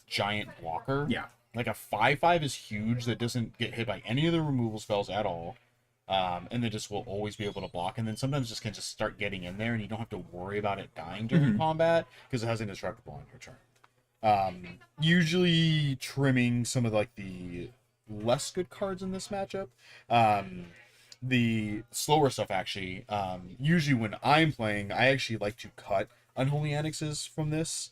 Speaker 3: giant blocker.
Speaker 4: Yeah.
Speaker 3: Like a 5/5 is huge that doesn't get hit by any of the removal spells at all. And then just will always be able to block, and then sometimes just can just start getting in there, and you don't have to worry about it dying during combat because it has indestructible on your turn. Usually trimming some of like the less good cards in this matchup. The slower stuff actually. Usually when I'm playing, I actually like to cut Unholy Annexes from this,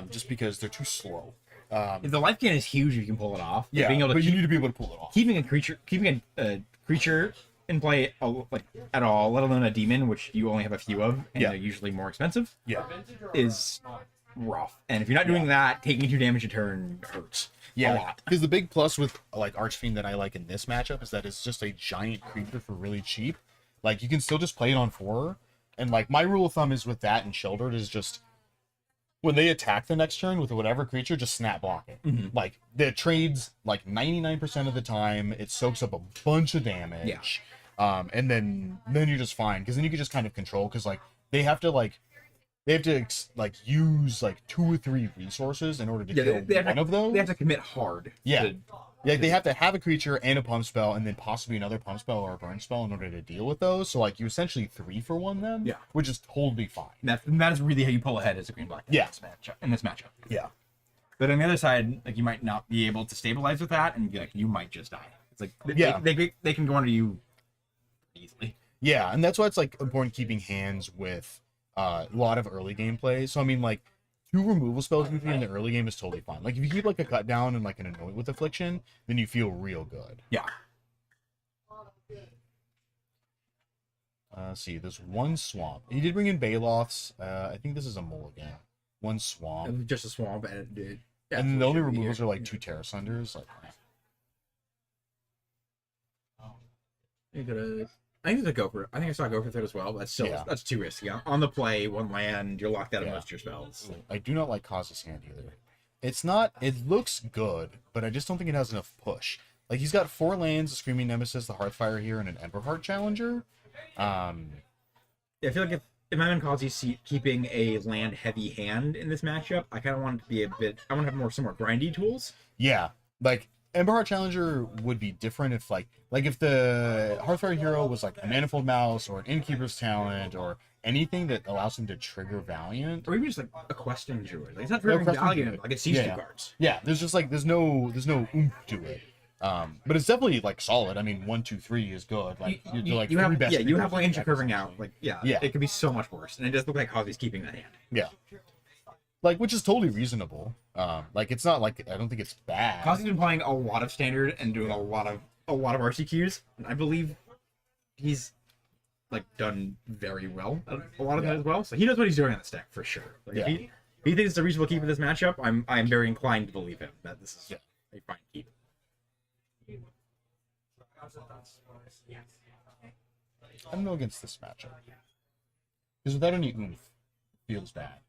Speaker 3: just because they're too slow.
Speaker 4: The life gain is huge if you can pull it off.
Speaker 3: Yeah,
Speaker 4: being able to
Speaker 3: but you need to be able to pull it off.
Speaker 4: Keeping a creature in play like at all, let alone a demon, which you only have a few of, and they're usually more expensive.
Speaker 3: Yeah,
Speaker 4: is rough. And if you're not doing that, taking 2 damage a turn hurts. A lot.
Speaker 3: Because the big plus with like Archfiend that I like in this matchup is that it's just a giant creature for really cheap. Like you can still just play it on 4, and like my rule of thumb is with that and Sheltered is just when they attack the next turn with whatever creature, just snap block it. Like the trades like 99% of the time, it soaks up a bunch of damage. And then you're just fine because then you can just kind of control because like they have to use like 2 or 3 resources in order to kill one of those.
Speaker 4: They have to commit hard.
Speaker 3: Like they have to have a creature and a pump spell and then possibly another pump spell or a burn spell in order to deal with those. So like you essentially 3 for 1 them. Yeah. Which is totally fine.
Speaker 4: That is really how you pull ahead as a green black in this matchup.
Speaker 3: Yeah.
Speaker 4: But on the other side, like you might not be able to stabilize with that, and like you might just die. It's like they can go under you easily.
Speaker 3: Yeah, and that's why it's like important keeping hands with a lot of early game plays. So I mean like 2 removal spells with you in the early game is totally fine. Like if you keep like a cut down and like an Anoint with Affliction, then you feel real good.
Speaker 4: Yeah.
Speaker 3: Let's see, there's 1 swamp. He did bring in Baloths. I think this is a mulligan. 1 swamp.
Speaker 4: Just a swamp, and
Speaker 3: and the only removals are like 2 Terra Sunders. Like,
Speaker 4: I think it's a go for it. I think I saw go for it as well. But that's still that's too risky. On the play, 1 land, you're locked out of most of your spells.
Speaker 3: I do not like Kaz's hand either. It's not. It looks good, but I just don't think it has enough push. Like he's got 4 lands, a Screaming Nemesis, the Hearthfire here, and an Emberheart Challenger.
Speaker 4: I feel like if I'm in Kazi keeping a land heavy hand in this matchup, I kind of want it to be a bit. I want to have some more grindy tools.
Speaker 3: Yeah, like Emberheart Challenger would be different if like if the Hearthfire hero was like a Manifold Mouse or an Innkeeper's Talent or anything that allows him to trigger Valiant,
Speaker 4: or even just like a Questing Druid. Like it's not very Valiant, like it sees 2 cards.
Speaker 3: Yeah, there's just like there's no oomph to it. But it's definitely like solid. I mean, 1, 2, 3 is good. Like you
Speaker 4: have lands you're curving out. Like it could be so much worse, and it does look like Kazi's keeping that hand.
Speaker 3: Yeah. Like, which is totally reasonable. Like, it's not like I don't think it's bad.
Speaker 4: Kazi's been playing a lot of Standard and doing a lot of RCQs, and I believe he's like done very well at a lot of that as well. So he knows what he's doing on the stack for sure. Like, if he thinks it's a reasonable keep in this matchup, I'm very inclined to believe him that this is a fine keep.
Speaker 3: I don't know against this matchup because without any oomph, it feels bad.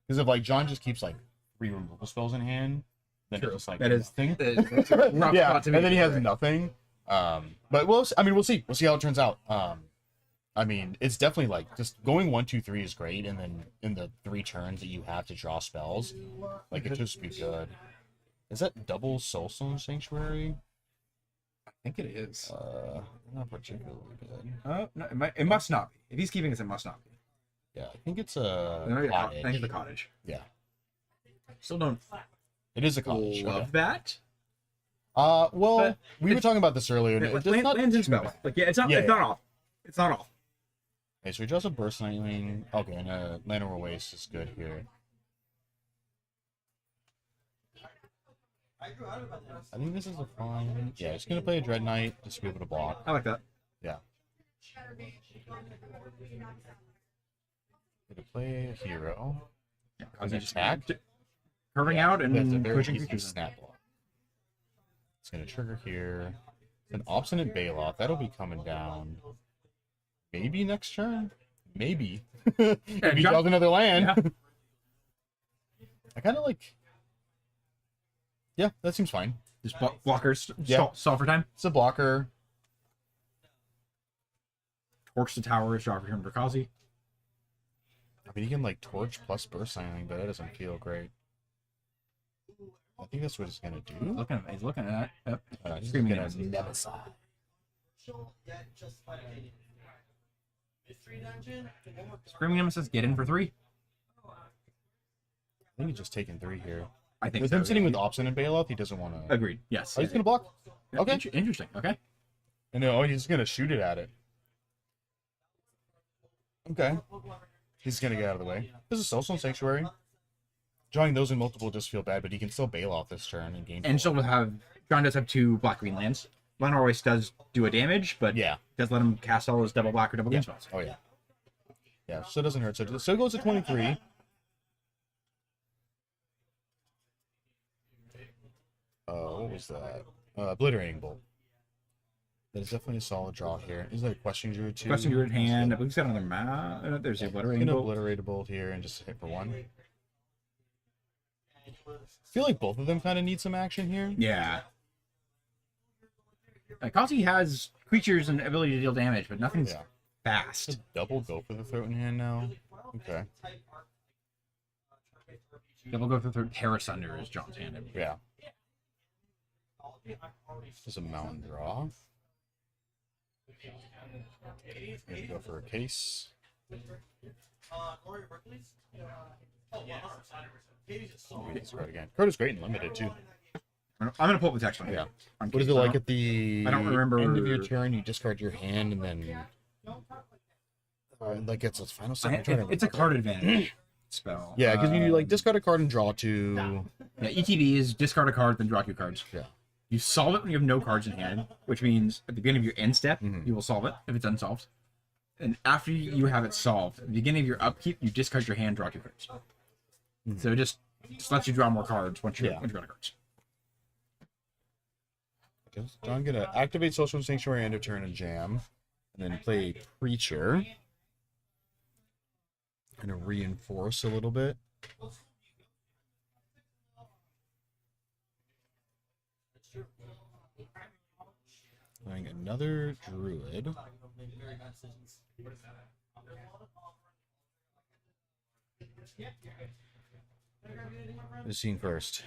Speaker 3: Because if like John just keeps like 3 removal spells in hand, then it's just like nothing. And then he has nothing. But we'll see. We'll see how it turns out. I mean, it's definitely like just going 1, 2, 3 is great, and then in the 3 turns that you have to draw spells, like it just be good. Is that double Soulstone Sanctuary?
Speaker 4: I think it is.
Speaker 3: Not particularly good.
Speaker 4: No, it must not be. If he's keeping this, it must not be.
Speaker 3: Yeah, I think it's a cottage.
Speaker 4: I think it's a cottage.
Speaker 3: Yeah.
Speaker 4: Still don't.
Speaker 3: It is a cottage.
Speaker 4: Love that.
Speaker 3: Well, we were talking about this earlier.
Speaker 4: It's not lands and spells. Like it's not off. It's not off.
Speaker 3: Okay, so he draws a Burst Nightwing. Okay, and a Llanowar Waste is good here. I think this is a fine. Yeah, he's gonna play a Dread Knight just to be able to block.
Speaker 4: I like that.
Speaker 3: Yeah. Gonna play a hero.
Speaker 4: As
Speaker 3: an attack.
Speaker 4: Curving out and
Speaker 3: that's a very
Speaker 4: pushing
Speaker 3: easy
Speaker 4: creatures.
Speaker 3: snap block. It's gonna trigger here. An Obstinate Baloth. That'll be coming down. Maybe next turn. Maybe. If he draws another land.
Speaker 4: Yeah.
Speaker 3: I kind of like. Yeah, that seems fine.
Speaker 4: Just blockers.
Speaker 3: Yeah.
Speaker 4: Stall for time.
Speaker 3: It's a blocker.
Speaker 4: Torch the tower, draw for him for Kazi.
Speaker 3: I mean, he can like torch plus burst signing, but that doesn't feel great. I think that's what he's gonna do.
Speaker 4: He's looking at it. Yep.
Speaker 3: He's
Speaker 4: Screaming
Speaker 3: gonna
Speaker 4: at
Speaker 3: Nemesis.
Speaker 4: Screaming Nemesis, get in for 3.
Speaker 3: I think he's just taking 3 here.
Speaker 4: I think
Speaker 3: with
Speaker 4: so.
Speaker 3: him sitting with Opsin and Bailout, he doesn't want to.
Speaker 4: Agreed. Yes.
Speaker 3: Oh, he's gonna block. Okay.
Speaker 4: Interesting. Okay.
Speaker 3: And no, he's gonna shoot it at it. Okay. He's gonna get out of the way. This is Soulstone Sanctuary. Drawing those in multiple just feel bad, but he can still bail off this turn and gain.
Speaker 4: And still have John does have 2 black-green lands. One always does do a damage, but
Speaker 3: yeah,
Speaker 4: does let him cast all his double black or double green spells.
Speaker 3: Oh yeah. Yeah, so it doesn't hurt. So it goes to 23. What was that? Obliterating Bolt. That is definitely a solid draw here. Is there a Questing Druid too?
Speaker 4: Questing Druid hand. I believe he's got another mana. There's the Obliterating Bolt.
Speaker 3: Obliterate a Bolt here and just hit for 1. I feel like both of them kind of need some action here.
Speaker 4: Yeah. Kazi has creatures and ability to deal damage, but nothing's fast.
Speaker 3: Just double go for the throat in hand now. Okay.
Speaker 4: Double go for the throat. Terra Sunder is John's hand.
Speaker 3: Yeah. Just a mountain draw. Gonna go for a case. Right again. Card is great and limited too.
Speaker 4: I'm gonna pull up the text one.
Speaker 3: Yeah. What is it like at the
Speaker 4: I don't remember
Speaker 3: end of your turn? You discard your hand and then like it's its final second turn.
Speaker 4: It's a card advantage spell.
Speaker 3: Yeah, because you like discard a card and draw 2.
Speaker 4: Yeah, ETB is discard a card then draw 2 cards.
Speaker 3: Yeah.
Speaker 4: You solve it when you have no cards in hand, which means at the beginning of your end step, you will solve it if it's unsolved. And after you have it solved, at the beginning of your upkeep, you discard your hand, draw 2 cards. So it just lets you draw more cards once you're out of cards.
Speaker 3: Okay, so I'm gonna activate Social Sanctuary end of turn and jam, and then play Preacher. Gonna reinforce a little bit. Playing another Druid. The scene first.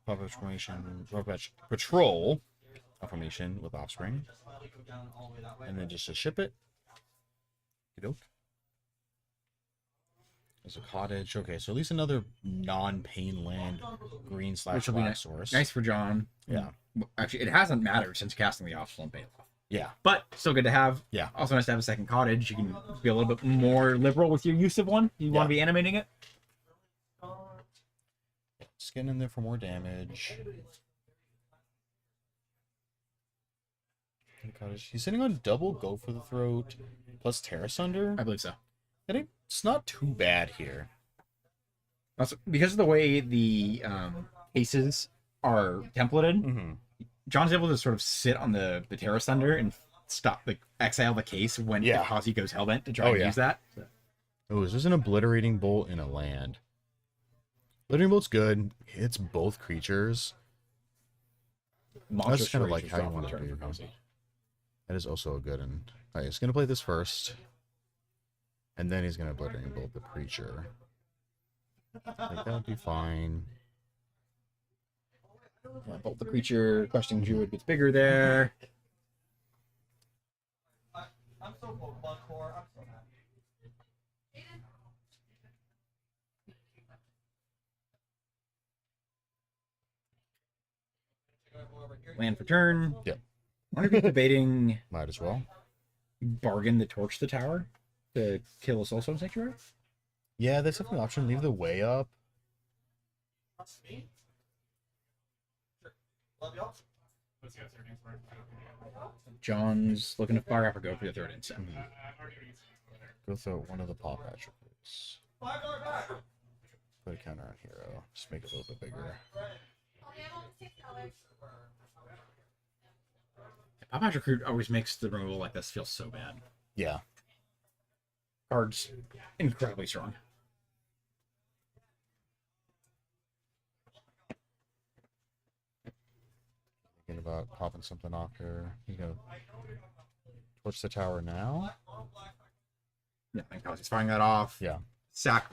Speaker 3: Pop-up formation, patrol formation with Offspring, and then just to ship it. Dope. There's a cottage. Okay, so at least another non-pain land, green / black source.
Speaker 4: Nice for John.
Speaker 3: Yeah.
Speaker 4: Actually, it hasn't mattered since casting the Offspring Bailoff.
Speaker 3: Yeah.
Speaker 4: But still good to have.
Speaker 3: Yeah.
Speaker 4: Also nice to have a second cottage. You can be a little bit more liberal with your use of one. You want to be animating it.
Speaker 3: Just getting in there for more damage. He's sitting on double go for the throat plus Terra Sunder.
Speaker 4: I believe so.
Speaker 3: It's not too bad here.
Speaker 4: Also, because of the way the cases are templated, John's able to sort of sit on the Terra Sunder and stop, like, exile the case when Kazi goes Hellbent to try and use that.
Speaker 3: Oh, is this an Obliterating Bolt in a land? Obliterating Bolt's good. Hits both creatures. That's kind of like how you want to do. That is also a good one. Alright, he's going to play this first. And then he's going to Obliterating Bolt the Preacher. Like, that would be fine.
Speaker 4: Yeah, bolt the creature. Questing Druid gets bigger there.
Speaker 12: I'm so core. I'm so happy.
Speaker 4: Land for turn.
Speaker 3: Yep.
Speaker 4: I wonder if he's debating.
Speaker 3: Might as well.
Speaker 4: Bargain the Torch the tower to kill a Soulstone Sanctuary?
Speaker 3: Yeah, that's definitely an option. Leave the way up.
Speaker 4: John's looking to fire up or go for the third instep.
Speaker 3: Go through one of the pop attributes. Put a counter on hero. Just make it a little bit bigger.
Speaker 4: Pop Attribute always makes the removal like this feel so bad.
Speaker 3: Yeah.
Speaker 4: Card's incredibly strong.
Speaker 3: Thinking about popping something off here. You go Push the tower now.
Speaker 4: Yeah, and Kazi's firing that off.
Speaker 3: Yeah.
Speaker 4: Sack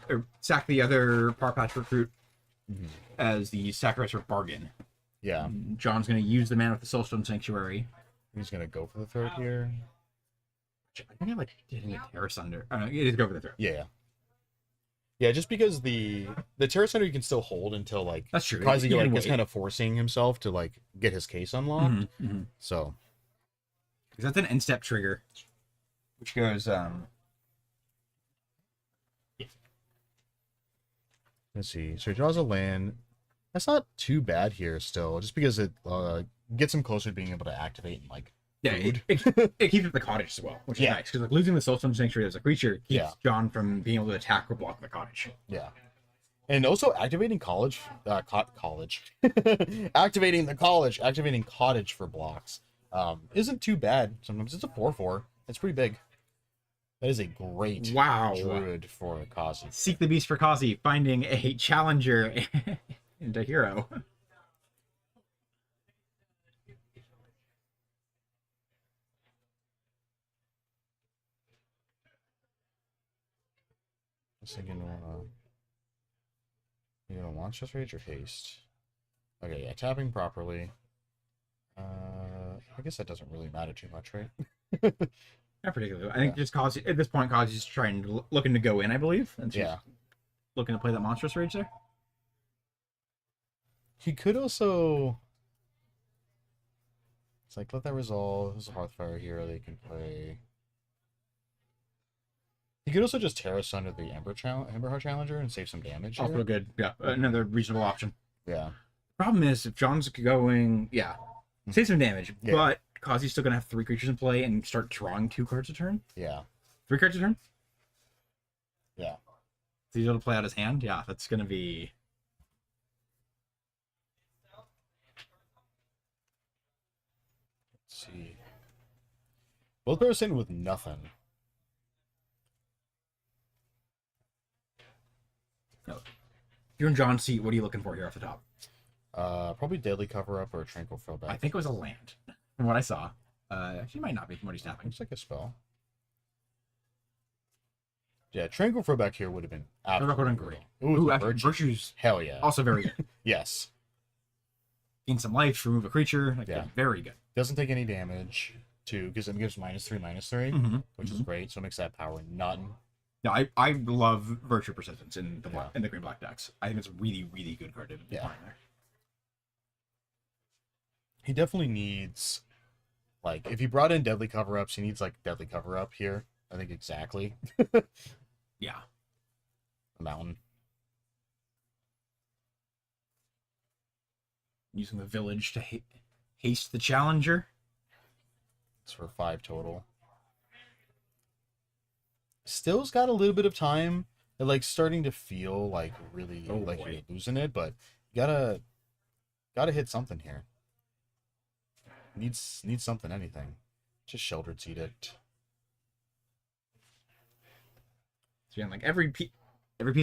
Speaker 4: the other Power Patch recruit
Speaker 3: Mhm.
Speaker 4: as the sacrifice for bargain.
Speaker 3: Yeah.
Speaker 4: John's going to use the man with the Soulstone Sanctuary.
Speaker 3: He's gonna go for the third here.
Speaker 4: I think I like hitting a Terrace under. You just go for the third.
Speaker 3: Yeah. Yeah, just because the Terra Center you can still hold until like
Speaker 4: That's true.
Speaker 3: Kazi
Speaker 4: You
Speaker 3: like
Speaker 4: can
Speaker 3: is
Speaker 4: wait.
Speaker 3: kind of forcing himself to like get his case unlocked.
Speaker 4: Mhm.
Speaker 3: So
Speaker 4: Because that's an end step trigger, which goes
Speaker 3: let's see. So he draws a land. That's not too bad here still, just because it gets him closer to being able to activate and like
Speaker 4: yeah,
Speaker 3: food.
Speaker 4: it keeps the cottage as well, which is
Speaker 3: Yeah.
Speaker 4: nice because like losing the Soulstone Sanctuary as a creature keeps
Speaker 3: Yeah.
Speaker 4: John from being able to attack or block the cottage.
Speaker 3: Yeah. And also activating college, activating cottage for blocks isn't too bad. Sometimes it's a 4/4. It's pretty big. That is a great druid for Kazi.
Speaker 4: Seek the Beast for Kazi, finding a challenger and a hero.
Speaker 3: I was thinking, you gonna Monstrous Rage or Haste? Okay, yeah, tapping properly. I guess that doesn't really matter too much, right?
Speaker 4: Not particularly. I think just Kazi at this point, Kazi's looking to go in, I believe. And so he's looking to play that Monstrous Rage there.
Speaker 3: He could also. It's like let that resolve. There's a Hearthfire here. They can play. He could also just Terra Sunder the Emberheart Challenger and save some damage.
Speaker 4: Also
Speaker 3: here.
Speaker 4: good. Yeah, another reasonable option.
Speaker 3: Yeah.
Speaker 4: Problem is, if John's going, save some damage,
Speaker 3: Yeah.
Speaker 4: but Kazi's still gonna have 3 creatures in play and start drawing 2 cards a turn.
Speaker 3: Yeah.
Speaker 4: 3 cards a turn.
Speaker 3: Yeah.
Speaker 4: So he's able to play out his hand. Yeah, that's gonna be.
Speaker 3: Let's see. Both players sitting with nothing.
Speaker 4: No. If you're in John's seat, what are you looking for here off the top?
Speaker 3: Probably Deadly Cover Up or a Tranquil Throwback.
Speaker 4: I think it was a land, from what I saw. Actually, might not be from what he's tapping.
Speaker 3: Looks like a spell. Yeah, Tranquil Throwback here would have been absolutely
Speaker 4: Throwback would've been
Speaker 3: Ooh,
Speaker 4: actually, Virtue's
Speaker 3: hell yeah.
Speaker 4: also very good.
Speaker 3: Yes.
Speaker 4: Gain some life, remove a creature. Like,
Speaker 3: Yeah.
Speaker 4: very good.
Speaker 3: Doesn't take any damage too, because it gives -3/-3,
Speaker 4: Mhm.
Speaker 3: which is great. So it makes that power none.
Speaker 4: No, I love Virtue Persistence in the green black decks. I think it's a really, really good card to be playing there.
Speaker 3: He definitely needs, like, if he brought in Deadly Cover Ups, he needs like Deadly Cover Up here. I think exactly.
Speaker 4: Yeah.
Speaker 3: A mountain.
Speaker 4: Using the village to haste the challenger.
Speaker 3: It's for 5 total. Still's got a little bit of time. They're like starting to feel like really like you're losing it, but you gotta hit something here. Needs something, anything. Just Sheltered Edict.
Speaker 4: So again, like every piece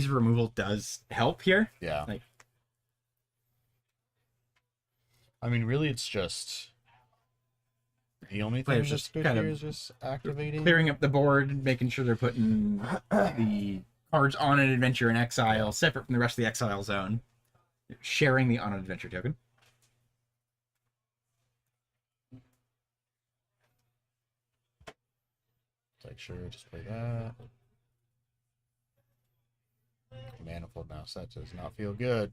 Speaker 4: of removal does help here.
Speaker 3: Yeah.
Speaker 4: Like,
Speaker 3: I mean, really, it's just the only thing
Speaker 4: players
Speaker 3: that's
Speaker 4: just
Speaker 3: good
Speaker 4: kind
Speaker 3: here
Speaker 4: of
Speaker 3: is just activating,
Speaker 4: clearing up the board, making sure they're putting the cards on an adventure in exile, separate from the rest of the exile zone, sharing the on an adventure token.
Speaker 3: It's like, sure, just play that. Manifold Mouse, that does not feel good.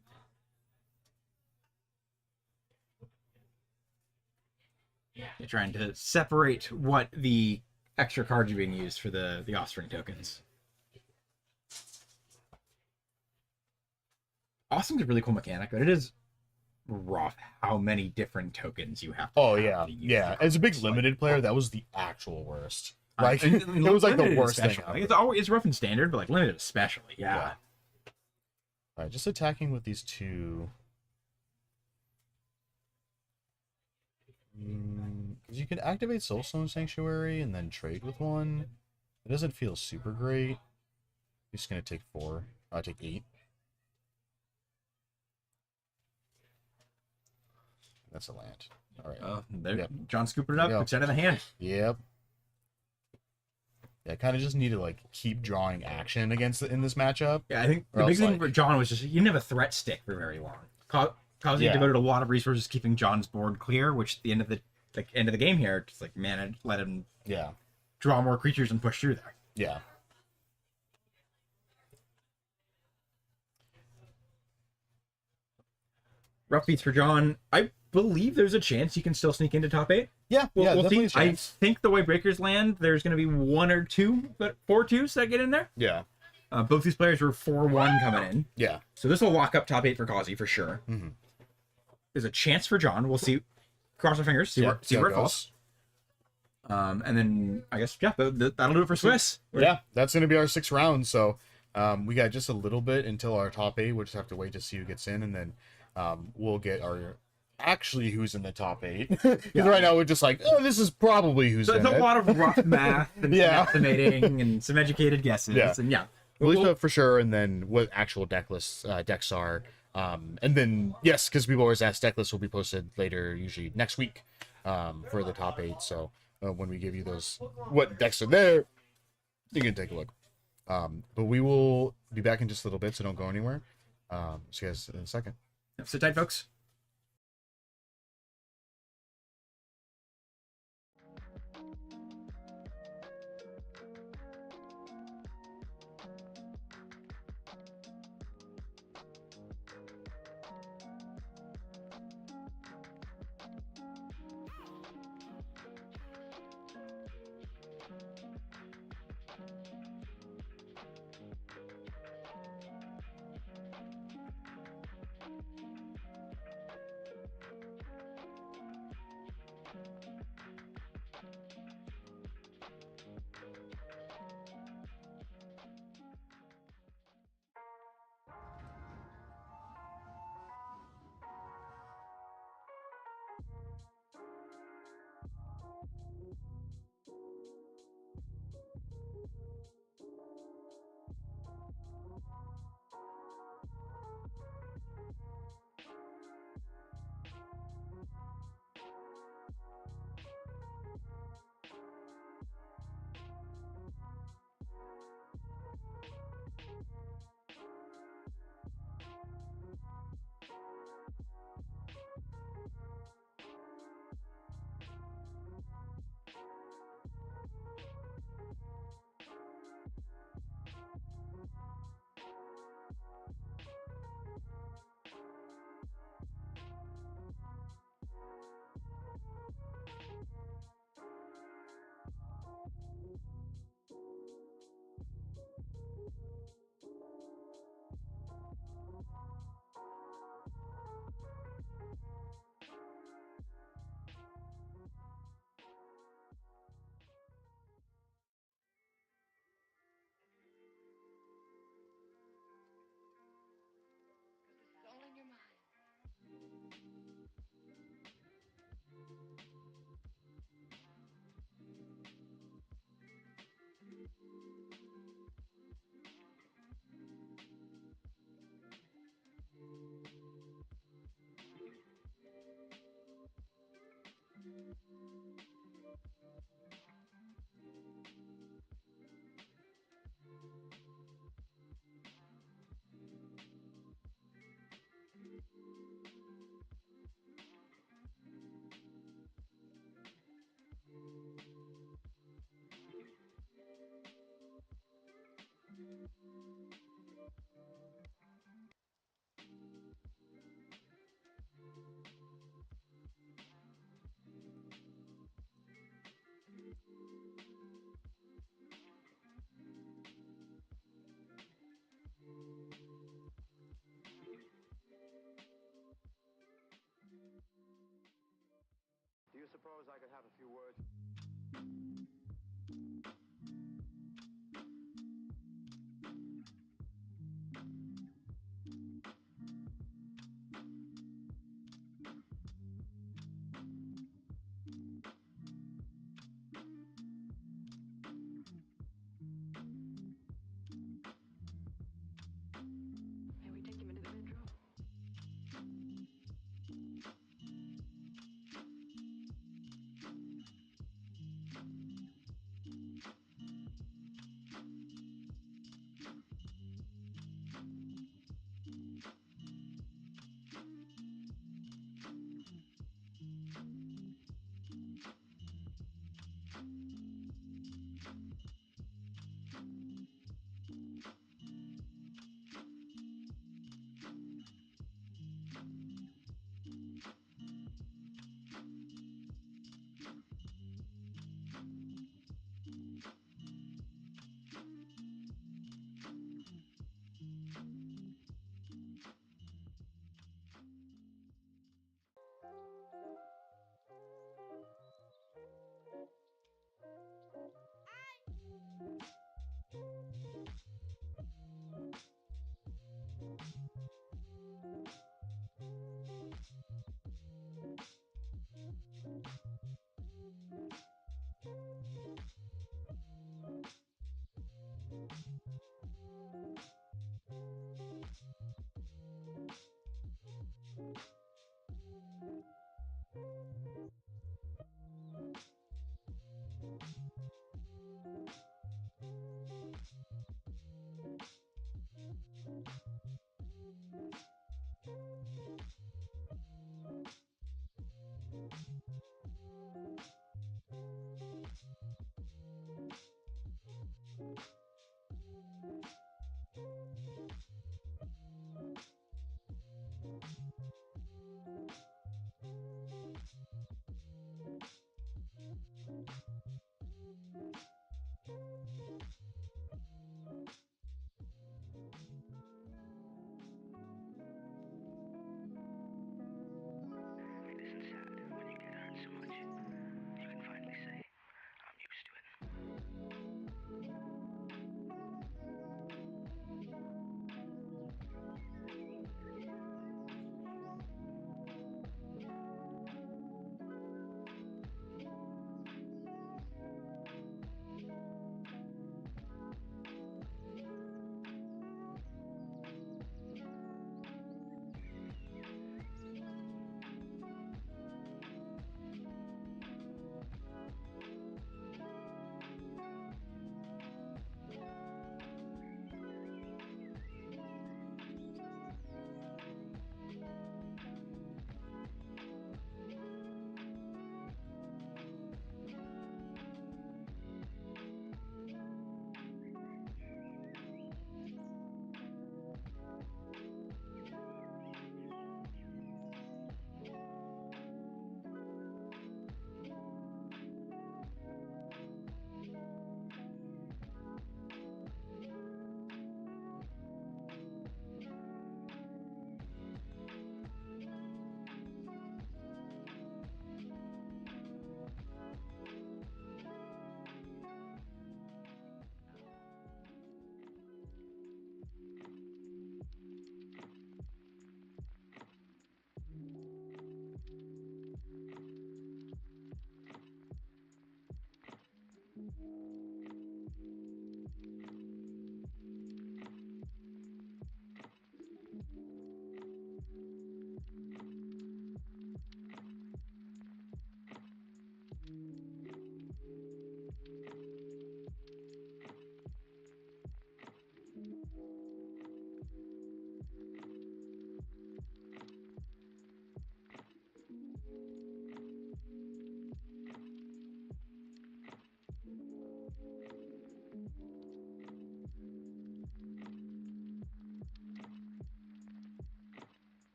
Speaker 4: You're trying to separate what the extra cards are being used for the offspring tokens. Offspring's a really cool mechanic, but it is rough how many different tokens you have to
Speaker 3: Oh
Speaker 4: have
Speaker 3: yeah,
Speaker 4: to use
Speaker 3: yeah.
Speaker 4: the
Speaker 3: As a big
Speaker 4: cards.
Speaker 3: limited player, that was the actual worst. Like
Speaker 4: And
Speaker 3: it was like the
Speaker 4: limited
Speaker 3: worst thing.
Speaker 4: especially.
Speaker 3: ever.
Speaker 4: It's rough in standard, but like limited especially. Yeah.
Speaker 3: All right, just attacking with these two. Because you can activate Soulstone Sanctuary and then trade with one. It doesn't feel super great. He's just gonna take 4. I'll take 8. That's a land. All right.
Speaker 4: There,
Speaker 3: Yep.
Speaker 4: John scooping it up,
Speaker 3: Yep.
Speaker 4: puts it out of the hand.
Speaker 3: Yep. Yeah, kind of just need to like keep drawing action in this matchup.
Speaker 4: Yeah, I think
Speaker 3: Or
Speaker 4: the big
Speaker 3: else,
Speaker 4: thing
Speaker 3: like-
Speaker 4: for John was just you didn't have a threat stick for very long. Kazi
Speaker 3: Yeah.
Speaker 4: devoted a lot of resources keeping John's board clear, which at the end of the game here, just like man, let him draw more creatures and push through there.
Speaker 3: Yeah.
Speaker 4: Rough beats for John. I believe there's a chance he can still sneak into top 8.
Speaker 3: Yeah,
Speaker 4: we'll
Speaker 3: definitely
Speaker 4: see.
Speaker 3: a
Speaker 4: I
Speaker 3: chance.
Speaker 4: think the way Breakers land, there's going to be 1 or 2, but 4 2s that get in there.
Speaker 3: Yeah.
Speaker 4: Both these players were 4-1 coming in.
Speaker 3: Yeah.
Speaker 4: So this will lock up top 8 for Kazi for sure.
Speaker 3: Mm-hmm.
Speaker 4: There's a chance for John. We'll see. Cross our fingers. See where it falls. And then I guess that'll do it for Swiss.
Speaker 3: Yeah, that's gonna be our 6 rounds. So we got just a little bit until our top 8. We'll just have to wait to see who gets in, and then we'll get our actually who's in the top 8. Because right now we're just like, oh, this is probably who's
Speaker 4: so
Speaker 3: in
Speaker 4: it's
Speaker 3: it.
Speaker 4: a lot of rough math and some estimating and some educated guesses.
Speaker 3: Yeah.
Speaker 4: And
Speaker 3: At least for sure, and then what actual decks are. And then, yes, because people always ask, deck lists will be posted later, usually next week, for the top 8. So when we give you those, what decks are there, you can take a look. But we will be back in just a little bit, so don't go anywhere. See you guys in a second.
Speaker 4: Sit tight, folks.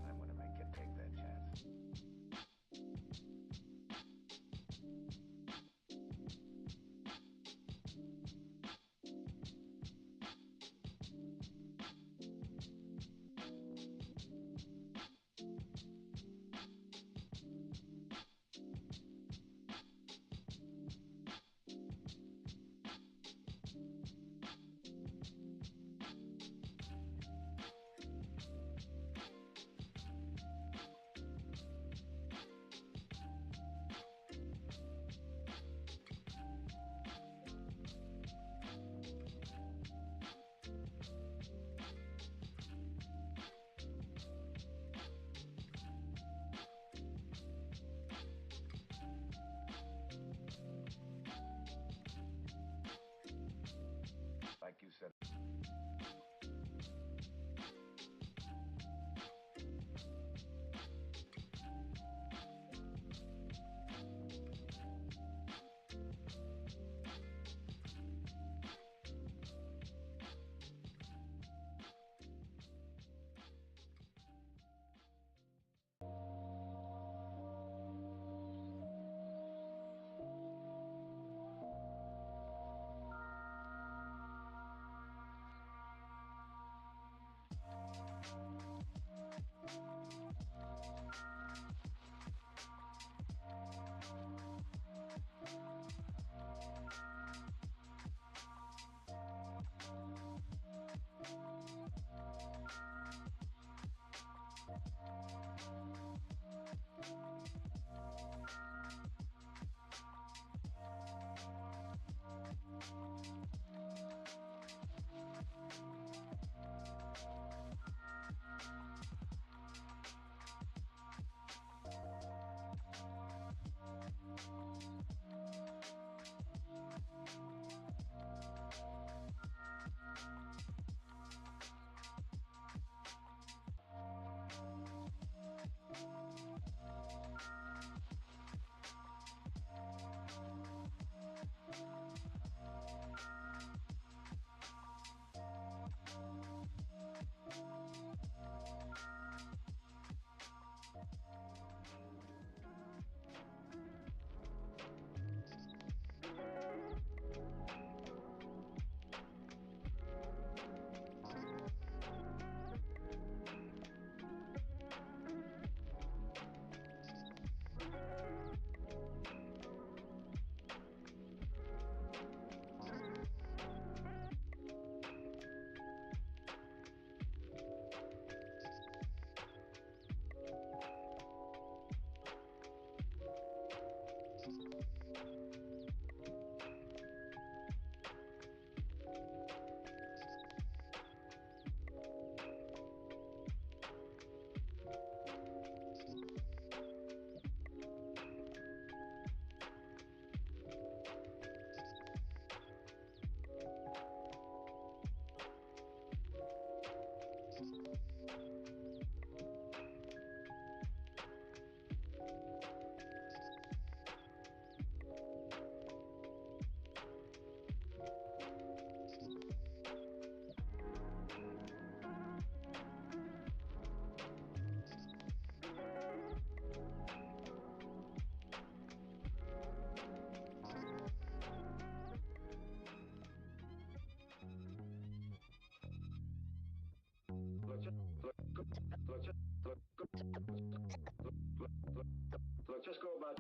Speaker 8: I'm gonna make you take that chance. Like you said.
Speaker 10: Let's just go about.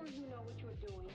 Speaker 11: sure you know what you're doing.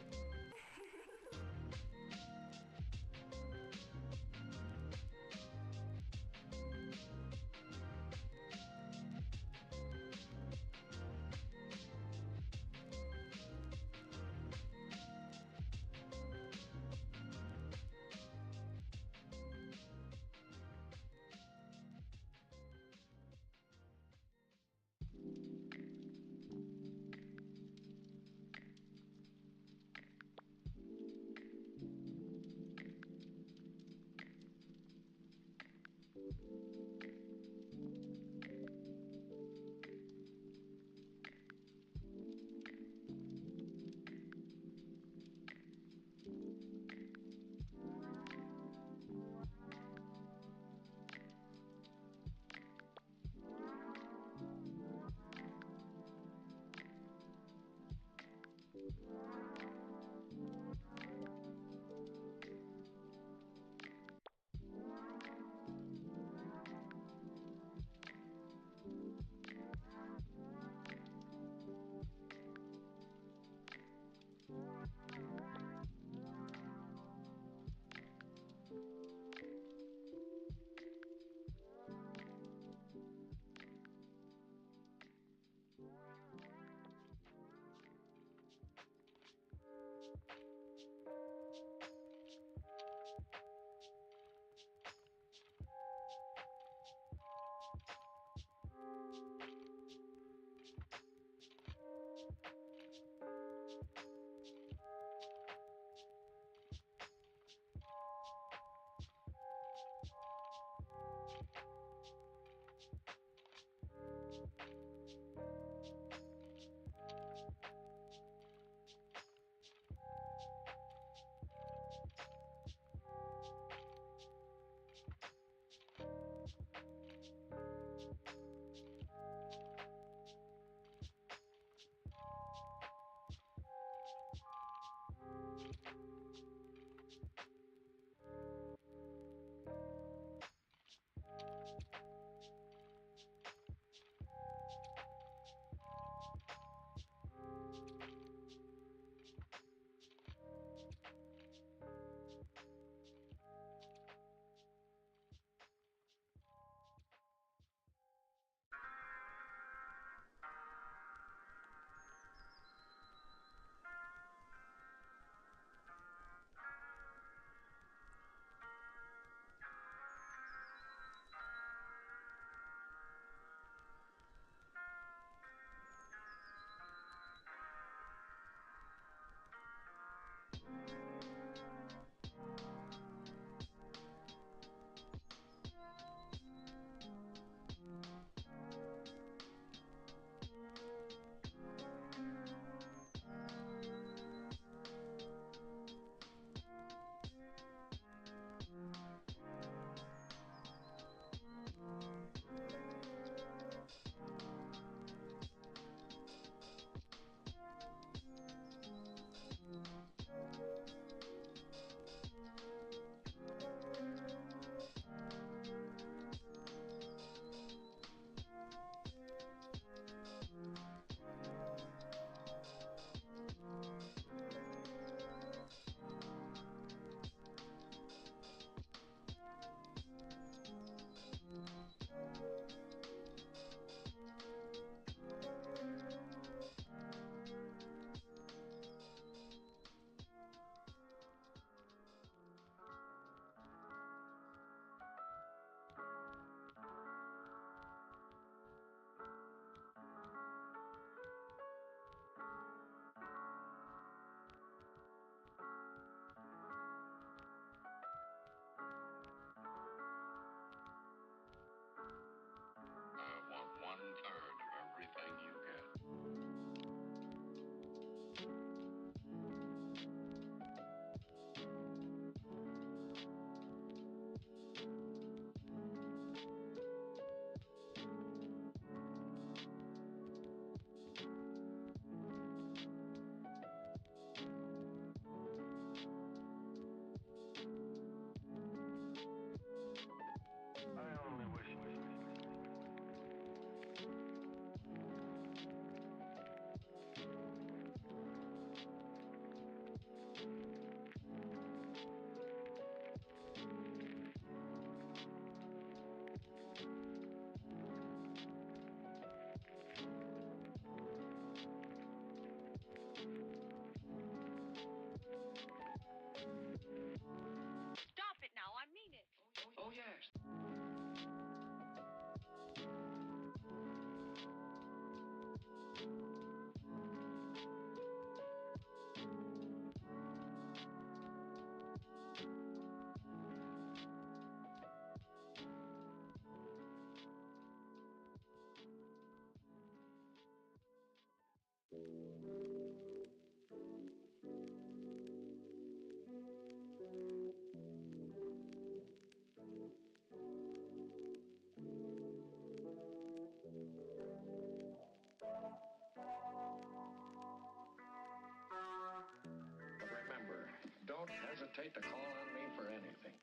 Speaker 8: hesitate to call on me for anything.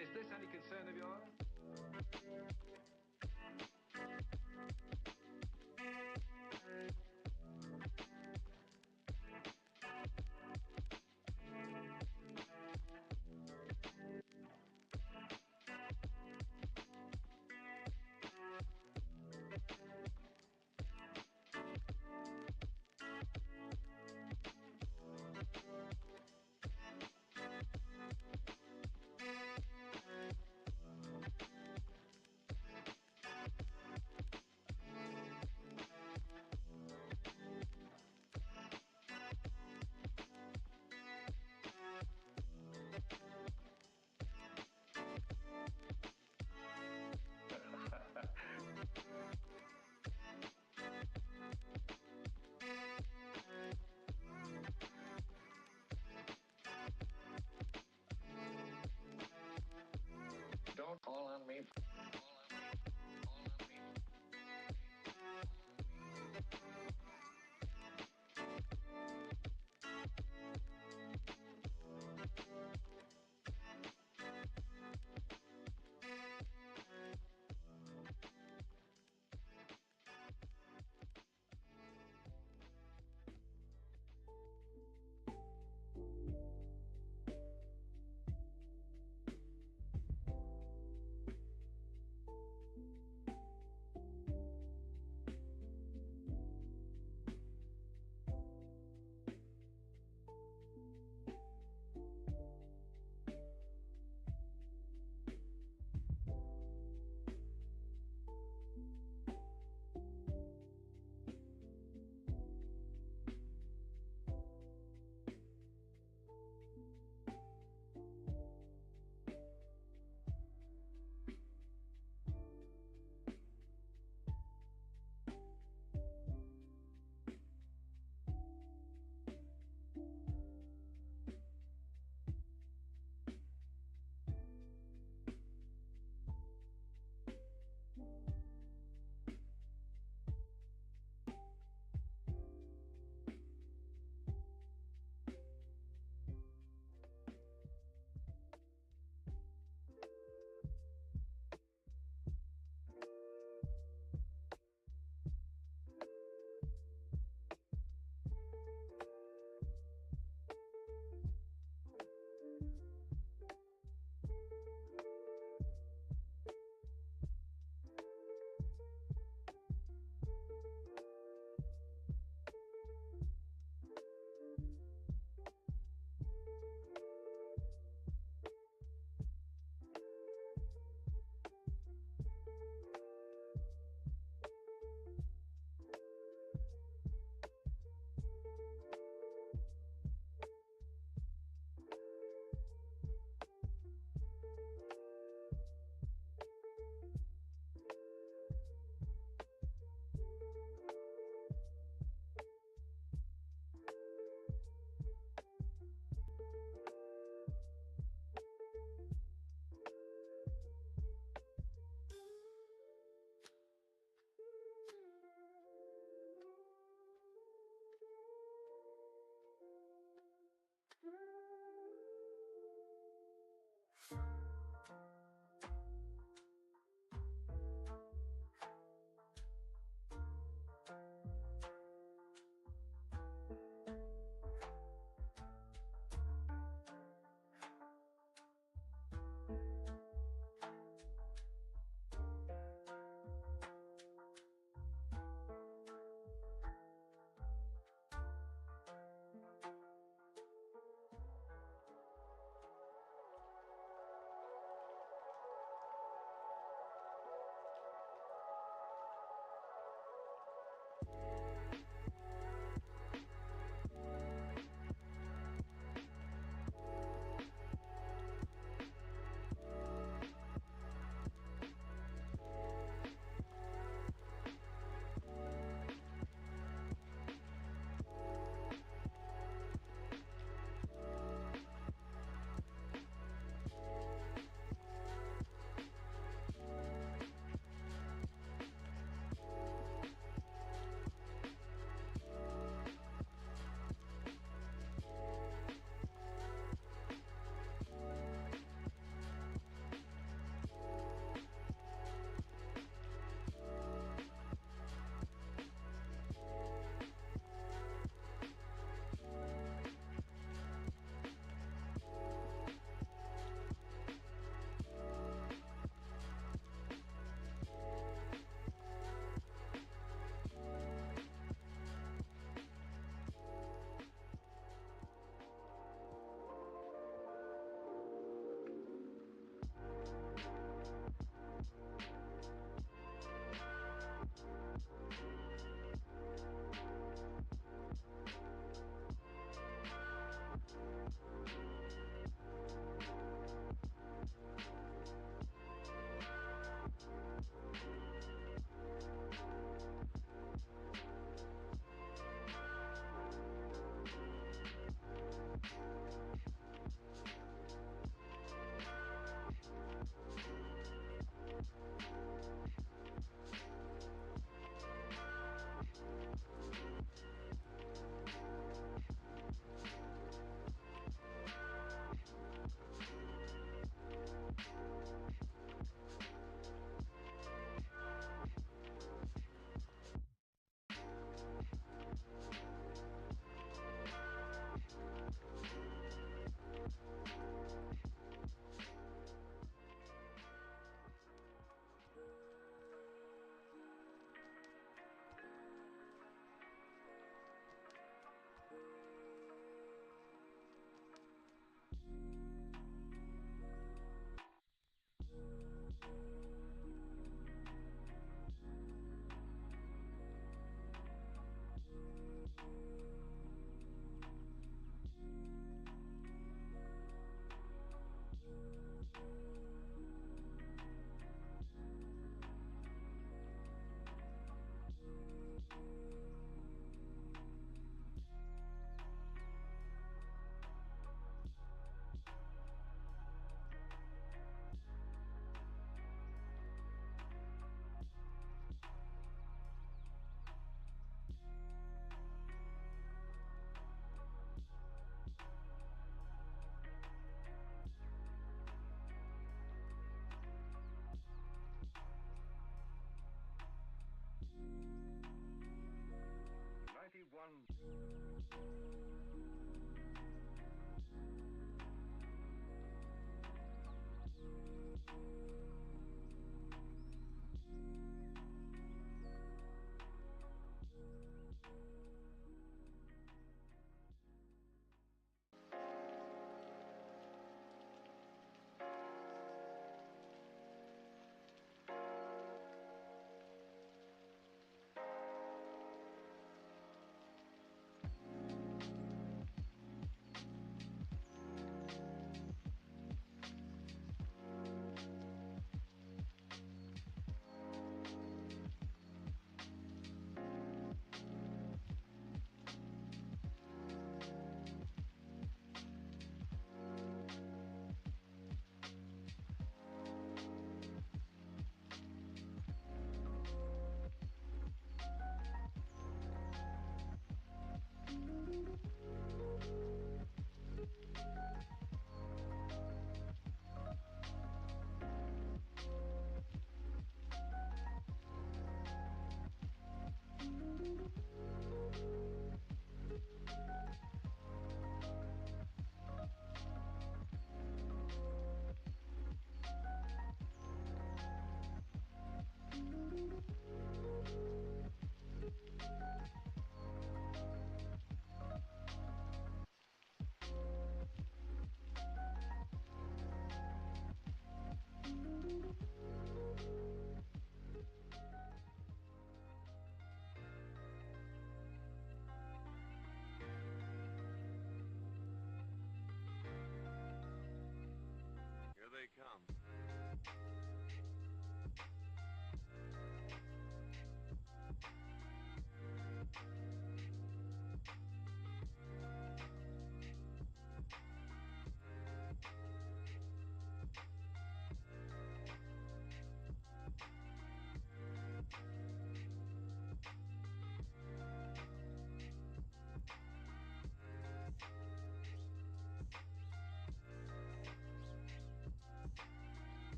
Speaker 8: Is this any concern of yours? Don't call on me.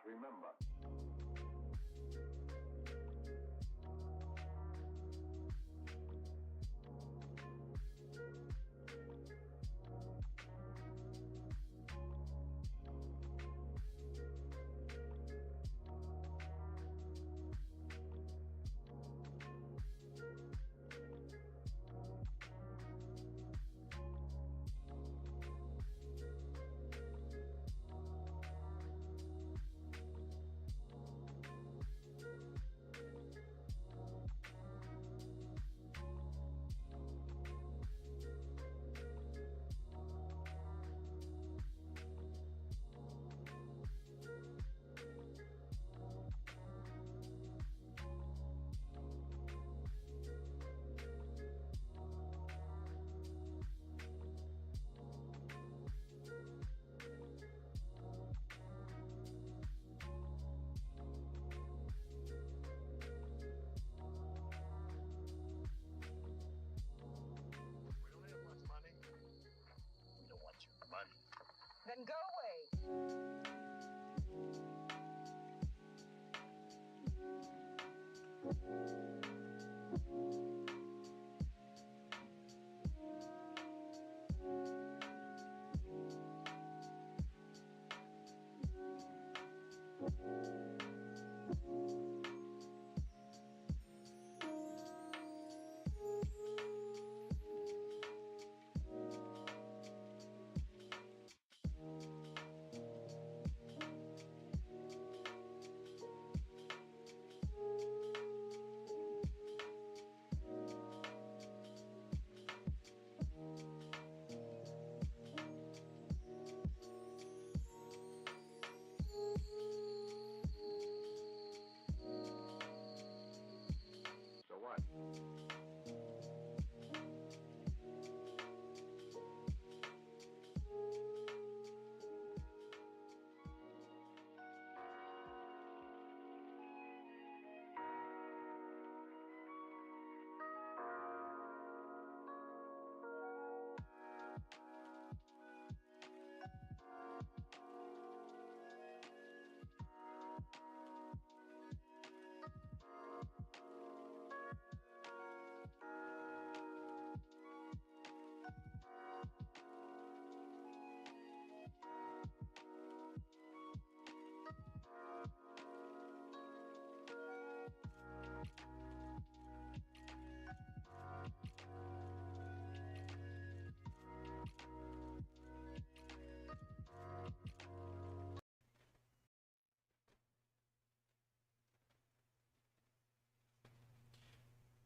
Speaker 9: Remember.
Speaker 11: Then go away.
Speaker 9: So what?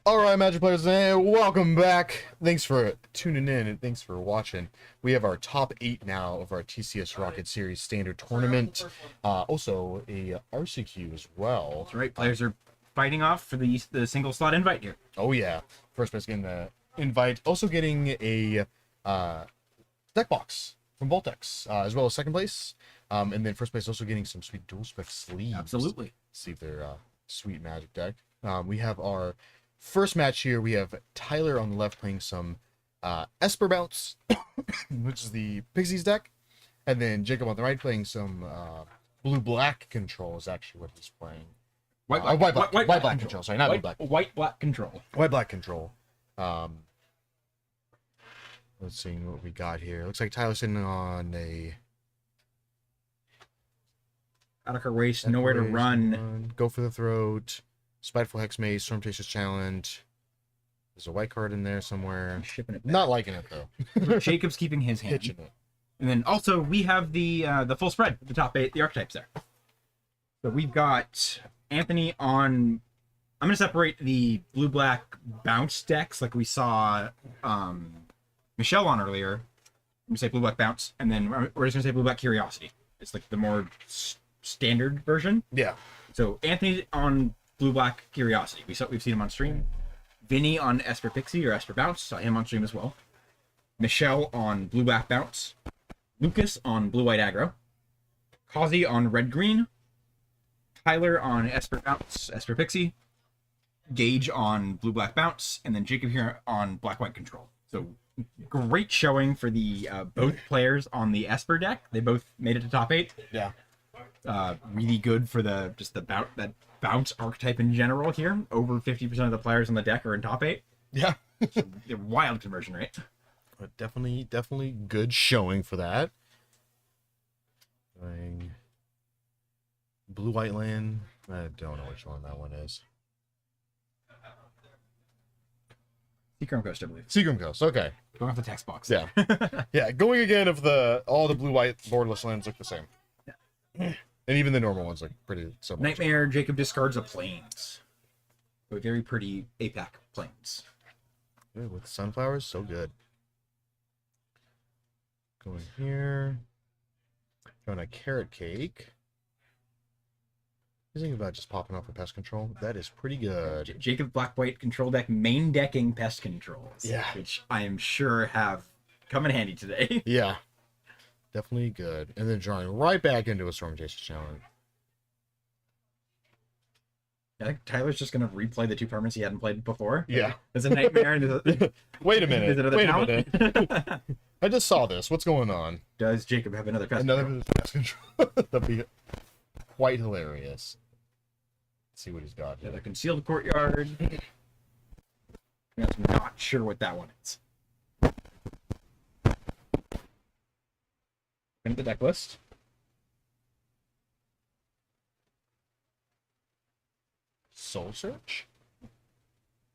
Speaker 3: All right, Magic players, welcome back. Thanks for tuning in and thanks for watching. We have our top 8 now of our TCS Rocket Series Standard Tournament. Also a RCQ as well.
Speaker 4: That's right. Players are fighting off for the single slot invite here.
Speaker 3: Oh yeah, first place getting the invite. Also getting a deck box from Voltex, as well as second place. And then first place also getting some sweet dual spec sleeves.
Speaker 4: Absolutely.
Speaker 3: See if they're sweet Magic deck. We have our first match here. We have Tyler on the left playing some Esper Bounce, which is the Pixies deck. And then Jacob on the right playing some blue-black control is actually what he's playing. White-black control. Sorry, not blue-black.
Speaker 4: White-black control.
Speaker 3: White-black control. Let's see what we got here. Looks like Tyler's sitting on a...
Speaker 4: Attica Race, nowhere to run.
Speaker 3: Go for the throat. Spiteful Hex Maze, Storm Chaser's Challenge. There's a white card in there somewhere.
Speaker 4: I'm shipping it back.
Speaker 3: Not liking it though.
Speaker 4: Jacob's keeping his hand.
Speaker 3: Pitching it.
Speaker 4: And then also we have the full spread, the top 8, the archetypes there. So we've got Anthony on. I'm gonna separate the blue-black bounce decks like we saw Michelle on earlier. I'm gonna say blue-black bounce, and then we're just gonna say blue-black curiosity. It's like the more standard version.
Speaker 3: Yeah.
Speaker 4: So Anthony on blue-black curiosity. We've seen him on stream. Vinny on Esper Pixie or Esper Bounce. Saw him on stream as well. Michelle on blue-black bounce. Lucas on blue-white aggro. Kazi on red-green. Tyler on Esper Bounce, Esper Pixie. Gage on blue-black bounce. And then Jacob here on black-white control. So great showing for the both players on the Esper deck. They both made it to top 8.
Speaker 3: Yeah.
Speaker 4: really good for the that bounce archetype in general here. Over 50% of the players on the deck are in top 8.
Speaker 3: Yeah.
Speaker 4: They're wild conversion rate.
Speaker 3: But definitely good showing for that. Going blue white land. I don't know which one that one is.
Speaker 4: Seachrome Coast, I believe.
Speaker 3: Seachrome Coast. Okay.
Speaker 4: Going off the text box.
Speaker 3: Yeah. Yeah. Going again if all the blue white borderless lands look the same. Yeah. And even the normal ones look pretty similar.
Speaker 4: Nightmare. Jacob discards a plains. A very pretty APAC plains.
Speaker 3: Good, with sunflowers, so good. Going here. Going a carrot cake. Thinking about just popping off the pest control. That is pretty good.
Speaker 4: Jacob Black White control deck main decking pest controls.
Speaker 3: Yeah.
Speaker 4: Which I am sure have come in handy today.
Speaker 3: Yeah. Definitely good. And then drawing right back into a Storm Chaser challenge.
Speaker 4: I think Tyler's just going to replay the 2 permanents he hadn't played before.
Speaker 3: Yeah.
Speaker 4: There's a Nightmare. And
Speaker 3: Wait a minute. Wait a
Speaker 4: talent?
Speaker 3: minute. I just saw this. What's going on?
Speaker 4: Does Jacob have another pest
Speaker 3: Another pest control. That'd be quite hilarious. Let's see what he's got here.
Speaker 4: The Concealed Courtyard. I'm not sure what that one is. Into the deck list.
Speaker 3: Soul Search?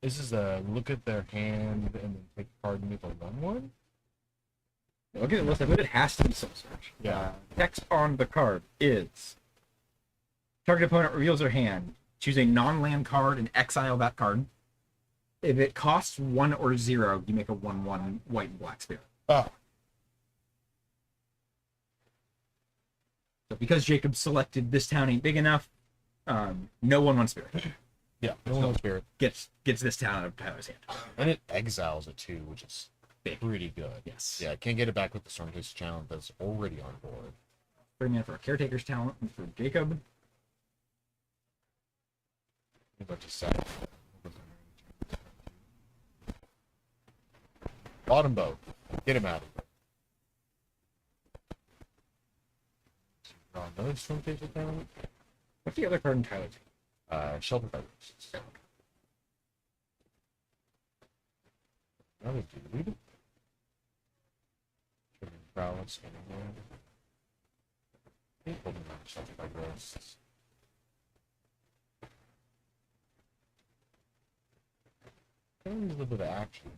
Speaker 3: This is a look at their hand and then take a card and make a 1/1?
Speaker 4: Look at the list. I believe it has to be Soul Search.
Speaker 3: Yeah.
Speaker 4: Text on the card is: target opponent reveals their hand. Choose a non-land card and exile that card. If it costs 1 or 0, you make a 1/1 white and black spirit.
Speaker 3: Oh.
Speaker 4: So because Jacob selected this town ain't big enough, no 1/1 spirit.
Speaker 3: Yeah, no one spirit.
Speaker 4: Gets this town out of Tyler's hand.
Speaker 3: And it exiles it too, which is pretty good.
Speaker 4: Yes.
Speaker 3: Yeah, can't get it back with the Storm Chaser challenge that's already on board.
Speaker 4: 3 mana for a Caretaker's talent for Jacob.
Speaker 3: About to set. Bottom boat. Get him out of here. Draw another Storm Chaser talent.
Speaker 4: What's the other card in Tyler's hand?
Speaker 3: Shelter Fighters. Another dude. Triggering Prowess. Holding on to Shelter Fighters. Needs a little bit of action.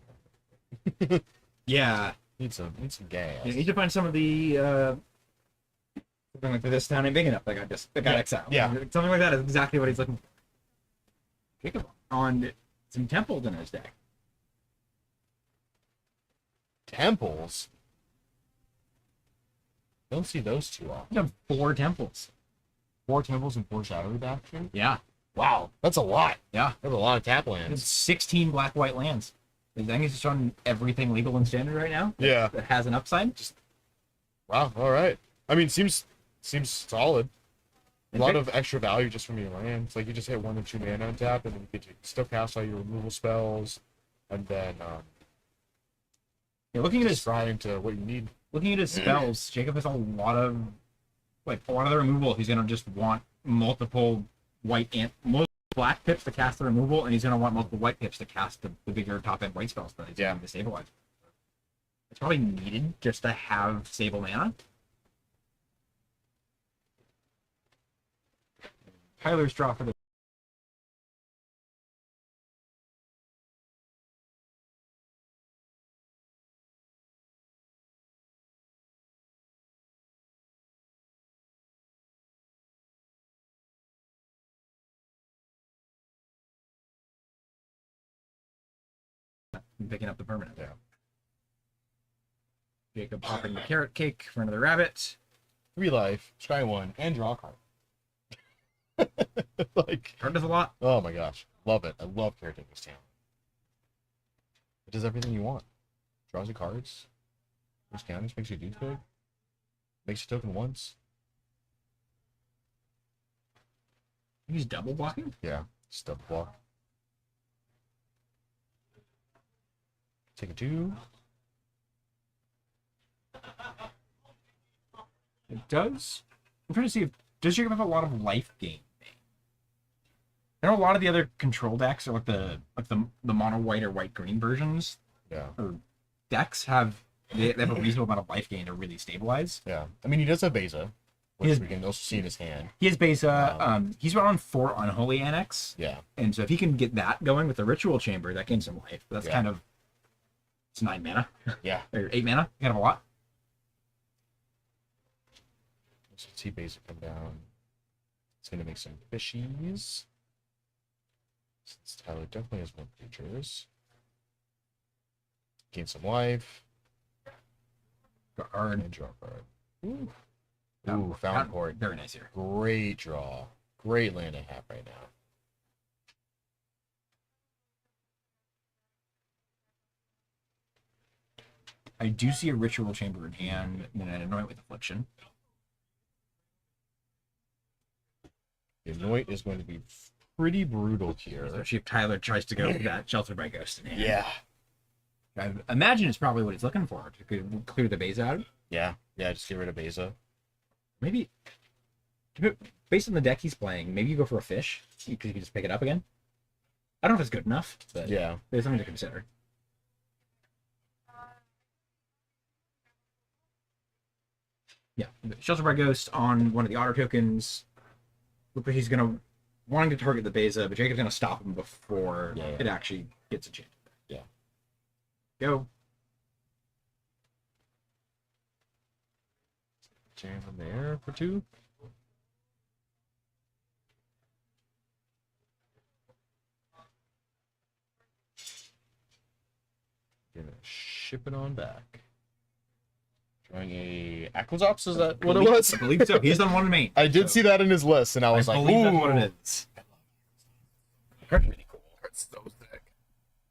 Speaker 4: Yeah.
Speaker 3: Need some gas.
Speaker 4: You need to find some of the something like this town ain't big enough. Like I got exiled.
Speaker 3: Yeah.
Speaker 4: Something like that is exactly what he's looking for. Jacob on some temples in his deck.
Speaker 3: Temples? Don't see those too often.
Speaker 4: You have 4 temples.
Speaker 3: 4 temples and 4 shadowy action?
Speaker 4: Yeah.
Speaker 3: Wow, that's a lot.
Speaker 4: Yeah.
Speaker 3: That's a lot of tap
Speaker 4: It's
Speaker 3: lands.
Speaker 4: 16 black-white lands. I think it's just on everything legal and standard right now.
Speaker 3: Yeah.
Speaker 4: That has an upside. Just
Speaker 3: Wow, alright. I mean, seems solid. A lot of extra value just from your lands. Like, you just hit 1 and 2 mana on tap, and then you can still cast all your removal spells, and then,
Speaker 4: yeah, looking at his
Speaker 3: just right into what you need.
Speaker 4: Looking at his spells, Jacob has a lot of the removal. He's gonna just want multiple multiple black pips to cast the removal, and he's gonna want multiple white pips to cast the bigger top end white spells that he's going to stabilize. It's probably needed just to have stable mana. Tyler's draw for the picking up the permanent.
Speaker 3: Yeah.
Speaker 4: Jacob popping the carrot cake for another rabbit.
Speaker 3: 3 life, scry 1, and draw a card. Like,
Speaker 4: Card does a lot.
Speaker 3: oh my gosh. Love it. I love Caretaker's Talent. It does everything you want. Draws you cards. Push counters, makes your dudes big. Makes your token once.
Speaker 4: He's double blocking?
Speaker 3: Yeah, just double block. Take a 2.
Speaker 4: It does. I'm trying to see if does Jacob have a lot of life gain? I know a lot of the other control decks are like the mono white or white green versions.
Speaker 3: Yeah.
Speaker 4: Or decks have they have a reasonable amount of life gain to really stabilize.
Speaker 3: Yeah. I mean, he does have Beza, which we can also see in his hand.
Speaker 4: He has Beza. He's on 4 Unholy Annex.
Speaker 3: Yeah.
Speaker 4: And so if he can get that going with the Ritual Chamber, that gains some life. But that's kind of it's 9 mana.
Speaker 3: Yeah.
Speaker 4: Or 8 mana. Kind of a lot.
Speaker 3: Let's see Beza come down. It's gonna make some fishies. Since Tyler definitely has more creatures. Gain some life.
Speaker 4: Card.
Speaker 3: And draw a card. Ooh, Fountain Court.
Speaker 4: Very nice here.
Speaker 3: Great draw. Great land I have right now.
Speaker 4: I do see a Ritual Chamber in hand and an Anoint with Affliction.
Speaker 3: The Anoint is going to be pretty brutal here.
Speaker 4: Especially if Tyler tries to go with that Sheltered by Ghost in hand.
Speaker 3: Yeah.
Speaker 4: I imagine it's probably what he's looking for to clear the base out.
Speaker 3: Yeah. Yeah, just get rid of Beza.
Speaker 4: Maybe, based on the deck he's playing, maybe you go for a fish because you can just pick it up again. I don't know if it's good enough, but
Speaker 3: yeah,
Speaker 4: there's something to consider. Yeah, Shelter by Ghost on one of the auto tokens. Look like he's wanting to target the Beza, but Jacob's gonna stop him before it actually gets a chance.
Speaker 3: Yeah.
Speaker 4: Go.
Speaker 3: Jam in there for 2. Gonna ship it on back. Drawing a Aquazops, is that what it was?
Speaker 4: I believe so. He's on one main.
Speaker 3: I did see that in his list, and I was like,
Speaker 4: believe
Speaker 3: ooh.
Speaker 4: that's what it is. That's really cool.
Speaker 3: That's so sick.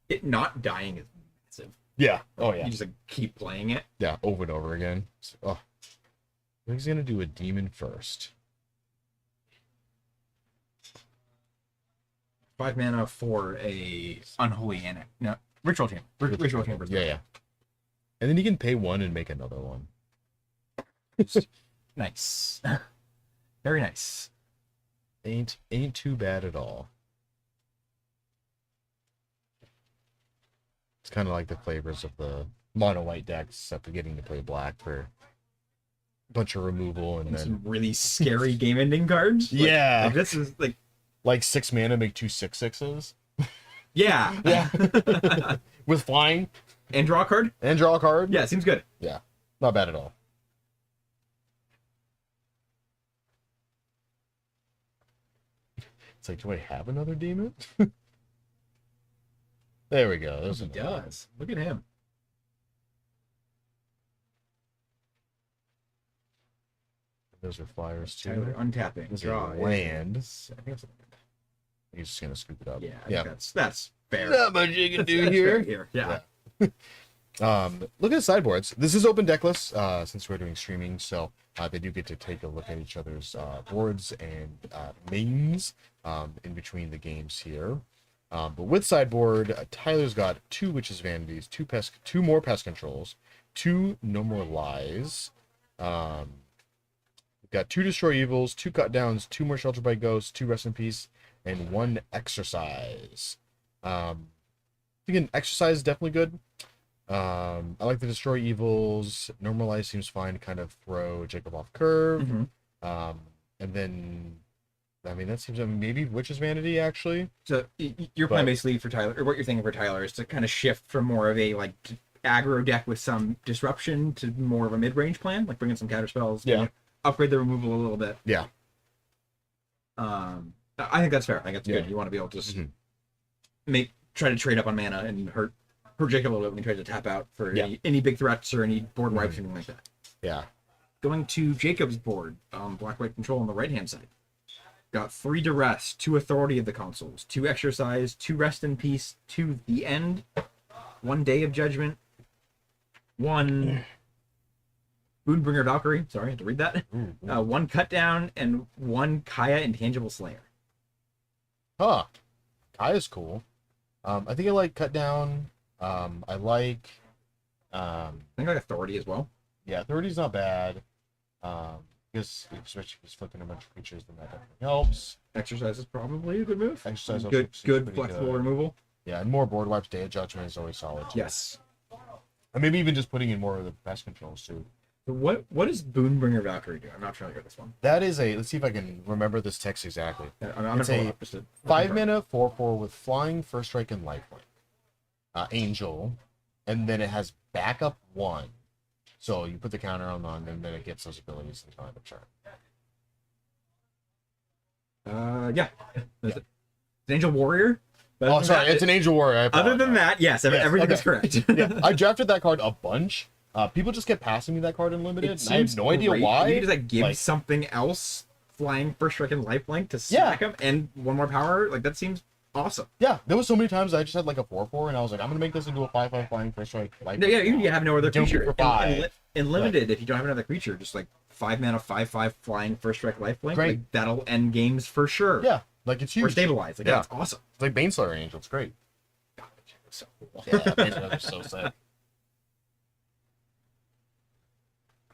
Speaker 4: It not dying is massive.
Speaker 3: Yeah. Oh, yeah.
Speaker 4: You just keep playing it.
Speaker 3: Yeah, over and over again. Oh. I think he's going to do a demon first.
Speaker 4: 5 mana for a Unholy Annex. No, Ritual Chamber. Ritual Chamber.
Speaker 3: Yeah. And then you can pay 1 and make another one.
Speaker 4: Nice. Very nice.
Speaker 3: Ain't too bad at all. It's kind of like the flavors of the mono white decks, except for getting to play black for a bunch of removal and then
Speaker 4: some really scary game ending cards.
Speaker 3: Yeah.
Speaker 4: Like this is
Speaker 3: like 6 mana make 2 6/6s.
Speaker 4: Yeah.
Speaker 3: Yeah. With flying.
Speaker 4: And draw a card?
Speaker 3: And draw a card.
Speaker 4: Yeah, seems good.
Speaker 3: Yeah. Not bad at all. It's like, do I have another demon? There we go.
Speaker 4: He does. Look at him.
Speaker 3: Those are flyers too.
Speaker 4: Tyler untapping.
Speaker 3: Those
Speaker 4: Draw.
Speaker 3: are land.
Speaker 4: I think
Speaker 3: He's just gonna scoop it up.
Speaker 4: Yeah. That's fair.
Speaker 3: Not much you can do here.
Speaker 4: Yeah.
Speaker 3: Look at the sideboards. This is open deckless since we're doing streaming, so they do get to take a look at each other's boards and mains in between the games here. But with sideboard, Tyler's got 2 Witches Vanities, 2 more pest controls, 2 No More Lies. We've got 2 Destroy Evils, 2 Cut Downs, 2 more Shelter by Ghosts, 2 Rest in Peace, and 1 Exercise. Again, Exercise is definitely good. I like the Destroy Evils. Normalize seems fine to kind of throw Jacob off curve.
Speaker 4: Mm-hmm.
Speaker 3: And then, I mean, that seems maybe Witch's Vanity actually.
Speaker 4: So your plan basically for Tyler, or what you're thinking for Tyler, is to kind of shift from more of a like aggro deck with some disruption to more of a mid-range plan, like bring in some counter spells.
Speaker 3: Yeah.
Speaker 4: Upgrade the removal a little bit.
Speaker 3: Yeah.
Speaker 4: I think that's fair. I think that's good. You want to be able to just try to trade up on mana and hurt Jacob a little bit when he tries to tap out for any big threats or any board wipes or anything like that.
Speaker 3: Yeah.
Speaker 4: Going to Jacob's board, black-white control on the right-hand side. Got 3 Duress, 2 Authority of the Consuls, 2 Exercise, 2 Rest in Peace, 2 The End, 1 Day of Judgment, 1 Boonbringer Valkyrie. Sorry, I had to read that. 1 Cut Down, and 1 Kaya Intangible Slayer.
Speaker 3: Huh. Kaya's cool. I think I like Cut Down. I like
Speaker 4: I think I like Authority as well.
Speaker 3: Yeah, 30's not bad. Because especially if he's flipping a bunch of creatures, then that definitely helps.
Speaker 4: Exercise is probably a good move.
Speaker 3: Exercise also
Speaker 4: good,
Speaker 3: seems
Speaker 4: good
Speaker 3: pretty
Speaker 4: flexible
Speaker 3: good.
Speaker 4: removal.
Speaker 3: Yeah, and more board wipes. Day of Judgment is always solid. Too.
Speaker 4: Yes.
Speaker 3: And maybe even just putting in more of the pest controls too.
Speaker 4: What does Boonbringer Valkyrie do? I'm not familiar with this one.
Speaker 3: That is a. Let's see if I can remember this text exactly.
Speaker 4: I'm
Speaker 3: It's
Speaker 4: gonna pull it
Speaker 3: a
Speaker 4: up just to
Speaker 3: 5-mana 4/4 with flying, first strike, and lifelink. Angel, and then it has backup 1. So you put the counter on, and then it gets those abilities until end of turn.
Speaker 4: Yeah. It's an Angel Warrior. But
Speaker 3: Oh, sorry, it's an Angel Warrior.
Speaker 4: Other than that, yes, everything is correct.
Speaker 3: Yeah, I drafted that card a bunch. People just kept passing me that card in limited. And I have no idea why.
Speaker 4: You just like give something else flying, first strike, and lifelink to smack him, and 1 more power. Like that seems awesome.
Speaker 3: Yeah, there was so many times I just had like a 4/4, and I was like, I'm gonna make this into a 5/5 flying first strike.
Speaker 4: Yeah, you have no other
Speaker 3: Don't
Speaker 4: creature.
Speaker 3: for 5.
Speaker 4: In limited, if you don't have another creature, just like 5-mana 5/5 flying first strike lifelink,
Speaker 3: Great.
Speaker 4: like that'll end games for sure.
Speaker 3: Yeah, like it's huge.
Speaker 4: Or stabilize. Like that's awesome.
Speaker 3: It's like Baneslayer Angel. It's great.
Speaker 4: God, it's so cool.
Speaker 3: Yeah, Baneslayer is so sick.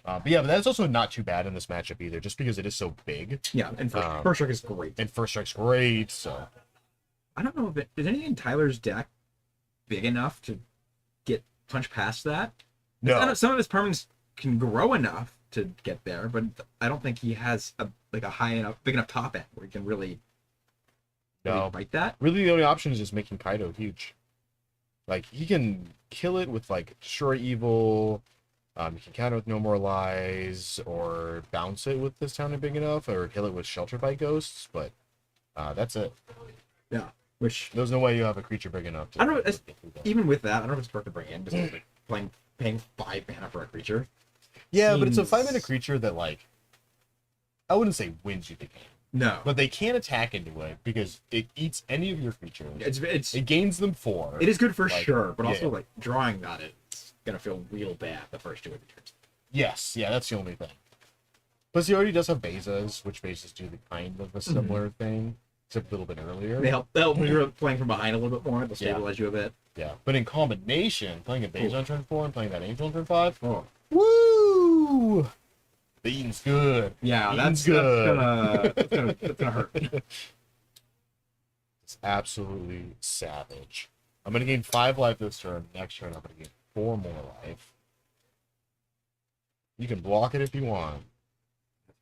Speaker 3: But that's also not too bad in this matchup either, just because it is so big.
Speaker 4: Yeah, and first strike is great.
Speaker 3: And first strike's great, so.
Speaker 4: I don't know if is anything in Tyler's deck big enough to get punch past that.
Speaker 3: No.
Speaker 4: Some of his permanents can grow enough to get there, but I don't think he has a high enough, big enough top end where he can really fight that.
Speaker 3: Really, the only option is just making Kaido huge. Like he can kill it with like Destroy Evil. You can counter with No More Lies, or bounce it with this town big enough, or kill it with Sheltered by Ghosts. But that's it.
Speaker 4: Yeah, which
Speaker 3: there's no way you have a creature big enough.
Speaker 4: I don't know. Even with that, I don't know if it's worth to bring in. Just like paying 5 mana for a creature.
Speaker 3: Yeah, but it's a 5-mana creature that like I wouldn't say wins you the game.
Speaker 4: No,
Speaker 3: but they can attack into it because it eats any of your creatures. It gains them 4.
Speaker 4: It is good for sure, but also like drawing on it's gonna feel real bad the first 2 of the turns.
Speaker 3: Yes, yeah, that's the only thing. Plus, he already does have Bezas, which Bezas do the kind of a similar thing, except a little bit earlier.
Speaker 4: They help when you're playing from behind a little bit more. They'll stabilize you a bit.
Speaker 3: Yeah, but in combination, playing a Beza on turn 4 and playing that Angel on turn 5,
Speaker 4: woo!
Speaker 3: The eating's good.
Speaker 4: Yeah,
Speaker 3: that's good.
Speaker 4: That's gonna hurt.
Speaker 3: It's absolutely savage. I'm gonna gain 5 life this turn. Next turn, I'm gonna gain 4 more life. You can block it if you want.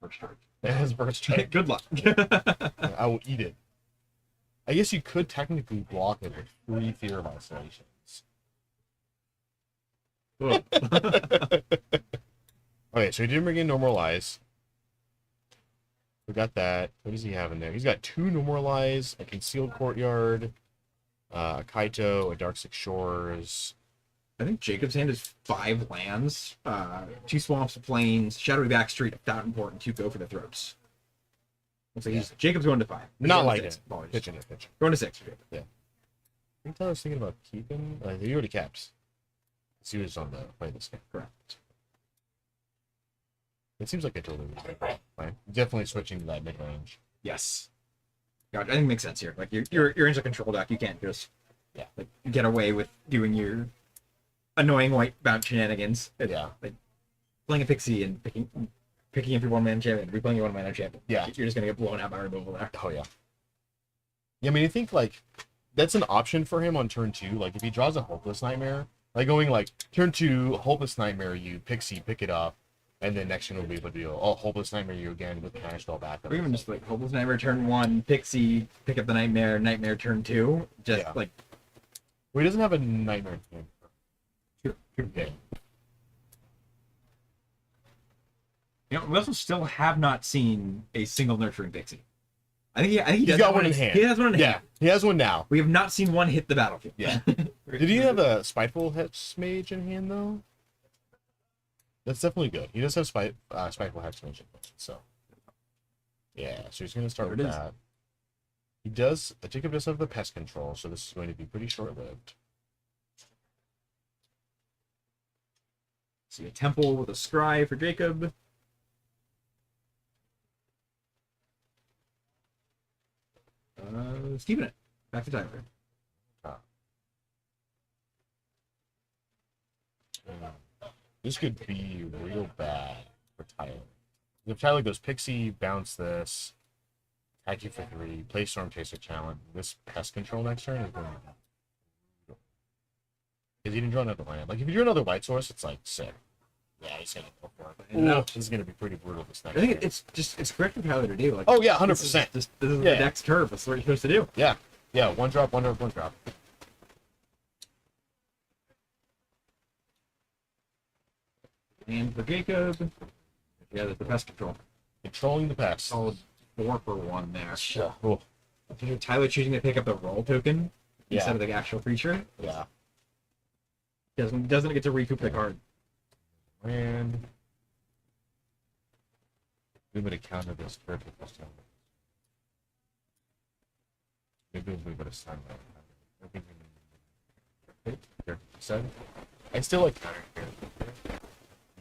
Speaker 4: First strike.
Speaker 3: It has first strike.
Speaker 4: Good luck.
Speaker 3: I will eat it. I guess you could technically block it with 3 Fear of Isolations. Okay, so he didn't bring in No More Lies. We got that. What does he have in there? He's got 2 No More Lies, a Concealed Courtyard, a Kaito, a Dark Six Shores.
Speaker 4: I think Jacob's hand is 5 lands, 2 swamps, plains, shadowy backstreet, Fountain Port, and 2 Go for the Throats. Looks like Jacob's going to 5.
Speaker 3: Not like it.
Speaker 4: Pitching. Going to 6.
Speaker 3: Yeah. I think Tyler's thinking about keeping. He already caps. So he was on the play this game.
Speaker 4: Correct.
Speaker 3: It seems like a totally reasonable play. Definitely switching to that mid range.
Speaker 4: Yes. God, I think it makes sense here. Like you're into control deck. You can't just get away with doing your annoying white bounce shenanigans.
Speaker 3: Yeah.
Speaker 4: Like playing a pixie and picking up your 1-man champion, replaying your 1-man champion.
Speaker 3: Yeah.
Speaker 4: You're just gonna get blown out by removal there.
Speaker 3: Oh yeah. Yeah, I mean, I think like that's an option for him on turn 2. Like if he draws a Hopeless Nightmare, like going like turn 2 Hopeless Nightmare, you pixie pick it up, and then next turn will be able to do Hopeless Nightmare you again with counterspell back.
Speaker 4: Or even just like Hopeless Nightmare turn 1, pixie, pick up the Nightmare turn 2. Just like.
Speaker 3: Well, he doesn't have a Nightmare.
Speaker 4: Sure.
Speaker 3: Okay.
Speaker 4: You know, we also still have not seen a single Nurturing Pixie. I think he
Speaker 3: He's
Speaker 4: does
Speaker 3: got one in hand.
Speaker 4: He has one in hand.
Speaker 3: He has one now.
Speaker 4: We have not seen one hit the battlefield.
Speaker 3: Yeah. Did he have a Spiteful Hex Mage in hand though? That's definitely good. He does have Spiteful Hex Mage in hand, so yeah. So he's gonna start with that. He does. Jacob does have the pest control, so this is going to be pretty short-lived.
Speaker 4: See a temple with a scry for Jacob. Steven it. Back to Tyler.
Speaker 3: This could be real bad for Tyler. If Tyler goes Pixie, bounce this, attack you for 3, play Storm Chaser Challenge. This pest control next turn is going to. Because he didn't draw another land. Like, if you drew another light source, it's like sick. Yeah, he's going to go for it.
Speaker 4: No.
Speaker 3: This is going to be pretty brutal this next
Speaker 4: I think
Speaker 3: turn.
Speaker 4: it's correct for Tyler to do. Like,
Speaker 3: Oh, yeah, 100%.
Speaker 4: This is
Speaker 3: Yeah.
Speaker 4: the deck's curve. That's what you're supposed to do.
Speaker 3: Yeah. Yeah, 1 drop, 1 drop, 1 drop.
Speaker 4: And for Jacob, yeah, that's the pest control.
Speaker 3: Controlling the pest.
Speaker 4: Solid 4 for 1 there.
Speaker 3: Yeah. Cool.
Speaker 4: Tyler choosing to pick up the roll token
Speaker 3: Yeah.
Speaker 4: instead of the actual creature
Speaker 3: Yeah.
Speaker 4: doesn't get to recoup the card.
Speaker 3: And we would have counted this perfect this time. Maybe we would have signed that. Here, so I still like counter here.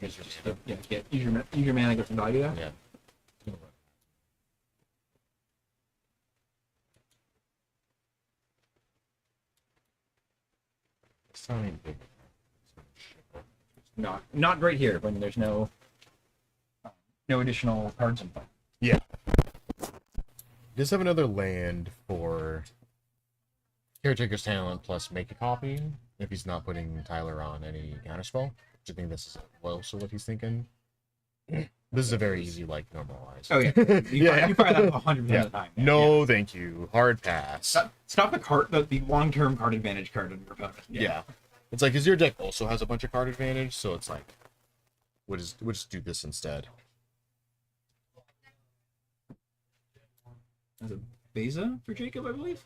Speaker 3: Use your mana.
Speaker 4: Yeah, use your mana, get some value there.
Speaker 3: Yeah. It's not even big.
Speaker 4: Not great here when there's no additional cards in play.
Speaker 3: Yeah. Does have another land for Caretaker's Talent plus make a copy if he's not putting Tyler on any counterspell. I think this is also what he's thinking. This is a very easy, like, normalized.
Speaker 4: Oh yeah, you fire that 100% of the time. Yeah.
Speaker 3: No, thank you. Hard pass.
Speaker 4: Stop the long-term card advantage card on your opponent.
Speaker 3: Yeah. It's like, because your deck also has a bunch of card advantage, so it's like, we'll just do this instead.
Speaker 4: That's a Beza for Jacob, I believe.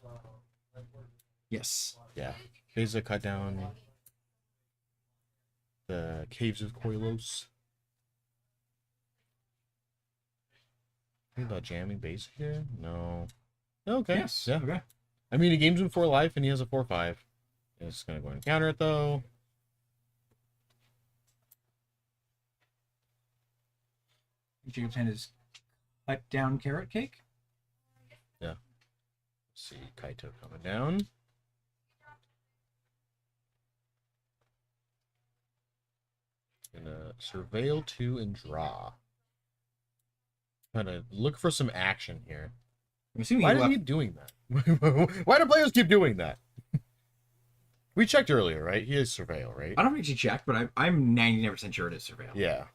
Speaker 4: Yes.
Speaker 3: Yeah. Beza cut down the Caves of Koilos. Think about jamming base here? No. Okay.
Speaker 4: Yes.
Speaker 3: Yeah.
Speaker 4: Okay.
Speaker 3: I mean, he games him 4 life and he has a 4/5. It's gonna go and counter it though.
Speaker 4: Jacob's hand is cut down carrot cake.
Speaker 3: Yeah. Let's see, Kaito coming down. Gonna surveil 2 and draw. Kind of look for some action here.
Speaker 4: I'm assuming
Speaker 3: Why do they keep doing that? Why do players keep doing that? We checked earlier, right? He is surveil, right?
Speaker 4: I don't actually check, but I'm 99% sure it is surveilled.
Speaker 3: Yeah.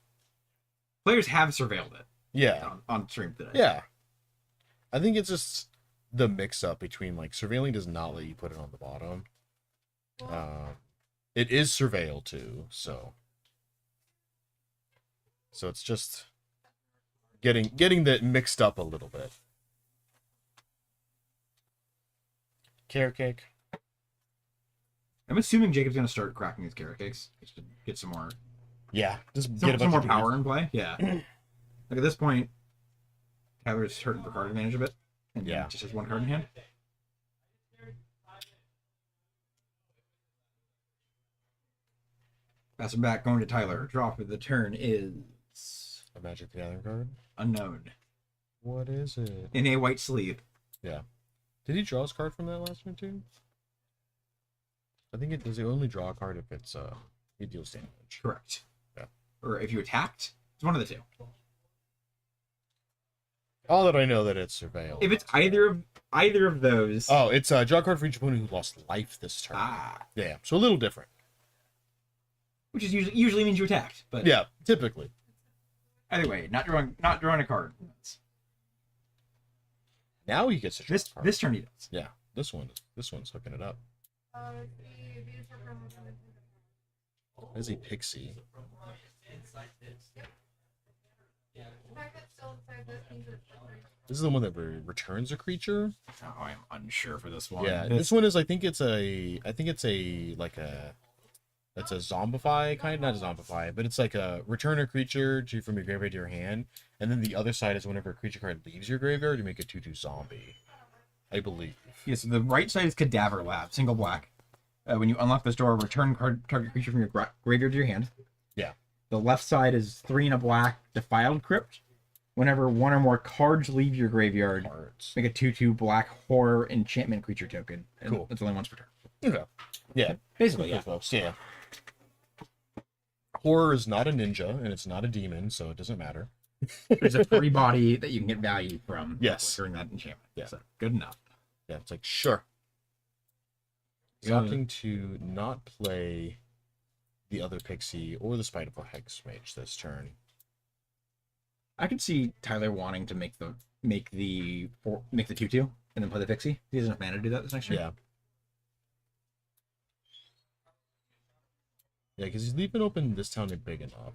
Speaker 4: Players have surveilled it.
Speaker 3: Yeah.
Speaker 4: On stream today.
Speaker 3: Yeah. I think it's just the mix-up between, like, surveilling does not let you put it on the bottom. It is surveil, too, so... So it's just getting that mixed up a little bit. Carrot cake.
Speaker 4: I'm assuming Jacob's gonna start cracking his carrot cakes just to get some more.
Speaker 3: Yeah, just
Speaker 4: some,
Speaker 3: get a
Speaker 4: some
Speaker 3: bunch
Speaker 4: more
Speaker 3: of
Speaker 4: power in play. Yeah. Like at this point, Tyler's hurting for card advantage a bit, and
Speaker 3: yeah,
Speaker 4: just has 1 card in hand. Pass him back, going to Tyler. Draw for the turn is
Speaker 3: a Magic the Gathering card.
Speaker 4: Unknown.
Speaker 3: What is it?
Speaker 4: In a white sleeve.
Speaker 3: Yeah. Did he draw his card from that last one too? I think it does. He only draw a card if it's he deals damage.
Speaker 4: Correct.
Speaker 3: Yeah.
Speaker 4: Or if you attacked, it's one of the two.
Speaker 3: All that I know that it's surveil.
Speaker 4: If it's either of those.
Speaker 3: Oh, it's draw a card for each opponent who lost life this turn.
Speaker 4: Ah.
Speaker 3: Yeah. So a little different.
Speaker 4: Which is usually means you attacked, but
Speaker 3: yeah, typically.
Speaker 4: Either way, not drawing a card.
Speaker 3: Now he gets to draw a card.
Speaker 4: This turn he does.
Speaker 3: Yeah, this one's hooking it up. As a pixie. This is the one that returns a creature.
Speaker 4: Oh, I'm unsure for this one.
Speaker 3: Yeah, this one is. I think it's a That's a zombify kind, not a zombify, but it's like a return a creature from your graveyard to your hand, and then the other side is whenever a creature card leaves your graveyard, you make a 2/2 zombie. I believe.
Speaker 4: Yeah, so the right side is Cadaver Lab, single black. When you unlock this door, return target creature from your graveyard to your hand.
Speaker 3: Yeah.
Speaker 4: The left side is 3 and a black, Defiled Crypt. Whenever 1 or more cards leave your graveyard, make a 2/2 black horror enchantment creature token. And
Speaker 3: cool.
Speaker 4: That's only once per turn.
Speaker 3: Okay. Yeah.
Speaker 4: Basically, yeah.
Speaker 3: Folks. Yeah. Horror is not a ninja, and it's not a demon, so it doesn't matter.
Speaker 4: There's a free body that you can get value from.
Speaker 3: Yes.
Speaker 4: During that enchantment.
Speaker 3: Yeah.
Speaker 4: So, good enough.
Speaker 3: Yeah, it's like, sure. He's
Speaker 4: Yeah.
Speaker 3: opting to not play the other Pixie or the Spiteful Hex Mage this turn.
Speaker 4: I could see Tyler wanting to make the 2/2 and then play the Pixie. He has enough mana to do that this next year.
Speaker 3: Yeah. Yeah, because he's leaving open this town big enough.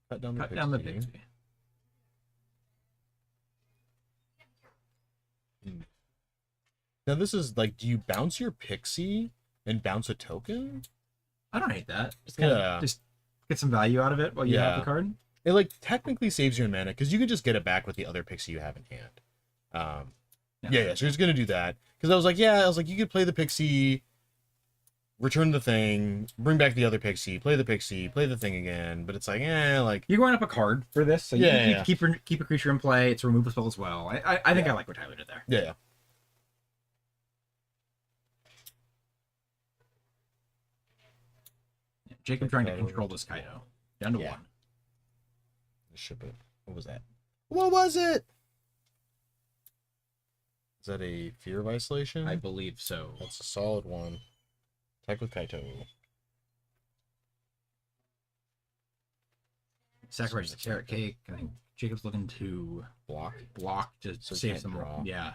Speaker 3: Cut down the Pixie. Now this is like, do you bounce your Pixie and bounce a token?
Speaker 4: I don't hate that. Just kind of just get some value out of it while you have the card.
Speaker 3: It like technically saves you in mana because you can just get it back with the other Pixie you have in hand. Yeah. So he's gonna do that because I was like, you could play the Pixie, return the thing, bring back the other Pixie, play the Pixie, play the thing again. But it's like, like
Speaker 4: you're going up a card for this, so you can keep a creature in play. It's a removal spell as well. I think I like what Tyler did there.
Speaker 3: Yeah.
Speaker 4: Jacob trying to control this Kaido. Down to 1.
Speaker 3: Ship it. What was that? What was it? Is that a Fear of Isolation?
Speaker 4: I believe so.
Speaker 3: That's a solid one. Attack with Kaito.
Speaker 4: Sacrifice the carrot cake. I think Jacob's looking to block to
Speaker 3: So he
Speaker 4: save
Speaker 3: can't
Speaker 4: some
Speaker 3: draw.
Speaker 4: more. Yeah.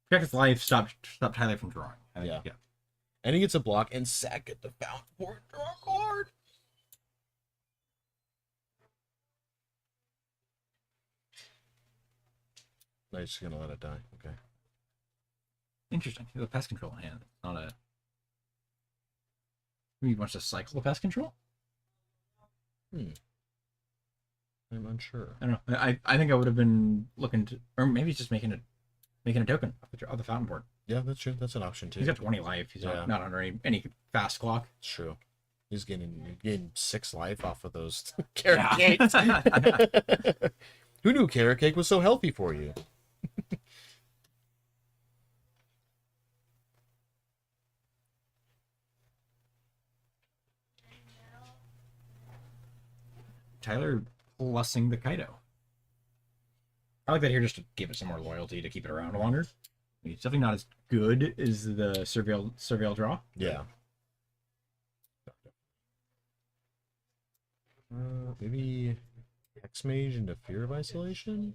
Speaker 4: Protect his life. Stop Tyler from drawing. I think, yeah.
Speaker 3: And he gets a block and sack at the Fountain Port. Draw a card. No, he's just gonna let it die. Okay.
Speaker 4: Interesting. He has a pest control in hand. Not a. Maybe he wants to cycle the pest control.
Speaker 3: I'm unsure.
Speaker 4: I don't know. I think I would have been looking to, or maybe he's just making a token of the fountain board.
Speaker 3: Yeah, that's true. That's an option too.
Speaker 4: He's got 20 life. He's not under any fast clock.
Speaker 3: It's true. He's getting 6 life off of those carrot cakes. Who knew carrot cake was so healthy for you?
Speaker 4: Tyler plussing the Kaido. I like that here just to give it some more loyalty to keep it around longer. I mean, it's definitely not as good as the Surveil draw.
Speaker 3: Yeah. Maybe Hex Mage into Fear of Isolation?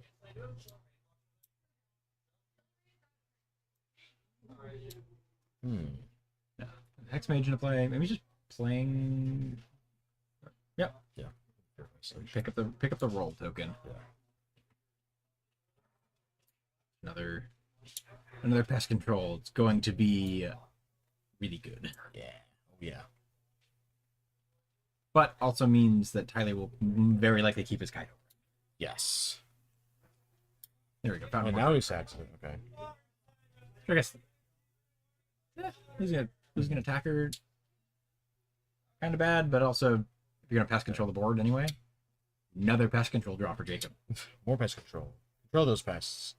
Speaker 4: Yeah. Hex Mage into play. Maybe just playing. Yep.
Speaker 3: Yeah.
Speaker 4: Pick up the roll token.
Speaker 3: Yeah.
Speaker 4: Another pest control. It's going to be really good.
Speaker 3: Yeah.
Speaker 4: But also means that Tyler will very likely keep his Kaido.
Speaker 3: Yes.
Speaker 4: There we go.
Speaker 3: And now he sacks it. Okay.
Speaker 4: I guess. Yeah, who's gonna attack her? Kind of bad, but also if you're gonna pest control the board anyway. Another pest control draw for Jacob.
Speaker 3: More pest control. Control those pests.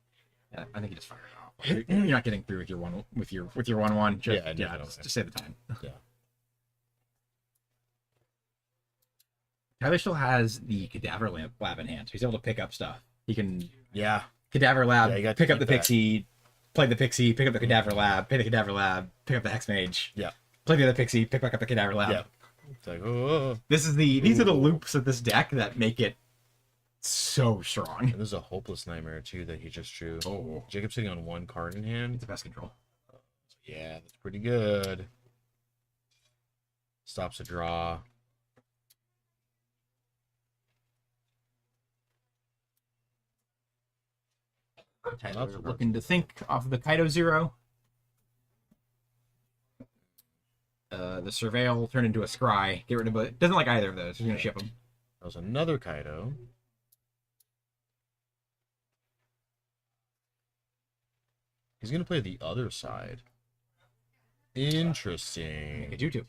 Speaker 4: Yeah, I think you just fire it off. You're not getting through with your 1/1. Just save the time.
Speaker 3: Yeah.
Speaker 4: Tyler still has the Cadaver Lab in hand, so he's able to pick up stuff. He can Cadaver
Speaker 3: Yeah,
Speaker 4: Lab,
Speaker 3: you got to
Speaker 4: pick up
Speaker 3: keep
Speaker 4: the
Speaker 3: that.
Speaker 4: Pixie, play the Pixie, pick up the Cadaver Lab, play the Cadaver Lab, pick up the Hex Mage.
Speaker 3: Yeah.
Speaker 4: Play the other Pixie, pick back up the Cadaver Lab.
Speaker 3: Yeah. It's like, oh.
Speaker 4: These are the loops of this deck that make it so strong.
Speaker 3: And there's a Hopeless Nightmare too that he just drew.
Speaker 4: Oh.
Speaker 3: Jacob's sitting on 1 card in hand.
Speaker 4: It's the best control.
Speaker 3: Yeah, that's pretty good. Stops a draw.
Speaker 4: Tyler looking to think off of the Kaido 0. The Surveil turned into a Scry. Get rid of it. Doesn't like either of those. He's going to ship them.
Speaker 3: That was another Kaido. He's going to play the other side. Interesting.
Speaker 4: Make a 2/2.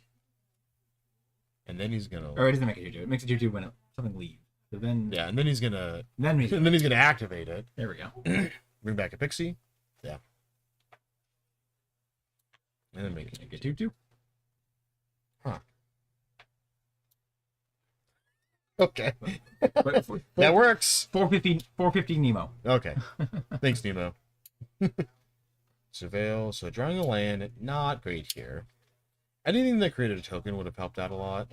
Speaker 3: And then he's going to...
Speaker 4: Or it doesn't make a 2/2. It makes a 2/2 when something leaves. So then...
Speaker 3: Yeah, and then he's going to...
Speaker 4: Then
Speaker 3: he's going to activate it.
Speaker 4: There we go.
Speaker 3: Bring back a Pixie. Yeah. And then make
Speaker 4: a 2/2.
Speaker 3: Huh. Okay.
Speaker 4: But
Speaker 3: That works.
Speaker 4: 450 Nemo.
Speaker 3: Okay. Thanks, Nemo. Surveil. So drawing a land, not great here. Anything that created a token would have helped out a lot.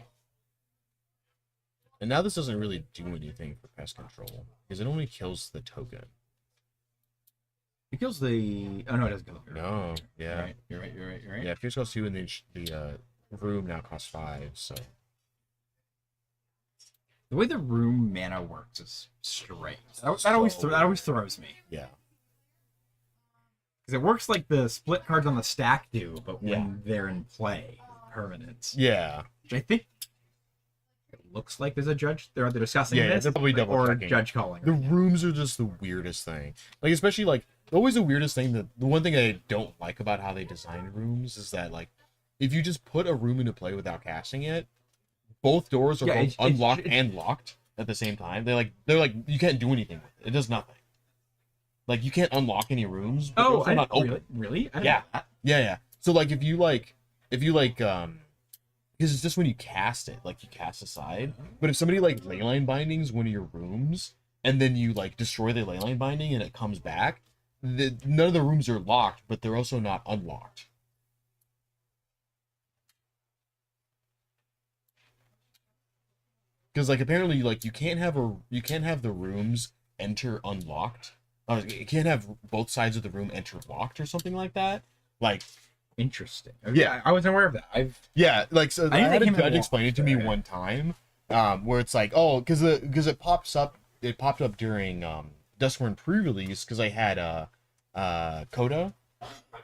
Speaker 3: And now this doesn't really do anything for pest control, because it only kills the token.
Speaker 4: It kills the... Oh, no, it doesn't kill the...
Speaker 3: No, yeah.
Speaker 4: You're right.
Speaker 3: Yeah, Fierce costs 2, and the room now costs 5, so...
Speaker 4: The way the room mana works is strange. That always throws me.
Speaker 3: Yeah.
Speaker 4: Because it works like the split cards on the stack do, but when they're in play, permanents.
Speaker 3: Yeah.
Speaker 4: Which I think it looks like there's a judge. They're either discussing
Speaker 3: Yeah,
Speaker 4: this
Speaker 3: they're probably double
Speaker 4: or
Speaker 3: checking.
Speaker 4: judge calling.
Speaker 3: The rooms are just the weirdest thing. Like, especially, like, always the weirdest thing, that the one thing I don't like about how they design rooms is that, like, if you just put a room into play without casting it, both doors are both unlocked and locked at the same time. They're like, you can't do anything with it. It does nothing. Like, you can't unlock any rooms, but they're not open.
Speaker 4: Really? I didn't
Speaker 3: Yeah.
Speaker 4: know that.
Speaker 3: Yeah. So, like, if you because it's just when you cast it, like, you cast aside. But if somebody, like, leyline bindings one of your rooms, and then you, like, destroy the leyline binding and it comes back, none of the rooms are locked, but they're also not unlocked. Because, like, apparently, like, you can't have the rooms enter unlocked. You can't have both sides of the room enter locked or something like that. Like,
Speaker 4: interesting.
Speaker 3: Yeah,
Speaker 4: I wasn't aware of that.
Speaker 3: Like, so I had a judge explain it to me
Speaker 4: Yeah.
Speaker 3: one time, where it's like, oh, because it popped up during Duskborn pre-release, because I had Coda,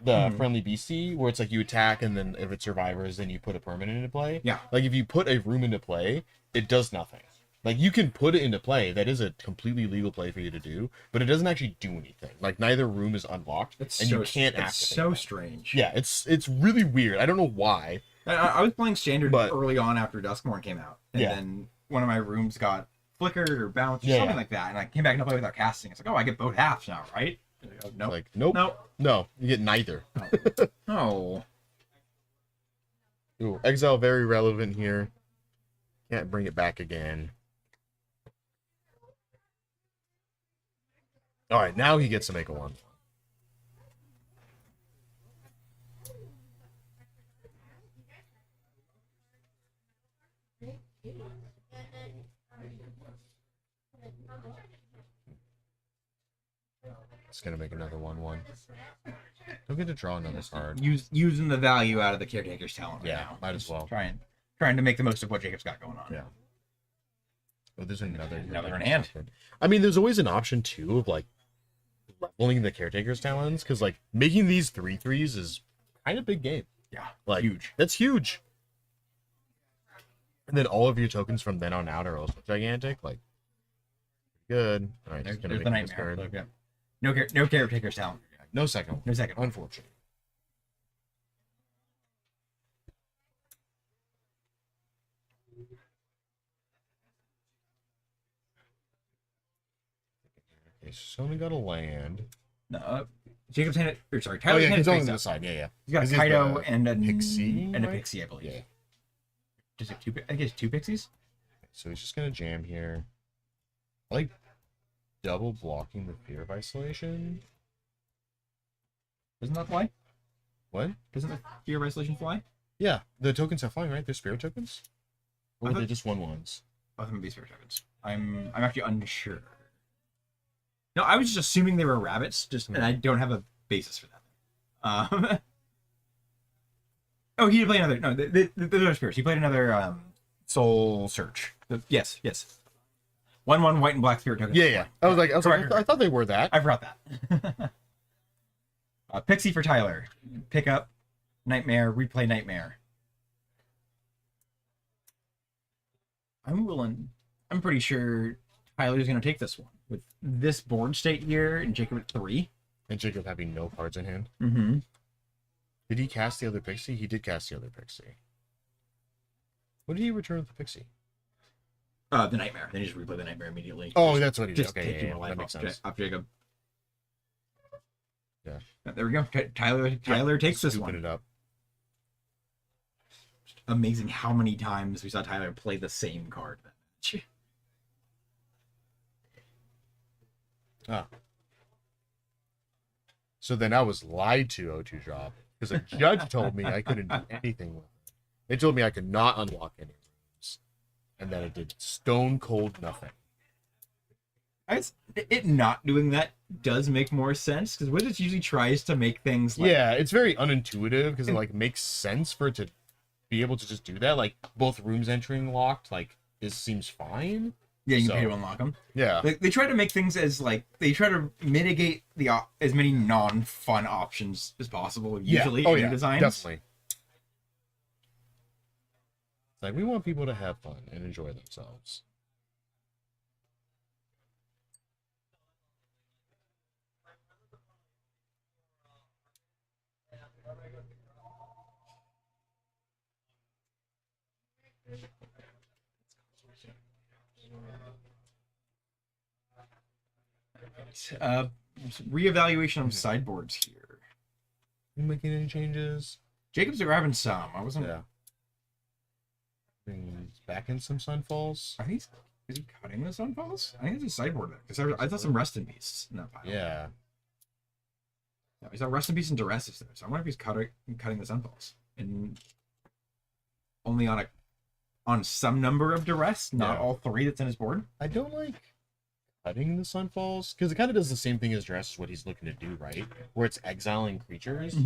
Speaker 3: the friendly beastie, where it's like you attack, and then if it survivors, then you put a permanent into play.
Speaker 4: Yeah.
Speaker 3: Like, if you put a room into play, it does nothing. Like, you can put it into play. That is a completely legal play for you to do, but it doesn't actually do anything. Like, neither room is unlocked, you can't activate.
Speaker 4: It's so
Speaker 3: them.
Speaker 4: strange.
Speaker 3: Yeah, it's really weird. I don't know why.
Speaker 4: I was playing Standard
Speaker 3: But-
Speaker 4: early on after Duskborn came out, and then one of my rooms got flickered or bounced or something like that, and I came back into play without casting. It's like, oh, I get both halves now, right? No,
Speaker 3: Like, nope. No, you get neither.
Speaker 4: Oh.
Speaker 3: Ooh, Exile very relevant here. Can't bring it back again. All right, now he gets to make a 1. It's gonna make another 1/1. Don't get to draw another card.
Speaker 4: Using the value out of the Caretaker's talent right
Speaker 3: Yeah,
Speaker 4: now.
Speaker 3: might as well.
Speaker 4: Trying to make the most of what Jacob's got going on.
Speaker 3: Yeah. Oh, there's another
Speaker 4: in hand.
Speaker 3: I mean, there's always an option too of like leveling the Caretaker's talents, because like making these 3/3s is kind of big game.
Speaker 4: Yeah,
Speaker 3: like
Speaker 4: huge.
Speaker 3: That's huge. And then all of your tokens from then on out are also gigantic. Like, good. All right,
Speaker 4: There's
Speaker 3: just gonna
Speaker 4: the
Speaker 3: make this
Speaker 4: nightmare.
Speaker 3: card.
Speaker 4: Look, yeah. No Caretaker's talent.
Speaker 3: No second.
Speaker 4: No second.
Speaker 3: Unfortunate. Okay, so someone got a land.
Speaker 4: No, Jacob's handed. Or sorry,
Speaker 3: Oh
Speaker 4: Tyler's
Speaker 3: yeah, he's
Speaker 4: handed
Speaker 3: on
Speaker 4: face
Speaker 3: the
Speaker 4: up.
Speaker 3: side. Yeah.
Speaker 4: He's got a
Speaker 3: 'Cause
Speaker 4: Kaido
Speaker 3: the
Speaker 4: and a
Speaker 3: Pixie,
Speaker 4: and a
Speaker 3: right?
Speaker 4: Pixie, I believe.
Speaker 3: Yeah.
Speaker 4: Does it two? I guess 2 Pixies.
Speaker 3: So he's just gonna jam here. I like double blocking the Fear of Isolation.
Speaker 4: Doesn't that fly?
Speaker 3: What?
Speaker 4: Doesn't the Fear of Isolation fly?
Speaker 3: Yeah, the tokens are flying, right? They're spirit tokens? Or are they just 1/1s?
Speaker 4: Both of them be spirit tokens. I'm actually unsure. No, I was just assuming they were rabbits, and I don't have a basis for that. Oh, he did play another. No, those are spirits. He played another Soul Search. Yes. 1/1 white and black spirit tokens.
Speaker 3: Yeah. I thought they were that.
Speaker 4: I forgot that. Pixie for Tyler. Pick up Nightmare, replay Nightmare. I'm pretty sure Tyler's going to take this one. With this board state here, and Jacob at 3.
Speaker 3: And Jacob having no cards in hand.
Speaker 4: Mm-hmm.
Speaker 3: Did he cast the other Pixie? He did cast the other Pixie. What did he return with the Pixie?
Speaker 4: The Nightmare. Then you just replay the Nightmare immediately.
Speaker 3: Oh, that's what he did.
Speaker 4: Just
Speaker 3: Okay,
Speaker 4: taking
Speaker 3: yeah,
Speaker 4: a life
Speaker 3: that makes sense.
Speaker 4: off Jacob.
Speaker 3: Yeah.
Speaker 4: There we go. Tyler takes this
Speaker 3: Scooping
Speaker 4: one.
Speaker 3: it up.
Speaker 4: Amazing how many times we saw Tyler play the same card.
Speaker 3: Oh. So then I was lied to, O2 drop, because a judge told me I couldn't do anything with it. They told me I could not unlock any rooms, and that it did stone cold nothing.
Speaker 4: It not doing that does make more sense, because Wizards usually tries to make things like...
Speaker 3: Yeah, it's very unintuitive, because it like makes sense for it to be able to just do that. Like, both rooms entering locked, like, this seems fine.
Speaker 4: Yeah, you can pay to unlock them.
Speaker 3: Yeah.
Speaker 4: They try to make things as, like, they try to mitigate the as many non-fun options as possible, usually, in designs.
Speaker 3: Definitely. Like, we want people to have fun and enjoy themselves.
Speaker 4: Reevaluation of sideboards here.
Speaker 3: You making any changes?
Speaker 4: Jacob's grabbing some. I wasn't.
Speaker 3: Yeah. He's back in some Sunfalls.
Speaker 4: I think is he cutting the Sunfalls? I think it's a sideboard there because I thought some Rest in Peace in that pile.
Speaker 3: Yeah.
Speaker 4: No, he's got Rest in Peace and Duress there, so I wonder if he's cutting the Sunfalls and only on some number of Duress, not all three that's in his board.
Speaker 3: I don't like cutting the Sunfalls because it kind of does the same thing as Duress, is what he's looking to do, right? Where it's exiling creatures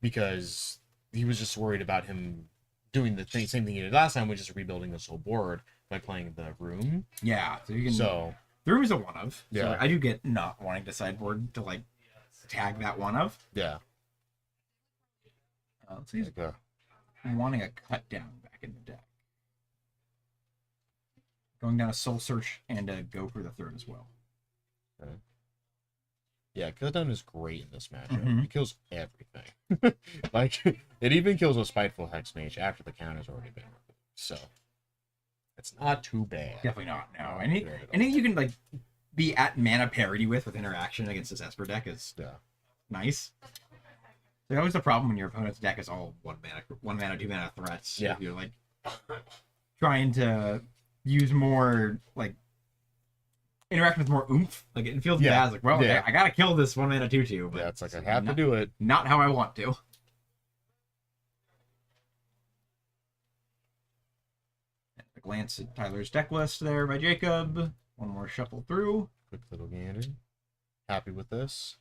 Speaker 3: because he was just worried about him doing the same thing he did last time, which is rebuilding this whole board by playing the room.
Speaker 4: Yeah, so you can.
Speaker 3: So
Speaker 4: the room is a one of.
Speaker 3: Yeah,
Speaker 4: so I do get not wanting to sideboard to like tag that one of.
Speaker 3: Yeah.
Speaker 4: Let's see. Wanting a cut down back in the deck. Going down a Soul Search and a Go for the Third as well.
Speaker 3: Okay. Yeah, cut down is great in this matchup. It kills everything. Like, it even kills a Spiteful Hex Mage after the counter's already been removed. So, it's not too bad.
Speaker 4: Definitely not, no. Anything you can, like, be at mana parity with interaction against this Esper deck is nice. There's always the problem when your opponent's deck is all one mana, 2 mana threats.
Speaker 3: Yeah.
Speaker 4: If you're, like, trying to use more, like, interact with more oomph. Like, it feels bad. It's like, well, okay, I gotta kill this 1 mana 2/2. But
Speaker 3: it's like, I have to do it.
Speaker 4: Not how I want to. A glance at Tyler's deck list there by Jacob. One more shuffle through.
Speaker 3: Quick little gander. Happy with this.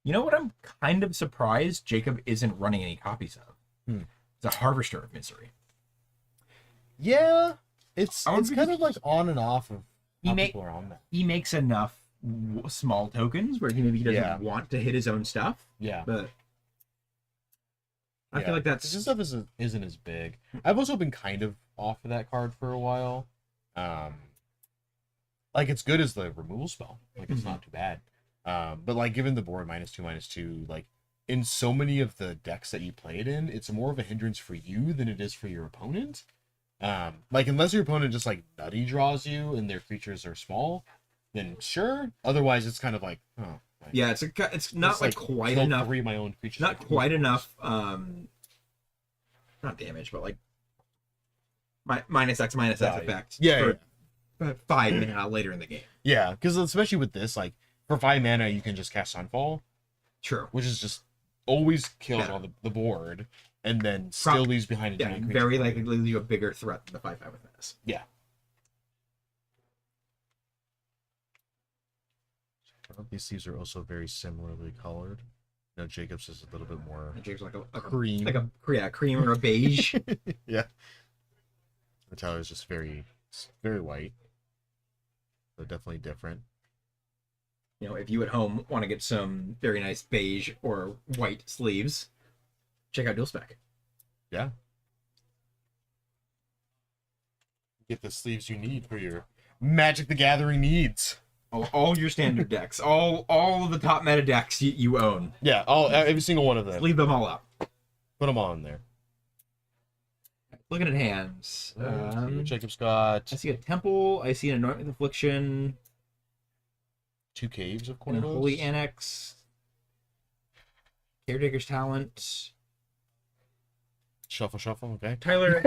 Speaker 4: You know what I'm kind of surprised Jacob isn't running any copies of? It's a Harvester of Misery.
Speaker 3: Yeah, it's kind of like on and off of how people are on that.
Speaker 4: He makes enough small tokens where he maybe doesn't want to hit his own stuff.
Speaker 3: Yeah,
Speaker 4: but I feel like
Speaker 3: this stuff isn't as big. I've also been kind of off of that card for a while. Like, it's good as the removal spell. Like, it's not too bad. But like, given the board -2/-2, like, in so many of the decks that you play it in, it's more of a hindrance for you than it is for your opponent. Like, unless your opponent just like nutty draws you and their creatures are small, then sure. Otherwise, it's kind of like, oh. Like,
Speaker 4: yeah, it's not like quite enough.
Speaker 3: Three of my own creatures.
Speaker 4: Not quite enough. Not damage, but like minus X effect.
Speaker 3: Yeah.
Speaker 4: For 5 mana later in the game.
Speaker 3: Yeah, because especially with this, like, for 5 mana, you can just cast Sunfall.
Speaker 4: Sure.
Speaker 3: Which is just always kills on the board, and then still leaves behind a giant creature.
Speaker 4: Very likely leaves you a bigger threat than the 5/5 with this.
Speaker 3: Yeah. I think these sleeves are also very similarly colored. No, Jacob's is a little bit more
Speaker 4: Jacob's like a
Speaker 3: cream.
Speaker 4: Like a cream or a beige.
Speaker 3: Yeah. The Tyler's just very white. So definitely different.
Speaker 4: You know, if you at home want to get some very nice beige or white sleeves, check out Dual Spec.
Speaker 3: Yeah. Get the sleeves you need for your Magic the Gathering needs.
Speaker 4: All your standard decks, all of the top meta decks you own.
Speaker 3: Yeah, every single one of them.
Speaker 4: Leave them all up.
Speaker 3: Put them all in there.
Speaker 4: Looking at hands.
Speaker 3: Jacob's got.
Speaker 4: I see a Temple. I see an Anointment Affliction.
Speaker 3: 2 Caves of
Speaker 4: And a
Speaker 3: Cornos.
Speaker 4: Holy Annex. Caretaker's Talent.
Speaker 3: Shuffle, okay.
Speaker 4: Tyler,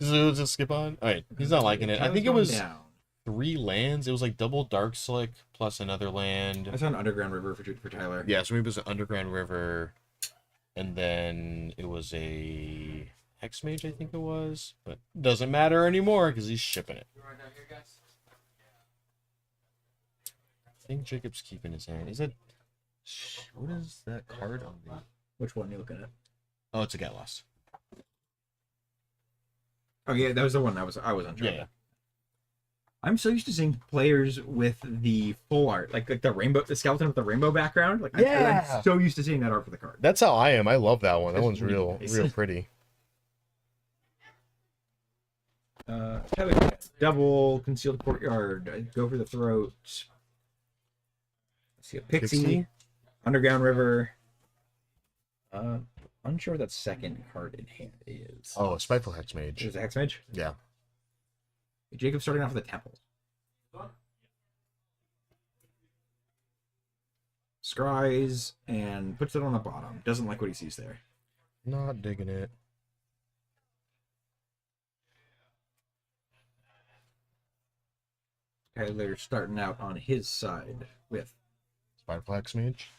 Speaker 3: So we'll just skip on. All right, he's not liking it. I think it
Speaker 4: Tyler's
Speaker 3: was
Speaker 4: going down.
Speaker 3: 3 lands. It was like double Dark Slick plus another
Speaker 4: I
Speaker 3: land.
Speaker 4: saw an Underground River for Tyler.
Speaker 3: Yeah, so maybe it was an Underground River, and then it was a Hex Mage, I think it was, but doesn't matter anymore because he's shipping it. I think Jacob's keeping his hand. Is it? What is that card on the?
Speaker 4: Which one are you looking at?
Speaker 3: Oh, it's a Get Lost.
Speaker 4: Oh yeah, that was the one I was unsure.
Speaker 3: Yeah.
Speaker 4: I'm so used to seeing players with the full art, like the skeleton with the rainbow background. Like
Speaker 3: Yeah.
Speaker 4: I'm so used to seeing that art for the card.
Speaker 3: That's how I am. I love that one. That
Speaker 4: That's
Speaker 3: one's
Speaker 4: really
Speaker 3: real,
Speaker 4: nice.
Speaker 3: real pretty.
Speaker 4: Tyler, double concealed courtyard. Go for the throat. Let's see a Pixie. Underground River. Unsure what that second card in hand is.
Speaker 3: Oh, a Spiteful Hex Mage.
Speaker 4: Is it a Hex Mage?
Speaker 3: Yeah.
Speaker 4: Jacob starting off with a Temple. Scries and puts it on the bottom. Doesn't like what he sees there.
Speaker 3: Not digging it.
Speaker 4: Tyler starting out on his side with
Speaker 3: Spiteful Hex Mage.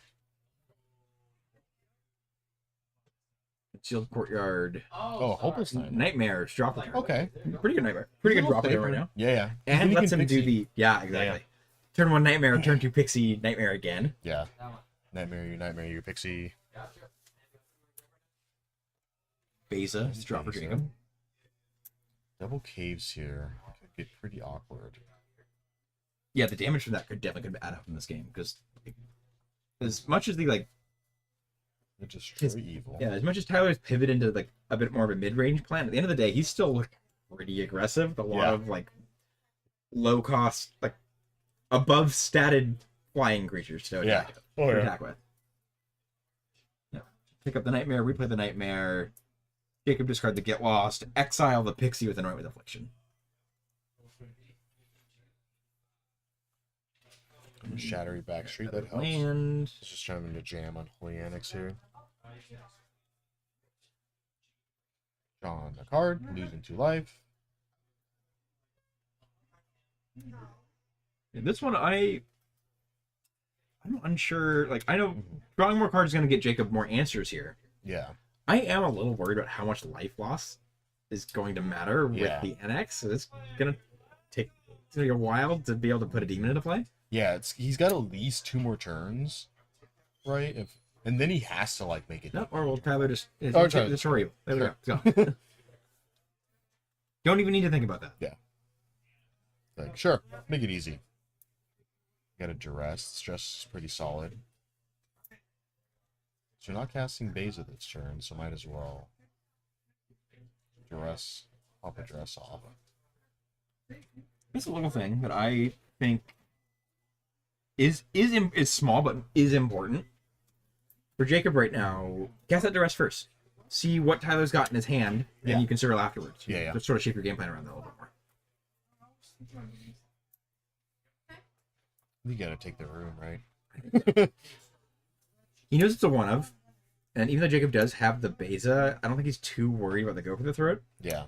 Speaker 4: Concealed Courtyard.
Speaker 3: Oh, Hopeless Night.
Speaker 4: Nightmares. Drop it.
Speaker 3: Okay.
Speaker 4: Pretty good Nightmare. Pretty good drop it right now.
Speaker 3: Yeah.
Speaker 4: And
Speaker 3: You
Speaker 4: lets
Speaker 3: can
Speaker 4: him do
Speaker 3: Pixie.
Speaker 4: the... Yeah, exactly. Turn 1 Nightmare, turn 2 Pixie, Nightmare again.
Speaker 3: Yeah. Nightmare, you Pixie.
Speaker 4: Beza, drop for Jacob.
Speaker 3: Double Caves here. Could get pretty awkward.
Speaker 4: Yeah, the damage from that could add up in this game, because as much as the, like...
Speaker 3: They're just very evil.
Speaker 4: Yeah, as much as Tyler's pivoted into, like, a bit more of a mid-range plan, at the end of the day, he's still pretty aggressive with a lot of, like, low-cost, like, above-statted flying creatures to attack, attack with. Yeah. Pick up the Nightmare, replay the Nightmare. Jacob discard the Get Lost. Exile the Pixie with Anoint with Affliction.
Speaker 3: Shattery Backstreet, that helps.
Speaker 4: And
Speaker 3: It's just trying to jam on Holy Annex here. Draw a card, losing 2 life.
Speaker 4: this one, I'm unsure. Like, I know drawing more cards is going to get Jacob more answers here.
Speaker 3: Yeah.
Speaker 4: I am a little worried about how much life loss is going to matter with
Speaker 3: Yeah.
Speaker 4: the NX. So it's going to take a while to be able to put a demon into play.
Speaker 3: Yeah, he's got at least 2 more turns, right? And then he has to like make it.
Speaker 4: No, or will Tyler just
Speaker 3: Tyler.
Speaker 4: destroy you? There we go. Go. Don't even need to think about that.
Speaker 3: Yeah. Like, sure, make it easy. Got a Duress. Stress is pretty solid. So you're not casting Beza this turn, so might as well. Duress. Pop a Duress off.
Speaker 4: It's a little thing that I think is small but is important for Jacob right now. Cast that Duress first. See what Tyler's got in his hand, and you can circle afterwards.
Speaker 3: Yeah.
Speaker 4: Just sort of shape your game plan around that a little bit more.
Speaker 3: You gotta take the room, right?
Speaker 4: He knows it's a one of, and even though Jacob does have the Beza, I don't think he's too worried about the go for the throat.
Speaker 3: Yeah.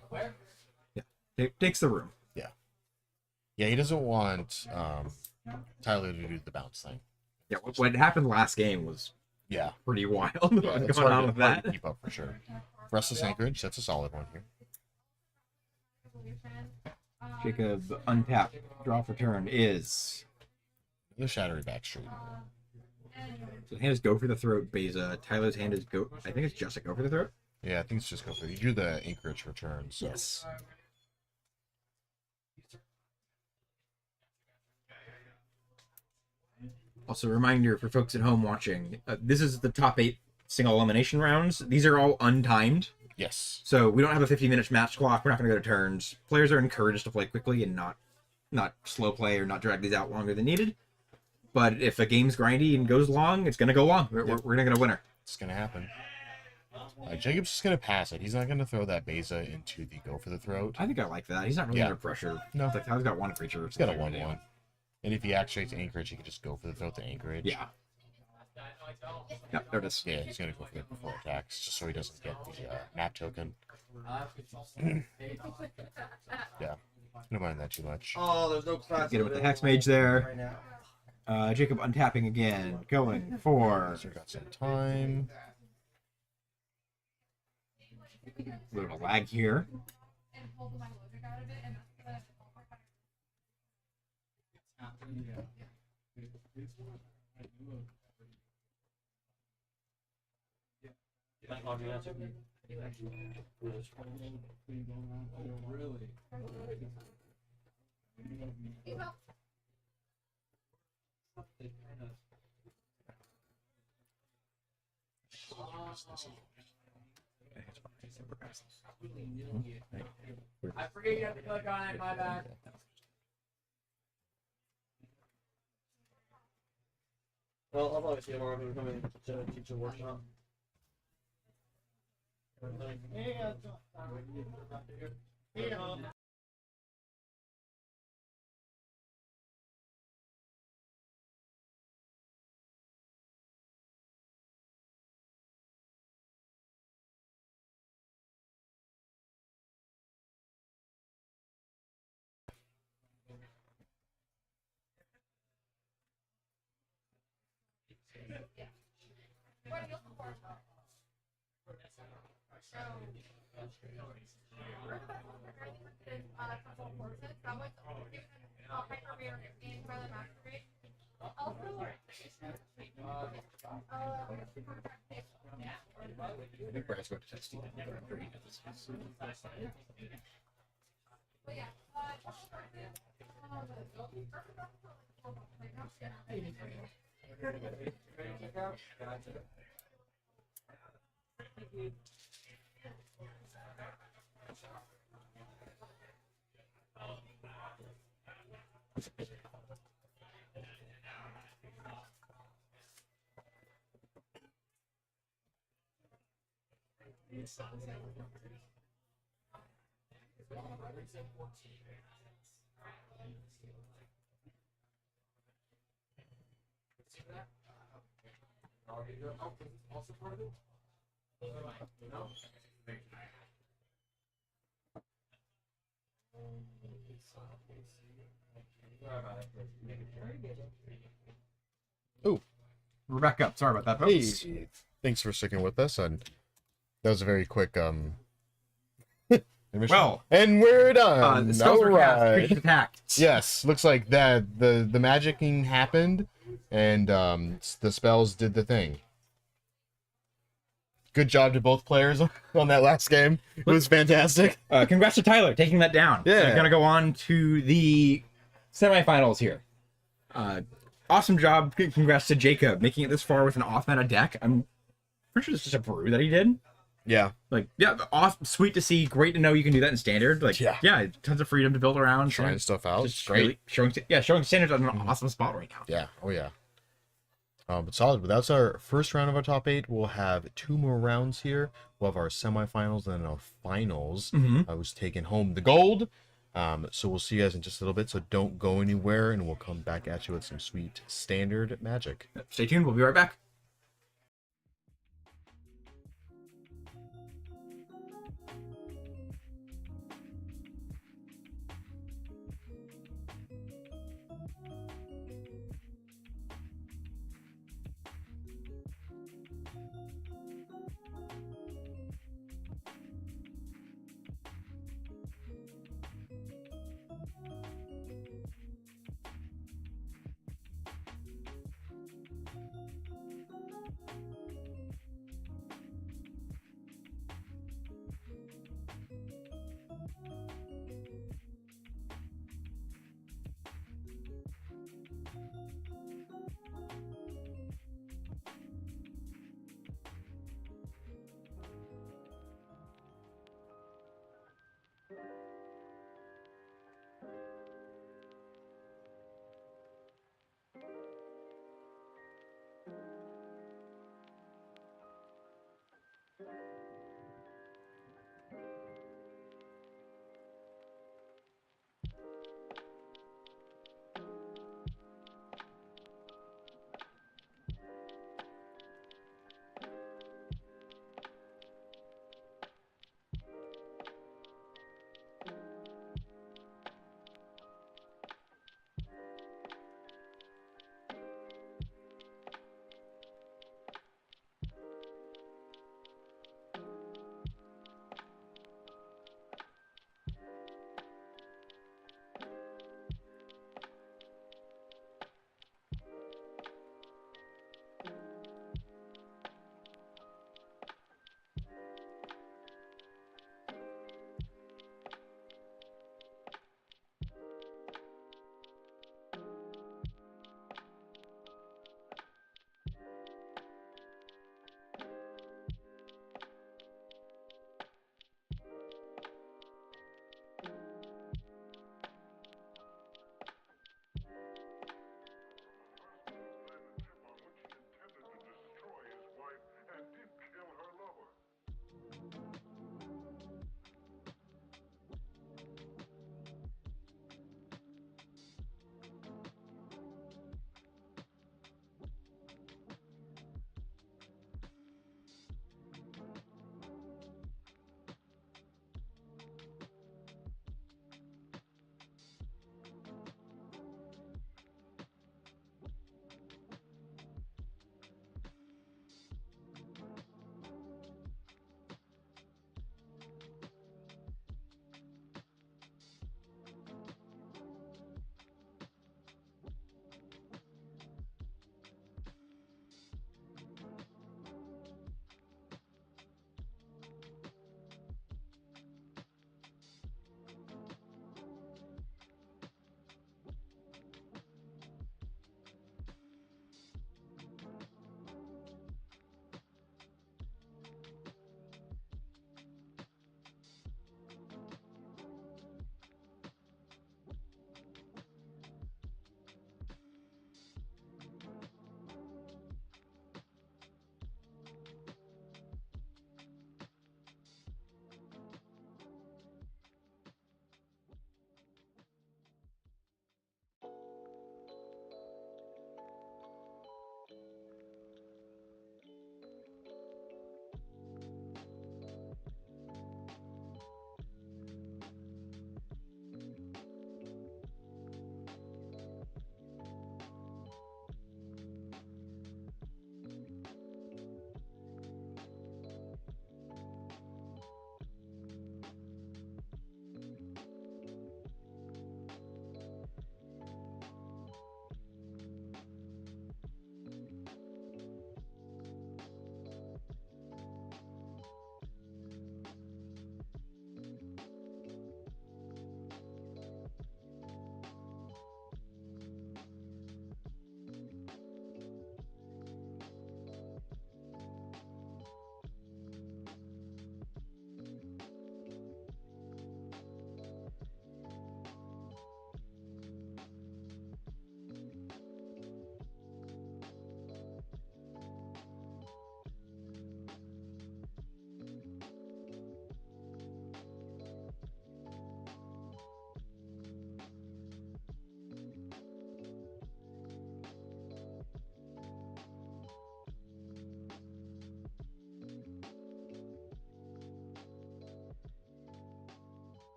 Speaker 4: Yeah, takes the room.
Speaker 3: Yeah, he doesn't want Tyler to do the bounce thing.
Speaker 4: Yeah, what happened last game was pretty wild.
Speaker 3: Yeah,
Speaker 4: What's going on with
Speaker 3: hard
Speaker 4: that?
Speaker 3: to keep up for sure. Restless Anchorage, that's a solid one here.
Speaker 4: Jacob untap draw for turn is
Speaker 3: The Shattery Backstreet.
Speaker 4: so hand is go for the throat. Beza. Tyler's hand is go. I think it's just a go for the throat.
Speaker 3: Yeah, I think it's just go for you drew the Anchorage return. So.
Speaker 4: Yes. Also, reminder for folks at home watching: this is the top 8 single elimination rounds. These are all untimed.
Speaker 3: Yes.
Speaker 4: So we don't have a 50-minute match clock. We're not going to go to turns. Players are encouraged to play quickly and not slow play or not drag these out longer than needed. But if a game's grindy and goes long, it's going to go long. We're going to get a winner.
Speaker 3: It's going to happen. Jacob's just going to pass it. He's not going to throw that Beza into the go for the throat.
Speaker 4: I think I like that. He's not really under pressure.
Speaker 3: No.
Speaker 4: It's like Tyler's got one creature.
Speaker 3: He's got a 1/1. And if he activates Anchorage, he can just go for the throat to Anchorage.
Speaker 4: Yeah. Yep, there it is.
Speaker 3: Yeah, he's gonna go for it before attacks, just so he doesn't get the map token. Yeah, don't mind that too much.
Speaker 12: Oh, there's no class.
Speaker 4: Get it with the Hex Mage there.
Speaker 12: Right now.
Speaker 4: Jacob untapping again, going for
Speaker 3: So we got some time.
Speaker 4: a little bit of lag here.
Speaker 2: I forget you have to click on it, my bad.
Speaker 12: Well, I'll probably see tomorrow when we come in to teach a workshop.
Speaker 4: I think Brad's going to test Steven.
Speaker 3: Ooh,
Speaker 4: We're back up. Sorry about that, folks.
Speaker 3: hey, thanks for sticking with us. And that was a very quick intermission.
Speaker 4: Well,
Speaker 3: and we're done.
Speaker 4: the spells were cast,
Speaker 3: Alright.
Speaker 4: creatures attacked.
Speaker 3: Yes, looks like that the magicking happened, and the spells did the thing. Good job to both players on that last game. It was fantastic.
Speaker 4: Congrats to Tyler taking that down.
Speaker 3: Yeah.
Speaker 4: Gonna go on to the semifinals here. Awesome job. Congrats to Jacob making it this far with an off-meta deck. I'm pretty sure this is a brew that he did.
Speaker 3: Yeah.
Speaker 4: Like, yeah, awesome. Sweet to see. Great to know you can do that in standard. Like, yeah, tons of freedom to build around.
Speaker 3: Trying stuff out.
Speaker 4: Just
Speaker 3: Great.
Speaker 4: really showing standards on an awesome spot right now.
Speaker 3: Yeah. Oh yeah. But solid. But that's our first round of our top 8. We'll have 2 more rounds here. We'll have our semifinals and then our finals. Who's taking home the gold. So we'll see you guys in just a little bit. So don't go anywhere, and we'll come back at you with some sweet standard magic.
Speaker 4: Stay tuned. We'll be right back.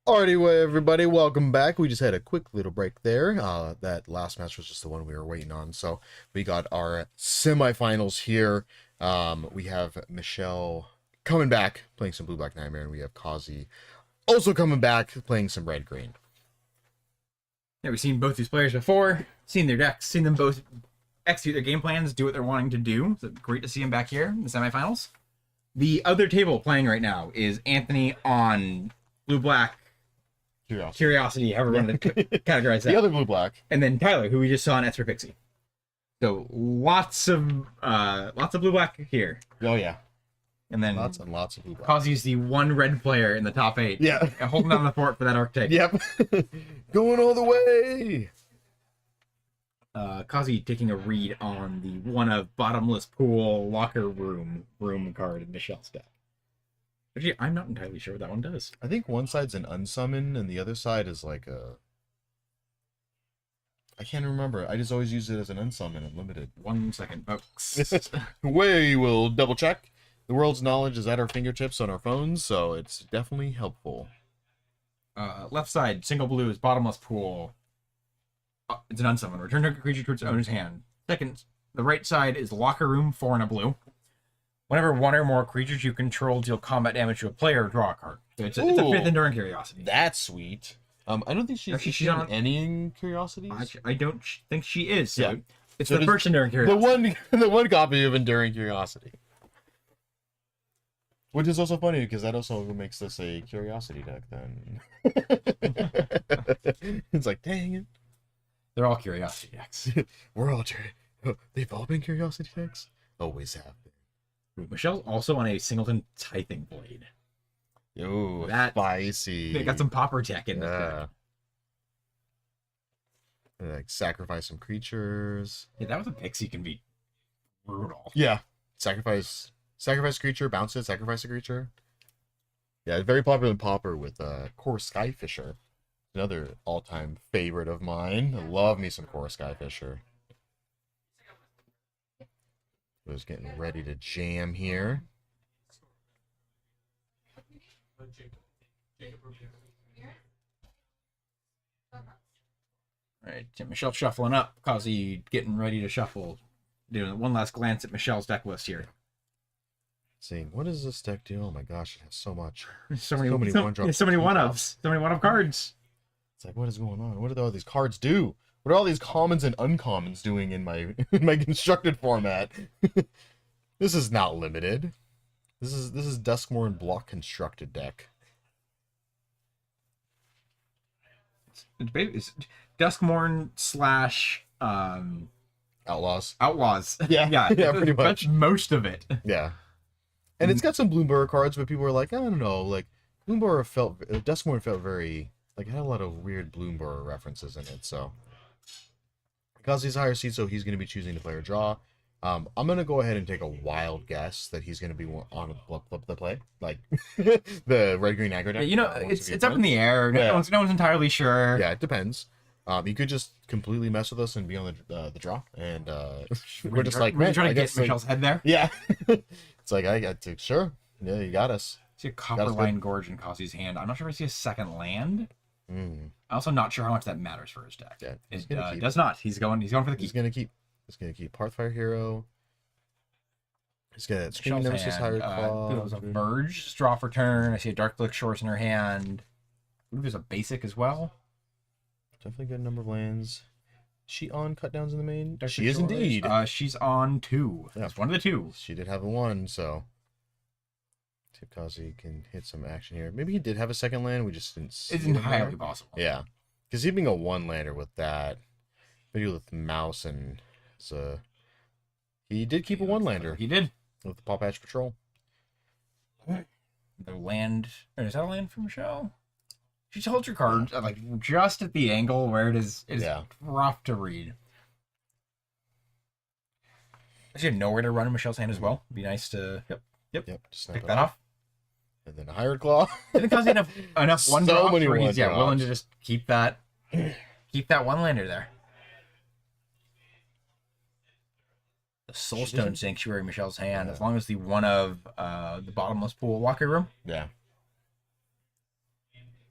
Speaker 3: Alrighty, well, everybody, welcome back. We just had a quick little break there. That last match was just the one we were waiting on. So we got our semifinals here. We have Michelle coming back, playing some Blue Black Nightmare, and we have Kazi also coming back, playing some Red Green.
Speaker 4: Yeah, we've seen both these players before, seen their decks, seen them both execute their game plans, do what they're wanting to do. So great to see them back here in the semifinals. The other table playing right now is Anthony on Blue Black Curiosity, however you want to categorize that.
Speaker 3: The other Blue Black.
Speaker 4: And then Tyler, who we just saw in Esper Pixie. So lots of Blue Black here.
Speaker 3: Oh yeah.
Speaker 4: And then
Speaker 3: lots and lots of Blue Black.
Speaker 4: Kazi's the one red player in the top 8.
Speaker 3: Yeah.
Speaker 4: Holding down the fort for that archetype.
Speaker 3: Yep. Going all the way.
Speaker 4: Kazi taking a read on the one of bottomless pool locker room card in Michelle's deck. Actually, I'm not entirely sure what that one does.
Speaker 3: I think one side's an unsummon and the other side is like a... I can't remember. I just always use it as an unsummon and limited.
Speaker 4: 1 second, folks.
Speaker 3: We will double check. The world's knowledge is at our fingertips on our phones, so it's definitely helpful.
Speaker 4: Left side, single blue is bottomless pool. It's an unsummon. Return a creature to its owner's hand. Second, the right side is locker room, 4 and a blue. Whenever one or more creatures you control deal combat damage to a player, draw a card. So it's a 5th Enduring Curiosity.
Speaker 3: That's sweet. I don't think she's on any Curiosities.
Speaker 4: I don't think she is. So
Speaker 3: yeah.
Speaker 4: It's the first Enduring Curiosity.
Speaker 3: The one copy of Enduring Curiosity. Which is also funny because that also makes this a Curiosity deck then. It's like, dang it.
Speaker 4: They're all Curiosity decks.
Speaker 3: We're all they've all been Curiosity decks? Always have been.
Speaker 4: Michelle's also on a Singleton Tithing Blade.
Speaker 3: Ooh,
Speaker 4: that's
Speaker 3: spicy.
Speaker 4: They got some popper tech in this deck.
Speaker 3: Like sacrifice some creatures.
Speaker 4: Yeah, that was a pixie can be brutal.
Speaker 3: Yeah. Sacrifice creature, bounce it, sacrifice a creature. Yeah, it's very popular in Pauper with Core Skyfisher. Another all-time favorite of mine. I love me some Core Skyfisher. I was getting ready to jam here.
Speaker 4: Alright, Michelle shuffling up. Kazi getting ready to shuffle. Doing one last glance at Michelle's deck list here.
Speaker 3: Seeing, what does this deck do? Oh my gosh, it has so much.
Speaker 4: So many one-ofs. So many one-of cards.
Speaker 3: It's like, what is going on? What do all these cards do? What are all these commons and uncommons doing in my constructed format? This is not limited. This is Duskmourn block constructed deck.
Speaker 4: It's Duskmourn /
Speaker 3: Outlaws.
Speaker 4: Yeah,
Speaker 3: pretty much.
Speaker 4: Most of it.
Speaker 3: Yeah. And it's got some Bloomburrow cards, but people are like, I don't know, like Duskmourn felt very like it had a lot of weird Bloomburrow references in it, so because he's higher seed, so he's going to be choosing to play or draw. I'm going to go ahead and take a wild guess that he's going to be on the play, like the red-green aggro deck.
Speaker 4: You know, it's up in the air. No one's entirely sure.
Speaker 3: Yeah, it depends. You could just completely mess with us and be on the draw, and we're just like,
Speaker 4: we're trying to get Michelle's head there.
Speaker 3: Yeah, it's like I got to sure. Yeah, you got us.
Speaker 4: I see a Copperline Gorge in Kazi's hand. I'm not sure if I see a second land. I'm also not sure how much that matters for his deck. Yeah, it does not. He's going for the keep.
Speaker 3: He's gonna keep Hearthfire Hero. He's got Screaming Nemesis, Hired Claw.
Speaker 4: There's a Verge, draw for turn. I see a Dark Click Shores in her hand. I believe there's a basic as well.
Speaker 3: Definitely good number of lands. She on cut downs in the main?
Speaker 4: Dark
Speaker 3: she is
Speaker 4: Shores.
Speaker 3: indeed.
Speaker 4: She's on 2. Yeah. That's one of the 2.
Speaker 3: She did have a 1, so Kazi can hit some action here. Maybe he did have a second land. We just didn't see.
Speaker 4: It's entirely possible.
Speaker 3: Yeah, because he being a 1-lander with that, maybe with Mouse and he did keep a 1-lander.
Speaker 4: He did
Speaker 3: with the Paw Patch Patrol.
Speaker 4: The land. Is that a land for Michelle? She holds your card like just at the angle where it is rough to read. Does she have nowhere to run in Michelle's hand as well? It'd be nice to yep.
Speaker 3: Just
Speaker 4: pick that off.
Speaker 3: And then a Hired Claw.
Speaker 4: I think Kazi enough one drops
Speaker 3: many
Speaker 4: where he's
Speaker 3: one-drops.
Speaker 4: willing to just keep that 1-lander there. The Soulstone Sanctuary in Michelle's hand, as long as the one of the bottomless pool locker room.
Speaker 3: Yeah.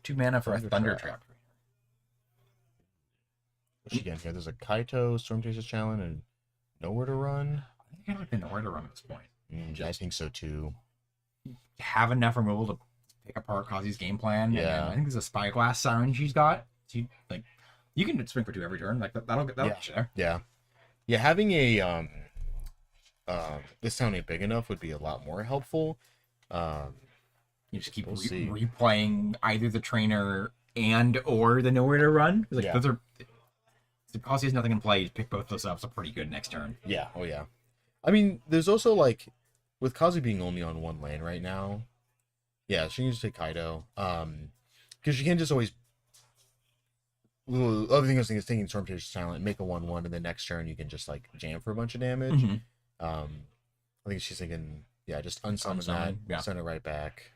Speaker 4: 2 mana for a
Speaker 3: Thunder
Speaker 4: Thunder
Speaker 3: Trap.
Speaker 4: Trap.
Speaker 3: What's she getting here? There's a Kaito, Storm Chaser's Challenge, and Nowhere to Run.
Speaker 4: I think I like the Nowhere to Run at this point.
Speaker 3: I think so too.
Speaker 4: Have enough removal to pick apart Kazi's game plan.
Speaker 3: Yeah.
Speaker 4: And then I think there's a Spyglass Siren she's got. So you can swing for 2 every turn. Like that'll get you there.
Speaker 3: Yeah. Yeah, having a this town ain't big enough would be a lot more helpful.
Speaker 4: You just keep
Speaker 3: We'll see.
Speaker 4: replaying either the trainer and or the Nowhere to Run. Like
Speaker 3: Yeah.
Speaker 4: those are. If Kazi has nothing in play, you pick both those up. So pretty good next turn.
Speaker 3: Yeah. Oh yeah. I mean, there's also like with Kazi being only on 1 lane right now. Yeah, she can just take Kaido. Because she can't just always. The other thing I was thinking is taking Storm Chaser's Talent, make a 1/1, and then next turn you can just like jam for a bunch of damage.
Speaker 4: Mhm.
Speaker 3: I think she's thinking, yeah, just unsummon that,
Speaker 4: yeah.
Speaker 3: send it right back.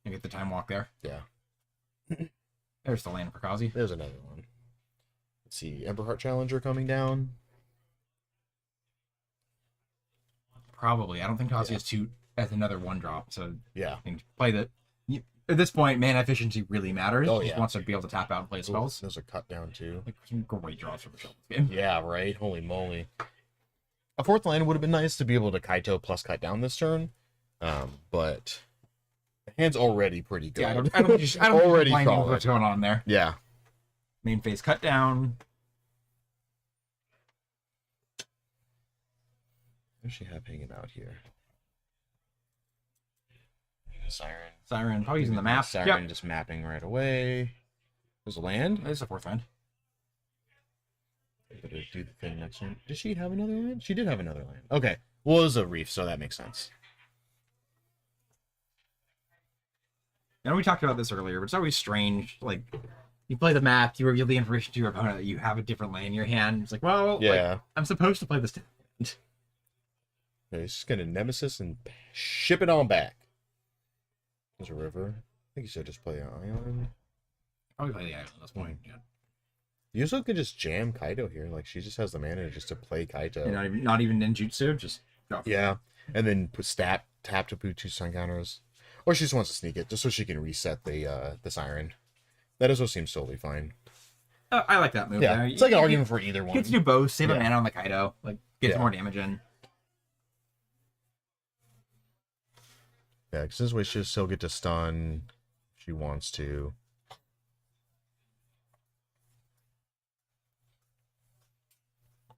Speaker 4: You get the time walk there.
Speaker 3: Yeah.
Speaker 4: There's the land for Kazi.
Speaker 3: There's another one. Let's see, Emberheart Challenger coming down.
Speaker 4: Probably. I don't think Kazi has 2 as another 1-drop. So
Speaker 3: Yeah.
Speaker 4: I think play the. At this point, mana efficiency really matters.
Speaker 3: Oh,
Speaker 4: He
Speaker 3: yeah.
Speaker 4: wants to be able to tap out and play spells.
Speaker 3: Those are cut down too.
Speaker 4: Like some great draws from Michelle this game.
Speaker 3: Yeah, right. Holy moly. A 4th land would have been nice to be able to Kaito plus cut down this turn. But the hand's already pretty good.
Speaker 4: Yeah, I don't
Speaker 3: already
Speaker 4: think
Speaker 3: solid.
Speaker 4: what's going on there.
Speaker 3: Yeah.
Speaker 4: Main phase cut down.
Speaker 3: What's she have hanging out here? Siren.
Speaker 4: Siren, probably using the map.
Speaker 3: Siren just mapping right away. There's a land.
Speaker 4: There's a 4th land.
Speaker 3: Better do the thing next turn. Did she have another land? She did have another land. Okay. Well, it was a reef, so that makes sense.
Speaker 4: And we talked about this earlier, but it's always strange. Like, you play the map, you reveal the information to your opponent that you have a different land in your hand. It's like, well,
Speaker 3: Yeah.
Speaker 4: like, I'm supposed to play this.
Speaker 3: Yeah, he's just gonna Nemesis and ship it on back. There's a river. I think you should just play an island.
Speaker 4: Probably play the island at this point. Yeah.
Speaker 3: You also could just jam Kaido here. Like, she just has the mana just to play Kaido.
Speaker 4: And not even ninjutsu, just go.
Speaker 3: Yeah. And then put tap to put 2 sun counters. Or she just wants to sneak it just so she can reset the Siren. That also seems totally fine.
Speaker 4: I like that move.
Speaker 3: Yeah,
Speaker 4: there.
Speaker 3: it's like an argument for either one.
Speaker 4: You get to do both. Save a
Speaker 3: Yeah.
Speaker 4: mana on the Kaido. Like, get
Speaker 3: Yeah.
Speaker 4: more damage in.
Speaker 3: Yeah, because this way she'll still get to stun if she wants to.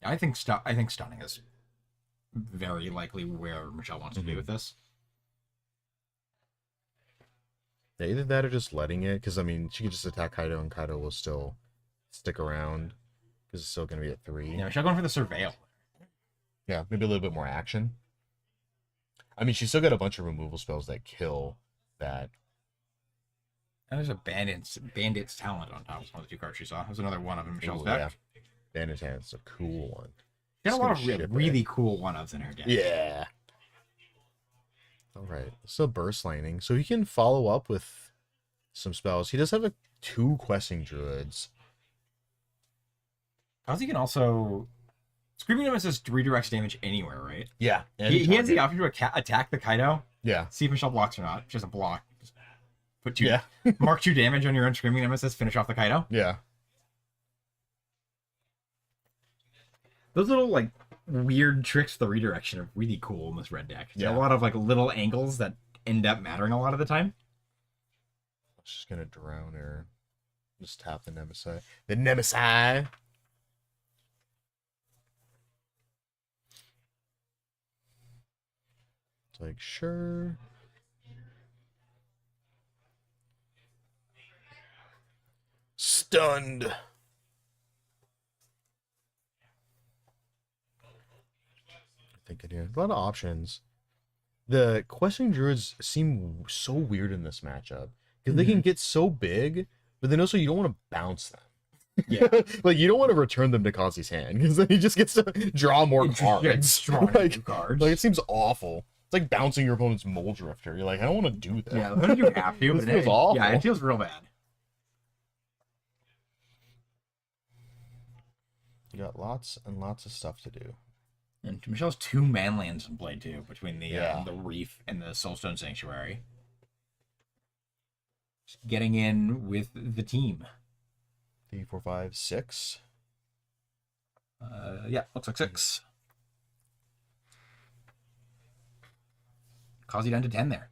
Speaker 4: I think stunning is very likely where Michelle wants to be with this.
Speaker 3: Yeah, either that or just letting it, because, I mean, she could just attack Kaido, and Kaido will still stick around, because it's still going to be at 3.
Speaker 4: Yeah, Michelle going for the Surveil.
Speaker 3: Yeah, maybe a little bit more action. I mean, she's still got a bunch of removal spells that kill that.
Speaker 4: And there's a Bandit's Talent on top. It's one of the 2 cards she saw. There's another one of them in Michelle's
Speaker 3: Ooh,
Speaker 4: deck.
Speaker 3: yeah. Bandit Hand's a cool one.
Speaker 4: She got a lot of
Speaker 3: Just gonna ship
Speaker 4: really cool one-ofs in her deck.
Speaker 3: Yeah. All right. So burst lightning. So he can follow up with some spells. He does have 2 questing druids.
Speaker 4: Kazi can also... Screaming Nemesis redirects damage anywhere, right?
Speaker 3: Yeah.
Speaker 4: He has the option to attack the Kaido.
Speaker 3: Yeah.
Speaker 4: See if Michelle blocks or not. She doesn't block. Just put 2.
Speaker 3: Yeah.
Speaker 4: Mark 2 damage on your own Screaming Nemesis. Finish off the Kaido.
Speaker 3: Yeah.
Speaker 4: Those little, like, weird tricks for the redirection are really cool in this red deck. There are
Speaker 3: Yeah.
Speaker 4: a lot of, like, little angles that end up mattering a lot of the time.
Speaker 3: Just gonna drown her. Just tap the Nemesis. The Nemesis. It's like, sure. Stunned. Thinking here. A lot of options. The questing druids seem so weird in this matchup. Because they can get so big, but then also you don't want to bounce them.
Speaker 4: Yeah.
Speaker 3: Like, you don't want to return them to Kazi's hand, because then he just gets to draw more cards.
Speaker 4: Like,
Speaker 3: Like, it seems awful. It's like bouncing your opponent's Mole Drifter. You're like, I don't want to do that.
Speaker 4: Yeah, when you have to,
Speaker 3: It
Speaker 4: but
Speaker 3: feels awful.
Speaker 4: Yeah, it feels real bad.
Speaker 3: You got lots and lots of stuff to do.
Speaker 4: And Michelle's 2 manlands in play, too, between the
Speaker 3: Yeah.
Speaker 4: the Reef and the Soulstone Sanctuary. Just getting in with the team.
Speaker 3: 3, 4, 5, 6.
Speaker 4: Yeah, looks like 6. Cause you down to 10 there.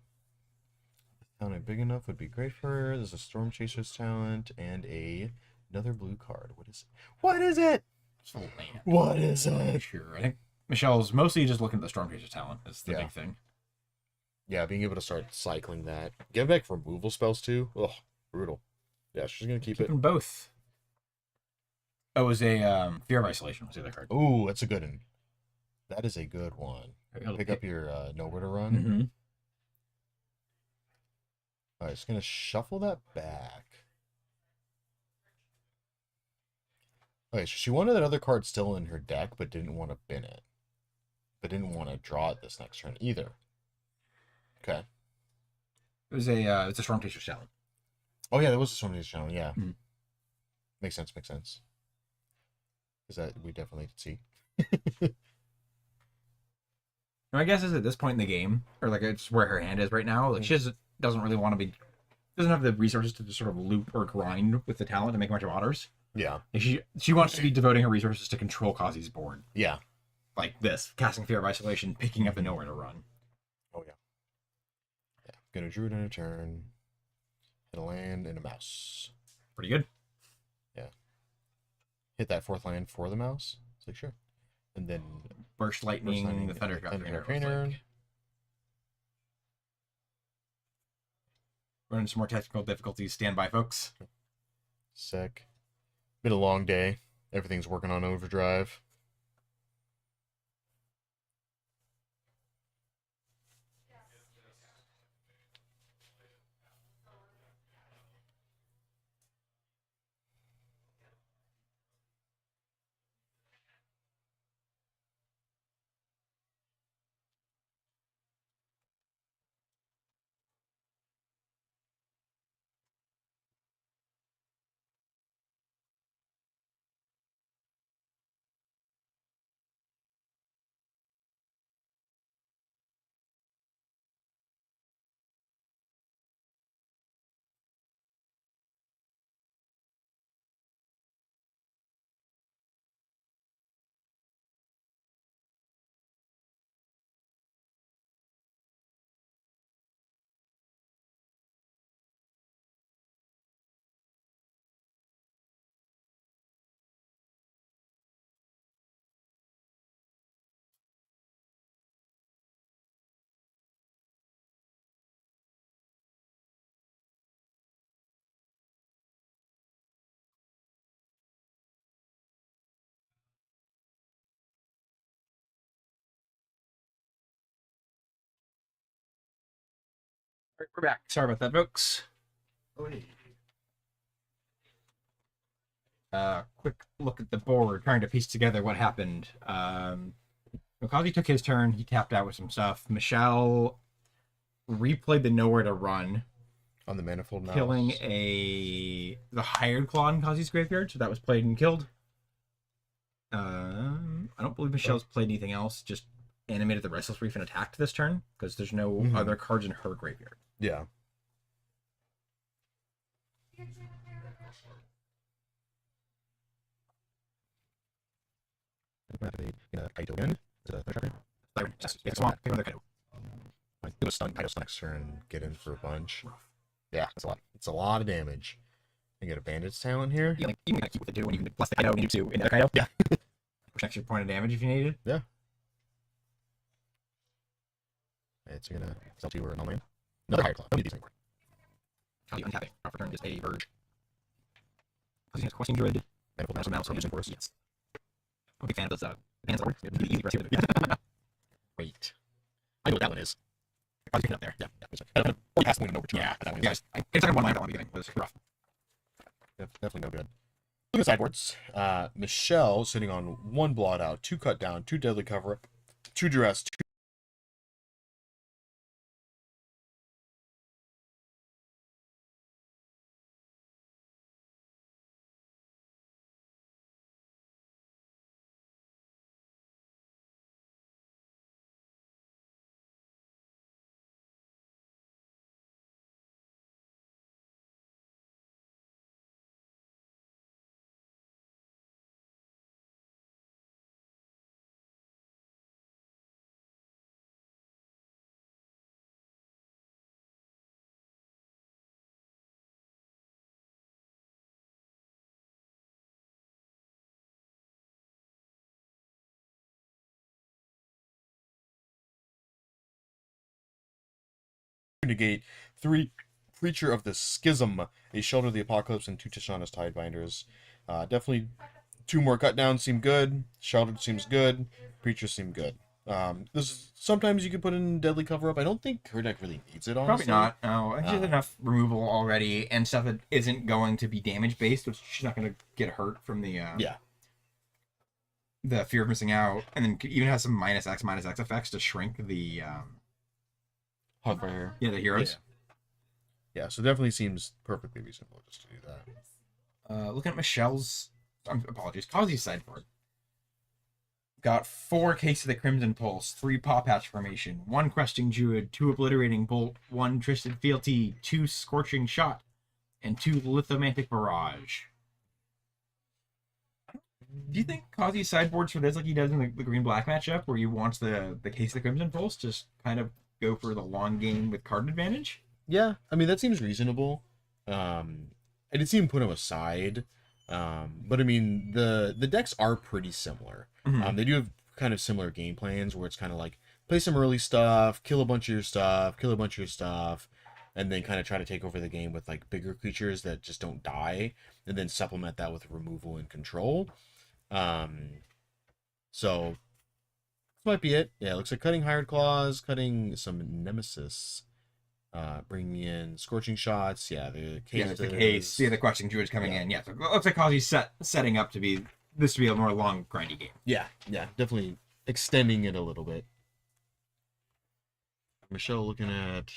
Speaker 3: Talent big enough would be great for her. There's a Storm Chaser's talent and another blue card. What is it? What is it? What is it?
Speaker 4: Sure. I think Michelle's mostly just looking at the Storm Chaser's talent. That's the big thing.
Speaker 3: Yeah, being able to start cycling that. Get back removal spells too. Ugh, brutal. Yeah, she's gonna keep
Speaker 4: Keeping
Speaker 3: it.
Speaker 4: both. Oh, it was a Fear of Isolation was the other card.
Speaker 3: Ooh, that's a good one. That is a good one. Pick up your Nowhere to Run.
Speaker 4: Mm-hmm.
Speaker 3: All right, just gonna shuffle that back. Okay, so she wanted that other card still in her deck, but didn't want to bin it. But didn't want to draw it this next turn either. Okay.
Speaker 4: It was a it's a Storm Chaser's talent.
Speaker 3: Oh yeah, there was a Storm Chaser's challenge. Yeah,
Speaker 4: Mhm.
Speaker 3: Makes sense. Makes sense. Because that we definitely could see.
Speaker 4: My guess is at this point in the game, or like it's where her hand is right now. Like she doesn't really want to be, doesn't have the resources to just sort of loop or grind with the talent to make a bunch of otters.
Speaker 3: Yeah.
Speaker 4: Like she wants to be devoting her resources to control Kazi's board.
Speaker 3: Yeah.
Speaker 4: Like this, casting Fear of Isolation, picking up the Nowhere to Run.
Speaker 3: Oh yeah. Yeah. Gonna Druid in a turn. Hit a land and a mouse.
Speaker 4: Pretty good.
Speaker 3: Yeah. Hit that 4th land for the mouse. It's like sure. And then
Speaker 4: Burst Lightning, the Thunder Trainer. Like... Running some more technical difficulties. Stand by, folks.
Speaker 3: Sec. Been a long day. Everything's working on overdrive.
Speaker 4: All right, we're back. Sorry about that, folks. Quick look at the board, trying to piece together what happened. Kazi took his turn. He tapped out with some stuff. Michelle replayed the Nowhere to Run
Speaker 3: On the Manifold Mouse.
Speaker 4: killing the Hired Claw in Kazi's graveyard, so that was played and killed. I don't believe Michelle's played anything else, just animated the Restless Reef and attacked this turn, because there's no other cards in her graveyard.
Speaker 3: Yeah. Kaito again. Is it a third tracker?
Speaker 4: Yeah, come on, pick another Kaito.
Speaker 3: Do a stun, Kaito next turn, and get in for a bunch. Yeah, that's a lot. It's a lot of damage. You get a Bandit's Talent here.
Speaker 4: You can keep with it too, when you can plus the Kaito and you do another Kaito. Yeah. Push extra point of damage if you needed.
Speaker 3: Yeah. It's gonna sell to you or non-land. Another Higher Claw. Don't need these anymore.
Speaker 4: Kazi untapping. Drop return is a Verge. Kazi has Questing Druid.
Speaker 3: Manifold Mouse,
Speaker 4: Mouse,
Speaker 3: Illusion Force.
Speaker 4: yes. I'm a big fan of those bands. Easy rest here.
Speaker 3: Wait. I know what that one is.
Speaker 4: I was picking up there.
Speaker 3: Yeah. Or you pass the win over to
Speaker 4: Yeah,
Speaker 3: that one.
Speaker 4: yes. It's like one line at the beginning. It was rough.
Speaker 3: Definitely no good. Look at sideboards. Michelle sitting on 1 blot out, 2 cut down, 2 deadly cover up, 2 duress, 2 negate 3 Preacher of the Schism, a Shelter of the Apocalypse, and 2 Tishana's Tidebinders. Definitely 2 more cut downs seem good. Sheltered seems good. Preacher seem good. Sometimes you can put in Deadly Cover Up. I don't think her deck really needs it, honestly.
Speaker 4: Probably not. No, she has enough removal already and stuff that isn't going to be damage based, which she's not going to get hurt from the the fear of missing out, and then even has some -X effects to shrink the
Speaker 3: Hotfire.
Speaker 4: the heroes.
Speaker 3: Yeah, so definitely seems perfectly reasonable just to do that.
Speaker 4: Looking at Michelle's, apologies, Kazi's sideboard. Got 4 Case of the Crimson Pulse, 3 Paw Patch Formation, 1 Questing Druid, 2 Obliterating Bolt, 1 Twisted Fealty, 2 Scorching Shot, and 2 Lithomantic Barrage. Do you think Kazi's sideboards for this like he does in the green-black matchup, where he wants the Case of the Crimson Pulse, just kind of go for the long game with card advantage?
Speaker 3: Yeah, I mean, that seems reasonable. I did see him put him aside. But I mean, the decks are pretty similar. They do have kind of similar game plans where it's kind of like play some early stuff, kill a bunch of your stuff, kill a bunch of your stuff, and then kind of try to take over the game with like bigger creatures that just don't die, and then supplement that with removal and control. So this might be it. Yeah, it looks like cutting Hired Claws, cutting some Nemesis, bringing in Scorching Shots. Yeah, the case.
Speaker 4: Yeah, the case. Yeah, the Questing Druid's coming in. Yeah, so it looks like Kazi's setting up to be this to be a more long, grindy game.
Speaker 3: Yeah, definitely extending it a little bit. Michelle looking at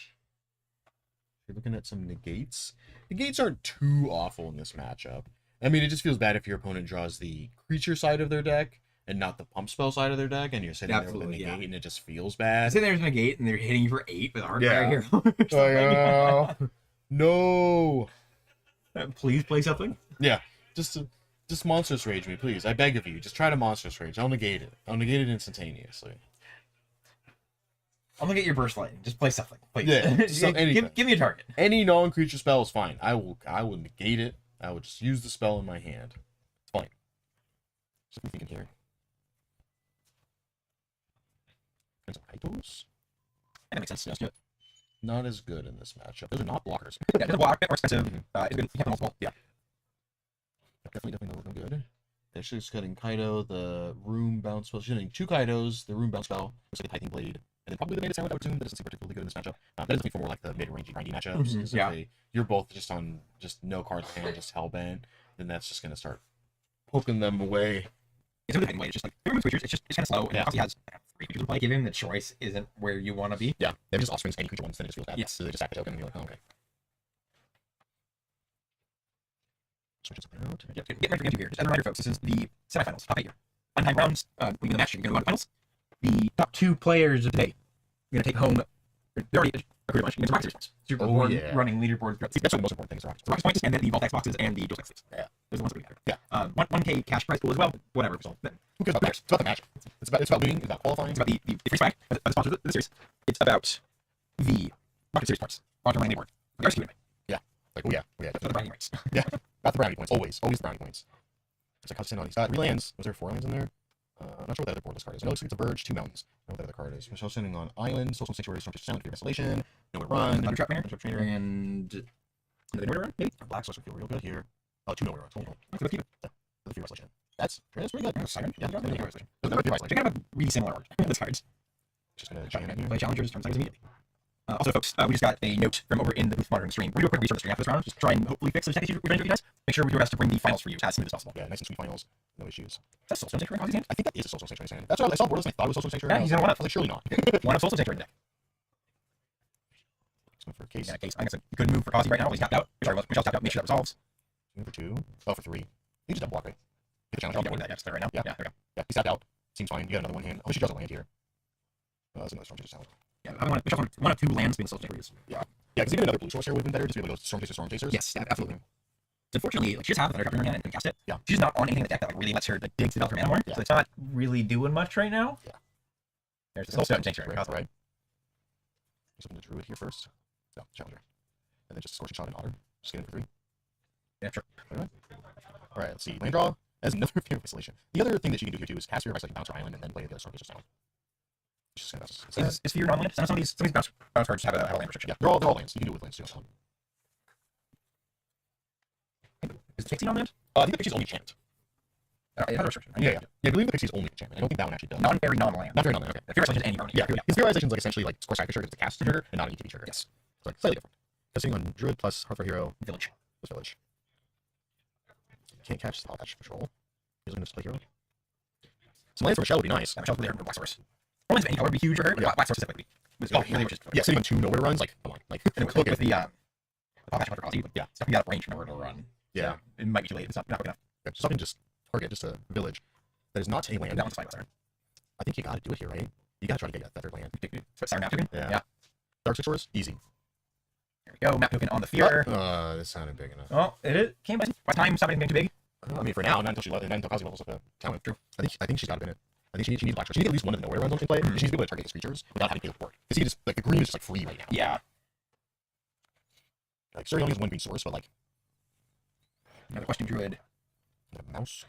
Speaker 3: some negates. Negates aren't too awful in this matchup. I mean, it just feels bad if your opponent draws the creature side of their deck and not the pump spell side of their deck, and you're sitting there with a negate, and it just feels bad.
Speaker 4: Say there's a negate, and they're hitting you for 8 with a Hardfire Hero.
Speaker 3: No.
Speaker 4: Please play something.
Speaker 3: Yeah, just Monstrous Rage me, please. I beg of you. Just try to Monstrous Rage. I'll negate it. I'll negate it instantaneously.
Speaker 4: I'm gonna get your Burst Lightning. Just play something, please.
Speaker 3: Yeah, so
Speaker 4: give me a target.
Speaker 3: Any non-creature spell is fine. I will negate it. I will just use the spell in my hand. It's fine. Just thinking here. And some Itos?
Speaker 4: That makes sense. Yeah.
Speaker 3: Not as good in this matchup. Those are not blockers.
Speaker 4: Yeah, it's a block, a bit more expensive. It's good. You have multiple. Yeah.
Speaker 3: Definitely not looking good. They're just cutting Kaido, the room bounce spell. She's getting 2 Kaidos, the room bounce spell, looks like a Tithing Blade, and then probably the Meta Sandwich I would assume that doesn't seem particularly good in this matchup. That is for more like the mid-range grindy matchups.
Speaker 4: Yeah.
Speaker 3: You're both just on no cards in hand, just hellbent, then that's just gonna start poking them away.
Speaker 4: It's really Tithing Blade. It's just like it removes creatures. It's kind of slow. And obviously has 3 creatures to play. Give him the choice isn't where you want to be.
Speaker 3: Yeah. They're just offsprings any creature ones, then it just feels bad.
Speaker 4: Yes.
Speaker 3: So they just sack the token and you're like, oh, okay. Switches out.
Speaker 4: Get ready for game 2 here. Just as a reminder, folks, this is the semifinals, top 8 here. On 9 rounds, when you win the match, you're going to go to finals. The top 2 players of the day are going to take home. They're already pretty much against Rocket Series. Super running leaderboard.
Speaker 3: That's one of the most important things.
Speaker 4: The Rocket points, and then the Vault X boxes and the Dual X sleeves.
Speaker 3: Yeah.
Speaker 4: Those are the ones that really matter. Yeah. 1K cash prize pool as well. Whatever. So,
Speaker 3: who cares about players? It's about the match. It's about winning. It's about qualifying.
Speaker 4: It's about the free swag of the sponsors of the series. It's about the Rocket Series points. Roger Randy Ward. The RCQ Tournament.
Speaker 3: Yeah. Like, yeah.
Speaker 4: That's the brownie rights.
Speaker 3: Yeah. About the brownie points. Always the brownie points. It's like how to send all these. 3 lands. Was there 4 lands in there? I'm not sure what the other boardless card is. I know it's a Verge, 2 mountains. I don't know what the other card is. Michelle sending on Island, Social Sanctuary, Storm Sound, Fear of Isolation, Nowhere Run,
Speaker 4: Undertrap
Speaker 3: Trainer,
Speaker 4: and the Nowhere Run, maybe?
Speaker 3: Black Source will feel real good here. 2 Nowhere Runs.
Speaker 4: Let's keep it.
Speaker 3: The Fear of Isolation. That's pretty good.
Speaker 4: Siren?
Speaker 3: Yeah, Fear of Isolation.
Speaker 4: They kind of a really similar art, this cards.
Speaker 3: Just gonna jam in here.
Speaker 4: Play challengers, turn seconds immediately. Also, folks, we just got a note from over in the booth monitoring stream. We're going to do a quick research stream after this round. Just try and hopefully fix the tech issues we're going to do, guys. Make sure we do our best to bring the finals for you as smooth as possible.
Speaker 3: Yeah, nice and sweet finals. No issues.
Speaker 4: That's Soulstone Sanctuary in Kazi's hand?
Speaker 3: I think that is a Soulstone Sanctuary. That's why I saw boardless and I thought it was Soulstone Sanctuary.
Speaker 4: Yeah, he's in one up.
Speaker 3: Like, surely not.
Speaker 4: One of Soulstone Sanctuary deck.
Speaker 3: Let's go for a case.
Speaker 4: Yeah, case. I think it's a good move for Kazi right now. He's tapped out. Sorry, Michelle's tapped out. Make sure that resolves.
Speaker 3: For 2. Oh, for 3. You just have block, right? Get the challenge.
Speaker 4: Yeah, that's clear right now. Yeah, there we go.
Speaker 3: Yeah, he's tapped out. Seems fine. You got another one hand. I wish he doesn't land here. That's another Storm Chaser sound.
Speaker 4: Yeah, I want one of 2 lands being Soulstone Sanctuaries.
Speaker 3: Yeah. Yeah, because even another blue source here would have been better just to be able to go Storm Chasers.
Speaker 4: Yes, yeah, absolutely. Unfortunately, like, she just has another mana and can cast it.
Speaker 3: Yeah.
Speaker 4: She's not on anything in the deck that like really lets her like dig to develop her mana more.
Speaker 3: Yeah.
Speaker 4: So it's not really doing much right now.
Speaker 3: Yeah.
Speaker 4: There's the Soulstone Sanctuary.
Speaker 3: Right. Just open the Druid here first. No, Challenger. And then just a Scorching Shot and Otter. Just get in for 3.
Speaker 4: Yeah, sure.
Speaker 3: Alright, let's see. Land draw as another Fear of Isolation. The other thing that you can do here too is cast Fear of Isolation, bounce her island, and then play the other Storm Chaser sound.
Speaker 4: Is Fear non-land? Some of these bounce cards have a land restriction.
Speaker 3: Yeah, they're all lands. You can do it with lands too.
Speaker 4: Is Pixie non-land?
Speaker 3: I think the Pixie's only enchantment.
Speaker 4: It has a restriction.
Speaker 3: Yeah, I believe the Pixie's only enchantment. I don't think that one actually does.
Speaker 4: Non-fairy, non-land.
Speaker 3: Not very non-land. Okay.
Speaker 4: The Fear Restriction is any permanent.
Speaker 3: Yeah, because Fearization is like essentially like Score Sacrifice trigger, it's a cast trigger, and not an ETB trigger.
Speaker 4: Yes.
Speaker 3: It's like slightly different. Testing on Druid plus Heart for Hero,
Speaker 4: Village.
Speaker 3: plus Village. Can't catch Solid Catch Patrol. He's going to display hero. Some lands from Michelle would be nice.
Speaker 4: Michelle there with Black Source. Lands of any color would be huge for her. Black Source specifically.
Speaker 3: Yeah, sitting on 2 nowhere runs, like, come on. Like,
Speaker 4: with the pop action quality, yeah, stuff you got range nowhere to run.
Speaker 3: Yeah.
Speaker 4: It might be too late. It's not quick enough.
Speaker 3: Yeah, so I can just target just a village that is not a land.
Speaker 4: That one's fine.
Speaker 3: I think you gotta do it here, right? You gotta try to get that third land.
Speaker 4: Siren Map Token?
Speaker 3: Yeah. Dark Six Shores? Easy.
Speaker 4: There we go. Map Token on the Fear.
Speaker 3: This sounded big enough.
Speaker 4: Oh, it came by time. Stop getting too big.
Speaker 3: I mean, for now, not until she levels up the talent. True. I think she's got to it. I think she needs Black Source. She needs at least one of the nowhere runs on she play. She needs to be able to target these creatures without having to pay the board. Because you just like the green is just like free right now.
Speaker 4: Yeah.
Speaker 3: Like Surrey only has one green source, but like
Speaker 4: another question, Druid.
Speaker 3: A mouse.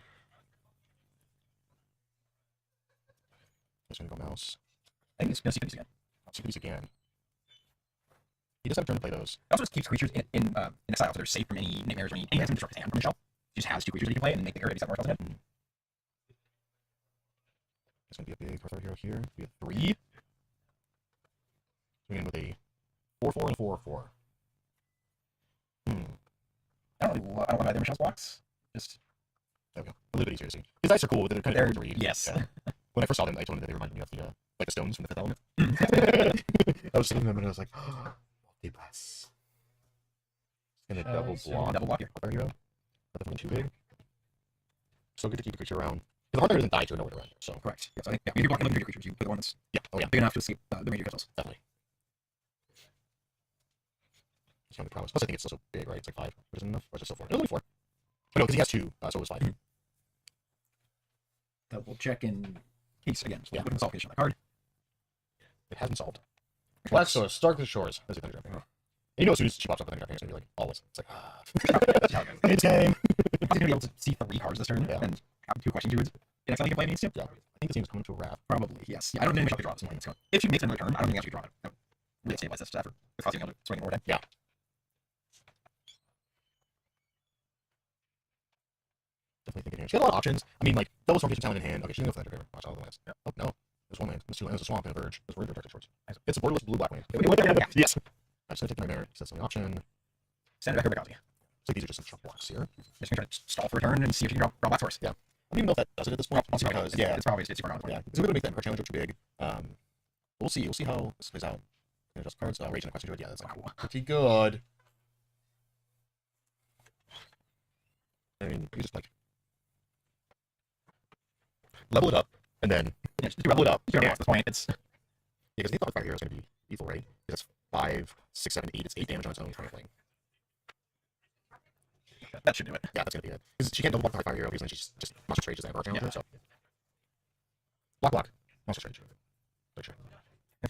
Speaker 3: Just gonna go mouse.
Speaker 4: I think it's gonna see these again.
Speaker 3: I'll see these again. He does have a turn to play those.
Speaker 4: It also just keeps creatures in exile, so they're safe from any nightmares or anything that's gonna destroy his hand from Michelle. He just has 2 creatures that he can play and then make the area 7 more spells in it.
Speaker 3: It's gonna be a big Hearth Hero here. We have 3. Coming in with a 4/4 and a 4/4.
Speaker 4: I don't want to buy the Michelle's blocks. Just
Speaker 3: there we go. A little bit easier to see. His dice are cool, but they're kind of hard to read.
Speaker 4: Yes.
Speaker 3: Yeah. When I first saw them, I told him that they reminded me of the like the stones from the Fifth Element. I was seeing them and I was like, oh, multi-pass. It's gonna double block here. Hearth Hero. Nothing too big. So good to keep the creature around. The Hearth Hero doesn't die to nowhere to run. So
Speaker 4: correct. Yeah, so I think if you're blocking major creatures, you put the one that's big enough to escape the major crystals.
Speaker 3: Definitely. It's not the prowess. Plus, I think it's also big, right? It's like 5. But isn't it enough? Or is it still 4? It's only 4. Oh, no, because he has 2, so it was 5.
Speaker 4: Double check in case again. So put solve case on the card.
Speaker 3: It hasn't solved. Black Source, Dark Shores. That's a thunder drafting. You know, as soon as she pops up with thunder drafting, it's gonna be like always. It's like it's game.
Speaker 4: I'm gonna be able to see 3 cards this turn and have 2 question druids. In exile, you can play needs to.
Speaker 3: Yeah, I think this game is coming to a wrap.
Speaker 4: Probably, yes. Yeah, I don't think Michelle could draw this one. If she makes another turn, I don't think she could draw it. No. Really stabilize this after causing able to swing more time.
Speaker 3: Yeah. Definitely thinking here. She has a lot of options. I mean, like, double Storm Kitchen Talent in hand. Okay, she's gonna go for that favor. Watch all the lands. Yeah. Oh, no. There's 1 land. There's 2 lands. There's a swamp and a verge. There's Verge or Dark Shores. It's a borderless blue-black land. Yes. I'm just gonna take my merit. That's the only option.
Speaker 4: Send it back over to
Speaker 3: So these are just some sharp blocks here.
Speaker 4: Just gonna try to stall for a turn and see if you can draw Black Source.
Speaker 3: Yeah. I don't even know if that does it at this point. Because,
Speaker 4: it's probably it's super
Speaker 3: yeah. It's going to make that challenge too big. We'll see. We'll see how this plays out. Just cards. Rage and a question to it. Yeah, that's like pretty good. I mean, you just like level it up and then
Speaker 4: just level it up. You at this point, it's
Speaker 3: because the Fire Hero is going to be lethal, right? Because that's 5, 6, 7, 8. It's 8 damage on its own kind of thing.
Speaker 4: That should do it.
Speaker 3: Yeah, that's gonna be it. Because she can't double block the Fire Hero because then she's just Monster Rage as that bar challenge. So block. Monster Rage.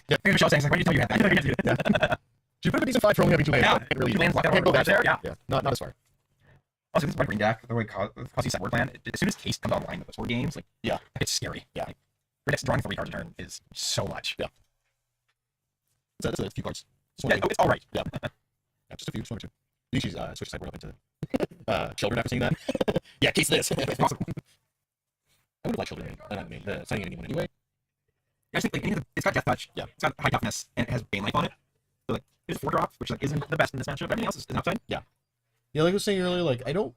Speaker 4: Yeah, maybe Michelle's saying like, why did you tell you had that? Yeah.
Speaker 3: She put up a decent 5 for only having 2 lands.
Speaker 4: Yeah,
Speaker 3: really
Speaker 4: two lands locked out.
Speaker 3: Can't go back
Speaker 4: there. Yeah,
Speaker 3: not as far.
Speaker 4: Also, this is my green deck. The way Causey Sideboard plan. As soon as Case comes online with those 4 games, like it's scary.
Speaker 3: Yeah,
Speaker 4: like, Reddex drawing 3 cards a turn is so much.
Speaker 3: Yeah. That's a few cards.
Speaker 4: It's all right.
Speaker 3: Yeah. Just a few. Just 1 or 2. I think she's switched Sideboard up into children after seeing that. Yeah, Case this. It's possible. I would like children. I don't mean signing anyone anyway.
Speaker 4: I just think like it's got Death Touch.
Speaker 3: Yeah.
Speaker 4: It's got high toughness and it has Bane Life on it. So like it's a 4-drop, which like isn't the best in this matchup. Everything else is an upside.
Speaker 3: Yeah. Yeah, like I was saying earlier, like I don't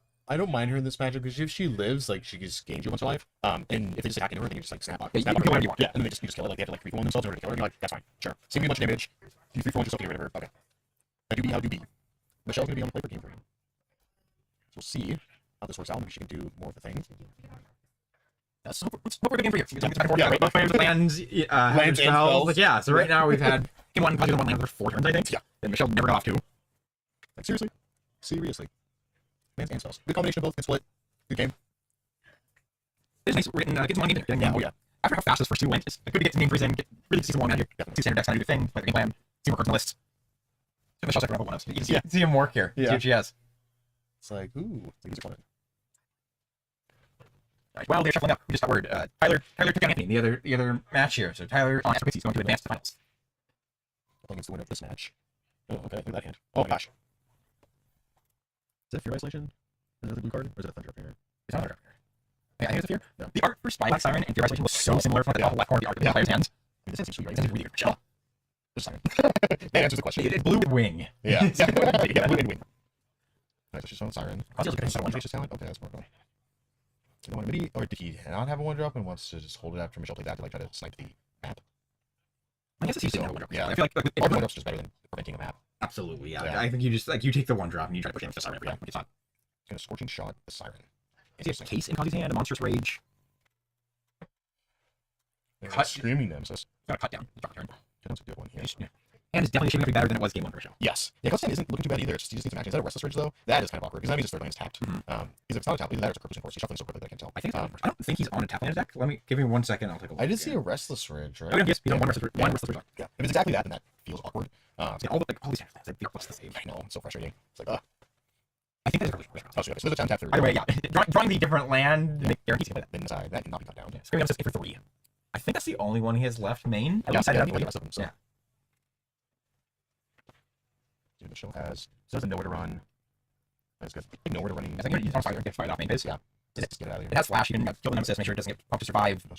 Speaker 3: mind her in this matchup because if she lives, like she just gains you once in life. And if they just attack into her, then you just like snap up.
Speaker 4: Yeah, you can kill whatever you want.
Speaker 3: Yeah, and then you just kill it. Like they have to like 3-1 themselves in order to kill her. You're like, that's fine, sure. Save me a bunch of damage. You 3-4 yourself to get rid of her. Okay. How do you be? Michelle's gonna be on the play for game for you. So we'll see how this works out. Maybe she can do more of the things.
Speaker 4: That's so good game for you.
Speaker 3: Yeah, right.
Speaker 4: Both players with lands,
Speaker 3: and spells.
Speaker 4: Like, yeah, so right now we've had game 1, positive 1 land for 4 turns, I think.
Speaker 3: Yeah.
Speaker 4: And Michelle never got off 2.
Speaker 3: Like seriously. Lands and spells. Good combination of both. Good split. Good game.
Speaker 4: It's nice written. Get some money there.
Speaker 3: Yeah. Oh yeah.
Speaker 4: After how fast this first 2 went, it's good to get some game freeze in. Really see some more magic. See standard decks how to do things. Play the game plan. See more cards on the list. So Michelle's like level 1 of. You can see him work here.
Speaker 3: Yeah.
Speaker 4: See what she has.
Speaker 3: It's like, ooh, it's a good opponent.
Speaker 4: Right, well, they're shuffling up. We just got word. Tyler took down Anthony. The other match here. So Tyler on SPC is going to advance to the finals.
Speaker 3: I think it's the winner of this match. Oh, okay. Look at that hand. Oh my gosh. Is that Fear Isolation? Is that the blue card? Or is it a Thunder Up here?
Speaker 4: It's not a Thunder Up. Yeah, I think it's a Fear. No. The art for Spyback Siren and Fear Isolation looks so similar from the top left corner of the art of the player's hands.
Speaker 3: I mean, this hand seems sweet, right? This hand seems really good. Chill. Just Siren. That answers the question.
Speaker 4: It's blue with wing.
Speaker 3: Yeah. Yeah, blue and wing. Alright, so she's on Siren.
Speaker 4: Quasi's looking at
Speaker 3: one drop talent. Okay, that's more cool. Do you want to or did he not have a one drop and wants to just hold it after Michelle plays that to like try to snipe the map?
Speaker 4: I guess it's easy to have one drop.
Speaker 3: Yeah,
Speaker 4: I feel like
Speaker 3: one drop's just better than preventing a map.
Speaker 4: Absolutely, yeah. I think you just you take the one drop and you try to push damage to Siren every time. It's not.
Speaker 3: It's gonna Scorching Shot the Siren.
Speaker 4: Is he a case in Quasi's hand? A Monstrous Rage.
Speaker 3: Cut Screaming Nemesis.
Speaker 4: Got a cut down. Drop turn.
Speaker 3: That's a good one here.
Speaker 4: And it's definitely shaping up to be better than it was game 1 for sure.
Speaker 3: Yes. Yeah, Costan isn't looking too bad either. It's just, he just needs some action. Is that a Restless Ridge though? That is kind of awkward because that means his third land is tapped. Because if it's not a tap, either that or it's a Purpose Enforced. He's shuffling so quickly that I can't tell.
Speaker 4: I think I don't think he's on a tap land deck. Let me give me 1 second. I'll take a look.
Speaker 3: I did see a Restless Ridge, right?
Speaker 4: Oh, yes, he's on one Restless Ridge.
Speaker 3: Yeah. If it's exactly that, then that feels awkward.
Speaker 4: All these hands, they what's the save?
Speaker 3: I know, it's so frustrating. It's like,
Speaker 4: I think that's
Speaker 3: oh, so there's a tap through.
Speaker 4: By the way, yeah, drawing the different land guarantees him
Speaker 3: then inside that cannot be cut down.
Speaker 4: Yeah, Screaming Nemesis for 3. I think that's the only one he has left main.
Speaker 3: Yeah, I think the rest of them. So.
Speaker 4: Yeah.
Speaker 3: The show has doesn't know where to run. That's good. Nowhere to run.
Speaker 4: I think he's on fire. Get fired off main base.
Speaker 3: Yeah. Just get out of here.
Speaker 4: It has flash. You can kill the Nemesis. Make sure it doesn't get pumped to survive. If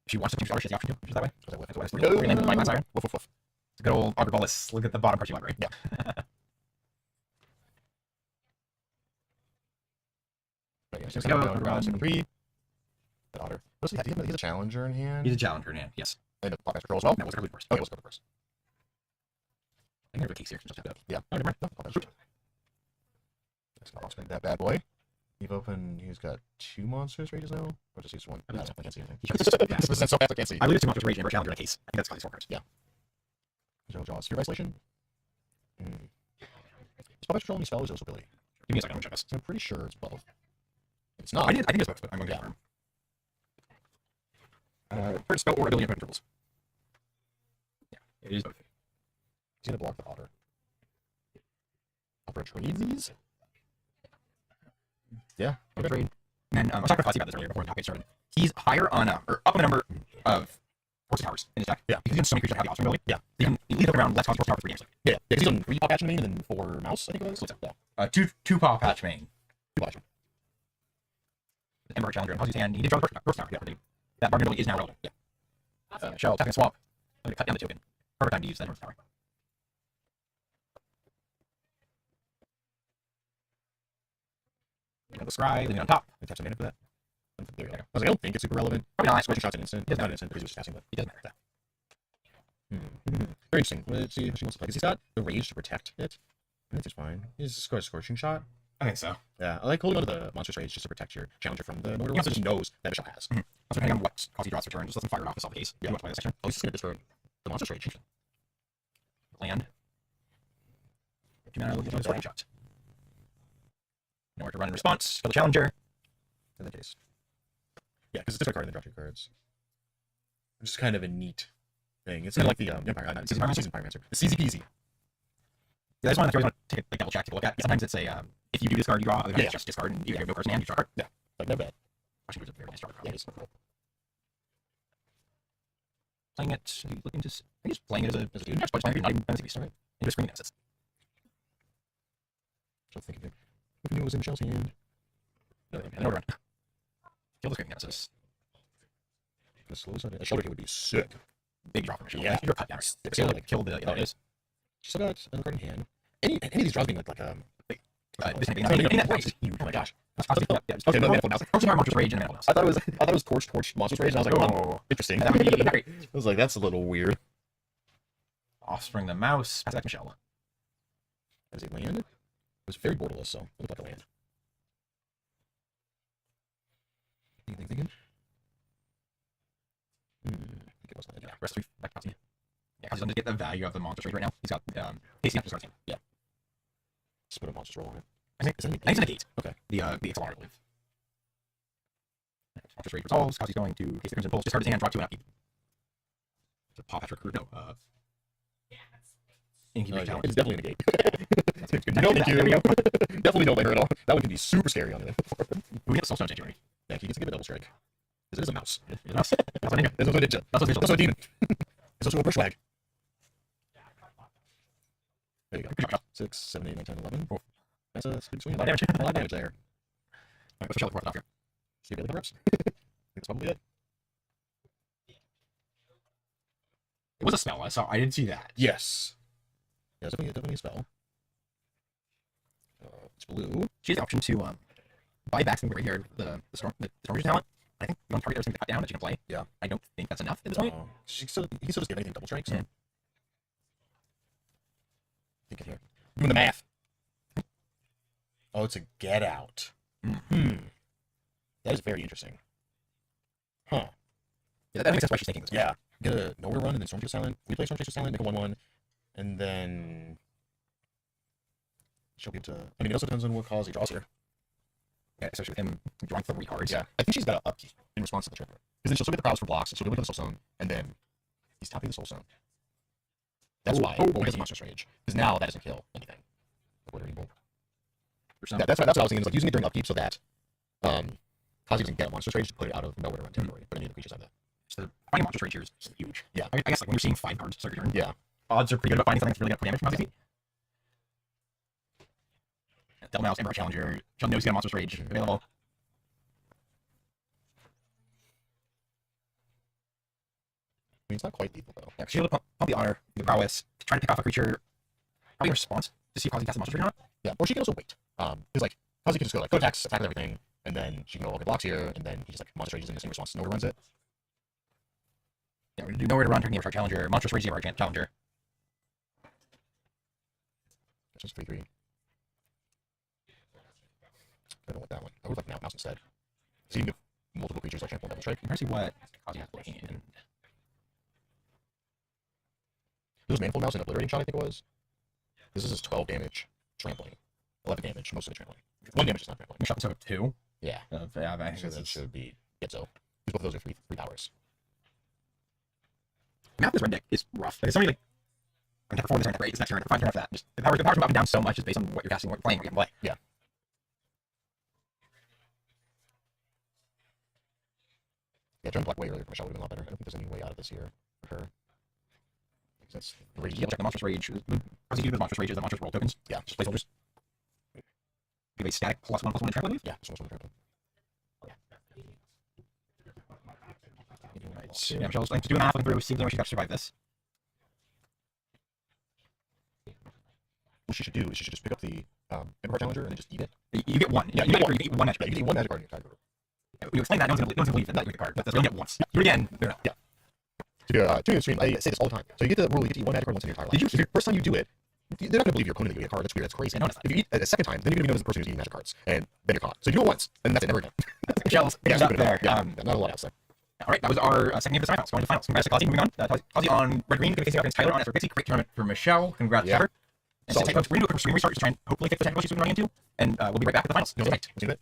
Speaker 4: she wants to choose she has the option to. She's that way. That's what I do. Like Siren.
Speaker 3: Woof woof woof.
Speaker 4: It's a good old Arborbolus. Look at the bottom part of your library.
Speaker 3: Yeah.
Speaker 4: Just go.
Speaker 3: Around 3. That otter. He's a challenger in hand.
Speaker 4: He's a challenger in hand. Yes.
Speaker 3: And a pop control as well.
Speaker 4: No, let's go first.
Speaker 3: Okay, let's go first.
Speaker 4: I think there's a case here. Just have to.
Speaker 3: Yeah. Oh, never mind. No, shoot. I'll spend that bad boy. You've opened. He's got 2 Monstrous Rages now. Or just use 1. I can't see anything. That's so fast I can't see.
Speaker 4: I believe it's 2 Monstrous Rage and a challenger in a case. I think that's Quasi's 4 cards.
Speaker 3: Yeah. So draw Sphere Isolation. Is Pop Control any spell or is it ability?
Speaker 4: Give me a second. Let me check this.
Speaker 3: I'm pretty sure it's both. It's not.
Speaker 4: I think it's both, but I'm going to confirm. First spell or ability of intervals. Yeah, it is both.
Speaker 3: He's going to block the otter. Opera trades these? Yeah.
Speaker 4: Okay. Trade. And then I was talking to Fuzzy about this earlier before the topic started. He's higher on or up on the number of force towers in his deck.
Speaker 3: Yeah.
Speaker 4: Because he's some creatures that have the option ability.
Speaker 3: Yeah.
Speaker 4: He leads up around less cost force tower for 3 games.
Speaker 3: Yeah. He's on 3 pop action main and then 4 mouse, I think it was.
Speaker 4: Yeah. 2 pop patch main.
Speaker 3: 2 action.
Speaker 4: Ember challenger in Fuzzy's hand. He did draw the first tower. Yeah. That bargain ability is now relevant. Yeah. Shell, tapping swamp. I'm going to cut down the token. Perfect time to use that first tower. The scry, leaving it on top.
Speaker 3: Attach some mana for that. There you go. I was like, I don't think it's super relevant.
Speaker 4: Probably not.
Speaker 3: Scorching Shot's an instant. It's not an instant because he was just passing, but
Speaker 4: it doesn't matter.
Speaker 3: Very interesting. Let's see how she wants to play. Because he's got the rage to protect it. I think it's fine. He's just got a Scorching Shot.
Speaker 4: I think so.
Speaker 3: Yeah, I like holding onto the Monstrous Rage just to protect your challenger from the motor. Also, just knows that Michelle has.
Speaker 4: Also, depending on what cause he draws for turn, just let him fire it off. That's all the case.
Speaker 3: Yeah.
Speaker 4: Play this section.
Speaker 3: Oh, he's just going to destroy the Monstrous Rage.
Speaker 4: Land. 2 mana, look at the Scorching Shot. Nowhere to run in response. Kill the challenger.
Speaker 3: In that case. Yeah, because it's a different card and then draw 2 cards. Which is kind of a neat thing. It's kind of like the Season Pyromancer. It's easy peasy.
Speaker 4: Yeah, I just want to take a double check to look at. Sometimes it's a if you do discard, you draw. Other times just discard and you have no cards in hand, you draw a card.
Speaker 3: Yeah, like no bad.
Speaker 4: Actually, it's a very nice draw card.
Speaker 3: Yeah, it's cool.
Speaker 4: Playing it, looking to. I think just playing it as a dude. Just playing it, not even fantasy beast, right? And just Screaming Nemesis.
Speaker 3: So thinking if it was in Michelle's hand.
Speaker 4: No, and run. Kill the Screaming Nemesis.
Speaker 3: A shoulder hit would be sick.
Speaker 4: Big draw for Michelle.
Speaker 3: Yeah,
Speaker 4: you're cut down. Kill the.
Speaker 3: Oh, it is. She's still got another card in hand. Any of these draws being like
Speaker 4: this hand
Speaker 3: being
Speaker 4: is huge.
Speaker 3: Oh my gosh.
Speaker 4: Okay, no Manifold Mouse. Monstrous Rage and Manifold Mouse.
Speaker 3: I thought it was Torch Monstrous Rage, and I was like, oh, interesting.
Speaker 4: That would be great.
Speaker 3: I was like, that's a little weird.
Speaker 4: Offspring the Mouse. Pass back Michelle.
Speaker 3: That was a land. It was very borderless, so it looked like a land. Anything thinking? I think it was land.
Speaker 4: Yeah, rest 3 back to yeah, because he doesn't get the value of the Monstrous Rage right now. He's got Casey after starting. Yeah.
Speaker 3: Just put a Monstrous Roll on it.
Speaker 4: I think it's a negate.
Speaker 3: Okay.
Speaker 4: The XLR, I believe. Monstrous Rage resolves. Cause he's going to case the Crimson Pulse, discard his hand, draw 2 and upkeep. It's a Paw Patch Recruit. No. Incubate Talent.
Speaker 3: It's definitely a negate. No, thank you. Definitely don't let her at all. That one can be super scary on it.
Speaker 4: We have Soulstone Sanctuary.
Speaker 3: Yeah, he gets to give a double strike. Because it is a mouse.
Speaker 4: It's a mouse. That's a ninja.
Speaker 3: It's also a ninja.
Speaker 4: That's
Speaker 3: It's also a demon. It's also a bushwag. There you go. Good job. 6, 7, 8, 9, 10, 11. Oh, that's a big swing. A lot of damage. A lot of damage there. Alright, what's the shell before I here? See if reps. I think that's probably it.
Speaker 4: It was a spell. I didn't see that.
Speaker 3: Yes. Yeah, definitely a spell. It's blue.
Speaker 4: She has the option to buy back some right here, the storm talent. I think one target everything to cut down that she can play.
Speaker 3: Yeah.
Speaker 4: I don't think that's enough at this point.
Speaker 3: He still doesn't get anything double strikes.
Speaker 4: Yeah.
Speaker 3: Think of here. Doing the math. Oh, it's a get out. That is very interesting. Huh.
Speaker 4: Yeah, that makes sense why she's taking this.
Speaker 3: Yeah. Get a nowhere run and then Storm Chase Silent. We play Storm Chase Silent, make a 1/1, and then she'll get to. I mean, it also depends on what calls he draws here.
Speaker 4: Yeah, especially with him drawing 3 cards.
Speaker 3: Yeah, I think she's got an upkeep in response to the trigger. Because then she'll still get the crowds for blocks, she'll be able to the Soul Zone, and then he's tapping the Soul Zone. That's why he does Monstrous Rage. Because now that doesn't kill anything. Yeah, that's what I was thinking, is like using it during upkeep so that Kazi doesn't get Monstrous Rage to put it out of nowhere to run territory. But any of the creatures have that.
Speaker 4: So finding Monstrous Rage here is huge.
Speaker 3: Yeah.
Speaker 4: I guess like when you're seeing 5 cards start your turn,
Speaker 3: yeah,
Speaker 4: odds are pretty good about finding something that's really going to put damage from Kazi. Devil Mouse, Ember Challenger. She'll know he's got Monstrous Rage available.
Speaker 3: I mean, it's not quite lethal, though.
Speaker 4: Yeah, she'll pump the Honor, the Prowess, to try to pick off a creature, probably in response to see if Kazi casts a Monstrous Rage or not.
Speaker 3: Yeah, or she can also wait. Because, like, Kazi can just go, like, go attacks, attack with everything, and then she can go, okay, blocks here, and then he just, like, Monstrous Rages in the same response and overruns it.
Speaker 4: Yeah, we're going to do nowhere to run, turn Gamer Challenger, Monstrous Rage, Gamer Challenger.
Speaker 3: That's just 3/3. I don't want that one. I would like now mouse instead. So you can give multiple creatures like Trample and Double Strike.
Speaker 4: I'm trying to see what Kazi has in.
Speaker 3: There's Manifold Mouse and Obliterating Shot, I think it was. This is 12 damage, trampling. 11 damage, most of it trampling. 1 damage is not trampling.
Speaker 4: Shot so 2?
Speaker 3: Yeah.
Speaker 4: Yeah, I
Speaker 3: So that should be Gitzo. Because both of those are 3 powers.
Speaker 4: The map of this red deck is rough. Like, it's only like, I'm going to perform this turn, great, this next turn, 5 turn after that. Just, the powers come up and down so much just based on what you're casting, what you're playing, what you can play.
Speaker 3: Yeah. Yeah, trying to block way earlier for Michelle would have been a lot better. I don't think there's any way out of this here for her. That's 3.
Speaker 4: Yeah, check the Monstrous Rage. How's he do the Monstrous Rages, the Monstrous Roll tokens?
Speaker 3: Yeah.
Speaker 4: Just placeholders. Give a static +1/+1 to trample, I believe?
Speaker 3: Yeah, just one trample.
Speaker 4: Right. Yeah, Michelle's like, doing math, looking through, seeing where she's got to survive this.
Speaker 3: What she should do is she should just pick up the Emperor Challenger and then just eat it.
Speaker 4: You get 1.
Speaker 3: Yeah,
Speaker 4: you get 1 magic
Speaker 3: card. You can eat 1 magic card in your card.
Speaker 4: You explain that, no one's going to believe that you get the card. That's only get once. Do it again.
Speaker 3: Yeah. To do the stream, I say this all the time. So you get the rule, you get to eat 1 magic card once in your entire life. If the first time you do it, they're not going to believe your opponent that you get a card. That's weird. That's crazy. If you eat a second time, then you're going to be known as the person who's eating magic cards. And then you're caught. So you do it once, and that's it, never again.
Speaker 4: Michelle's there.
Speaker 3: Yeah, not a lot else.
Speaker 4: Alright, that was our second game of the semifinals. Going to the finals. Congrats to Kazi. Moving on. Kazi on red-green, going to be facing up against Tyler on S450. Great tournament for Michelle. Congrats to her. And so, folks, we're going to do a quick stream restart to try and hopefully fix the technical issues we've been running into. And we'll be right back with the finals.
Speaker 3: Right. Let's do it.